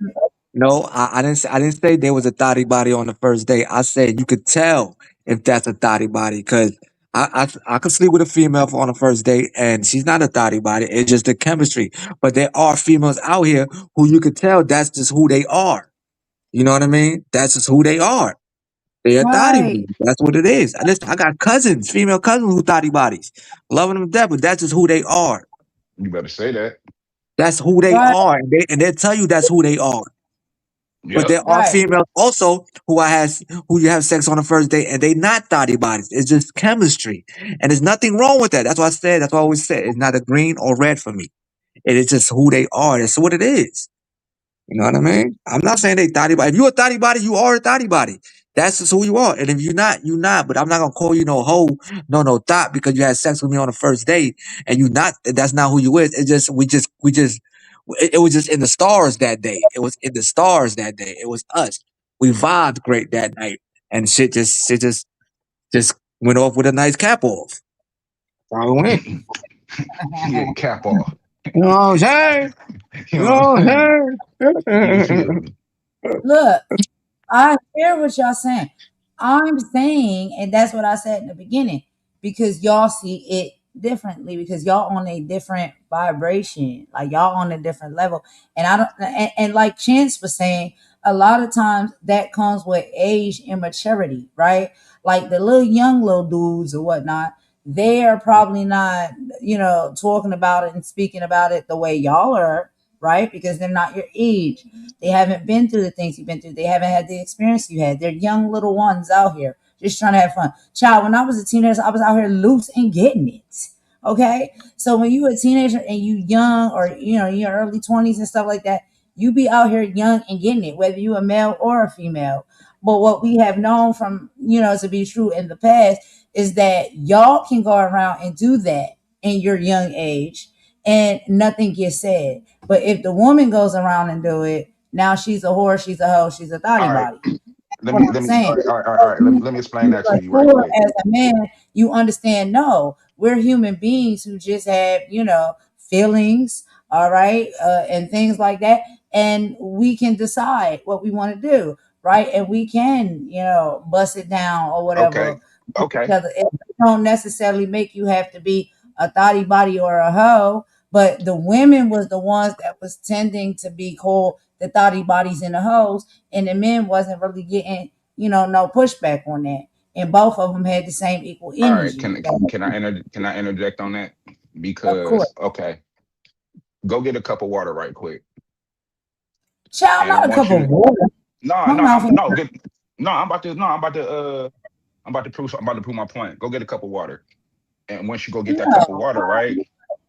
H: no, I didn't say there was a thotty body on the first day. I said you could tell if that's a thotty body because I could sleep with a female on the first date and she's not a thotty body. It's just the chemistry. But there are females out here who you could tell that's just who they are. You know what I mean? That's just who they are. They're thotty
C: Right,
H: bodies. That's what it is. Listen, I got cousins, female cousins who thotty bodies. Loving them to death, but that's just who they are.
L: You better say that.
H: That's who they
C: right,
H: are. And they'll tell you that's who they are. But
L: Yep.
H: there are
C: right,
H: females also who you have sex on the first date and they not thotty bodies. It's just chemistry. And there's nothing wrong with that. That's why I always said it's not a green or red for me. It is just who they are. That's what it is. You know what I mean? I'm not saying they thotty body. If you're a thotty body, you are a thotty body. That's just who you are. And if you're not, you're not. But I'm not gonna call you no hoe, no thought because you had sex with me on the first date and you not. That's not who you is. It's just it was just in the stars that day. It was in the stars that day. It was us. We vibed great that night, and shit just went off with a nice cap off. That's how it went.
L: Yeah, cap off.
H: You know what I'm saying?
L: You
H: You
L: know
H: know
L: what I'm
H: what
L: saying?
H: I'm
L: You
H: saying?
L: feel me?
C: look, I hear what y'all saying. I'm saying, and that's what I said in the beginning, because y'all see it differently, because y'all on a different vibration, like y'all on a different level. And I don't, and like Chance was saying, a lot of times that comes with age and maturity, right? Like the little young little dudes or whatnot, they are probably not, talking about it and speaking about it the way y'all are, right? Because they're not your age. They haven't been through the things you've been through. They haven't had the experience you had. They're young little ones out here just trying to have fun. Child, when I was a teenager, I was out here loose and getting it. Okay. So when you a teenager and you young or in your early 20s and stuff like that, you be out here young and getting it, whether you a male or a female. But what we have known from, to be true in the past is that y'all can go around and do that in your young age and nothing gets said. But if the woman goes around and do it, now she's a whore, she's a hoe, she's a thotty
L: All right.
C: body. What I'm
L: All
C: saying.
L: right, all right, all right, all
C: So
L: right.
C: you
L: Let me explain that to you right
C: mature
L: quick.
C: as a man, you understand, no, we're human beings who just have, feelings, all right, and things like that. And we can decide what we want to do, right? And we can, bust it down or
L: Okay.
C: whatever with each
L: Okay.
C: other. It don't necessarily make you have to be a thotty body or a hoe, but the women was the ones that was tending to be called the thotty bodies and the hoes, and the men wasn't really getting, no pushback on that. And both of them had the same equal
L: All right,
C: energy.
L: can I interject on that?
C: Of course.
L: Because okay, go get a cup of water right quick,
C: Child,
L: and I
C: not a
L: want
C: cup
L: you
C: of
L: to
C: water.
L: no
C: My
L: no
C: mouth
L: I'm
C: ain't.
L: no get no I'm about to prove my point. Go get a cup of water, and once you go get that cup of
C: No.
L: water, right?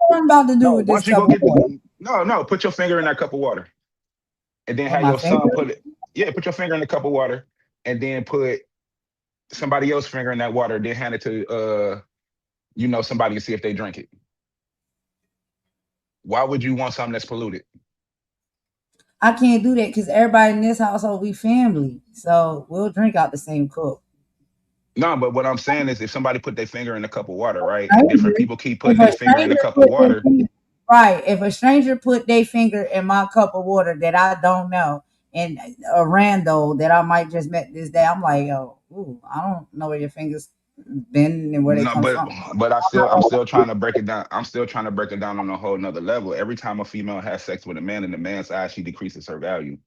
C: What I'm about to do
L: No,
C: with this
L: once you
C: cup
L: go
C: of
L: get
C: water?
L: the no, put your finger in that cup of water, and then
C: On
L: have
C: my
L: your son
C: finger?
L: put it. Yeah, put your finger in the cup of water, and then put somebody else's finger in that water. Then hand it to somebody and see if they drink it. Why would you want something that's polluted?
C: I can't do that because everybody in this household we family, so we'll drink out the same cup.
L: No, but what I'm saying is, if somebody put their finger in a cup of water, right, and different
C: Stranger,
L: people keep
C: if
L: putting
C: a
L: their finger in a
C: stranger
L: cup of
C: put their
L: water,
C: finger, right, if a stranger put their finger in my cup of water that I don't know, and a rando that I might just met this day, I'm like, yo, ooh, I don't know where your fingers been and where they
L: no,
C: come
L: but
C: from.
L: I'm still trying to break it down. I'm still trying to break it down on a whole nother level. Every time a female has sex with a man in the man's eyes, she decreases her value.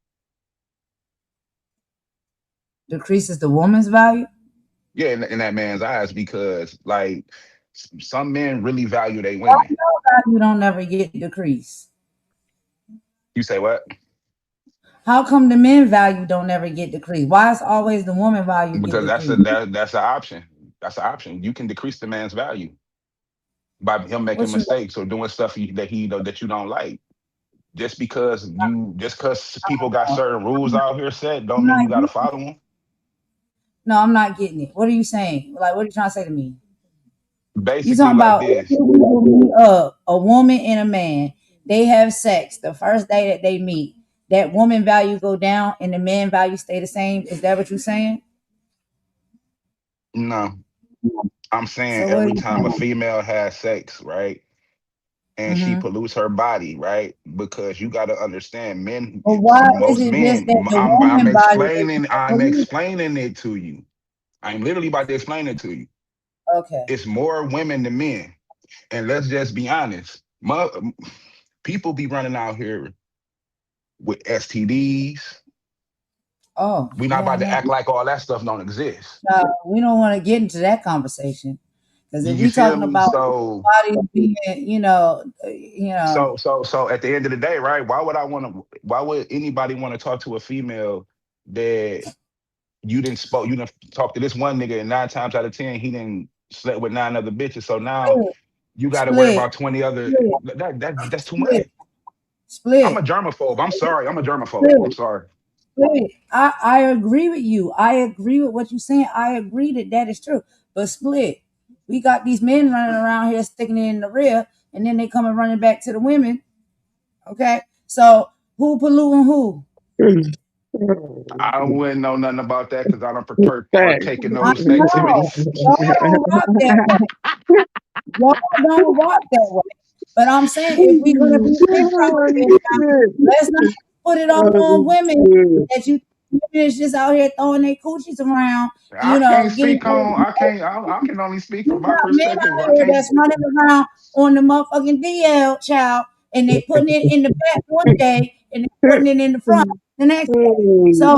C: Decreases the woman's value.
L: Yeah, in that man's eyes, because like some men really value their
C: Why
L: women.
C: your value don't never get decreased?
L: You say what?
C: How come the men value don't ever get decreased? Why is always the woman value get
L: Because
C: decreased?
L: that's an option. That's an option. You can decrease the man's value by him making
C: What you
L: mistakes or doing stuff that you don't like. Just because people got
C: know?
L: certain rules out here set, don't
C: I'm
L: mean
C: not
L: you got to
C: getting
L: follow
C: it.
L: them.
C: No, I'm not getting it. What are you saying? Like, what are you trying to say to me? You
L: Basically,
C: talking
L: like
C: about
L: this.
C: a woman and a man, they have sex the first day that they meet. That woman value go down and the man value stay the same. Is that what you're saying?
L: No, I'm saying
C: So what are
L: every
C: you
L: time a
C: saying?
L: female has sex, right, and she
C: Mm-hmm.
L: pollutes her body, right, because you got to understand, men,
C: But why is
L: most
C: it just
L: men.
C: that the
L: I'm
C: woman body is
L: explaining.
C: more
L: I'm
C: polluted?
L: explaining it to you. I'm literally about to explain it to you.
C: Okay.
L: It's more women than men, and let's just be honest. People be running out here with STDs.
C: Oh,
L: We're not
C: hell
L: about to
C: no.
L: act like all that stuff don't exist.
C: We don't want to get into that conversation because if
L: You
C: we
L: feel
C: talking
L: me?
C: about
L: So,
C: bodies being,
L: so at the end of the day, right? Why would I want to? Why would anybody want to talk to a female that you didn't talk to this one nigga, and 9 times out of 10 he didn't slept with 9 other bitches. So now you got to worry
C: split,
L: about 20 other.
C: split,
L: That's too much.
C: split,
L: I'm a
C: split,
L: germaphobe. I'm sorry. I'm a germaphobe. I'm
C: split.
L: sorry.
C: Split. I agree with you. I agree with what you're saying. I agree that that is true. But split. We got these men running around here sticking it in the rear, and then they come and running back to the women. Okay, so who polluting who?
L: I wouldn't know nothing about that because I don't
H: Facts.
L: partake in
C: I
L: those
C: know
L: activities.
C: y'all don't rock that way. Y'all don't rock that way. But I'm saying if we're gonna be frank about this now, let's not put it all on women that you women is just out here throwing their coochies around,
L: I can't
C: getting
L: speak on. I can only speak
C: you
L: from my
C: got men
L: perspective.
C: out
L: I
C: here
L: can't.
C: that's running around on the motherfucking DL child and they putting it in the back one day and they putting it in the front the next day. So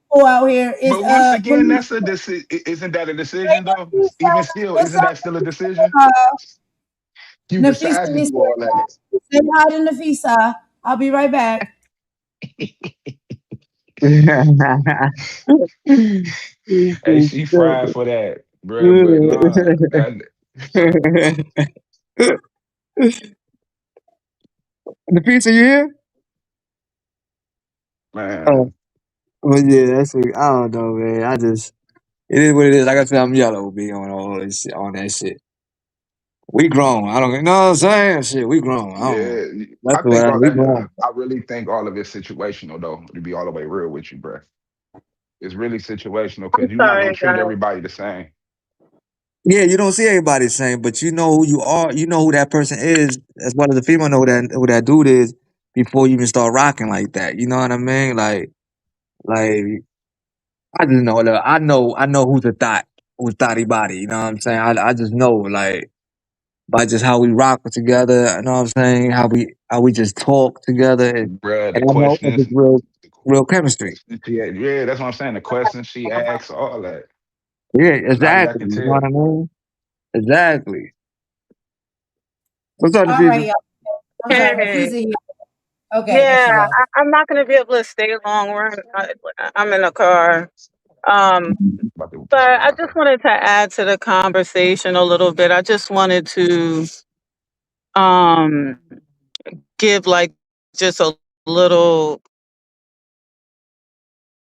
C: people out here is
L: But once again,
C: police.
L: that's a decision. Isn't that a decision though? Even still,
C: What's
L: isn't
C: up,
L: that still a decision? You
C: Nafisa?
L: decide to
C: Is
L: do all that.
C: say hi to Nafisa. I'll be right back.
L: Hey, she fried for that, bruh. But nah,
H: The pizza, you here? Oh,
L: man,
H: well, yeah, that's it. I don't know, man. It is what it is. Like I said, I'm yellow, be on all this shit, on that shit. We grown. I don't know what I'm saying. Shit, we grown. I don't know.
L: yeah.
H: That's what we grown.
L: I really think all of it's situational though. To be all the way real with you, bruh. It's really situational because you're not gonna treat everybody the same.
H: Yeah, you don't see everybody the same, but you know who you are. You know who that person is, as well as the female know who that dude is before you even start rocking like that. You know what I mean? Like I just know. I know who's a thought, who's thotty body. You know what I'm saying? I just know. Like by just how we rock together. You know what I'm saying? How we just talk together,
L: Bruh, the
H: and I know it's
L: questions.
H: just real chemistry.
L: Yeah, that's what I'm saying. The questions she asks, all that.
H: Yeah,
L: Like I
H: exactly.
L: can
H: You know
L: tell.
H: what I mean? Exactly. What's up,
C: All right,
H: Nafisa?
C: y'all. I'm sorry,
M: Hey,
C: Nafisa here. Okay, there
M: yeah,
C: she go.
M: I'm not gonna be able to stay long. I'm in a car. Um,
L: About to whoop the
M: but
L: shit
M: I
L: out
M: just
L: her.
M: wanted to add to the conversation a little bit. I just wanted to um give like just a little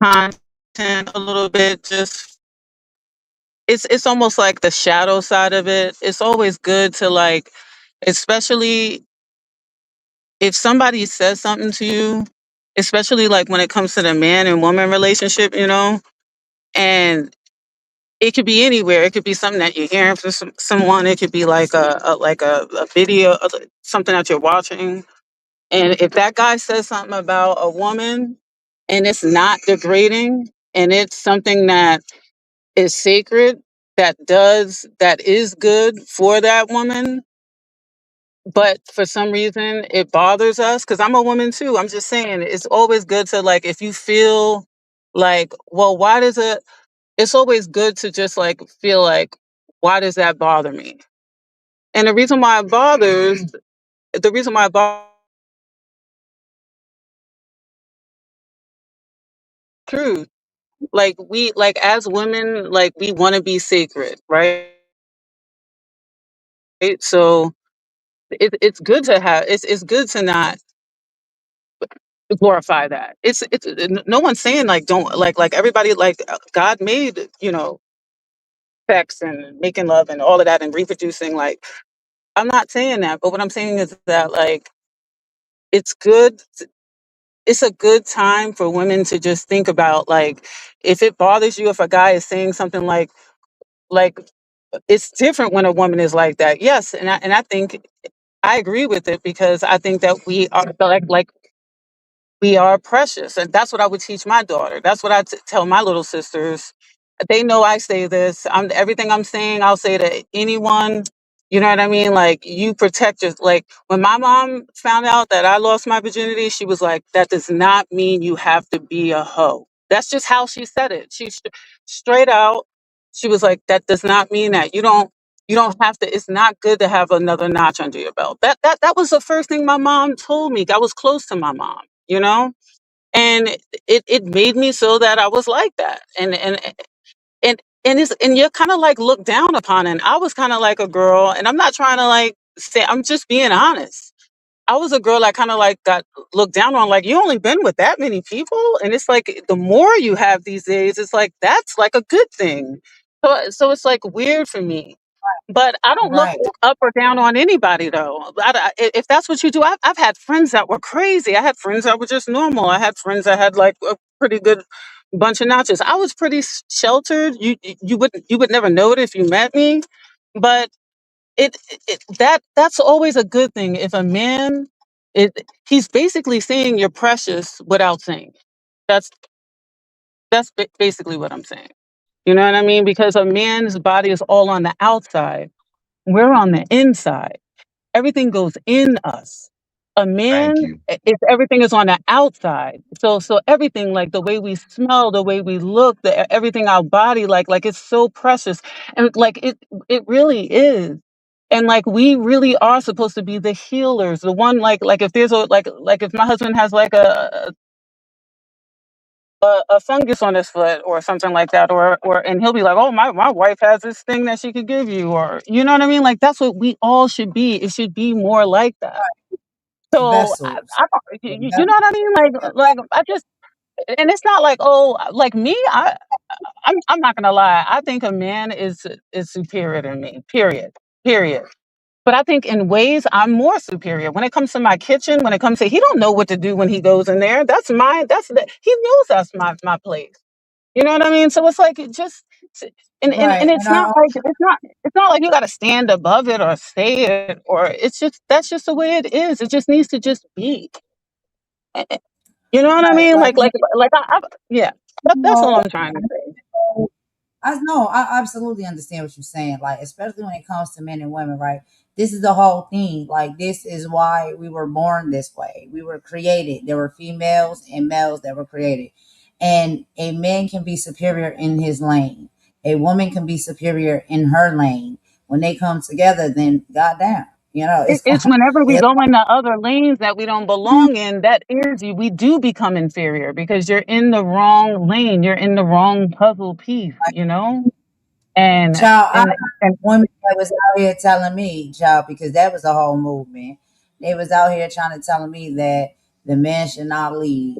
M: content, a little bit. Just it's almost like the shadow side of it. It's always good to like, especially if somebody says something to you, especially like when it comes to the man and woman relationship, and it could be anywhere. It could be something that you're hearing from someone. It could be like a video, something that you're watching. And if that guy says something about a woman and it's not degrading and it's something that is sacred, that is good for that woman, but for some reason it bothers us, because I'm a woman too. I'm just saying it's always good to like, if you feel like, well, why does it, it's always good to just like feel like, why does that bother me? And the reason why it bothers truth. Like we, like as women, like we want to be sacred, right? So it's good to have, it's good to not glorify that. It's no one's saying like don't like everybody, like God made, sex and making love and all of that and reproducing. Like I'm not saying that, but what I'm saying is that like it's good. It's a good time for women to just think about like, if it bothers you if a guy is saying something like it's different when a woman is like that. Yes, and I think I agree with it, because I think that we are like we are precious, and that's what I would teach my daughter. That's what I tell my little sisters. They know I say this. I'm everything I'm saying, I'll say to anyone. You know what I mean? Like, you protect your, like when my mom found out that I lost my virginity, she was like, that does not mean you have to be a hoe. That's just how she said it. Straight out, she was like, that does not mean that. You don't have to, it's not good to have another notch under your belt. That was the first thing my mom told me. I was close to my mom, and it made me so that I was like that. And you're kind of like looked down upon. And I was kind of like a girl, and I'm not trying to like say, I'm just being honest. I was a girl that kind of like got looked down on, like, you only been with that many people. And it's like, the more you have these days, it's like, that's like a good thing. So it's like weird for me. But I don't look
C: Right,
M: up or down on anybody, though. If that's what you do, I've had friends that were crazy. I had friends that were just normal. I had friends that had like a pretty good bunch of notches. I was pretty sheltered. You would never know it if you met me, but that's always a good thing. If a man, he's basically saying you're precious without saying it. That's basically what I'm saying. You know what I mean? Because a man's body is all on the outside. We're on the inside. Everything goes in us. A
L: Thank
M: man,
L: you.
M: if everything is on the outside. So everything, like the way we smell, the way we look, everything our body, like it's so precious, and like it really is. And like we really are supposed to be the healers, the one, like if there's a like if my husband has like a fungus on his foot or something like that, or and he'll be like, oh, my wife has this thing that she could give you, or you know what I mean? Like that's what we all should be. It should be more like that. So
C: vessels.
M: you know what I mean? Like I just, and it's not like, oh, like me, I'm not gonna lie. I think a man is superior to me. Period. But I think in ways I'm more superior. When it comes to my kitchen, when it comes to, he don't know what to do when he goes in there. That's mine. He knows that's my place. You know what I mean? So it's like, it just, and
C: Right,
M: it's
C: and
M: not like, it's not like you got to stand above it or say it, or it's just, that's just the way it is. It just needs to just be. Eh, eh, You know what I
C: right,
M: mean?
C: like,
M: Yeah. That's all
C: know,
M: I'm trying to say.
C: I know, I absolutely understand what you're saying. Like, especially when it comes to men and women, right? This is the whole thing. Like, this is why we were born this way. We were created. There were females and males that were created. And a man can be superior in his lane. A woman can be superior in her lane. When they come together, then goddamn, it's
M: It's whenever we
C: it's
M: go into other lanes that we don't belong in, that is, we do become inferior because you're in the wrong lane. You're in the wrong puzzle piece, you know? And,
C: child. I
M: and
C: women that was out here telling me, child, because that was a whole movement. They was out here trying to tell me that the men should not lead.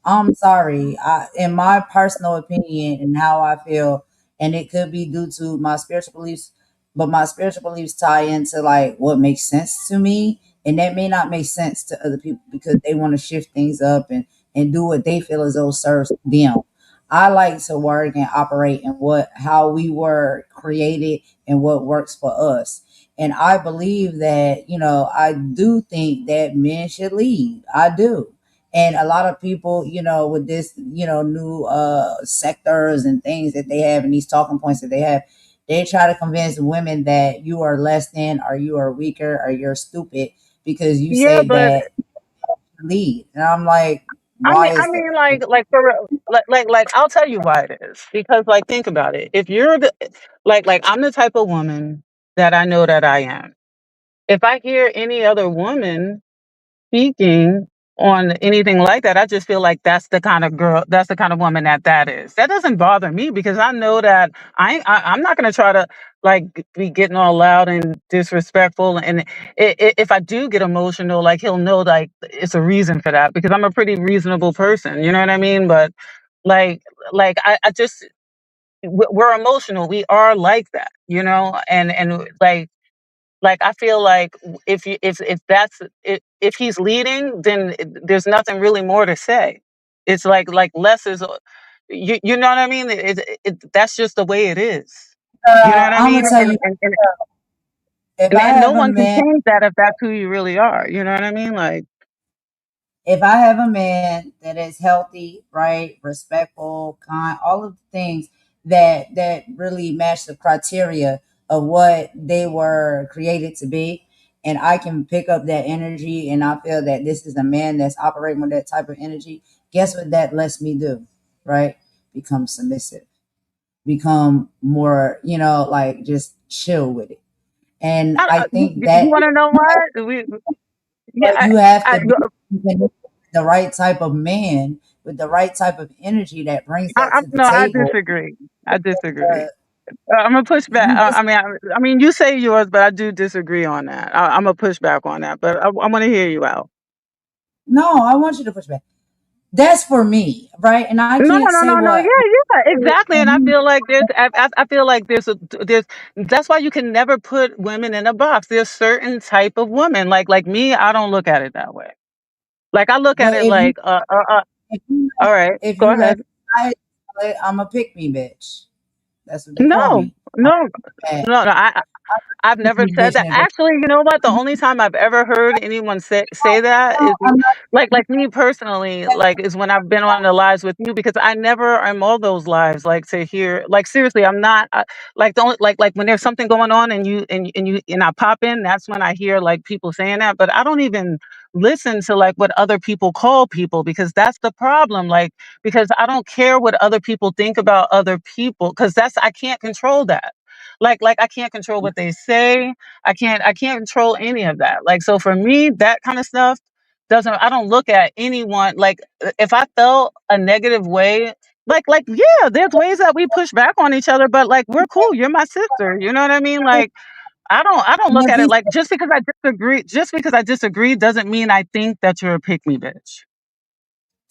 C: I'm sorry. In my personal opinion and how I feel, and it could be due to my spiritual beliefs, but my spiritual beliefs tie into like what makes sense to me, and that may not make sense to other people because they want to shift things up and do what they feel as though serves them. I like to work and operate in what how we were created and what works for us. And I believe that, I do think that men should lead. I do. And a lot of people, with this, new sectors and things that they have and these talking points that they have, they try to convince women that you are less than or you are weaker or you're stupid because you
M: yeah,
C: say
M: but
C: that lead. And I'm like,
M: I
C: why
M: mean,
C: is that?
M: like for real, I'll tell you why it is because, like, think about it. If you're the, I'm the type of woman that I know that I am. If I hear any other woman speaking on anything like that, I just feel like that's the kind of girl, that's the kind of woman that is. That doesn't bother me because I know that I'm not going to try to be getting all loud and disrespectful. And if I do get emotional, like he'll know like it's a reason for that because I'm a pretty reasonable person. You know what I mean? But like I just we're emotional. We are like that, you know, and I feel like if that's if he's leading, then there's nothing really more to say. It's like less is, you know what I mean? That's just the way it is. You know what I
C: I'm
M: mean?
C: gonna tell you, if I
M: And no
C: have a
M: one can
C: man,
M: change that if that's who you really are. You know what I mean? Like,
C: if I have a man that is healthy, right, respectful, kind, all of the things that really match the criteria of what they were created to be, and I can pick up that energy, and I feel that this is a man that's operating with that type of energy. Guess what that lets me do, right? Become submissive, become more, like just chill with it. And I think
M: you
C: that
M: want to know what? Yeah,
C: but you have
M: I,
C: to be the right type of man with the right type of energy that brings that to the
M: no, I
C: table.
M: disagree. I disagree.
C: Uh,
M: I'm gonna push back.
C: you just
M: I mean, you say yours, but I do disagree on that. I'm gonna push back on that, but I want to hear you out.
C: no, I want you to push back. That's for me, right? And I
M: No,
C: can't
M: no,
C: say
M: no, no.
C: what.
M: Yeah, exactly. And I feel like I feel like there's. That's why you can never put women in a box. There's certain type of women. Like me, I don't look at it that way. Like I look at
C: But
M: it like,
C: if you
M: all right,
C: if
M: go
C: you let
M: ahead.
C: me, I'm a pick me bitch. That's what they call
M: No,
C: me. I'm
M: no,
C: bad.
M: no, no. I've
C: Pick
M: never
C: me
M: said
C: bitch,
M: that.
C: nigga.
M: Actually, you know what? The only time I've ever heard anyone say that
C: No,
M: is
C: I'm not.
M: like me personally, like is when I've been on the lives with you because I never am all those lives like to hear like seriously, I'm not like the only like when there's something going on and you and I pop in, that's when I hear like people saying that, but I don't even listen to like what other people call people because that's the problem. Like because I don't care what other people think about other people because that's I can't control that. Like I can't control what they say. I can't control any of that. Like so for me, that kind of stuff doesn't I don't look at anyone like if I felt a negative way, yeah, there's ways that we push back on each other, but like we're cool. You're my sister. You know what I mean? Like I don't look at it like just because I disagree doesn't mean I think that you're a pick me bitch.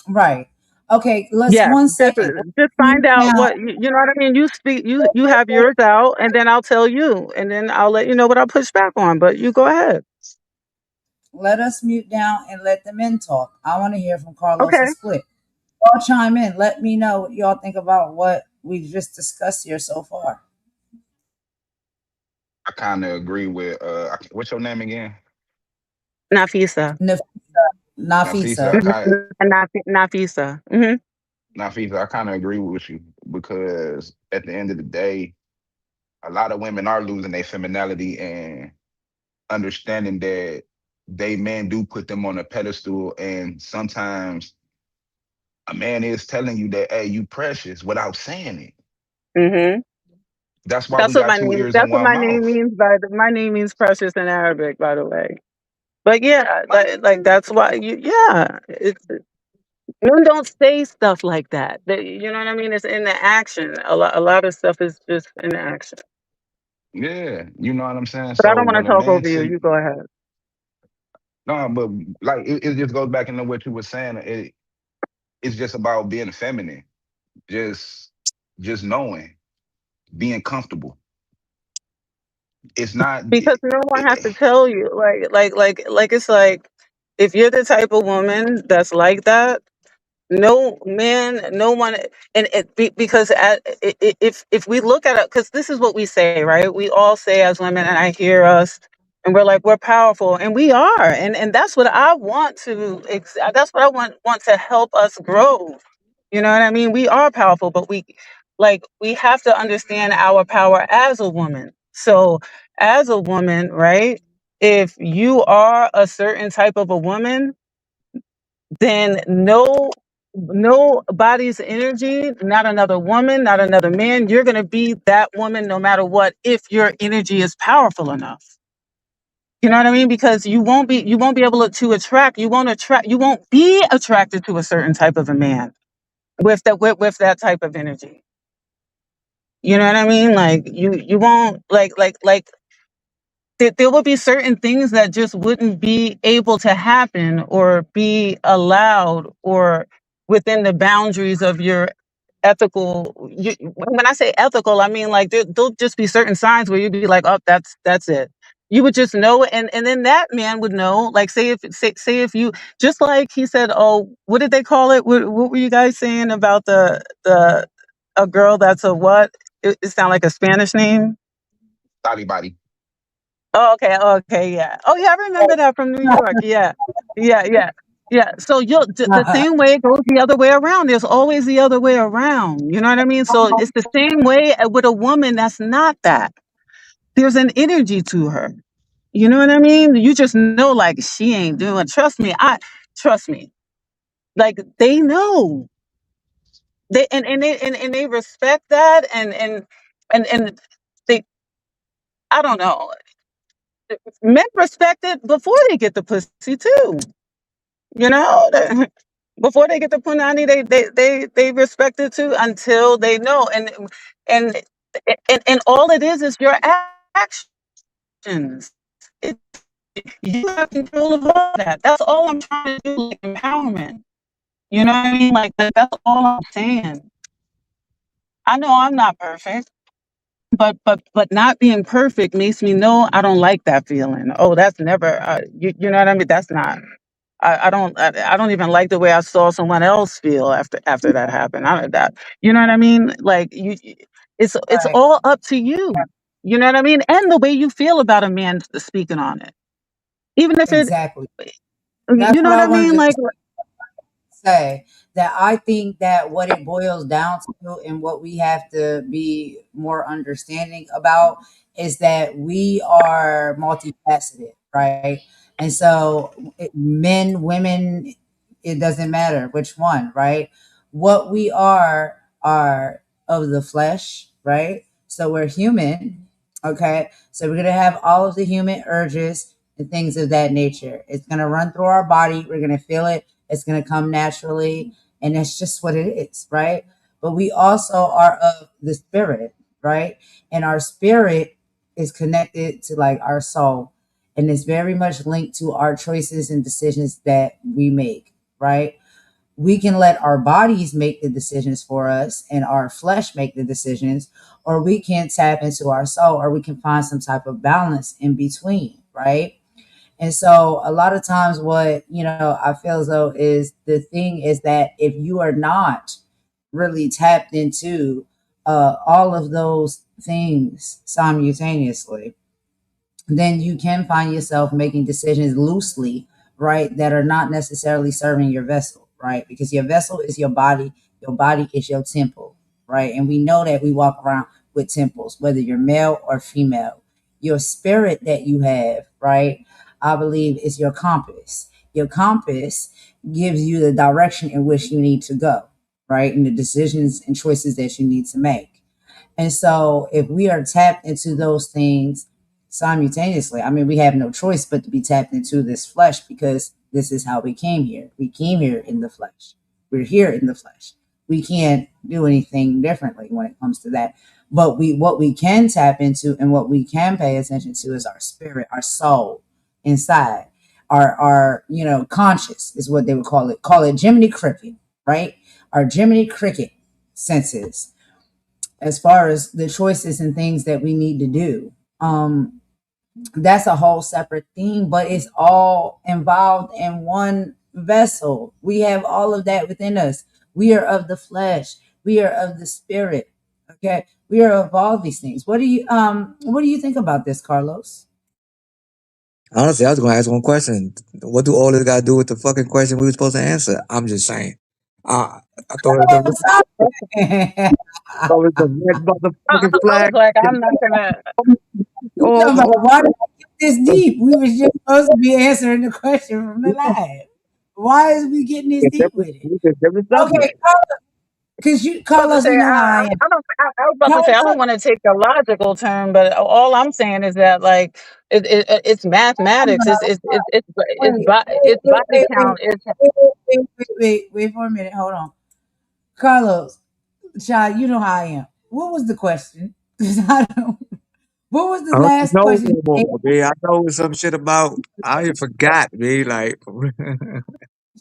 C: Right. Okay, let's
M: Yeah,
C: one
M: just
C: second.
M: just find out
C: Now,
M: what you know what I mean. You speak, you have yours out, and then I'll tell you, and then I'll let you know what I'll push back on. But you go ahead.
C: let us mute down and let the men talk. I want to hear from Carlos
M: Okay.
C: and Split. Y'all chime in. Let me know what y'all think about what we just discussed here so far.
L: I kind of agree with what's your name again?
M: Nafisa.
C: Nafisa.
L: Nafisa.
C: Nafisa.
L: Okay.
M: Nafisa. Mm-hmm.
L: Now, FIFA, I kind of agree with you because at the end of the day, a lot of women are losing their femininity and understanding that they men do put them on a pedestal, and sometimes a man is telling you that, hey, you precious without saying it.
M: Hmm.
L: That's why we got two ears and
M: That's what
L: one
M: my name
L: mouth.
M: means. My name means precious in Arabic, by the way. But yeah, like that's why you. Yeah, men don't say stuff like that. You know what I mean? It's in the action. A lot of stuff is just in the action.
L: Yeah, you know what I'm saying?
M: But I
L: So
M: don't want to
L: when a
M: talk
L: man
M: over you.
L: say,
M: You go ahead.
L: no, but like it just goes back into what you were saying. It's just about being feminine, just just knowing, being comfortable. It's not.
M: Because no one has to tell you. Like it's like if you're the type of woman that's like that, no man, no one, and because if we look at it, because this is what we say, right? We all say as women, and I hear us, and we're like we're powerful, and we are, and that's what I want to. That's what I want to help us grow. You know what I mean? We are powerful, but we have to understand our power as a woman. So as a woman, right? If you are a certain type of a woman, then no body's energy, not another woman, not another man, you're going to be that woman no matter what if your energy is powerful enough. You know what I mean? Because you won't be able to attract, you won't be attracted to a certain type of a man with that type of energy. You know what I mean? Like you won't like there will be certain things that just wouldn't be able to happen or be allowed or within the boundaries of your when I say ethical, I mean like there'll just be certain signs where you'd be like, oh, that's it. You would just know, and then that man would know. Like say if you, just like he said, oh, what did they call it? What were you guys saying about the a girl that's a what? It sound like a Spanish name.
L: Body body.
M: Oh, okay, okay, yeah. Oh, yeah, I remember that from New York. Yeah, yeah, yeah, yeah. So the same way it goes the other way around. There's always the other way around. You know what I mean? So it's the same way with a woman that's not that. There's an energy to her. You know what I mean? You just know, like she ain't doing. Trust me. Like they know. And they respect that and they. I don't know. Men respect it before they get the pussy too. You know, before they get the punani, they respect it too until they know. And and all it is your actions. It, you have control of all that. That's all I'm trying to do, like empowerment. You know what I mean? Like that's all I'm saying. I know I'm not perfect. But not being perfect makes me know I don't like that feeling. Oh, that's never. You know what I mean? That's not. I don't even like the way I saw someone else feel after that happened. That you know what I mean? Like it's
C: Right.
M: all up to you. You know what I mean? And the way you feel about a man speaking on it, even if it,
C: Exactly. That's
M: you know
C: what
M: what
C: I
M: I mean?
C: wanted to
M: Like
C: say, that I think that what it boils down to and what we have to be more understanding about is that we are multifaceted, right? And so men, women, it doesn't matter which one, right? What we are of the flesh, right? So we're human, okay? So we're going to have all of the human urges and things of that nature. It's going to run through our body. We're going to feel it. It's going to come naturally. And that's just what it is, right? But we also are of the spirit, right? And our spirit is connected to like our soul. And it's very much linked to our choices and decisions that we make, right? We can let our bodies make the decisions for us and our flesh make the decisions, or we can tap into our soul, or we can find some type of balance in between, right? And so a lot of times what, I feel as though is the thing is that if you are not really tapped into all of those things simultaneously, then you can find yourself making decisions loosely, right, that are not necessarily serving your vessel, right? Because your vessel is your body, Your body is your temple, right? And we know that we walk around with temples, whether you're male or female. Your spirit that you have, right? I believe is your compass. Your compass gives you the direction in which you need to go, right? And the decisions and choices that you need to make. And so if we are tapped into those things simultaneously, I mean, we have no choice but to be tapped into this flesh because this is how we came here. We came here in the flesh. We're here in the flesh. We can't do anything differently when it comes to that. But what we can tap into and what we can pay attention to is our spirit, our soul inside. Our conscious is what they would call it. Call it Jiminy Cricket, right? Our Jiminy Cricket senses as far as the choices and things that we need to do. That's a whole separate thing, but it's all involved in one vessel. We have all of that within us. We are of the flesh. We are of the spirit. Okay. We are of all these things. What do you think about this, Carlos?
H: Honestly, I was gonna ask one question. What do all this got to do with the fucking question we were supposed to answer? I'm just saying. I thought it was the, thought it was the red motherfucking
M: I was
H: flag.
M: like, I'm not gonna.
C: You
H: Oh,
C: talking about why did we get this deep? We was just supposed to be answering the question from the live. Why is we getting this
H: it's
C: deep with it?
H: a different subject.
C: Okay, because
M: About to
C: Carlos,
M: say,
C: you know how I am.
M: I don't. I was about to say, I don't
C: Carlos,
M: want to take a logical turn, but all I'm saying is that like it's mathematics.
C: wait,
M: It's body count. It's
C: wait for a minute. Hold on, Carlos, child, you know how I am. What was the question? 'Cause I don't. What was the
H: I don't
C: last
H: know
C: question?
H: no more, man. I know some shit about. I even forgot, man. Like,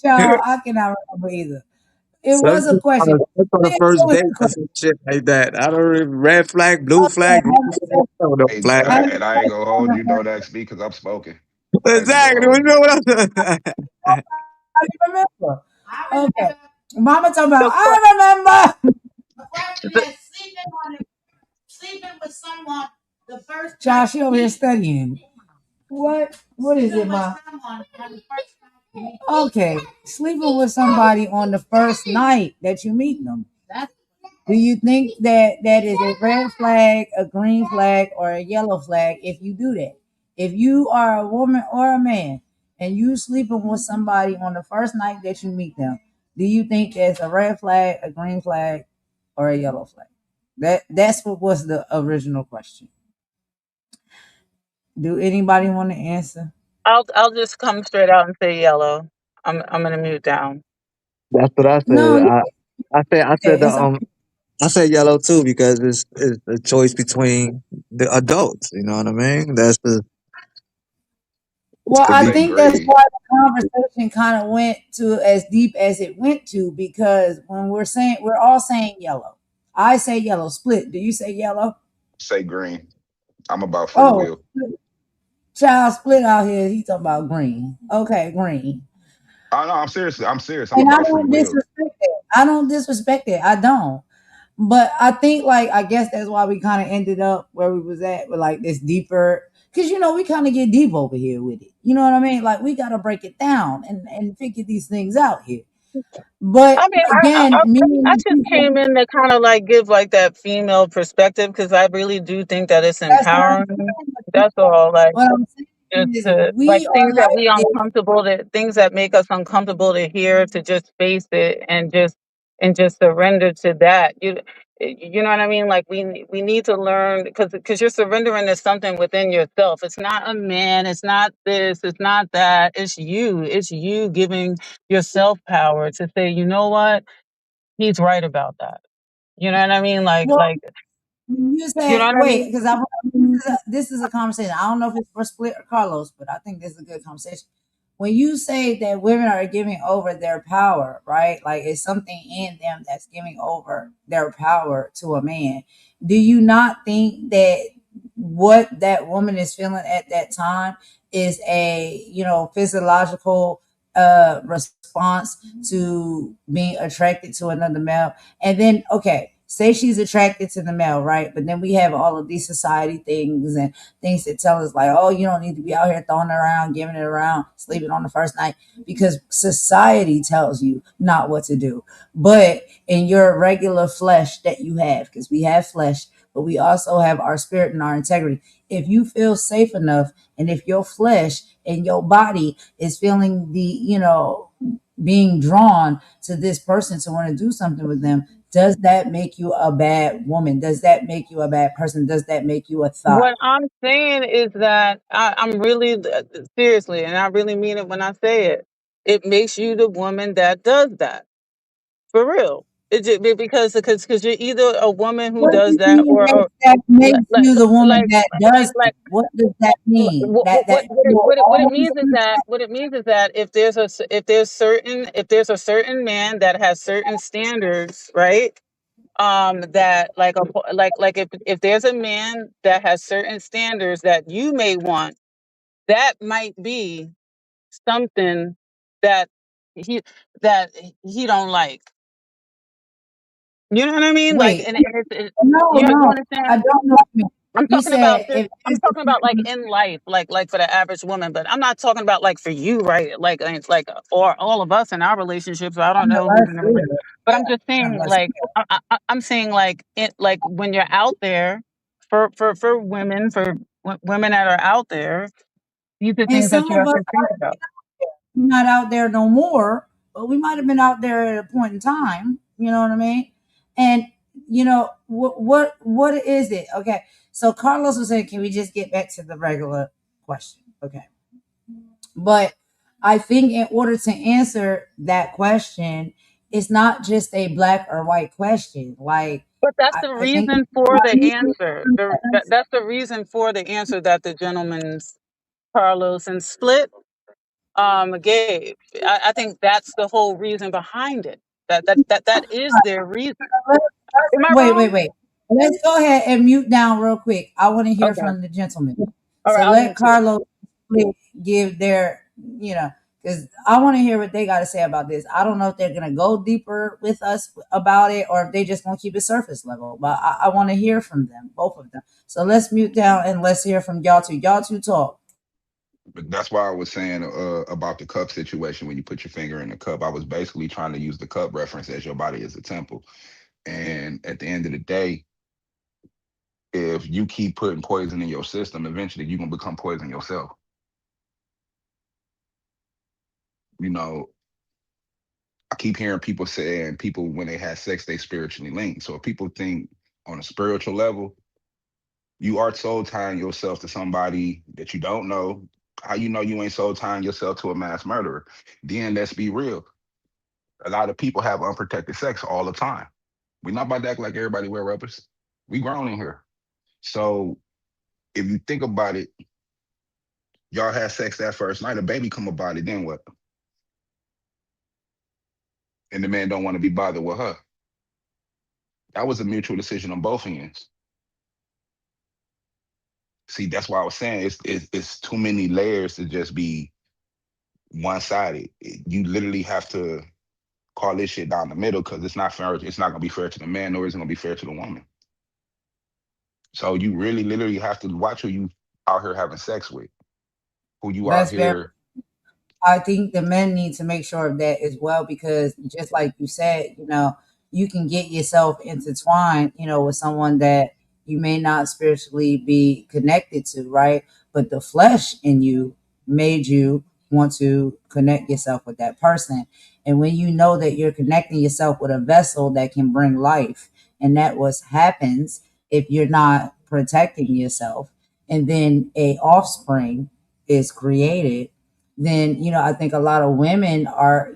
C: Child, I cannot remember either. It
H: some
C: was a
H: shit
C: question.
H: on the
C: What
H: first
C: was
H: date
C: the
H: or
C: question?
H: some shit like that. I don't remember. Red flag, blue
C: Okay,
H: flag, green flag. I don't know
I: Hey,
H: flag.
C: have
I: and I ain't gonna hold you. Know that speak because I'm spoken. I ain't even gonna
H: Exactly. You
I: hold you.
H: know what I'm saying?
C: you remember? Okay. Mama talking about,
M: the
C: I remember.
J: The question
M: the
J: is sleeping with someone the first
C: Child,
J: night
C: she
J: you
C: over here
J: meet.
C: studying. What? What is it,
J: Sleeping with
C: Ma?
J: someone on the first night you meet.
C: Okay. Sleeping with somebody on the first night that you meet them.
J: That's
C: Do you think that that is a red flag, a green flag, or a yellow flag if you do that? If you are a woman or a man and you sleeping with somebody on the first night that you meet them, do you think that's a red flag, a green flag, or a yellow flag? That's what was the original question. Do anybody want to answer?
M: I'll just come straight out and say yellow. I'm gonna mute down.
H: That's what I
C: No,
H: said. I said
C: it's a
H: I said yellow too because it's a choice between the adults. You know what I mean? That's the
C: well,
I: I
C: I
I: say
C: think that's
I: green.
C: why the conversation kind of went to as deep as it went to because when we're all saying yellow. I say yellow. Split. Do you say yellow?
I: Say green. I'm about free
C: Oh,
I: will.
C: child split out here. He talking about green. Okay, green.
I: Oh no, I'm serious. I'm serious. I'm
C: And I
I: about free
C: don't
I: will.
C: disrespect it. I don't disrespect it. I don't. But I think like I guess that's why we kind of ended up where we was at with like this deeper because we kind of get deep over here with it. You know what I mean? Like we gotta break it down and figure these things out here. But
M: I mean,
C: again, me
M: I
C: and
M: just
C: people,
M: came in to kind of like give like that female perspective because I really do think that it's
C: that's what I'm
M: empowering.
C: saying. But
M: That's all. Like
C: what I'm
M: just
C: saying is
M: to like
C: we
M: things
C: are
M: that
C: like
M: we
C: this.
M: uncomfortable to things that make us uncomfortable to hear to just face it and just surrender to that. You know what I mean? Like we need to learn because you're surrendering to something within yourself. It's not a man. It's not this. It's not that. It's you. It's you giving yourself power to say, you know what? He's right about that. You know what I mean?
C: Well,
M: Like
C: you
M: you know
C: said
M: what I
C: wait
M: mean?
C: because this is a conversation. I don't know if it's for Split or Carlos, but I think this is a good conversation. When you say that women are giving over their power, right? Like it's something in them that's giving over their power to a man. Do you not think that what that woman is feeling at that time is a physiological response to being attracted to another male? And then okay, say she's attracted to the male, right? But then we have all of these society things and things that tell us like, oh, you don't need to be out here throwing it around, giving it around, sleeping on the first night, because society tells you not what to do. But in your regular flesh that you have, because we have flesh, but we also have our spirit and our integrity. If you feel safe enough, and if your flesh and your body is feeling the, being drawn to this person to want to do something with them, does that make you a bad woman? Does that make you a bad person? Does that make you a thought?
M: What I'm saying is that I'm really seriously, and I really mean it when I say it. It makes you the woman that does that for real. It just, because you're either a woman who
C: What do
M: does
C: you
M: that
C: mean
M: or
C: that
M: like
C: makes
M: like
C: you the woman
M: like
C: that
M: like
C: does it?
M: like
C: What does that mean? That
M: what it
C: always
M: means is that if there's a certain man that has certain standards, right? That like if there's a man that has certain standards that you may want, that might be something that he that he don't like. You know what I mean? Like,
C: wait.
M: and
C: No,
M: you
C: no,
M: understand?
C: I don't know what you mean.
M: I'm
C: You
M: talking about
C: said
M: just
C: if
M: I'm talking about like in life, like for the average woman, but I'm not talking about like for you, right? Like it's like or all of us in our relationships. I don't know who's in a relationship, but I'm just saying like I'm saying like it like when you're out there for women women that are out there, these are
C: and
M: things that
C: some
M: you
C: of
M: have
C: us
M: to think about.
C: are not out there no more, but we might have been out there at a point in time. You know what I mean? And what is it? Okay, so Carlos was saying, can we just get back to the regular question? Okay, but I think in order to answer that question, it's not just a black or white question. Like
M: But that's
C: I,
M: the
C: I think
M: reason for the answer. That's the reason for the answer that the gentleman's Carlos and Split gave. I think that's the whole reason behind it. That is their reason. Am I
C: wait,
M: wrong?
C: wait, wait. Let's go ahead and mute down real quick. I want to hear
M: Okay.
C: from the gentleman.
M: All right,
C: So
M: I'll
C: let
M: mute too.
C: Carlos give their, because I want to hear what they got to say about this. I don't know if they're going to go deeper with us about it or if they just going to keep it surface level, but I want to hear from them, both of them. So let's mute down and let's hear from y'all two. Y'all two talk.
I: But that's why I was saying about the cup situation. When you put your finger in the cup, I was basically trying to use the cup reference as your body is a temple. And at the end of the day, if you keep putting poison in your system, eventually you're gonna become poison yourself. You know, I keep hearing people saying people when they have sex, they spiritually linked. So if people think on a spiritual level, you are soul tying yourself to somebody that you don't know. How you know you ain't soul tying yourself to a mass murderer? Then let's be real. A lot of people have unprotected sex all the time. We're not about to act like everybody wear rubbers. We grown in here. So if you think about it, y'all had sex that first night, a baby come about it, then what? And the man don't want to be bothered with her. That was a mutual decision on both ends. See, that's why I was saying it's too many layers to just be one sided. You literally have to call this shit down the middle because it's not fair. It's not gonna be fair to the man, nor is it gonna be fair to the woman. So you really literally have to watch who you out here having sex with, who you out
C: That's very
I: here.
C: I think the men need to make sure of that as well because just like you said, you can get yourself intertwined, with someone that you may not spiritually be connected to, right? But the flesh in you made you want to connect yourself with that person. And when you know that you're connecting yourself with a vessel that can bring life, and that what happens if you're not protecting yourself, and then a offspring is created, then I think a lot of women are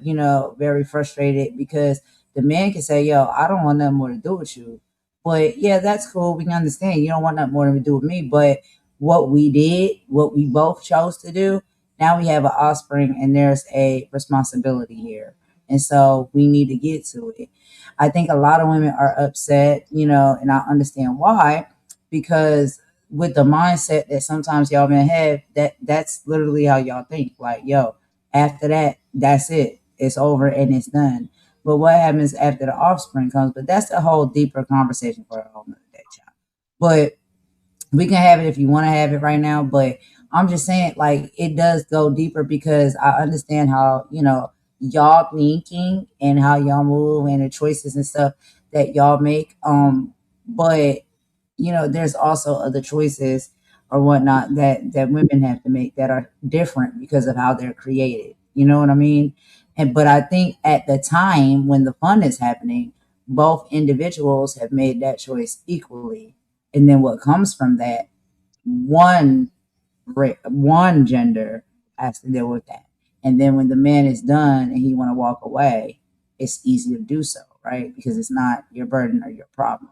C: very frustrated because the man can say, yo, I don't want nothing more to do with you, but yeah, that's cool, we can understand you don't want nothing more to do with me, but what we both chose to do, now we have an offspring and there's a responsibility here, and so we need to get to it. I think a lot of women are upset, and I understand why, because with the mindset that sometimes y'all men have, that's literally how y'all think. Like, yo, after that, that's it. It's over and it's done. But what happens after the offspring comes? But that's a whole deeper conversation for a whole nother day, child. But we can have it if you want to have it right now. But I'm just saying, like, it does go deeper because I understand how, y'all thinking and how y'all move and the choices and stuff that y'all make. But there's also other choices or whatnot that women have to make that are different because of how they're created. You know what I mean? And but I think at the time when the fun is happening, both individuals have made that choice equally. And then what comes from that, one one gender has to deal with that. And then when the man is done and he want to walk away, it's easy to do so, right? Because it's not your burden or your problem.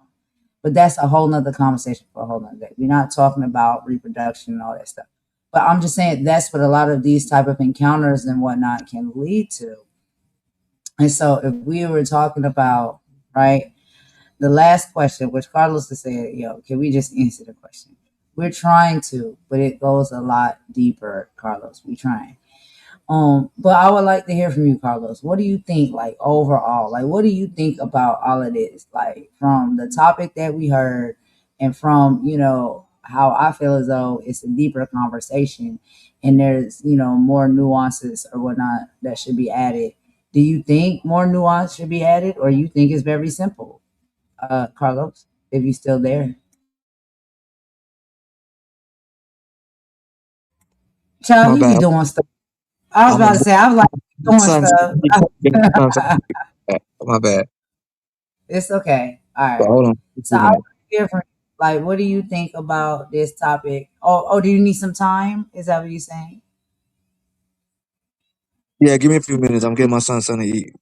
C: But that's a whole nother conversation for a whole nother day. We're not talking about reproduction and all that stuff. But I'm just saying that's what a lot of these type of encounters and whatnot can lead to. And so if we were talking about, right, the last question, which Carlos has said, can we just answer the question? We're trying to, but it goes a lot deeper, Carlos. We're trying. But I would like to hear from you, Carlos. What do you think, like, overall? Like, what do you think about all of this? Like, from the topic that we heard and from, how I feel as though it's a deeper conversation and there's, more nuances or whatnot that should be added. Do you think more nuance should be added or you think it's very simple? Carlos, if you're still there. Child,
H: My
C: he be
H: bad.
C: doing stuff. I was
H: I'm a
C: about to say, I was like,
H: my
C: doing
H: son's
C: stuff.
H: my bad.
C: It's okay. All
H: But
C: right.
H: hold on.
C: So I want to hear from you. Like, what do you think about this topic? Oh, do you need some time? Is that what you're saying?
H: Yeah, give me a few minutes. I'm getting my son something to eat.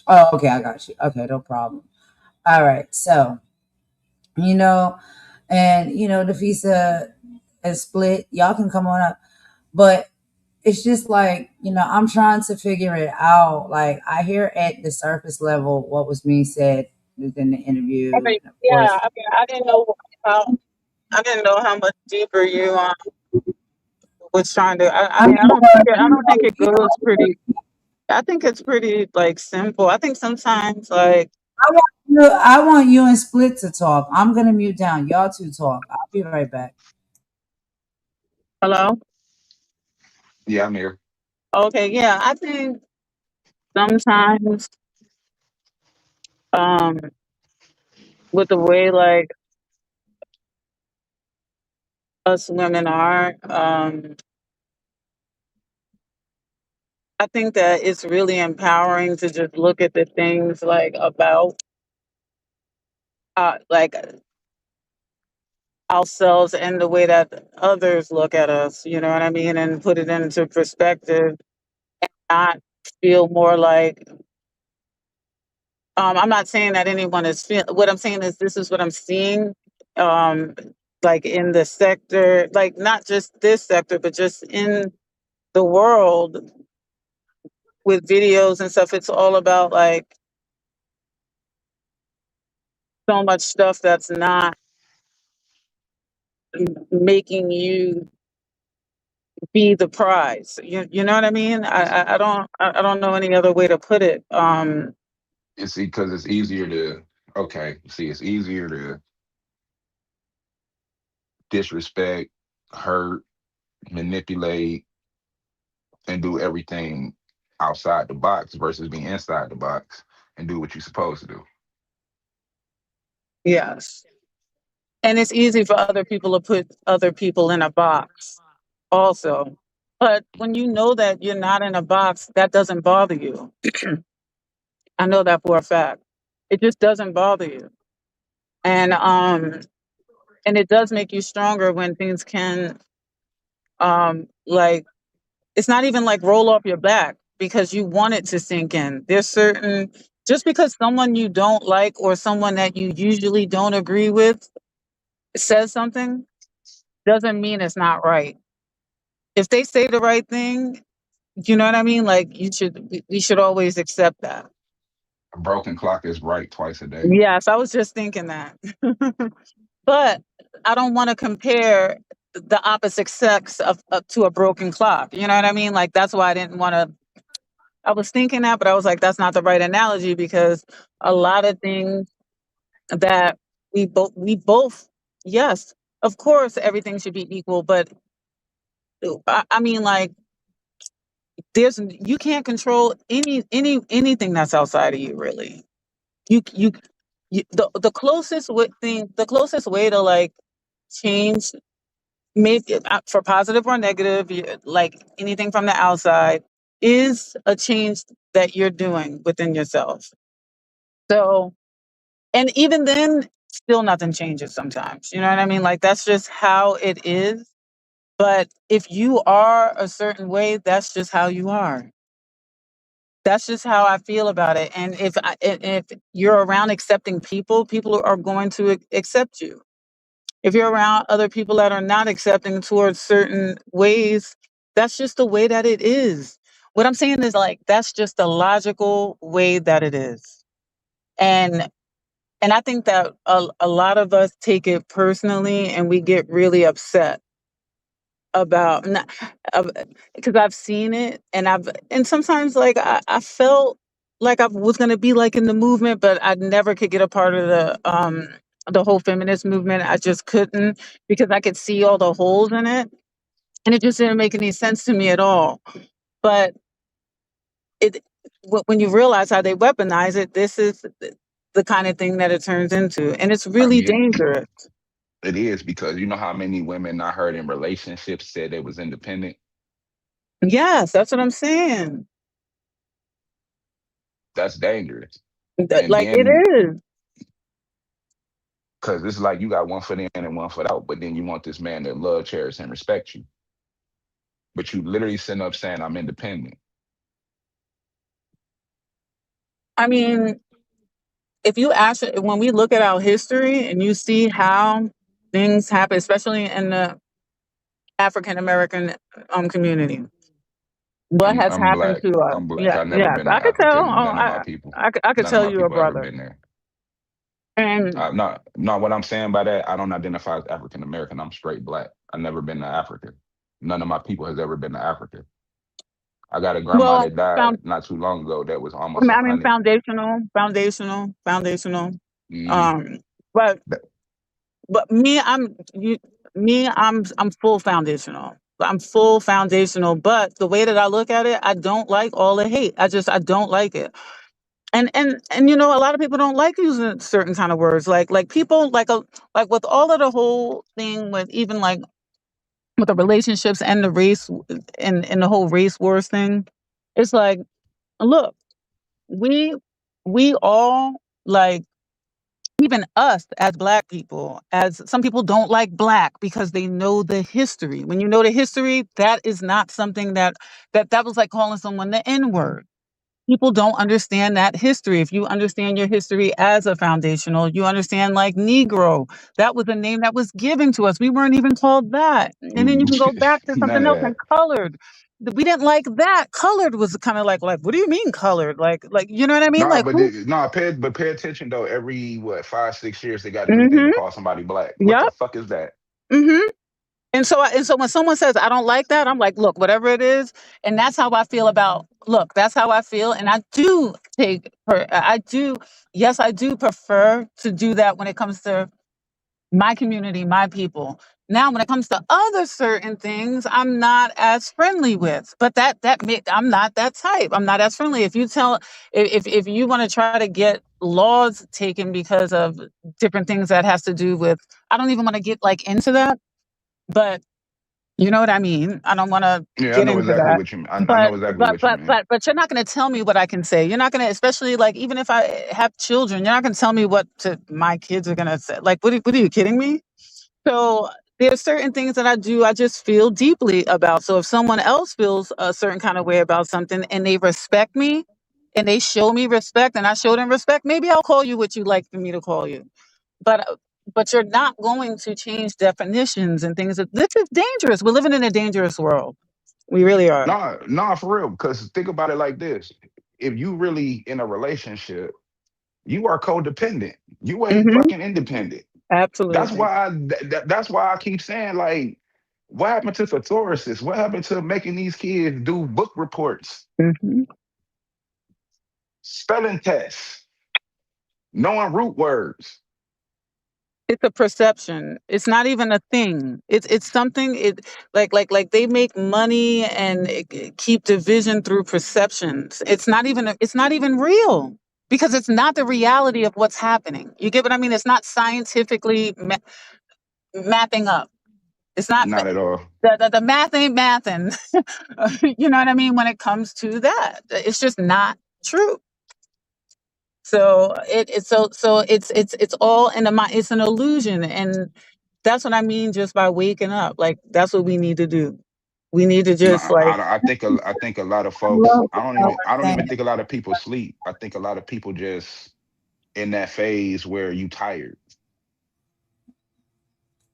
C: Oh, okay, I got you. Okay, no problem. All right. So, you know, and the visa is split. Y'all can come on up. But it's just like, I'm trying to figure it out. Like, I hear at the surface level what was being said within the
M: I
C: interview.
M: mean,
C: And of
M: yeah,
C: course,
M: I mean, how I didn't know how much deeper you was trying to. I
C: I
M: mean, I don't think it
C: you
M: goes pretty. I think it's pretty like simple. I think sometimes like
C: I want you and Split to talk. I'm gonna mute down. Y'all two talk. I'll be right back.
M: hello.
L: Yeah, I'm here.
M: Okay, yeah, I think sometimes um with the way like us women are, I think that it's really empowering to just look at the things like about like ourselves and the way that others look at us, you know what I mean, and put it into perspective, not feel more like I'm not saying that anyone is what I'm saying is this is what I'm seeing um like in the sector, like not just this sector but just in the world with videos and stuff. It's all about like so much stuff that's not making you be the prize. You know what I mean? I don't know any other way to put it.
L: And see, because it's easier to, okay, see, it's easier to disrespect, hurt, manipulate, and do everything outside the box versus being inside the box and do what you're supposed to do.
M: Yes. And it's easy for other people to put other people in a box also. But when you know that you're not in a box, that doesn't bother you. I know that for a fact. It just doesn't bother you. And it does make you stronger when things can like it's not even like roll off your back because you want it to sink in. There's certain just because someone you don't like or someone that you usually don't agree with says something doesn't mean it's not right. If they say the right thing, you know what I mean? Like we should always accept that.
L: A broken clock is right twice a day.
M: Yes, I was just thinking that. But I don't want to compare the opposite sex of to a broken clock. You know what I mean? Like that's why I didn't want to I was thinking that, but I was like, that's not the right analogy because a lot of things that we both, yes, of course, everything should be equal, but I mean, like, there's you can't control anything that's outside of you, really. You, the the closest way to like change, maybe for positive or negative, like anything from the outside, is a change that you're doing within yourself. So, and even then, still nothing changes sometimes. You know what I mean? Like, that's just how it is. But if you are a certain way, that's just how you are. That's just how I feel about it. And if you're around accepting people, people are going to accept you. If you're around other people that are not accepting towards certain ways, that's just the way that it is. What I'm saying is, like, that's just the logical way that it is. And I think that a lot of us take it personally and we get really upset about not, because I've seen it, and sometimes, like, I felt like I was gonna be like in the movement, but I never could get a part of the whole feminist movement. I just couldn't, because I could see all the holes in it, and it just didn't make any sense to me at all. But it when you realize how they weaponize it, this is the kind of thing that it turns into, and it's
L: I
M: really
L: mean,
M: dangerous.
L: it is because you know how many women I heard in relationships said they was independent.
M: Yes, that's what I'm saying.
L: That's dangerous. And
M: Like, it
L: then
M: is.
L: because it's like you got one foot in and one foot out, but then you want this man to love, cherish, and respect you. But you literally sitting up saying I'm independent.
M: I mean, if you actually, when we look at our history and you see how things happen, especially in the African American community, what has
L: I'm
M: happened
L: black.
M: to us?
L: I'm black.
M: Yeah,
L: I've never
M: yes,
L: been to
M: I could tell.
L: Africa.
M: Oh,
L: None of my people.
M: I could
L: None of
M: tell
L: my
M: you a
L: people ever
M: brother.
L: been there.
M: And
L: Not what I'm saying by that. I don't identify as African American. I'm straight black. I've never been to Africa. None of my people has ever been to Africa. I got a grandma
M: well,
L: that died
M: found.
L: not too long ago. That was almost
M: I mean,
L: 100.
M: foundational.
L: Mm,
M: Um, but
L: that,
M: me, I'm full foundational. I'm full foundational. But the way that I look at it, I don't like all the hate. I don't like it. And a lot of people don't like using certain kind of words, like people, like with all of the whole thing, with even like with the relationships and the race, and the whole race wars thing. It's like, look, we we all, like, even us as black people, as some people don't like black because they know the history. When you know the history, that is not something that was like calling someone the N-word. People don't understand that history. If you understand your history as a foundational, you understand, like, Negro. That was a name that was given to us. We weren't even called that. And then you can go back to
L: none
M: something
L: of
M: else, and
L: that.
M: colored. We didn't like that. Colored was kind of like, what do you mean colored? Like, you know what I mean?
L: No,
M: Like,
L: but
M: who?
L: pay attention though. Every what 5 6 years they got a new thing to
M: Mm-hmm.
L: call somebody black. What the
M: Yep.
L: fuck is that?
M: Mm-hmm. And so when someone says I don't like that, I'm like, look, whatever it is, and that's how I feel about. Look, that's how I feel, and I do I do. Yes, I do prefer to do that when it comes to my community, my people. Now, when it comes to other certain things, I'm not as friendly with. But I'm not that type. I'm not as friendly. If you tell, if you want to try to get laws taken because of different things that has to do with, I don't even want to get like into that, but you know what I mean? I don't want to
L: Yeah, I
M: get
L: know
M: into
L: exactly
M: that.
L: what you mean. I know exactly what you mean.
M: But you're not going to tell me what I can say. You're not going to, especially, like, even if I have children, you're not going to tell me what my kids are going to say. Like, what are you kidding me? So there's certain things that I do, I just feel deeply about. So if someone else feels a certain kind of way about something and they respect me and they show me respect and I show them respect, maybe I'll call you what you like for me to call you. But you're not going to change definitions and things. This is dangerous. We're living in a dangerous world. We really are.
L: Nah, for real. Because think about it like this: if you really in a relationship, you are codependent. You ain't
M: Hmm.
L: fucking independent. That's
M: Absolutely.
L: why. That's why I keep saying, like, what happened to Thesauruses? What happened to making these kids do book reports?
M: Hmm.
L: Spelling tests, knowing root words.
M: It's a perception. It's not even a thing. It's something. Like they make money and keep division through perceptions. It's not even real because it's not the reality of what's happening. You get what I mean? It's not scientifically mapping up. It's not
L: Not at all.
M: the math ain't mathing. You know what I mean? When it comes to that, it's just not true. So it's all in the mind. It's an illusion, and that's what I mean. Just by waking up, like that's what we need to do. We need to
L: No,
M: just like
L: I think a lot of
C: I
L: folks.
C: love what y'all were
L: I don't even
C: saying.
L: think a lot of people sleep. I think a lot of people just in that phase where you tired.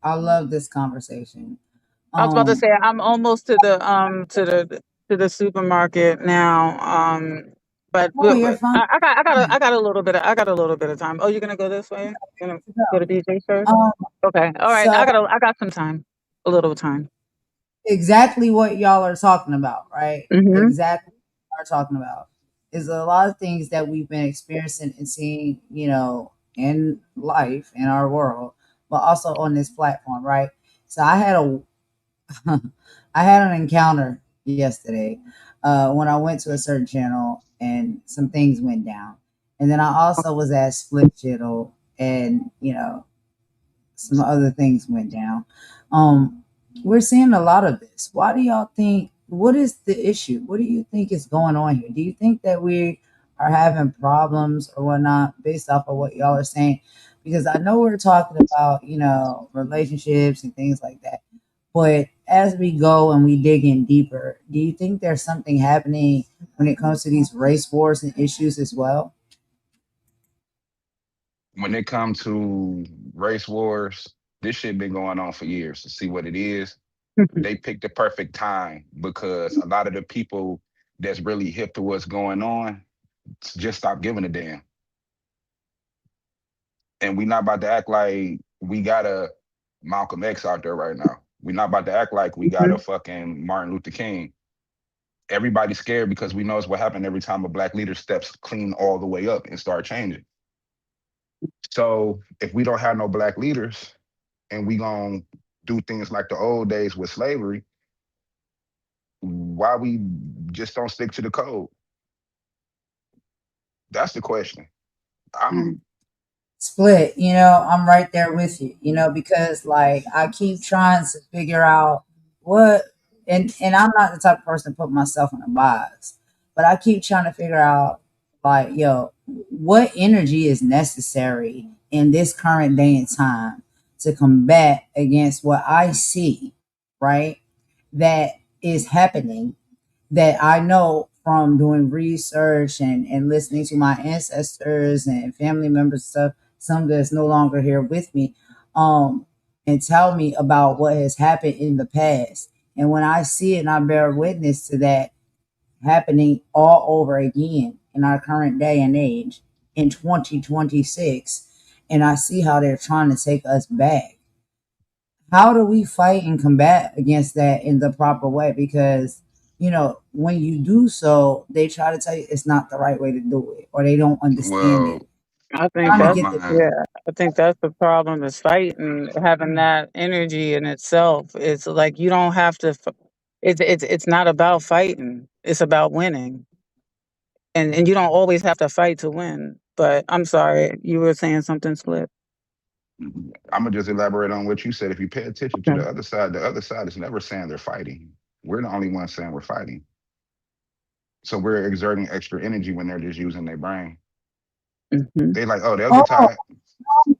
C: I love this conversation.
M: I was about to
C: Um,
M: say, I'm almost to the supermarket now.
C: oh, you're fine.
M: I got a little bit I got a little bit of time. Oh, you're gonna go this way? You're gonna go to BJ first?
C: Um,
M: Okay, all right.
C: so
M: I got some time, a little time.
C: exactly what y'all are talking about, right?
M: Mm-hmm.
C: Exactly what we're talking about is a lot of things that we've been experiencing and seeing, in life, in our world, but also on this platform, right? So I had a I had an encounter yesterday when I went to a certain channel and some things went down. And then I also was at Split Channel and, some other things went down. Um, we're seeing a lot of this. Why do y'all think? What is the issue? What do you think is going on here? Do you think that we are having problems or whatnot based off of what y'all are saying? Because I know we're talking about relationships and things like that, but as we go and we dig in deeper, do you think there's something happening when it comes to these race wars and issues as well?
L: When it comes to race wars, this shit been going on for years. To see what it is, they picked the perfect time because a lot of the people that's really hip to what's going on just stop giving a damn. And we not about to act like we got a Malcolm X out there right now. We not about to act like we got a fucking Martin Luther King. Everybody's scared because we know it's what happened every time a black leader steps clean all the way up and start changing. So if we don't have no black leaders and we gonna do things like the old days with slavery, why we just don't stick to the code? That's the question. I'm
C: Split, I'm right there with you, because like I keep trying to figure out what and I'm not the type of person to put myself in a box, but I keep trying to figure out like, what energy is necessary in this current day and time to combat against what I see, right? That is happening that I know from doing research and listening to my ancestors and family members stuff, some that's no longer here with me, and tell me about what has happened in the past. And when I see it and I bear witness to that happening all over again in our current day and age in 2026, and I see how they're trying to take us back, how do we fight and combat against that in the proper way? Because when you do so, they try to tell you it's not the right way to do it, or they don't understand
L: well,
C: it.
M: I think
C: Trying to
L: my
M: that's
C: get the
L: mind.
M: yeah. I think that's the problem is fighting, having that energy in itself. It's like you don't have to. It's not about fighting. It's about winning, and you don't always have to fight to win. But I'm sorry, you were saying something, Split.
L: I'm gonna just elaborate on what you said. If you pay attention to
M: Okay.
L: the other side is never saying they're fighting. We're the only ones saying we're fighting. So we're exerting extra energy when they're just using their brain.
M: Hmm.
L: They like, oh, they'll get
C: Oh,
L: tired.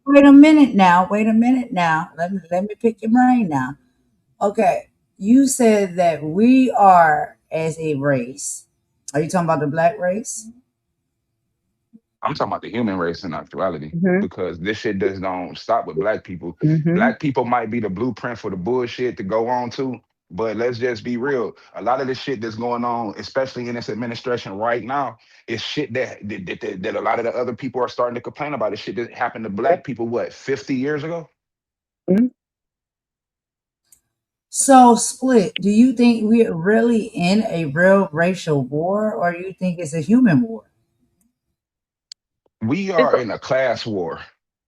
C: wait a minute now. Wait a minute now. Let me pick your brain now. Okay, you said that we are as a race. Are you talking about the black race?
L: I'm talking about the human race in actuality,
M: Hmm.
L: because this shit just don't stop with black people.
M: Hmm.
L: Black people might be the blueprint for the bullshit to go on to, but let's just be real. A lot of the shit that's going on, especially in this administration right now, is shit that a lot of the other people are starting to complain about. It's shit that happened to black people, what, 50 years ago?
C: So, Split, do you think we're really in a real racial war, or do you think it's a human war?
L: We
M: It's
L: are in a class war.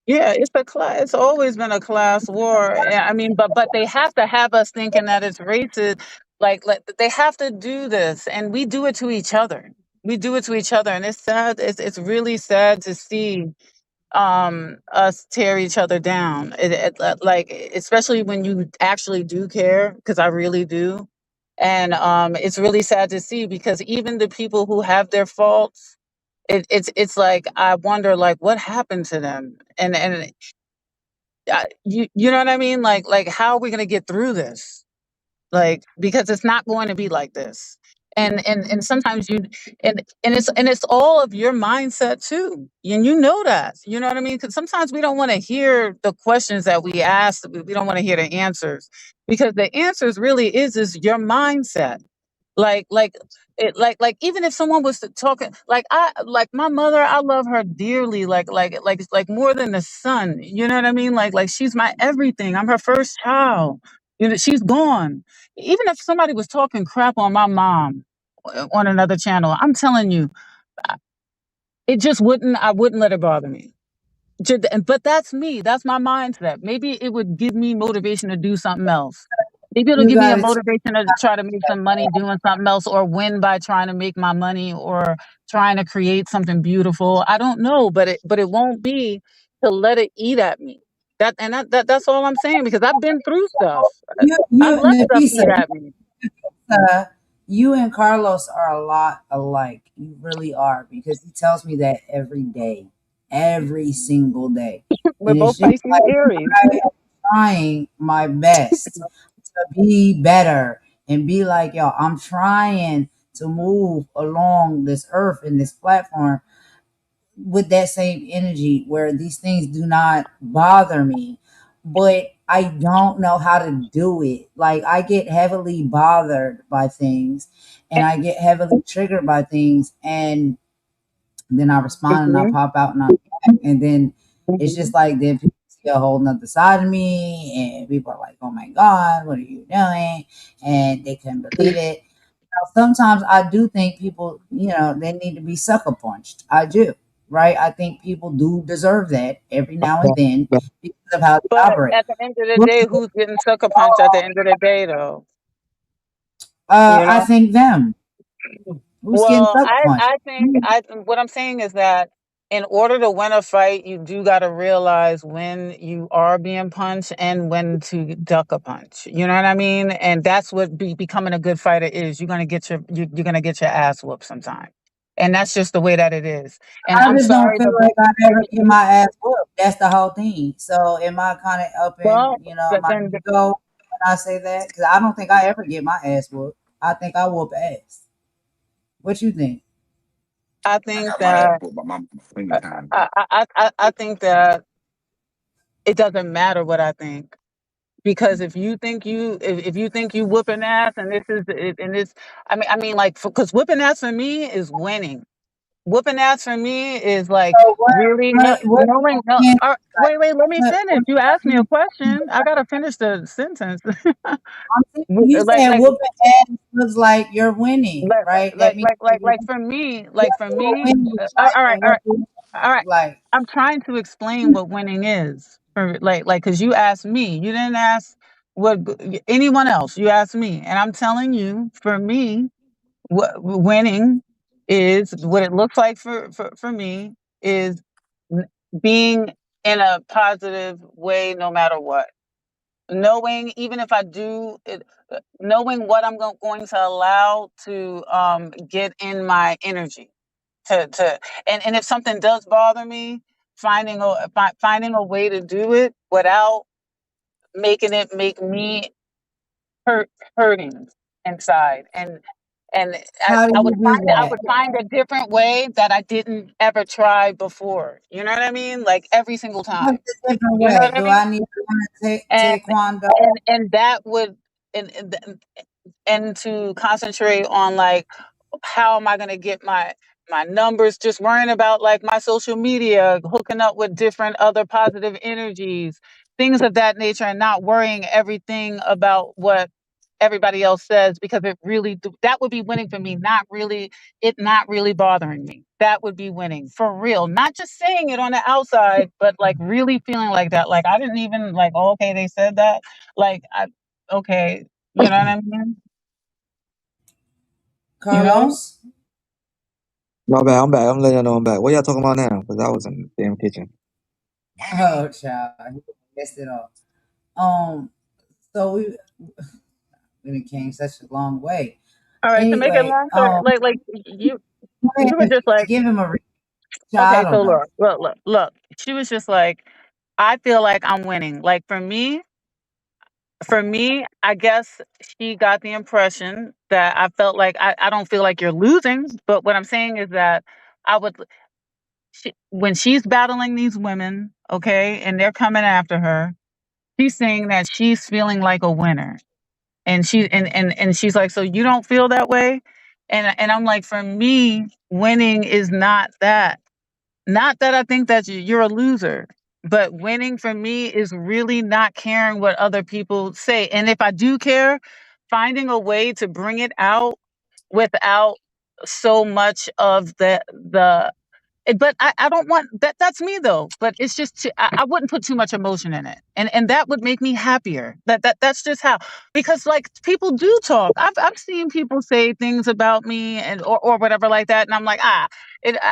M: Yeah, it's a class. It's always been a class war. I mean, but they have to have us thinking that it's racist. Like they have to do this, and we do it to each other. We do it to each other, and it's sad. It's really sad to see us tear each other down. Like especially when you actually do care, because I really do, and it's really sad to see because even the people who have their faults, it's like I wonder like what happened to them, and you know what I mean? Like how are we gonna get through this? Like because it's not going to be like this. And sometimes and it's all of your mindset too. And you know that. You know what I mean? Because sometimes we don't want to hear the questions that we ask. We don't want to hear the answers. Because the answers really is your mindset. Like like even if someone was to talking like like my mother, I love her dearly, like more than the sun. You know what I mean? Like she's my everything. I'm her first child. You know, she's gone. Even if somebody was talking crap on my mom on another channel, I'm telling you, it just wouldn't. I wouldn't let it bother me. But that's me. That's my mindset. Maybe it would give me motivation to do something else. Maybe it'll
C: You
M: give me
C: got
M: a
C: to
M: motivation to try to make some money doing something else or win by trying to make my money or trying to create something beautiful. I don't know, but it won't be to let it eat at me. That's all I'm saying because I've been through stuff. I've
C: you
M: let stuff
C: Nafisa,
M: eat at me.
C: uh, you and Carlos are a lot alike. You really are because he tells me that every day, every single day,
M: We're
C: and it's
M: both
C: just
M: Pisces
C: like
M: Aries.
C: I am trying my best to be better and be like y'all. I'm trying to move along this earth and this platform with that same energy where these things do not bother me, but I don't know how to do it. Like I get heavily bothered by things and I get heavily triggered by things and then I respond and I
M: Mhm,
C: pop out and I'm back. And then it's
M: mhm.
C: just like then people see a whole nother side of me and people are like, oh my God, what are you doing? And they couldn't believe it. Sometimes I do think people, they need to be sucker punched. I do, right? I think people do deserve that every now and then because of how they
M: But
C: operate.
M: at the end of the
C: But,
M: day, who's getting sucker punched at the end of the day, though? You
C: I
M: know.
C: think them. Who's getting
M: Well,
C: sucker
M: I
C: punched?
M: I think I what I'm saying is that in order to win a fight, you do got to realize when you are being punched and when to duck a punch. You know what I mean? And that's what becoming a good fighter is. You're gonna get your ass whooped sometime, and that's just the way that it is. And
C: I
M: I'm
C: just don't
M: sorry
C: feel
M: to
C: like
M: go.
C: I ever get my ass whooped. That's the whole thing. So am I kind of up in,
M: Well, but
C: my
M: then
C: ego when I say that? Because I don't think I ever get my ass whooped. I think I whoop ass. What you think?
M: I
L: I
M: think
L: got my ass
M: that
L: whooped by my mama plenty of times.
M: I think that it doesn't matter what I think. Because if you think you whooping ass and this is it and this I mean like because whooping ass for me is winning. Whooping ass for me is like
C: So
M: really
C: what
M: knowing no
C: can
M: wait, let me finish.
C: what
M: You asked me a question. I gotta finish the sentence.
C: I'm saying, you
M: like
C: saying
M: like
C: whooping ass looks like you're winning,
M: like
C: right? That means
M: like for
C: you're
M: me
C: winning the
M: all
C: fight,
M: right,
C: and
M: all
C: what
M: right.
C: do you
M: All right.
C: like?
M: I'm trying to explain what winning is. For because you asked me. You didn't ask anyone else. You asked me. And I'm telling you, for me, what winning is what it looks like for me is n- being in a positive way no matter what. Knowing even if I do it, knowing what I'm going to allow to get in my energy to and if something does bother me, finding a way to do it without making it make me hurt hurting inside and
C: How do
M: I
C: you
M: would
C: do
M: find I
C: that?
M: would find a different way that I didn't ever try before. You know what I mean? Like every single
C: What's
M: time.
C: the different
M: You know
C: way?
M: what I
C: Do
M: mean?
C: I need to learn
M: And
C: taekwondo?
M: and that would and to concentrate on like how am I going to get my numbers, just worrying about like my social media, hooking up with different other positive energies, things of that nature, and not worrying everything about what everybody else says, because it really that would be winning for me. Not really bothering me. That would be winning for real. Not just saying it on the outside, but like really feeling like that. Like I didn't even like, oh, okay, they said that. Like okay, you know what I mean? You know?
C: Carlos?
H: My bad, I'm back. I'm letting you know I'm back. What y'all talking about now? Because I was in the damn kitchen.
C: Oh, child. You messed it up. Um, so we came such a long way.
M: All right, to make it
C: Anyway,
M: long story, like
C: go ahead
M: you were
C: and
M: just like,
C: give him a child.
M: okay,
C: I
M: so
C: don't know.
M: look. She was just like, I feel like I'm winning. Like for me, I guess she got the impression that I felt like I don't feel like you're losing. But what I'm saying is that I would, when she's battling these women, okay, and they're coming after her, she's saying that she's feeling like a winner. And she's like, so you don't feel that way? And I'm like, for me, winning is not that. Not that I think that you're a loser, but winning for me is really not caring what other people say. And if I do care, finding a way to bring it out without so much of but I don't want that. That's me though. But it's just I wouldn't put too much emotion in it, and that would make me happier. That's just how, because like people do talk. I've seen people say things about me and or whatever like that, and I'm like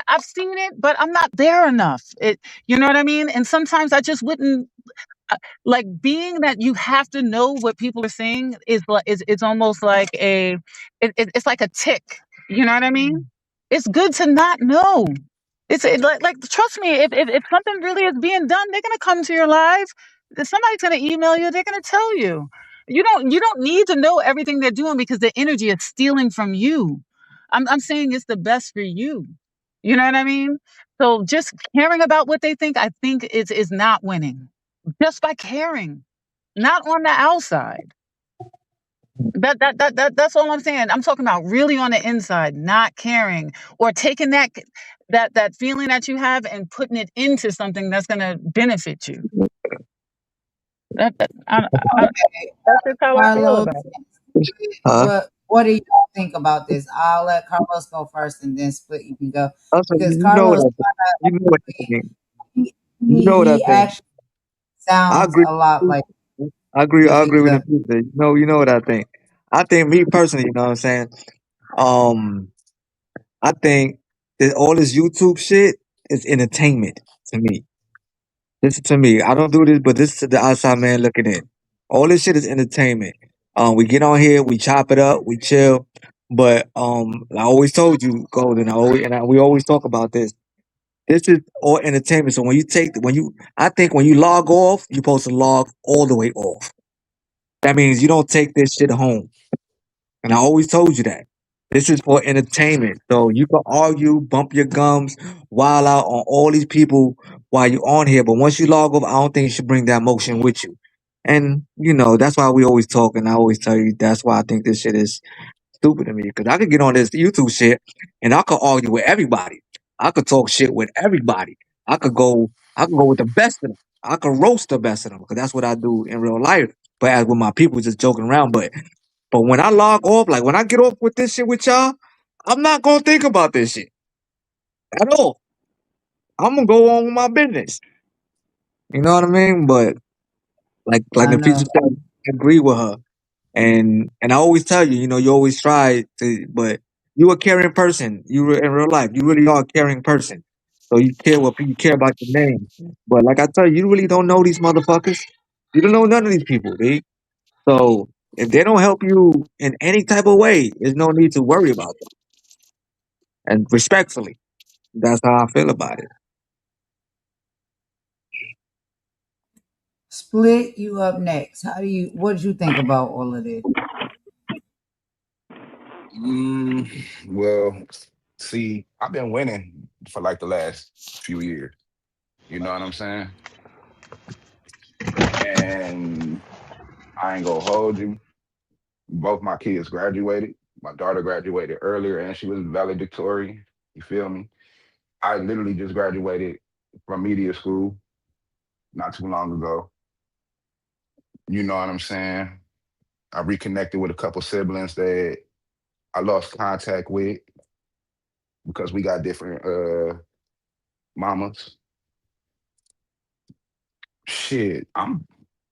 M: I've seen it, but I'm not there enough. You know what I mean? And sometimes I just wouldn't like being that you have to know what people are saying is like is it's almost like it's like a tick. You know what I mean? It's good to not know. Like trust me, if something really is being done, they're gonna come to your live. If somebody's gonna email you, they're gonna tell you. You don't need to know everything they're doing because the energy is stealing from you. I'm saying it's the best for you. You know what I mean? So just caring about what they think, I think is not winning. Just by caring, not on the outside. That's all I'm saying. I'm talking about really on the inside, not caring or taking that feeling that you have and putting it into something that's going to benefit you. That, that I, I,
C: Okay,
M: that's just how I feel
C: Carlos,
M: about it.
H: Huh?
C: what do y'all think about this? I'll let Carlos go first, and then Split you can go
H: Also,
C: because
H: you know what
C: Carlos,
H: I think. You know what I think.
C: he,
H: You know what I
C: he
H: think.
C: actually
H: I
C: sounds
H: agree.
C: a lot like.
H: I
C: Go
H: agree
C: ahead,
H: with the
C: go.
H: people. You know what I think. I think me personally, you know what I'm saying. Um, I think that all this YouTube shit is entertainment to me. This to me. I don't do this, but this is the outside man looking in. All this shit is entertainment. We get on here, we chop it up, we chill. But I always told you, Golden. We always talk about this. This is all entertainment. So I think when you log off, you're supposed to log all the way off. That means you don't take this shit home. And I always told you that. This is for entertainment. So you can argue, bump your gums, wild out on all these people while you're on here. But once you log off, I don't think you should bring that emotion with you. And, that's why we always talk. And I always tell you that's why I think this shit is stupid to me. Because I could get on this YouTube shit and I could argue with everybody. I could talk shit with everybody. I could go with the best of them. I could roast the best of them because that's what I do in real life. But as with my people, just joking around. But when I log off, like when I get off with this shit with y'all, I'm not gonna think about this shit at all. I'm gonna go on with my business. You know what I mean? But like
C: I
H: the future
C: know.
H: said, I agree with her. And I always tell you, you always try to, but you a caring person. In real life, you really are a caring person. So you care about your name. But like I tell you, you really don't know these motherfuckers. You don't know none of these people, dude. So if they don't help you in any type of way, there's no need to worry about them. And respectfully, that's how I feel about it.
C: Split you up next. What did you think about all of this?
L: Well, see, I've been winning for like the last few years. You know what I'm saying? And I ain't gonna hold you. Both my kids graduated. My daughter graduated earlier and she was valedictorian. You feel me? I literally just graduated from media school not too long ago. You know what I'm saying? I reconnected with a couple siblings that I lost contact with because we got different mamas. Shit, I'm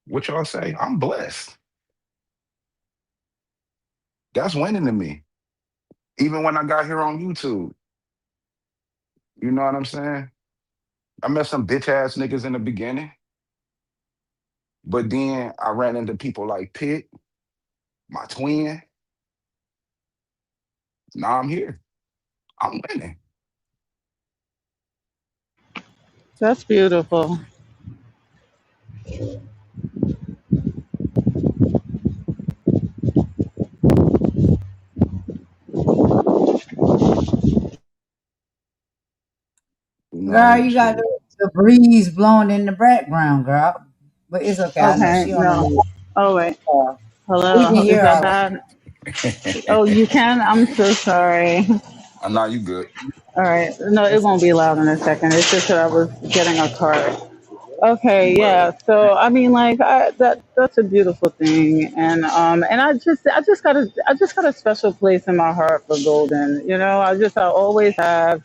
L: what y'all say? I'm blessed. That's winning to me. Even when I got here on YouTube, you know what I'm saying? I met some bitch ass niggas in the beginning, but then I ran into people like Pitt, my twin. Now I'm here. I'm winning.
M: That's beautiful.
L: You know,
C: Girl, you got
L: shit.
C: the breeze blowing in the background, girl. But it's okay. I know
M: Okay,
C: she on the
M: no.
C: move.
M: Oh wait.
C: We can
M: Hello. Is
C: hear
M: that
C: her.
M: bad? Oh, you can? I'm so sorry.
L: Nah, you good.
M: All right. No, it
C: It's
M: won't be loud in a second. It's just that I was getting a card. Okay,
L: Word.
M: yeah. So I mean, like, that's a beautiful thing, and I just got a special place in my heart for Golden. I always have,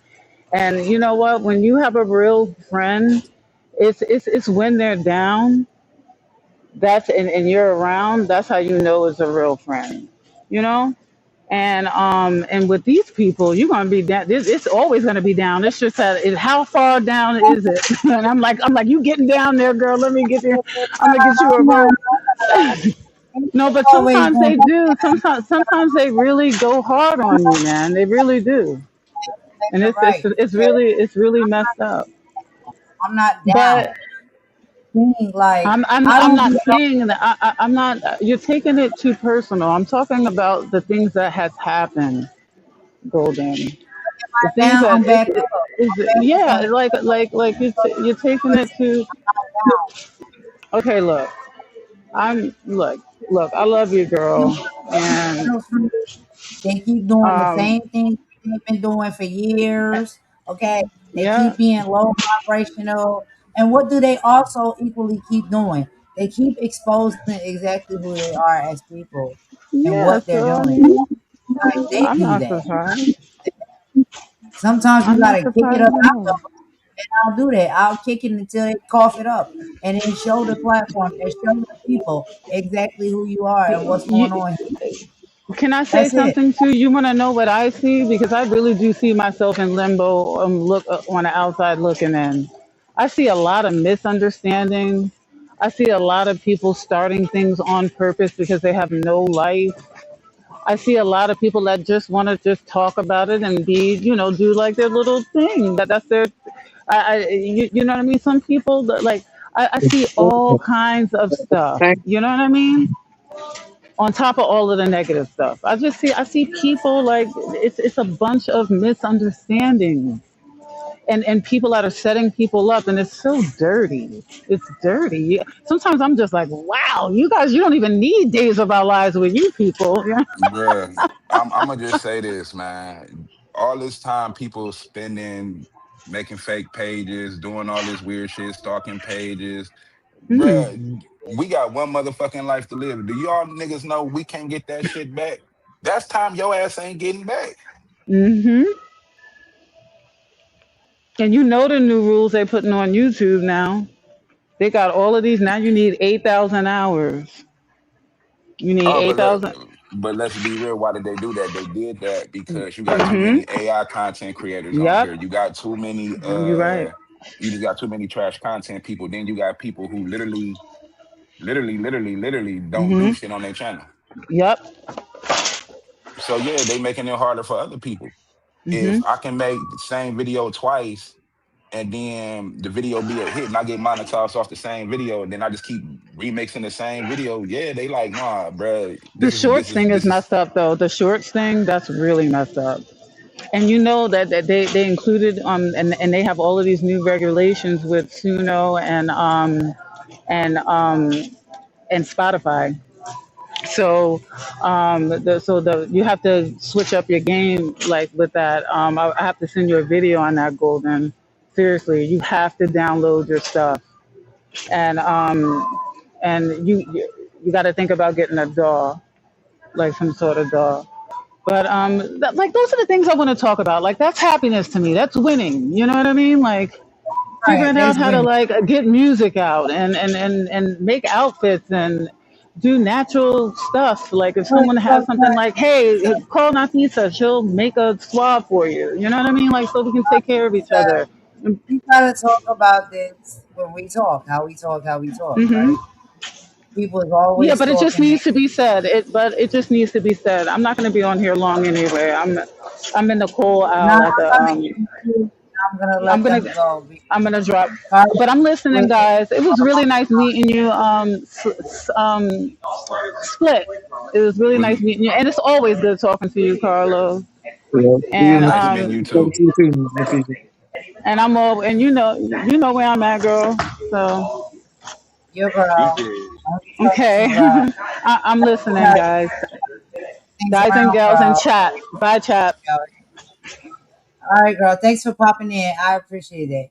M: and you know what? When you have a real friend, it's when they're down, and you're around. That's how you know it's a real friend. You know. And with these people, you're gonna be down. It's always gonna be down. It's just that how far down is it? And I'm like, you getting down there, girl? Let me get you. I'm gonna get you a
C: no,
M: rope. No, but
C: always
M: sometimes
C: gonna
M: they do. Sometimes they really go hard on you, man. They really do. And
C: you're
M: it's it's
C: right.
M: it's really it's really messed up.
C: I'm not
M: But
C: down. Like I
M: I'm
C: don't
M: not
C: be
M: saying that I'm not. You're taking it too personal. I'm talking about the things that has happened, Golden. The things
C: down.
M: that
C: I'm back up.
M: is
C: I'm back up
M: yeah,
C: on the
M: like you're taking it to. Okay, look, I'm look. I love you, girl, and
C: street. They keep doing the
M: um,
C: same thing they've been doing for years. Okay. They
M: yeah,
C: keep being low vibrational. And what do they also equally keep doing? They keep exposing exactly who they are as people and
M: yeah.
C: what they're
M: So I
C: doing.
M: mean,
C: Like they
M: I'm
C: do
M: not
C: that.
M: surprised.
C: Sometimes you
M: I'm not
C: gotta kick it
M: surprised
C: up
M: at
C: out
M: all.
C: of them, and I'll do that. I'll kick it until they cough it up. And then show the platform and show the people exactly who you are and what's going
M: You,
C: on.
M: can I say
C: That's it.
M: something too? You want to know what I see because I really do see myself in limbo. Look on the outside looking in. I see a lot of misunderstandings. I see a lot of people starting things on purpose because they have no life. I see a lot of people that just want to just talk about it and do like their little thing. That's their, you know what I mean? Some people that like, I see all kinds of stuff. You know what I mean? On top of all of the negative stuff, I see people like it's a bunch of misunderstandings and people that are setting people up, and it's so dirty. It's dirty. Sometimes I'm just like, wow, you don't even need days of our lives with you people. Yeah.
L: Bruh, I'm gonna just say this, man. All this time people spending making fake pages, doing all this weird shit, stalking pages.
M: Mm.
L: Bruh, we got one motherfucking life to live. Do y'all niggas know we can't get that shit back? That's time your ass ain't getting back.
M: Hmm. And the new rules they putting on YouTube now. They got all of these now. You need 8,000 hours. You need
L: Oh,
M: eight thousand.
L: but let's be real. Why did they do that? They did that because you got too
M: Mm-hmm.
L: many AI content creators on
M: Yep.
L: here. You got too many
M: You're right.
L: you just got too many trash content people. Then you got people who literally don't do
M: Mm-hmm.
L: shit on their channel.
M: Yep.
L: So yeah, they making it harder for other people.
M: Mm-hmm.
L: If I can make the same video twice and then the video be a hit and I get monetized off the same video and then I just keep remixing the same video, yeah, they like, nah, bruh,
M: The
L: this is this
M: shorts
L: is
M: thing is
L: this is
M: messed up though. The shorts thing, that's really messed up. And you know that they included and they have all of these new regulations with Suno and um and Spotify. So you have to switch up your game like with that. I have to send you a video on that, Golden. Seriously, you have to download your stuff and and you got to think about getting a doll, like some sort of doll. But like those are the things I want to talk about. Like that's happiness to me. That's winning. You know what I mean? Like
C: Right,
M: figuring out
C: that's
M: how to
C: winning.
M: like get music out and make outfits and do natural stuff. Like if
C: But,
M: someone has something like, hey, call Nafisa, she'll make a swab for you. You know what I mean? Like so we can take care of each other.
C: we gotta talk about this when we talk, how we talk,
M: Hmm.
C: right? People is
M: Yeah,
C: always
M: but it just
C: talking.
M: needs to be said. It just needs to be said. I'm not going to be on here long anyway. I'm in the coal
C: Now
M: aisle at
C: I'm
M: the
C: gonna give you. I'm gonna
M: I'm
C: let
M: gonna
C: them go.
M: I'm gonna drop,
C: Carlos,
M: but I'm listening,
C: split.
M: guys. It was really nice meeting you. Split. It was really nice
L: We
M: meeting you, and it's always good talking to you, Carlos.
H: Yeah. See you
M: And
L: nice meeting you
H: talk
L: too.
H: to you too, Nafisa.
M: and I'm all and you know where I'm at, girl. So
C: Your girl.
L: You good.
C: I'm gonna talk to
M: okay,
C: you about.
M: I'm listening,
C: Tell
M: guys,
C: things
M: guys and
C: around,
M: gals in
C: girl.
M: chat. Bye, chat.
C: All right, girl. Thanks for popping in. I appreciate it.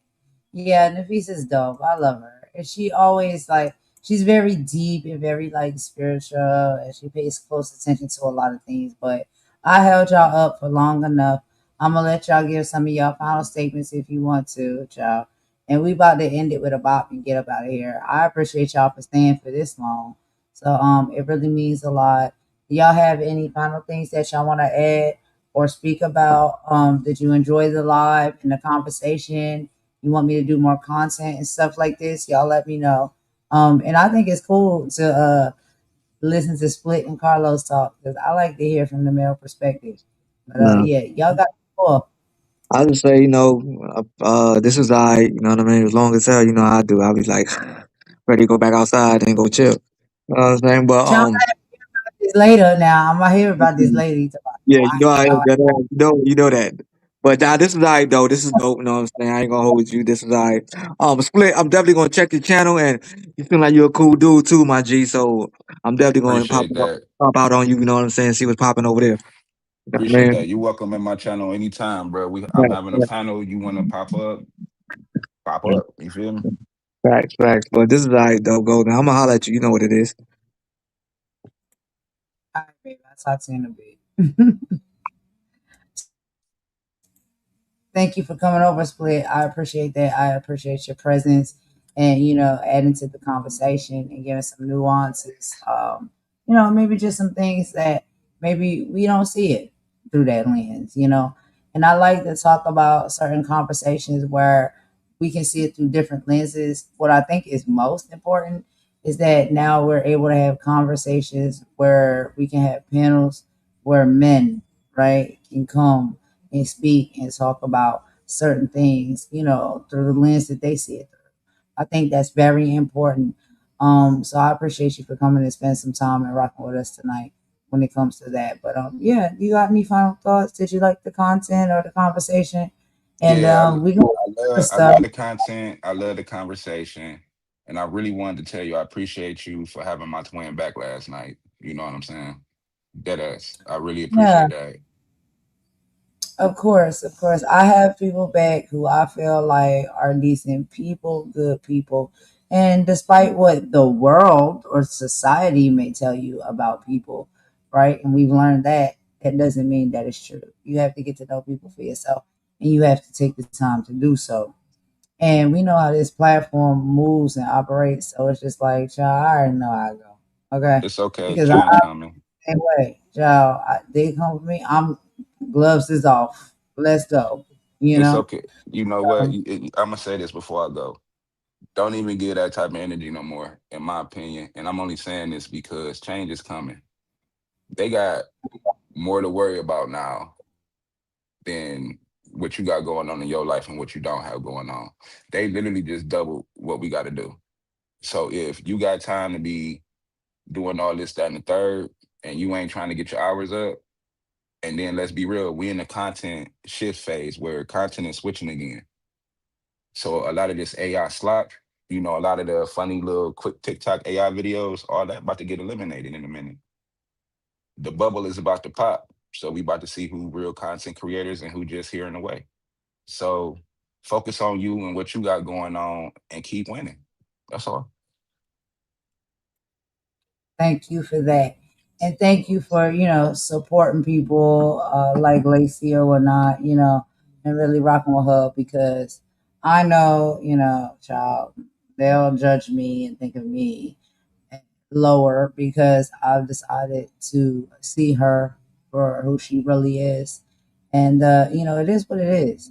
C: Yeah, Nafisa's dope. I love her. And she always like she's very deep and very like spiritual and she pays close attention to a lot of things. But I held y'all up for long enough. I'm gonna let y'all give some of y'all final statements if you want to, y'all. And we about to end it with a bop and get up out of here. I appreciate y'all for staying for this long. So it really means a lot. Do y'all have any final things that y'all want to add or speak about? Did you enjoy the live and the conversation? You want me to do more content and stuff like this? Y'all let me know. And I think it's cool to listen to Split and Carlos talk because I like to hear from the male perspective. But
H: Nah.
C: yeah, y'all got cool.
H: I just say, this is I, you know what I mean? As long as hell, you know how I do. I'll be like ready to go back outside and go chill. You know what I'm saying? But
C: Y'all might hear about this later now. I'm gonna hear about this later. He's about,
H: yeah,
C: oh,
H: you
C: I
H: know
C: ain't
H: I
C: know.
H: you know that. But nah, this is alright though. This is dope, you know what I'm saying? I ain't gonna hold you. This is alright. Split, I'm definitely gonna check your channel and you seem like you're a cool dude too, my G. So I'm definitely gonna
L: Appreciate that.
H: pop out on you, you know what I'm saying? See what's popping over there. You know what I
L: Appreciate
H: mean?
L: that. You welcome in my channel anytime, bro. I'm
H: Right,
L: having a panel. You want to pop
H: right,
L: up. You feel me?
H: facts, facts. But this is alright though, Golden. I'm gonna holler at you. You know what it is.
C: All right, baby. I'll talk to you in a bit. Thank you for coming over, Split. I appreciate that. I appreciate your presence and adding to the conversation and giving some nuances. Maybe just some things that maybe we don't see it through that lens. And I like to talk about certain conversations where we can see it through different lenses. What I think is most important is that now we're able to have conversations where we can have panels where men, right, can come and speak and talk about certain things, through the lens that they see it through. I think that's very important. So I appreciate you for coming and spend some time and rocking with us tonight when it comes to that. But yeah, you got any final thoughts? Did you like the content or the conversation? And
L: Yeah,
C: we gonna for
L: I
C: stuff.
L: love the content. I love the conversation. And I really wanted to tell you I appreciate you for having my twin back last night. You know what I'm saying? Dead ass. I really
C: Yeah.
L: appreciate that.
C: Of course, of course. I have people back who I feel like are decent people, good people. And despite what the world or society may tell you about people, right? And we've learned that, that doesn't mean that it's true. You have to get to know people for yourself and you have to take the time to do so. And we know how this platform moves and operates. So it's just like, child, I already know how I go. Okay.
L: It's okay.
C: Because I
L: Change coming.
C: Anyway, y'all, they come for me. I'm gloves is off. Let's go. You
L: It's
C: know.
L: okay. You know what?
C: Um,
L: I'm gonna say this before I go. Don't even give that type of energy no more, in my opinion. And I'm only saying this because change is coming. They got more to worry about now than what you got going on in your life and what you don't have going on. They literally just double what we got to do. So if you got time to be doing all this, that, and the third, and you ain't trying to get your hours up, and then let's be real, we in the content shift phase where content is switching again. So a lot of this AI slop, a lot of the funny little quick TikTok AI videos, all that about to get eliminated in a minute. The bubble is about to pop. So we about to see who real content creators and who just here in the way. So focus on you and what you got going on and keep winning. That's all.
C: Thank you for that. And thank you for, supporting people like Lacey or whatnot, and really rocking with her because I know, child, they'll judge me and think of me lower because I've decided to see her for who she really is. And, it is what it is.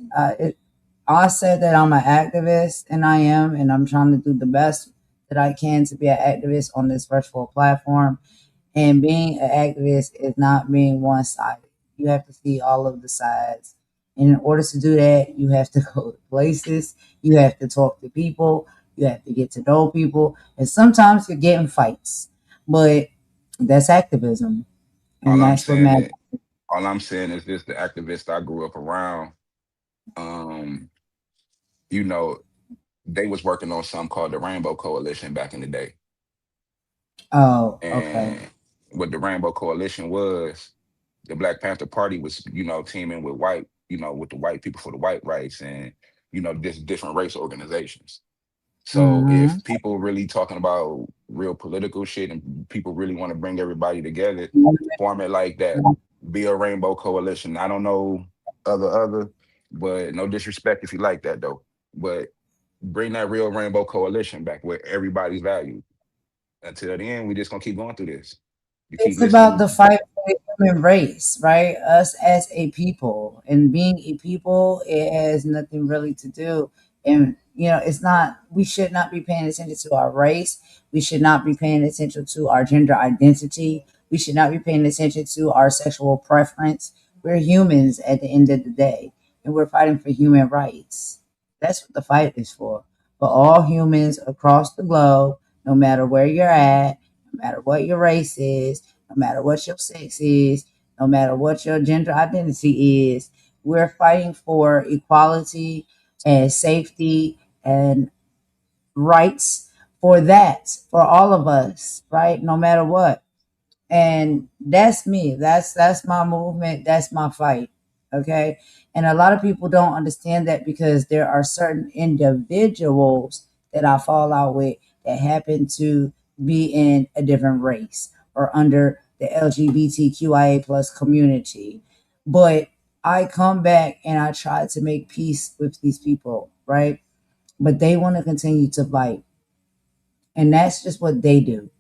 C: I said that I'm an activist, and I am, and I'm trying to do the best that I can to be an activist on this virtual platform. And being an activist is not being one sided. You have to see all of the sides. And in order to do that, you have to go to places, you have to talk to people, you have to get to know people. And sometimes you're getting fights, but that's activism. And
I: All I'm
C: that's what
I: saying
C: matters.
I: is, all I'm saying is this: the activists I grew up around, um, you know, they was working on something called the Rainbow Coalition back in the day.
C: Oh, okay.
I: And what the Rainbow Coalition was, the Black Panther Party was, teaming with with the white people for the white rights and, just different race organizations. So
C: Mm-hmm.
I: if people really talking about real political shit and people really want to bring everybody together, form it like that. Be a rainbow coalition. I don't know other, but no disrespect if you like that though. But bring that real rainbow coalition back where everybody's valued. Until then, we just gonna keep going through this. You keep
C: It's about the
I: listening.
C: fight for the human race, right? Us as a people, and being a people, it has nothing really to do. And it's not. We should not be paying attention to our race. We should not be paying attention to our gender identity. We should not be paying attention to our sexual preference. We're humans at the end of the day, and we're fighting for human rights. That's what the fight is for all humans across the globe, no matter where you're at, no matter what your race is, no matter what your sex is, no matter what your gender identity is. We're fighting for equality and safety and rights for that, for all of us, right? No matter what. And that's me. That's my movement. That's my fight. Okay. And a lot of people don't understand that because there are certain individuals that I fall out with that happen to be in a different race or under the LGBTQIA plus community. But I come back and I try to make peace with these people, right? But they want to continue to fight. And that's just what they do.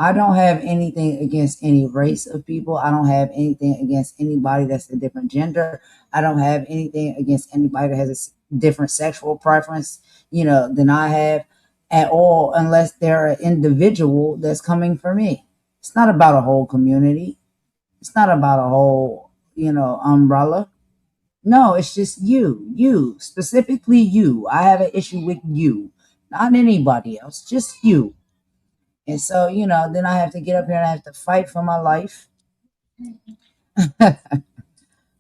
C: I don't have anything against any race of people. I don't have anything against anybody that's a different gender. I don't have anything against anybody that has a different sexual preference, than I have at all, unless they're an individual that's coming for me. It's not about a whole community. It's not about a whole, umbrella. No, it's just you, specifically you. I have an issue with you, not anybody else, just you. And so, then I have to get up here and I have to fight for my life.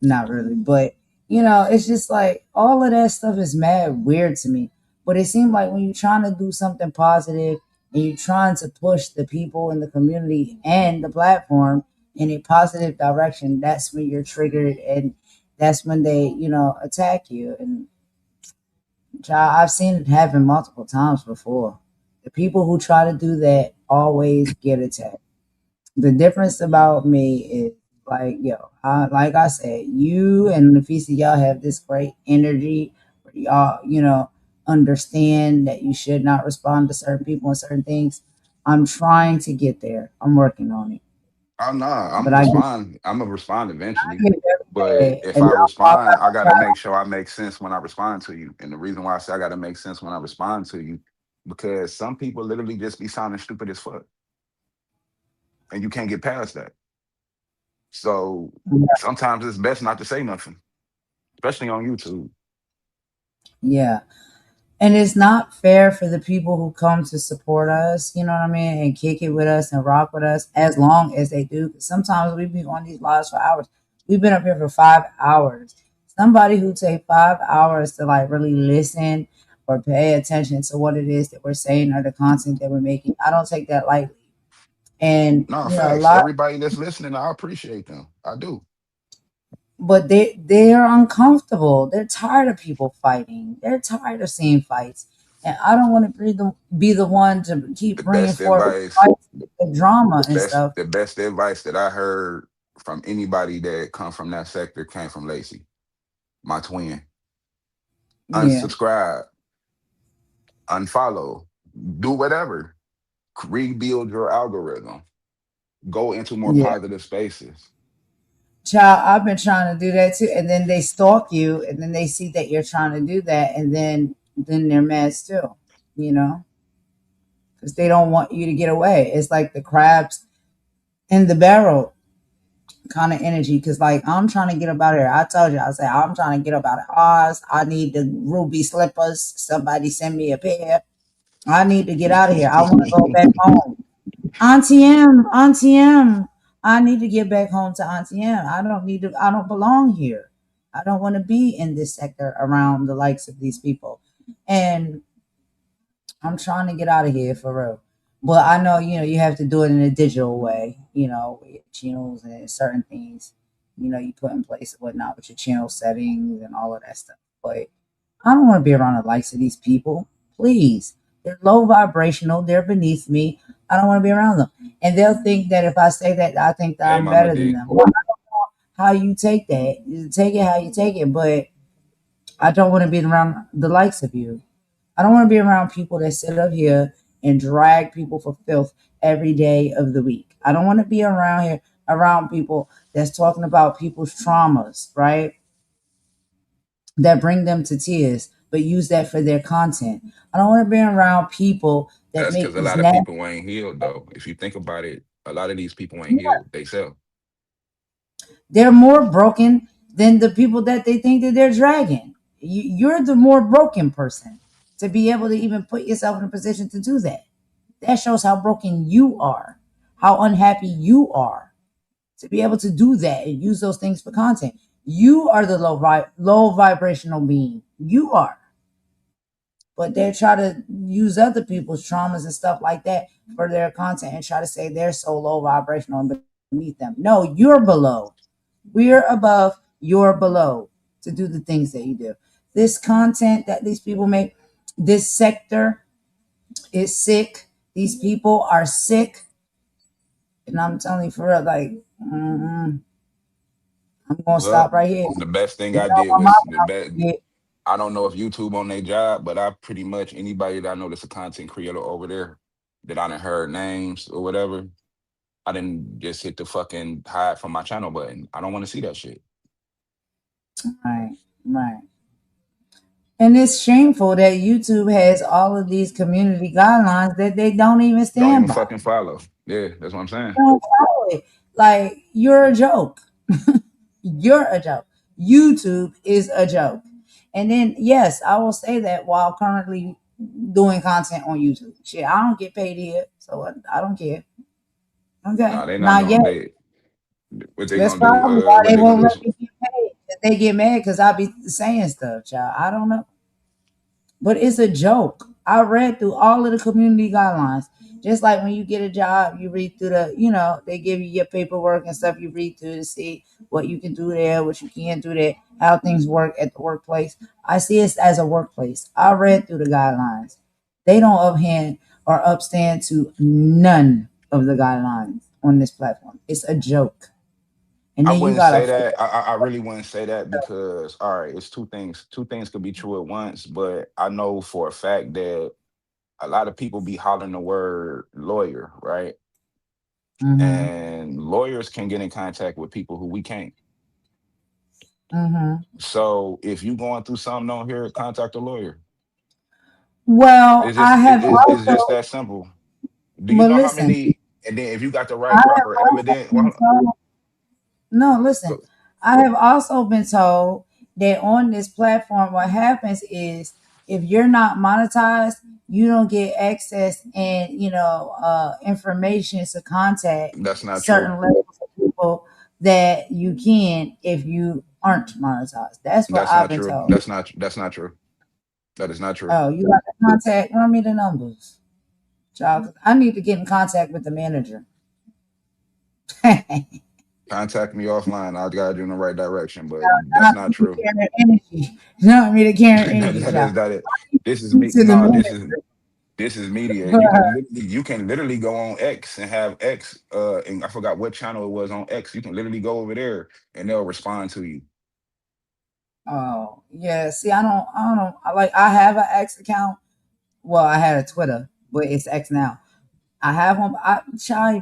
C: Not really, but it's just like all of that stuff is mad weird to me. But it seems like when you're trying to do something positive and you're trying to push the people in the community and the platform in a positive direction, that's when you're triggered and that's when they, attack you. And I've seen it happen multiple times before. The people who try to do that always get attacked. The difference about me is like, like I said, you and Nafisa, y'all have this great energy where y'all, understand that you should not respond to certain people and certain things. I'm trying to get there. I'm working on it.
I: I'm not.
C: But I get,
I: I'm gonna respond
C: I
I: eventually.
C: get
I: But
C: every day.
I: if
C: And
I: I
C: now I'm
I: respond, I gotta make sure I make sense when I respond to you. And the reason why I say I gotta make sense when I respond to you, because some people literally just be sounding stupid as fuck, and you can't get past that. So sometimes it's best not to say nothing, especially on YouTube.
C: yeah. And it's not fair for the people who come to support us, you know what I mean, and kick it with us and rock with us as long as they do. 'Cause sometimes we be on these lives for hours. We've been up here for 5 hours. Somebody who take 5 hours to like really listen or pay attention to what it is that we're saying or the content that we're making, I don't take that lightly. And
I: No,
C: a
I: facts.
C: lot,
I: Everybody that's listening, I appreciate them. I do.
C: but they are uncomfortable. They're tired of people fighting. They're tired of seeing fights. and I don't want to be the one to keep
I: The
C: bringing
I: best
C: forth
I: advice,
C: drama and stuff.
I: the best advice that I heard from anybody that come from that sector came from Lacey, my twin.
C: Yeah,
I: Unsubscribe, unfollow, do whatever. Rebuild your algorithm. Go into more
C: yeah.
I: positive spaces.
C: Child, I've been trying to do that too, and then they stalk you, and then they see that you're trying to do that, and then they're mad still, you know, because they don't want you to get away. It's like the crabs in the barrel kind of energy. Because like I'm trying to get up out of here. I told you, I said I'm trying to get up out of Oz. I need the ruby slippers. Somebody send me a pair. I need to get out of here. I want to go back home. Auntie M, I need to get back home to Auntie M. I don't belong here. I don't want to be in this sector around the likes of these people. And I'm trying to get out of here for real. But I know, you have to do it in a digital way, with your channels and certain things, you put in place and whatnot with your channel settings and all of that stuff. But I don't want to be around the likes of these people. Please. They're low vibrational. They're beneath me. I don't want to be around them. And they'll think that if I say that, I think that
I: Hey,
C: I'm
I: Mama
C: better than
I: D.
C: them. Well, I don't know how you take that. You take it how you take it, but I don't want to be around the likes of you. I don't want to be around people that sit up here and drag people for filth every day of the week. I don't want to be around people that's talking about people's traumas, right? That bring them to tears, but use that for their content. I don't want to be around people that
I: That's
C: make
I: because a
C: these
I: lot of
C: nasty.
I: people ain't healed though. If you think about it, a lot of these people ain't healed. They self.
C: They're more broken than the people that they think that they're dragging. You're the more broken person to be able to even put yourself in a position to do that. That shows how broken you are, how unhappy you are to be able to do that and use those things for content. You are the low vibrational being. You are. But they try to use other people's traumas and stuff like that for their content and try to say they're so low vibrational and beneath them. No, you're below. We're above, you're below to do the things that you do. This content that these people make, this sector is sick. These people are sick. And I'm telling you for real, like, I'm going to stop
I: Well,
C: right here.
I: the best thing
C: You
I: I
C: know
I: did
C: what my
I: was the
C: mouth
I: best.
C: did?
I: I don't know if YouTube on their job, but I pretty much anybody that I know that's a content creator over there that I done heard names or whatever, I didn't just hit the fucking hide from my channel button. I don't want to see that shit.
C: Right, right. And it's shameful that YouTube has all of these community guidelines that they don't even
I: Don't
C: stand
I: even
C: by.
I: fucking follow. Yeah, that's what I'm saying.
C: They don't follow it. Like, you're a joke. You're a joke. YouTube is a joke. And then, yes, I will say that while currently doing content on YouTube. Shit, I don't get paid here, so I don't care. Okay,
I: Nah, they not
C: not
I: gonna
C: yet.
I: they what they
C: That's
I: gonna do?
C: probably why
I: What
C: they
I: they gonna
C: won't
I: do
C: let
I: is
C: me get paid. They get mad because I be saying stuff, child. I don't know. But it's a joke. I read through all of the community guidelines. Just like when you get a job, you read through they give you your paperwork and stuff. You read through to see what you can do there, what you can't do there, how things work at the workplace. I see it as a workplace. I read through the guidelines. They don't uphand or upstand to none of the guidelines on this platform. It's a joke. And
I: I
C: then you
I: wouldn't
C: got
I: say
C: a
I: that. I really wouldn't say that because all right, it's two things. Two things could be true at once, but I know for a fact that a lot of people be hollering the word lawyer, right?
C: mm-hmm,
I: And lawyers can get in contact with people who we can't.
C: mm-hmm.
I: So if you going through something on here, contact a lawyer.
C: Well, I have
I: It's just
C: also,
I: that simple. Do you
C: but
I: know how
C: listen,
I: many? And then if you got the
C: I
I: right
C: have
I: proper
C: also
I: evidence,
C: been
I: well,
C: told, no, listen,
I: go-
C: I have also been told that on this platform, what happens is if you're not monetized, you don't get access and, information to contact
I: that's not true.
C: certain levels of people that you can if you aren't monetized. That's what
I: That's
C: I've
I: not
C: been
I: true.
C: told.
I: That's not true. That is not true.
C: Oh, you got the contact? Run me the numbers, child. 'Cause I need to get in contact with the manager.
L: Contact me offline. I'll guide you in the right direction. But that's
C: Not
L: not
C: me to
L: true.
C: carry energy. Not me to carry
L: that,
C: energy,
L: that
C: child.
L: is not it. This is
C: You
L: me.
C: to the
L: No,
C: ministry.
L: this is media. You can literally go on X and have X. And I forgot what channel it was on X. You can literally go over there and they'll respond to you.
C: Oh, yeah. See, I don't, I have an X account. Well, I had a Twitter, but it's X now. I have one. I've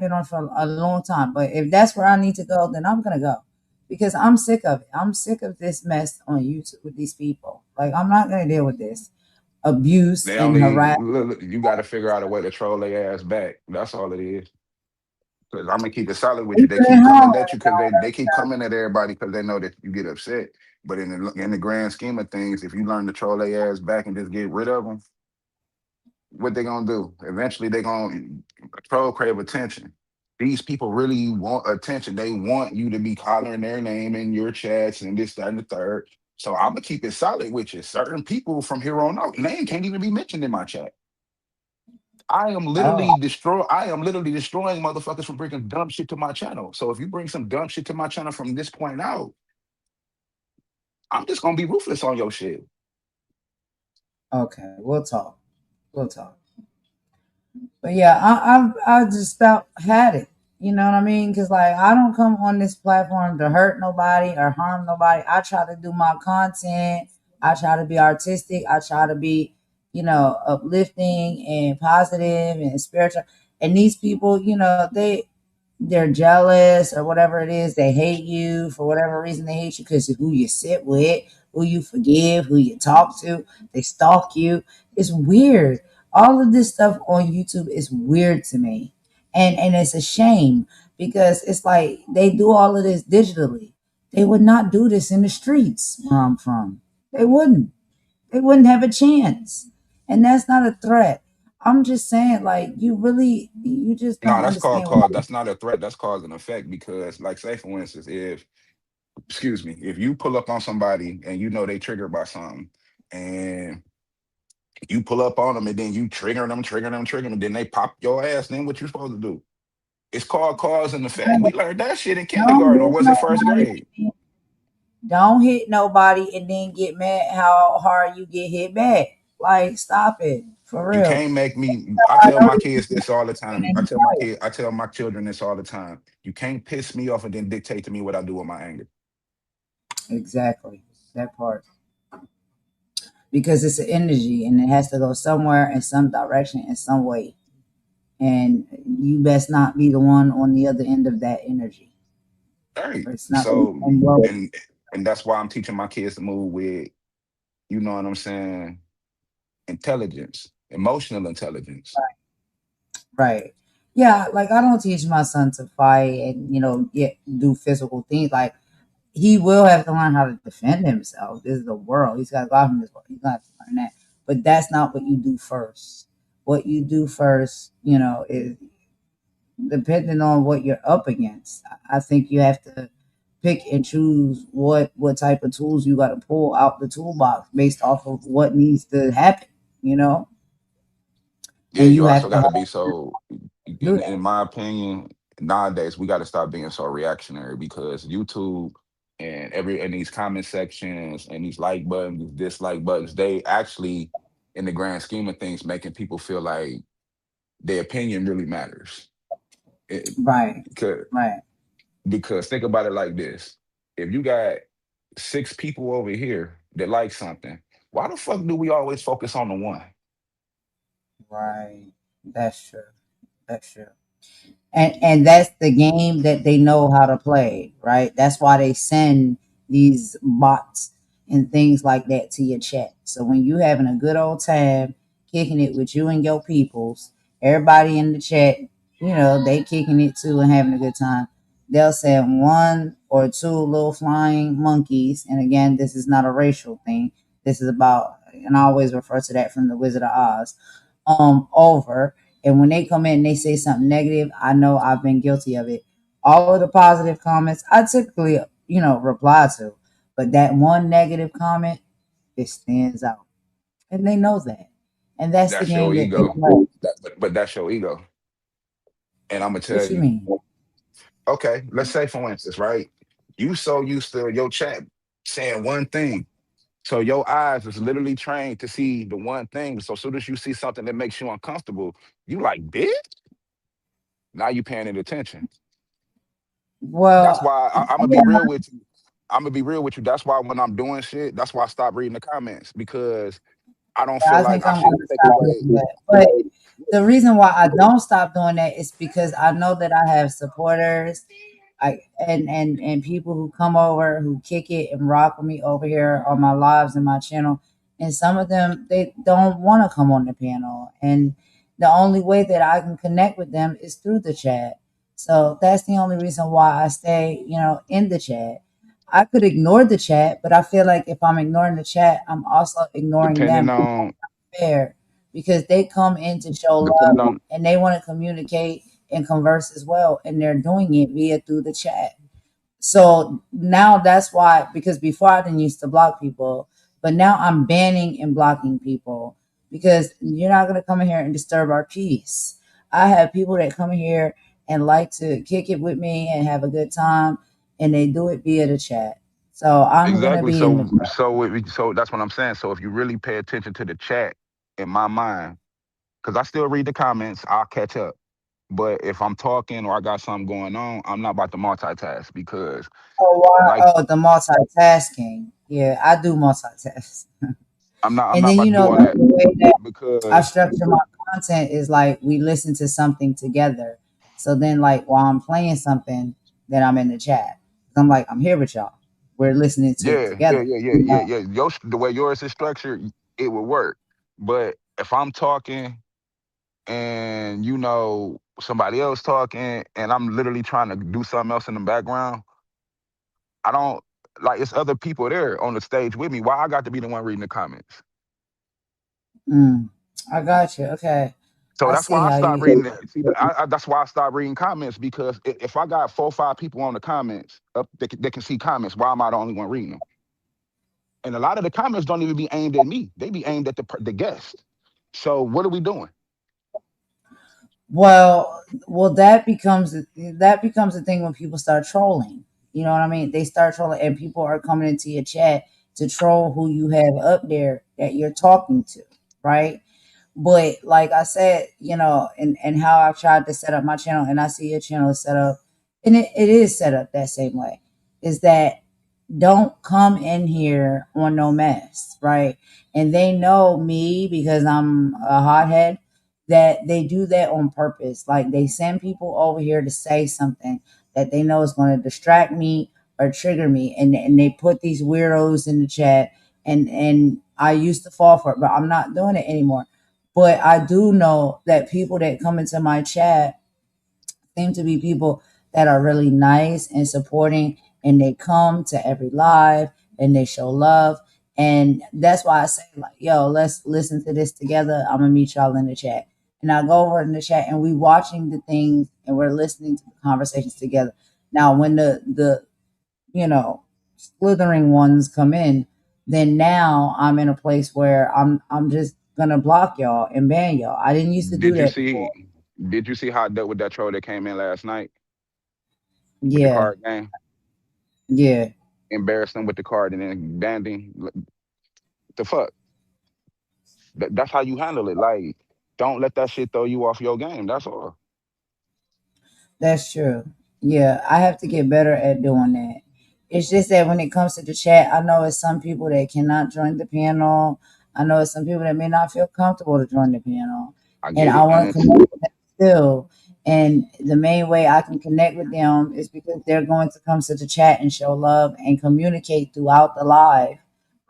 C: been on for a long time, but if that's where I need to go, then I'm gonna go because I'm sick of it. I'm sick of this mess on YouTube with these people. Like, I'm not gonna deal with this abuse
L: They
C: and
L: only
C: harassment.
L: look, you got to figure out a way to troll their ass back. That's all it is. Because I'm gonna keep it solid with you. They
C: Even
L: keep
C: at
L: coming
C: home,
L: at you because they keep coming at everybody because they know that you get upset. But in the grand scheme of things, if you learn to troll their ass back and just get rid of them, what they gonna do? Eventually, they gonna troll crave attention. These people really want attention. They want you to be hollering their name in your chats and this, that, and the third. So I'm gonna keep it solid with you. Certain people from here on out, name can't even be mentioned in my chat.
C: oh,
L: I am literally destroying motherfuckers from bringing dumb shit to my channel. So if you bring some dumb shit to my channel from this point out, I'm just gonna be ruthless on your shit.
C: okay, we'll talk. We'll talk. But yeah, I just about had it. You know what I mean? Because like I don't come on this platform to hurt nobody or harm nobody. I try to do my content. I try to be artistic. I try to be, uplifting and positive and spiritual. And these people, they're jealous or whatever it is. They hate you for whatever reason. They hate you because of who you sit with, who you forgive, who you talk to. They stalk you. It's weird. All of this stuff on YouTube is weird to me, and it's a shame because it's like they do all of this digitally. They would not do this in the streets where I'm from. They wouldn't. They wouldn't have a chance. And that's not a threat. I'm just saying, like, you just
L: No,
C: don't
L: that's called
C: understand
L: cause.
C: what.
L: That's not a threat. That's cause and effect. Because, like, say for instance, if excuse me, if you pull up on somebody and you know they triggered by something, and you pull up on them and then you trigger them, and then they pop your ass, then what you supposed to do? It's called cause and effect. We learned that shit in
C: Don't
L: kindergarten, or
C: hit
L: was it first
C: nobody.
L: grade?
C: Don't hit nobody and then get mad how hard you get hit back. Like, stop it. For
L: You
C: real.
L: can't make me. I
C: I
L: tell
C: know
L: my
C: this
L: kids
C: is
L: this all the time.
C: and quiet.
L: I tell my children this all the time. You can't piss me off and then dictate to me what I do with my anger.
C: Exactly. That part. Because it's an energy and it has to go somewhere in some direction in some way. And you best not be the one on the other end of that energy.
L: All right.
C: Or it's not gonna
L: So
C: end well.
L: and that's why I'm teaching my kids to move with, you know what I'm saying, intelligence, emotional intelligence.
C: Right. Yeah, like I don't teach my son to fight and get do physical things. Like he will have to learn how to defend himself. This is the world. He's got to go out in this world. He's got to learn that. But that's not what you do first. What you do first, is depending on what you're up against. I think you have to pick and choose what type of tools you got to pull out the toolbox based off of what needs to happen. You know,
L: Yeah,
C: and you
L: you also
C: have to
L: got to be so.
C: do
L: In
C: that.
L: my opinion, nowadays we got to stop being so reactionary because YouTube and these comment sections and these like buttons, these dislike buttons, they actually, in the grand scheme of things, making people feel like their opinion really matters. It,
C: Right.
L: because,
C: Right.
L: because think about it like this: if you got six people over here that like something, why the fuck do we always focus on the one?
C: Right. That's true. That's true. And that's the game that they know how to play, right? That's why they send these bots and things like that to your chat. So when you having a good old time kicking it with you and your peoples, everybody in the chat, they kicking it too and having a good time. They'll send one or two little flying monkeys. And again, this is not a racial thing. This is about, and I always refer to that from the Wizard of Oz, over. And when they come in and they say something negative, I know I've been guilty of it. All of the positive comments, I typically, reply to. But that one negative comment, it stands out. And they know that. And that's the
L: That's your
C: game that they
L: ego.
C: play.
L: But that's your ego. And I'm gonna tell
C: What you
L: you,
C: mean?
L: Okay, let's say for instance, right? You so used to your chat saying one thing. So your eyes is literally trained to see the one thing. So as soon as you see something that makes you uncomfortable, you like, bitch. Now you paying it attention. That's
C: Well,
L: why I'm gonna be
C: yeah,
L: real with you. I'm gonna be real with you. That's why when I'm doing shit, that's why I stop reading the comments because I don't feel
C: I
L: like
C: think
L: I
C: I'm
L: should
C: gonna
L: take
C: stop
L: away.
C: doing that. But the reason why I don't stop doing that is because I know that I have supporters, and people who come over who kick it and rock with me over here on my lives and my channel. And some of them they don't want to come on the panel, and the only way that I can connect with them is through the chat. So that's the only reason why I stay, in the chat. I could ignore the chat, but I feel like if I'm ignoring the chat, I'm also ignoring
L: Depending
C: them,
L: on
C: fair, because they come in to show
L: depending
C: love
L: on
C: and they want to communicate and converse as well, and they're doing it via through the chat. So now that's why, because before I didn't used to block people, but now I'm banning and blocking people because you're not gonna come in here and disturb our peace. I have people that come here and like to kick it with me and have a good time, and they do it via the chat. So I'm gonna
L: exactly.
C: be in the
L: So that's what I'm saying. So if you really pay attention to the chat, in my mind, because I still read the comments, I'll catch up. But if I'm talking or I got something going on, I'm not about to multitask because, like,
C: the multitasking. Yeah, I do multitask.
L: I'm
C: And
L: not
C: then
L: about to do all
C: the
L: that
C: way that I
L: because
C: structure my content is like we listen to something together. So then, like while I'm playing something, then I'm in the chat. I'm like, I'm here with y'all. We're listening to it together.
L: The way yours is structured, it would work. But if I'm talking and somebody else talking and I'm literally trying to do something else in the background, I don't like it's other people there on the stage with me. Why I got to be the one reading the comments?
C: Mm, I got you. Okay,
L: So
C: I
L: that's
C: see
L: why I
C: how
L: stopped
C: you.
L: reading it. See, that's why I stopped reading comments because if I got 4 or 5 people on the comments up that can see comments, why am I the only one reading them? And a lot of the comments don't even be aimed at me; they be aimed at the guest. So what are we doing?
C: Well, that becomes a thing when people start trolling. You know what I mean? They start trolling, and people are coming into your chat to troll who you have up there that you're talking to, right? But like I said, and how I've tried to set up my channel, and I see your channel is set up, and it is set up that same way, is that don't come in here on no mess, right? And they know me because I'm a hothead, that they do that on purpose. Like they send people over here to say something that they know is going to distract me or trigger me, and they put these weirdos in the chat, and I used to fall for it, but I'm not doing it anymore. But I do know that people that come into my chat seem to be people that are really nice and supporting, and they come to every live and they show love. And that's why I say, like, yo, let's listen to this together. I'm gonna meet y'all in the chat. And I go over in the chat and we watching the things and we're listening to the conversations together. Now when the slithering ones come in, then now I'm in a place where I'm just gonna block y'all and ban y'all. I didn't used to do
L: Did you
C: that
L: see?
C: before.
L: Did you see how I dealt with that troll that came in last night with the
C: Yeah,
L: card game?
C: yeah.
L: Embarrassed him with the card and then banned him. The fuck? That's how you handle it. Like, don't let that shit throw you off your game. That's all.
C: That's true. Yeah, I have to get better at doing that. It's just that when it comes to the chat, I know it's some people that cannot join the panel. I know it's some people that may not feel comfortable to join the panel.
L: I
C: And
L: get
C: I
L: it, and
C: want to
L: it's
C: connect with them still. And the main way I can connect with them is because they're going to come to the chat and show love and communicate throughout the live,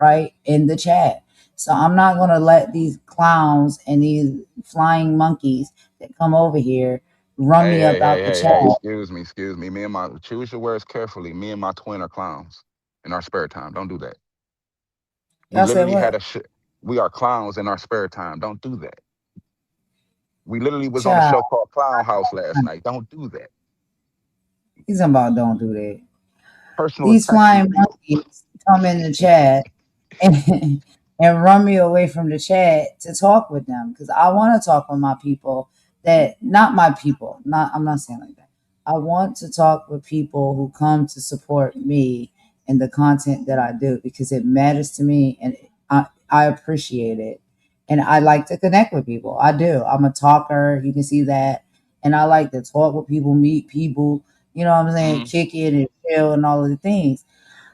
C: right? In the chat. So I'm not going to let these clowns and these flying monkeys that come over here run
L: hey,
C: me
L: hey,
C: up
L: hey,
C: out the
L: hey,
C: chat.
L: hey. Excuse me. Me and my choose your words carefully. Me and my twin are clowns in our spare time. Don't do that. We
C: Y'all said
L: literally had
C: what?
L: a shit. We are clowns in our spare time. Don't do that. We literally was on a
C: Child,
L: show called Clown House last night. Don't do that.
C: he's talking about don't do that.
L: Personal
C: These
L: attacks is
C: flying
L: real.
C: monkeys come in the chat and, and run me away from the chat to talk with them because I want to talk with my people that not my people. Not I'm not saying like that. I want to talk with people who come to support me and the content that I do because it matters to me and I appreciate it. And I like to connect with people. I do. I'm a talker. You can see that. And I like to talk with people, meet people, you know what I'm saying,
L: Mhm.
C: kick it and chill and all of the things.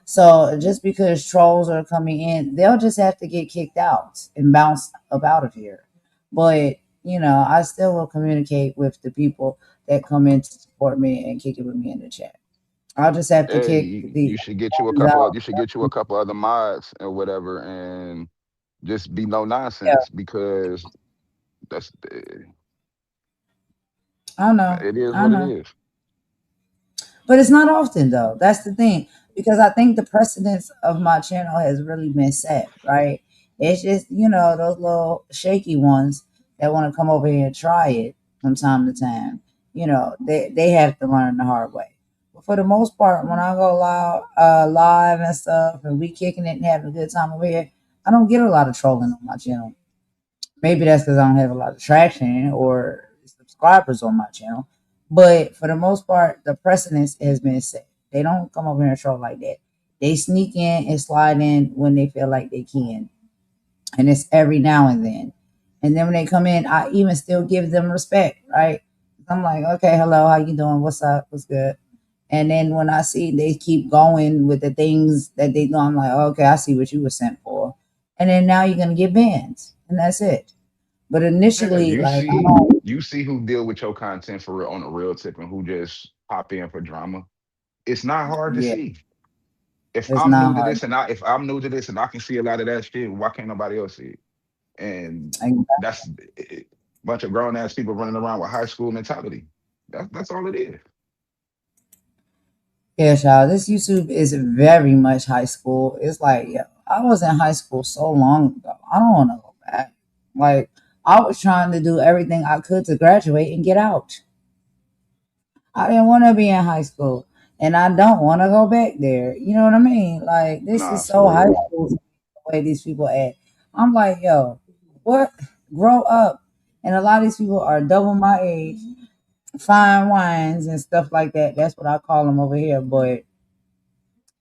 C: So just because trolls are coming in, they'll just have to get kicked out and bounce up out of here. But I still will communicate with the people that come in to support me and kick it with me in the chat. I'll just have to
L: Hey,
C: kick
L: you
C: the
L: should get you a
C: ones
L: couple.
C: out.
L: You should get you a couple other mods or whatever, and just be no
C: Yeah,
L: nonsense because that's
C: I know.
L: it is
C: I
L: what it
C: know.
L: is.
C: But it's not often though. That's the thing. Because I think the precedence of my channel has really been set, right? It's just, those little shaky ones that want to come over here and try it from time to time. They have to learn the hard way. But for the most part, when I go live and stuff and we kicking it and having a good time over here, I don't get a lot of trolling on my channel. Maybe that's because I don't have a lot of traction or subscribers on my channel. But for the most part, the precedence has been set. They don't come over here and troll like that. They sneak in and slide in when they feel like they can. And it's every now and then. And then when they come in, I even still give them respect, right? I'm like, okay, hello, how you doing? What's up? What's good? And then when I see they keep going with the things that they do, I'm like, okay, I see what you were sent for. And then now you're gonna get banned. And that's it. But
L: Yeah,
C: initially, like I don't.
L: you see who deal with your content for real on a real tip and who just pop in for drama. It's not hard to
C: Yeah,
L: see. If
C: it's
L: I'm
C: not
L: new to
C: hard.
L: this and I can see a lot of that shit, why can't nobody else see it? And
C: Like,
L: that's a bunch of grown ass people running around with high school mentality. That's all it is.
C: yeah, child, this YouTube is very much high school. It's like, yeah, I was in high school so long ago. I don't want to go back. Like, I was trying to do everything I could to graduate and get out. I didn't want to be in high school, and I don't want to go back there. You know what I mean? Like, this
L: Nah,
C: is
L: for
C: so high
L: real.
C: school the way these people act. I'm like, yo, what? Grow up. And a lot of these people are double my age, fine wines and stuff like that. That's what I call them over here. But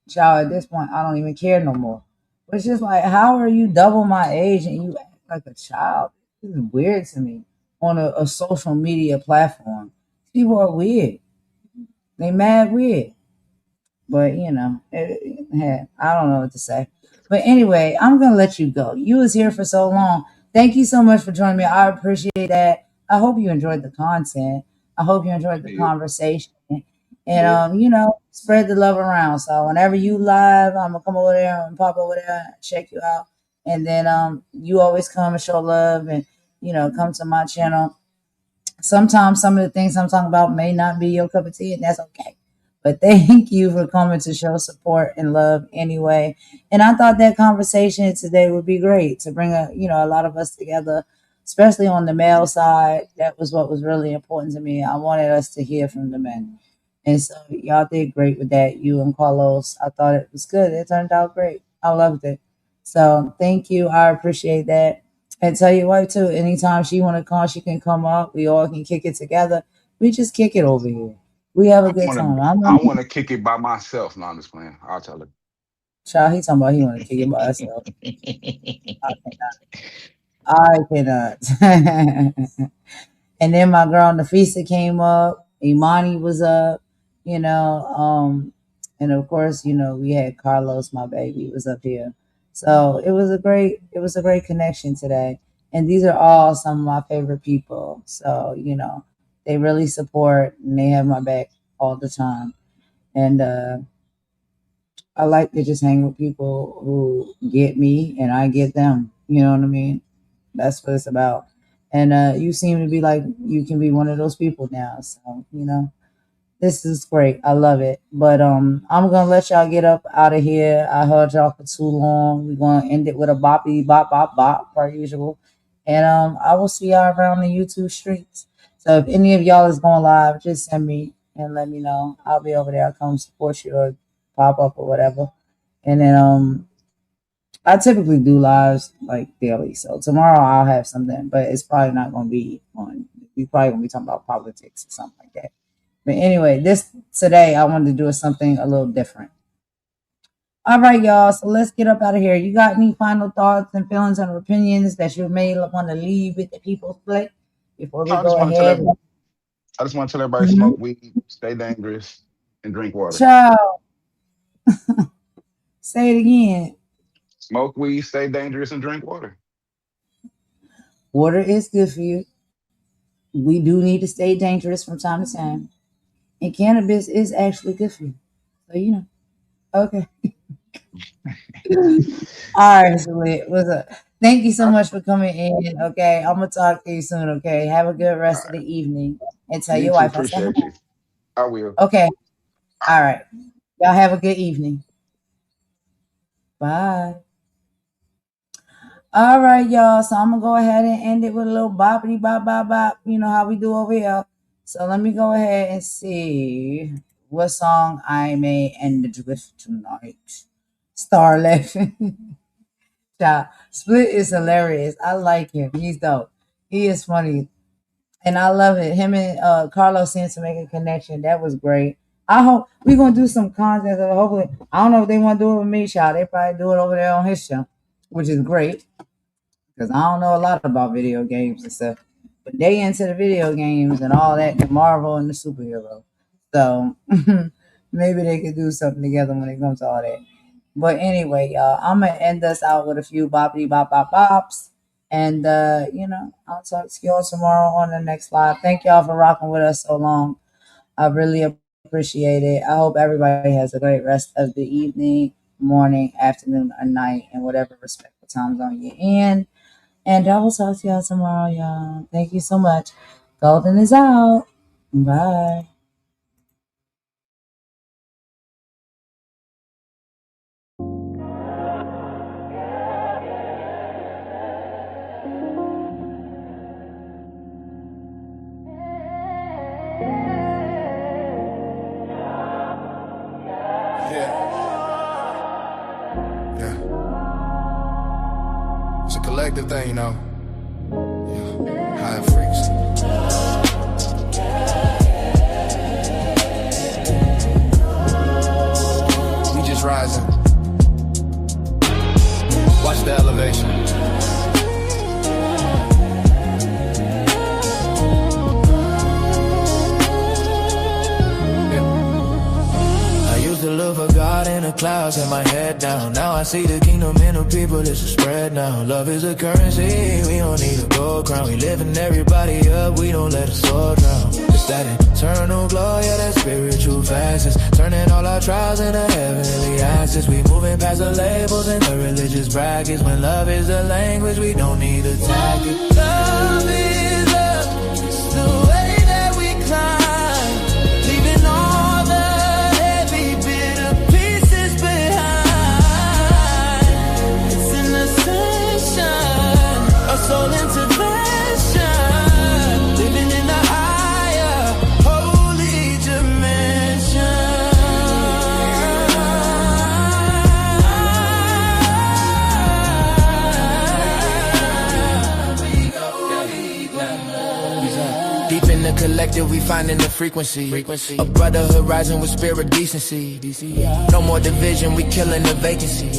C: child, at this point, I don't even care no more. But it's just like, how are you double my age and you act like a child? This is weird to me on a social media platform. People are weird. They mad weird. But I don't know what to say. But anyway, I'm gonna let you go. You was here for so long. Thank you so much for joining me. I appreciate that. I hope you enjoyed the content. I hope you
L: I
C: enjoyed the
L: did.
C: conversation. And
L: Yeah.
C: spread the love around. So whenever you live, I'm gonna come over there and pop over there and check you out. And then you always come and show love and come to my channel. Sometimes some of the things I'm talking about may not be your cup of tea, and that's okay. But thank you for coming to show support and love anyway. And I thought that conversation today would be great to bring a lot of us together, especially on the male side. That was what was really important to me. I wanted us to hear from the men. And so y'all did great with that. You and Carlos, I thought it was good. It turned out great. I loved it. So thank you. I appreciate that. And tell your wife too, anytime she wanna come, she can come up. We all can kick it together. We just kick it over here. We have a
L: I
C: good
L: wanna
C: time. I'm not
L: I wanna kick it by myself. No, I'm just playing. I'll tell her.
C: child, he talking about he wanna kick it by herself. I cannot. And then my girl Nafisa came up, Imani was up, you know, um, and of course, we had Carlos, my baby, was up here. So it was a great connection today. And these are all some of my favorite people. So, they really support and they have my back all the time. And I like to just hang with people who get me and I get them. You know what I mean? That's what it's about. And you seem to be like you can be one of those people now. So, this is great. I love it. But I'm gonna let y'all get up out of here. I heard y'all for too long. We're gonna end it with a boppy bop bop bop per usual. And I will see y'all around the YouTube streets. So if any of y'all is going live, just send me and let me know. I'll be over there. I'll come support you or pop up or whatever. And then I typically do lives like daily. So tomorrow I'll have something, but it's probably not gonna be on. We probably gonna be talking about politics or something like that. But anyway, today I wanted to do something a little different. All right, y'all. So let's get up out of here. You got any final thoughts and feelings and opinions that you may want to leave with the people's plate before we
L: I just
C: go
L: want to tell
C: ahead?
L: everybody. I just want to tell everybody:
C: Mhm.
L: smoke weed, stay dangerous, and drink water.
C: Ciao. Say it again.
L: Smoke weed, stay dangerous, and drink water.
C: Water is good for you. We do need to stay dangerous from time to time. And cannabis is actually good for you. So, Okay. All right, so what's up? Thank you so
L: I,
C: much for coming in. Okay. I'm going to talk to you soon. Okay. Have a good rest of the evening. And tell
L: you
C: your
L: too.
C: wife I said
L: Appreciate
C: hi.
L: you. I will.
C: Okay. All right. Y'all have a good evening. Bye. All right, y'all. So I'm gonna go ahead and end it with a little boppity bop bop bop. You know how we do over here. So let me go ahead and see what song I may end it with tonight. Starlet. Yeah, Split is hilarious. I like him. He's dope. He is funny. And I love it. Him and Carlos seems to make a connection. That was great. I hope we're gonna do some content. So hopefully, I don't know if they want to do it with me, child. They probably do it over there on his show, which is great because I don't know a lot about video games and stuff. But they into the video games and all that, the Marvel and the superhero. So maybe they could do something together when it comes to all that. But anyway, y'all, I'm gonna end us out with a few boppity bop bop bops. And I'll talk to y'all tomorrow on the next live. Thank y'all for rocking with us so long. I really appreciate it. I hope everybody has a great rest of the evening, morning, afternoon, or night, and whatever respectful time zone you're in. And I will talk to y'all tomorrow, y'all. Thank you so much. Golden is out. Bye.
B: Yeah. It's a collective thing, you know. Yeah. High freaks. We just rising. Watch the elevation. To look for God in the clouds, and my head down. Now I see the kingdom in the people, it's a spread now. Love is a currency, we don't need a gold crown. We lifting everybody up, we don't let us all drown. It's that eternal glory, yeah, that spiritual fastness. Turning all our trials into heavenly access. We moving past the labels and the religious brackets. When love is the language, we don't need a tactic. Love is love, it's the way that we climb. Leaving all the soul intervention, living in the higher, holy dimension. Deep in the collective, we finding the frequency. A brotherhood rising with spirit decency. No more division, we killing the vacancy.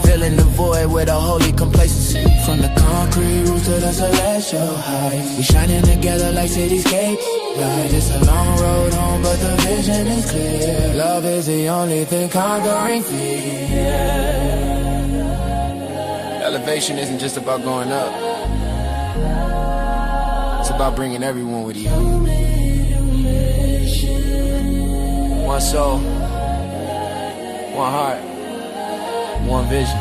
B: Filling the void with a holy complacency. From the concrete roots to the celestial heights, we shining together like cityscapes. Right, it's a long road home, but the vision is clear. Love is the only thing conquering fear. Elevation isn't just about going up. It's about bringing everyone with you. One soul, one heart, one vision.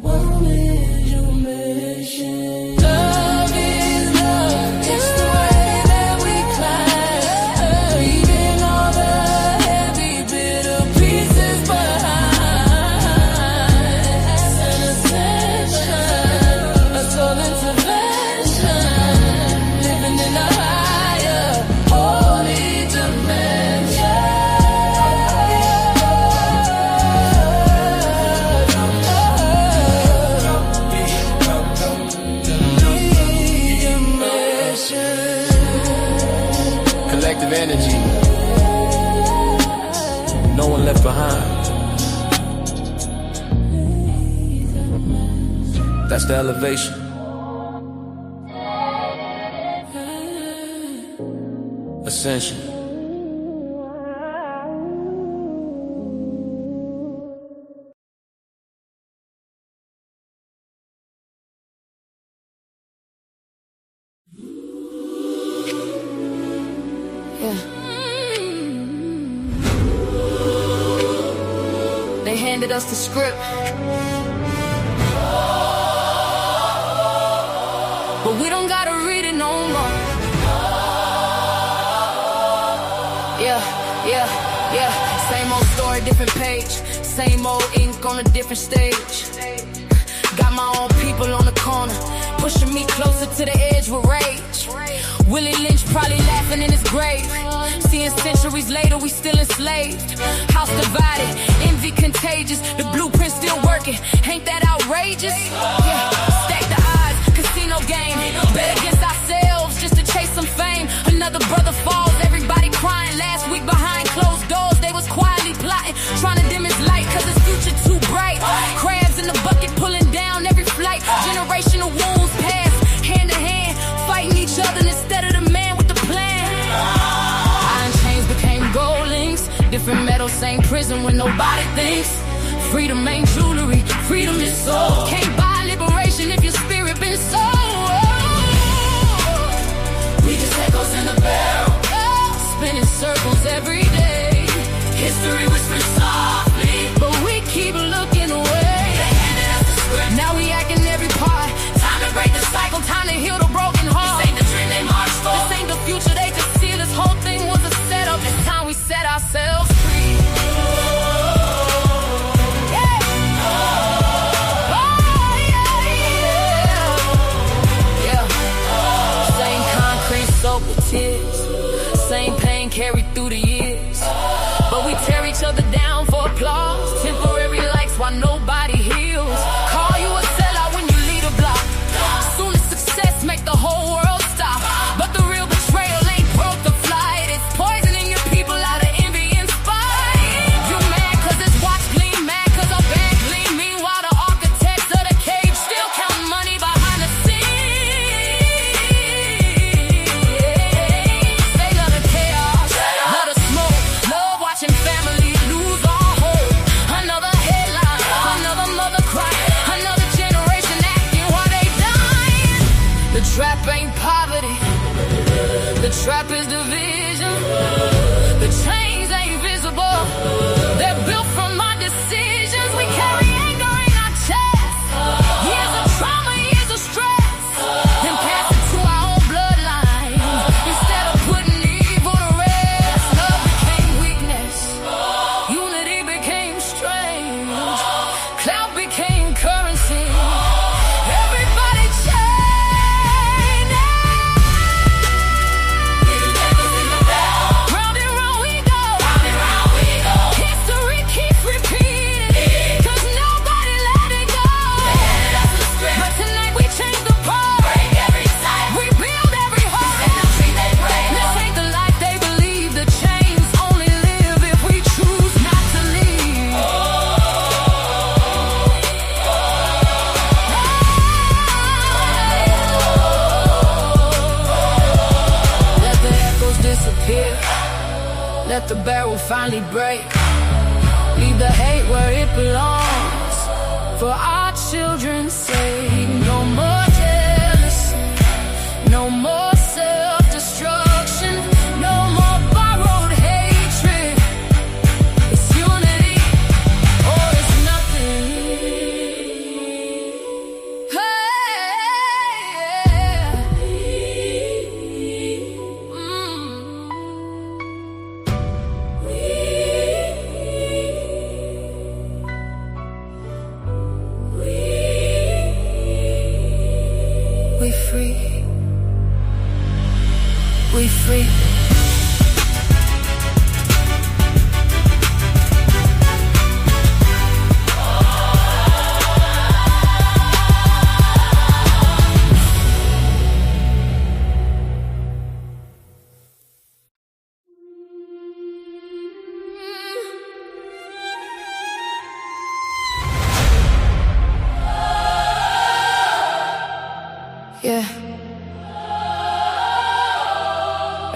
B: What is your mission? Love is love. It's the way that we climb. Leaving all the heavy, bitter pieces behind. An ascension, a soul intervention. Living in a higher, holy dimension. left behind. That's the elevation. Ascension.
A: They handed us the script, but we don't gotta read it no more. Yeah. Same old story, different page. Same old ink on a different stage. Got my own people on the corner, pushing me closer to the edge with rage. Willie Lynch probably laughing in his grave. Seeing centuries later, we still enslaved. House divided, envy contagious. The blueprint still working. Ain't that outrageous? Yeah. Stack the odds, casino game. Bet against ourselves just to chase some fame. Another brother falls, everybody crying. Last week behind closed doors, they was quietly plotting, trying to dim his light, cause his future too bright. Crabs in the bucket pulling down every flight. Generational wounds pass hand to hand, fighting each other instead of the man with the plan. Iron chains became gold links. Different metal, same prison when nobody thinks. Freedom ain't jewelry, freedom is soul. Can't buy liberation if your spirit been sold. We just echoes in the barrel, spinning circles every day. History whispers softly, but we keep looking away. They handed us the script, now we acting every part. Time to break the cycle, time to heal the broken heart. This ain't the dream they marched for, this ain't the future they could see. This whole thing was a setup, it's time we set ourselves free. Same concrete soaked with tears, same pain carried through the years. But we tear each other down for applause, temporary likes while nobody heals. Call you a sellout when you lead a block. Soon as success make the whole world stop. But the real betrayal ain't broke the flight, it's poisoning your people out of envy and spite. You mad cause this watch gleam, mad cause our band gleam. Meanwhile the architects of the cage still counting money behind the scenes. They love the chaos, love the smoke, love watching families lose all hope. Another headline, another mother cry, another generation acting while they dying. The trap ain't poverty, the trap is division. The chains ain't visible, they're built from our decisions. We carry anger in our chests, years of trauma, years of stress, and pass it to our own bloodline. Instead of putting evil to rest, love became weakness, unity became strange, clout became currency. Everybody chained. Round and round we go. History keeps repeating, cause nobody let it go. But tonight we change the pulse, we build every heart. This ain't the life they believe. The chains only live if we choose not to leave. Let the echoes disappear, let the barrel finally break. Leave the hate where it belongs, for our children's sake. No more jealousy, no more self-destruction, no more borrowed hatred. It's unity or it's nothing. We free.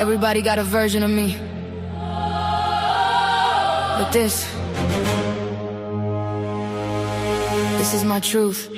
A: Everybody got a version of me. But this is my truth.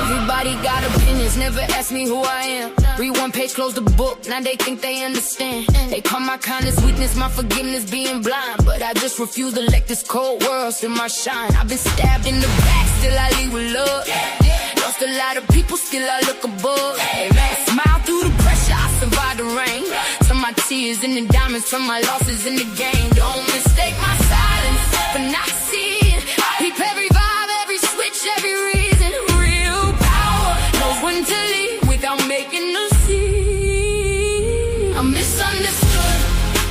A: Everybody got opinions, never ask me who I am. Read one page, close the book, now they think they understand. They call my kindness weakness, my forgiveness being blind. But I just refuse to let this cold world see my shine. I've been stabbed in the back, still I lead with love. Lost a lot of people, still I look above. I smile through the pressure, I survive the rain. Turn my tears into diamonds, from my losses in the game. Don't mistake my silence for not seeing. Peep every vibe, every switch, every reason. Real power knows when to leave without making a scene. I'm misunderstood,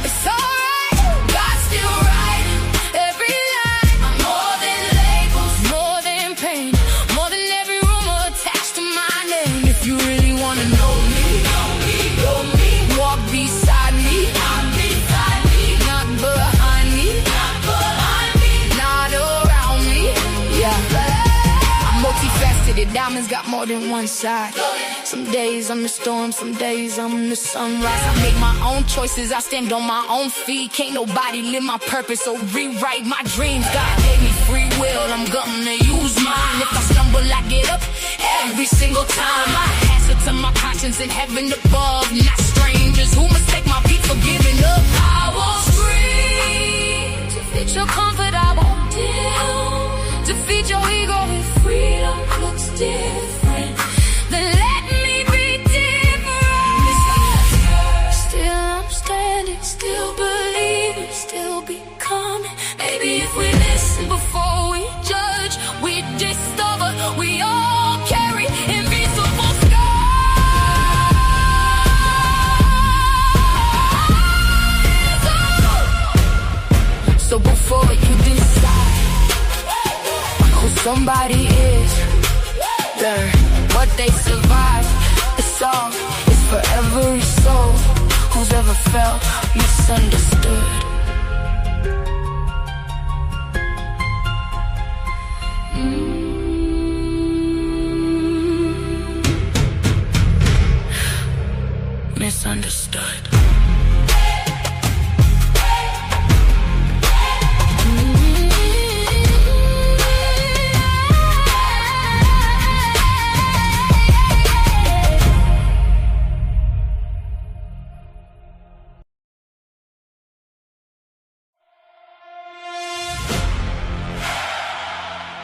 A: it's alright. God's still writing every line. I'm more than labels, more than pain, more than every rumor attached to my name. If you really wanna know me, walk beside me, not behind me, not around me. Yeah, I'm multifaceted, diamonds got more than one side. Some days I'm the storm, some days I'm the sunrise. I make my own choices, I stand on my own feet. Can't nobody live my purpose or rewrite my dreams. God gave me free will, I'm gonna use mine. If I stumble, I get up every single time. I answer to my conscience in heaven above, not strangers who mistake my beat for giving up. I will scream to fit your comfort, I won't dim. To feed your ego if freedom looks different, then let me be different. Still I'm standing, still believing, still becoming. Maybe if we listen before we judge, we discover we all carry invisible scars. So before you decide who somebody is, learn what they survived. The song is for every soul who's ever felt misunderstood. Misunderstood.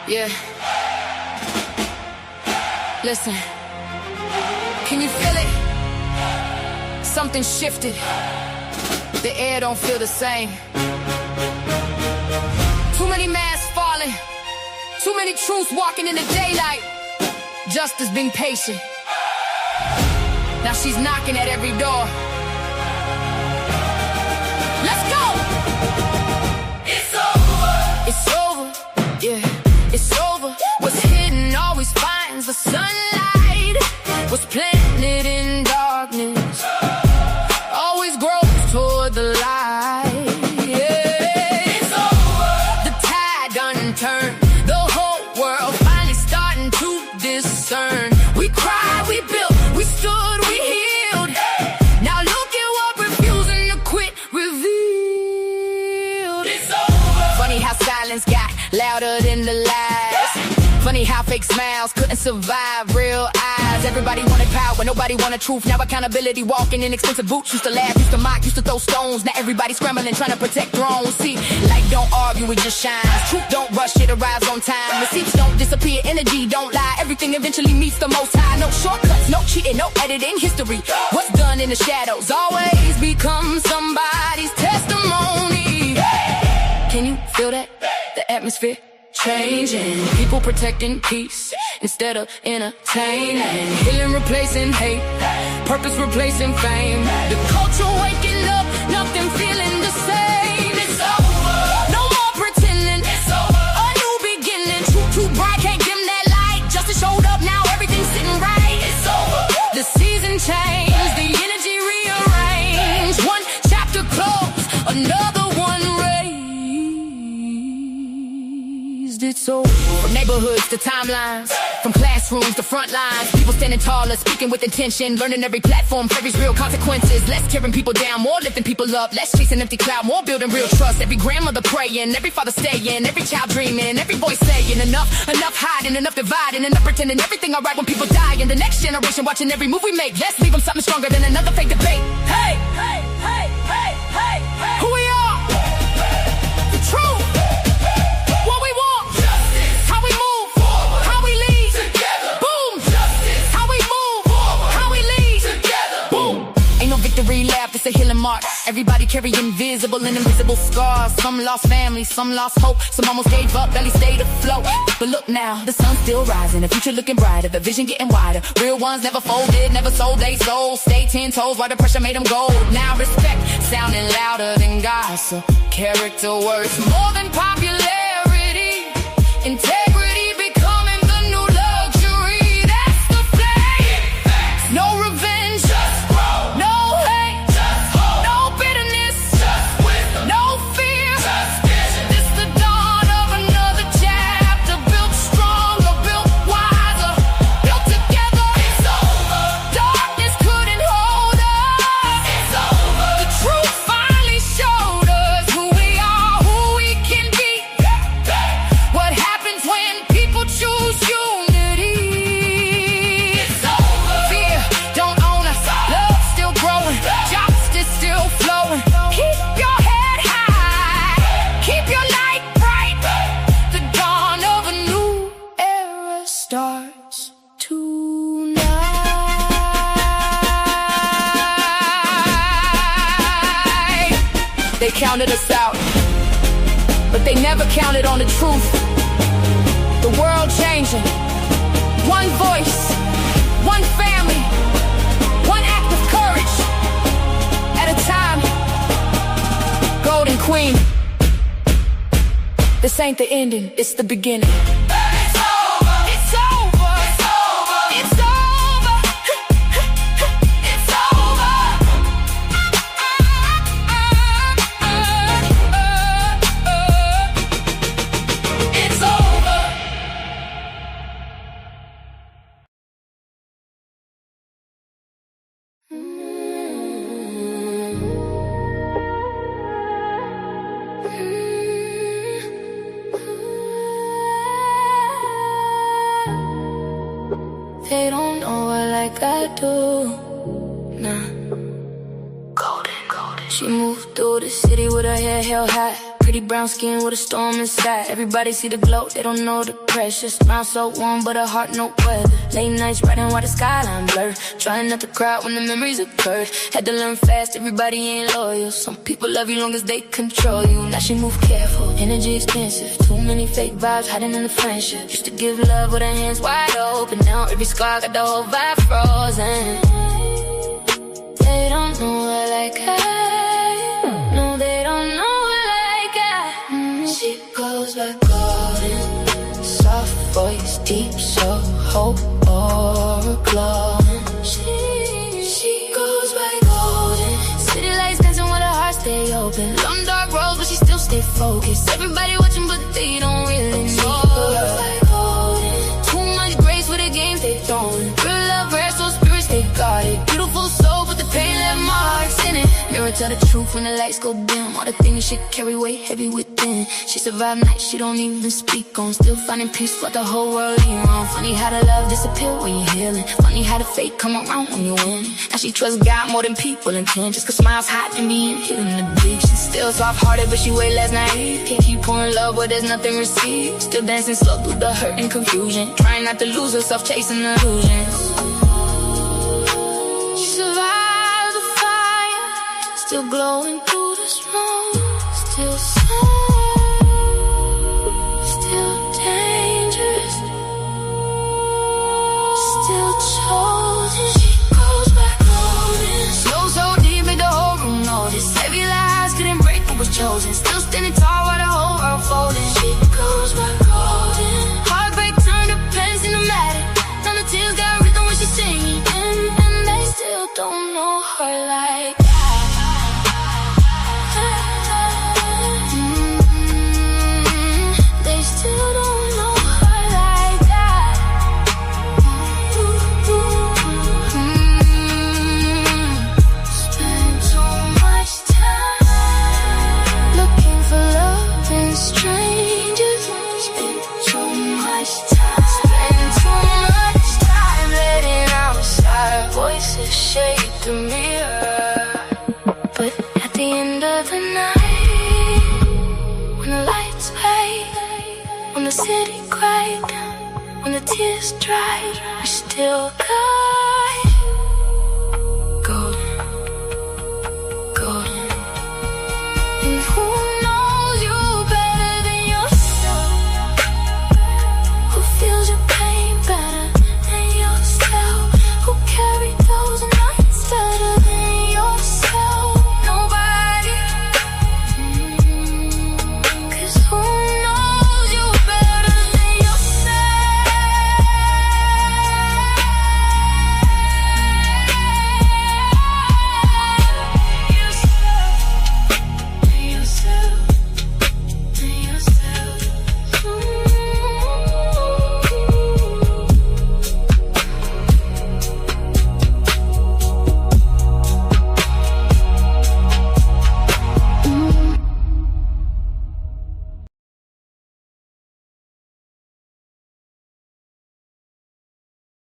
A: Yeah. Listen. Can you feel it? Something shifted. The air don't feel the same. Too many masks falling. Too many truths walking in the daylight. Justice being patient. Now she's knocking at every door. Let's go! It's over. It's over. Yeah. It's over. What's hidden always finds the sunlight. What's planted in darkness always grows toward the light. Yeah. It's over. The tide done turned. The whole world finally starting to discern. We cried, we built, we stood, we healed. Now look at what refusing to quit revealed. It's over. Funny how silence got louder than the lies. Funny how fake smiles couldn't survive real eyes. Everybody wanted power, nobody wanted truth. Now accountability, walking in expensive boots. Used to laugh, used to mock, used to throw stones. Now everybody scrambling, trying to protect thrones. See, light don't argue, it just shines. Truth don't rush, it arrives on time. Receipts don't disappear, energy don't lie. Everything eventually meets the most high. No shortcuts, no cheating, no editing history. What's done in the shadows always becomes somebody's testimony. Can you feel that? The atmosphere changing, people protecting peace instead of entertaining, healing replacing hate, purpose replacing fame, the culture waking up, nothing feeling the same. It's over. No more pretending. It's over. A new beginning, truth to So, from neighborhoods to timelines, from classrooms to front lines, people standing taller, speaking with intention, learning every platform carries real consequences. Less tearing people down, more lifting people up, less chasing empty cloud, more building real trust. Every grandmother praying, every father staying, every child dreaming, every voice saying enough hiding, enough dividing, enough pretending everything alright when people die. And the next generation watching every move we make, let's leave them something stronger than another fake debate. Hey, hey, hey, hey, hey, hey. Who we are? The truth. What we want. Justice. How we move. Forward. How we lead. Together. Boom. Justice. How we move. Forward. How we lead. Together. Boom. Ain't no victory lap, it's a healing march. Everybody carrying visible and invisible scars. Some lost family, some lost hope, some almost gave up, barely stayed afloat. But look now, the sun's still rising, the future looking brighter, the vision getting wider. Real ones never folded, never sold they soul. Stay 10 toes while the pressure made them gold. Now respect, sounding louder than gossip. Character worth more than popularity. Integrity becoming the new luxury. That's the flame. No revenge, just grow. No hate, just hope. No bitterness, just wisdom. No fear, just vision. This the dawn of another chapter. Built stronger, built wiser, built together. It's over. Darkness couldn't hold us. It's over. The truth finally showed us who we are, who we can be. What happens when people choose unity? It's over. Fear don't own us. Love still growing. Justice still flowing. Keep your head high. Keep your light bright. The dawn of a new era starts tonight. They counted us out, but they never counted on the truth. The world changing. One voice, one family, one act of courage at a time. Golden Queen. This ain't the ending, it's the beginning. It's over. It's over. It's over. It's over. It's over. It's over. They don't know her like I do. Nah. Golden. She moved through the city with her hair held high. Pretty brown skin with a storm inside. Everybody see the glow, they don't know the pressure. Smile so warm, but her heart no weather. Late nights riding while the skyline blur. Trying not to cry when the memories occurred. Had to learn fast, everybody ain't loyal. Some people love you long as they control you. Now she move careful, energy expensive. Too many fake vibes hiding in the friendship. Used to give love with her hands wide open. Now every scar got the whole vibe frozen. They don't know her like I. No, they don't know her like I. She goes by golden. Soft voice, deep soul, hope or glowing. She goes by golden. City lights dancing with her heart stay open. Long dark roads, but she still stay focused. Everybody watching, but they don't really know her. By golden. Too much grace with the games they throwing. Real love, rare, so spirits they got it. Beautiful soul, but the pain left marks in it. Mirror tell the truth when the lights go dim. All the things she carry weight heavy within. She survived nights she don't even speak on. Still finding peace while the whole world ain't wrong. Funny how the love disappear when you're healing. Funny how the fate come around when you win. Now she trusts God more than people intend. Just 'cause smiles hot and being hidden the big. She's still soft-hearted, but she way less naive. Can't keep pouring love where there's nothing received. Still dancing slow through the hurt and confusion. Trying not to lose herself, chasing illusions. She survived the fire. Still glowing through the smoke. Still still dangerous. Still chosen. She goes back golden. Slow so deep made the whole room notice. Heavy lies couldn't break what was chosen. Still standing tall while the whole world folding. She goes back golden. Heartbreak turned to pensimatic. Now the tears got rhythm when she's singing. And they still don't know her like that. They still don't
B: the shade, the mirror. But at the end of the night, when the lights fade, when the city cried, when the tears dried, we still got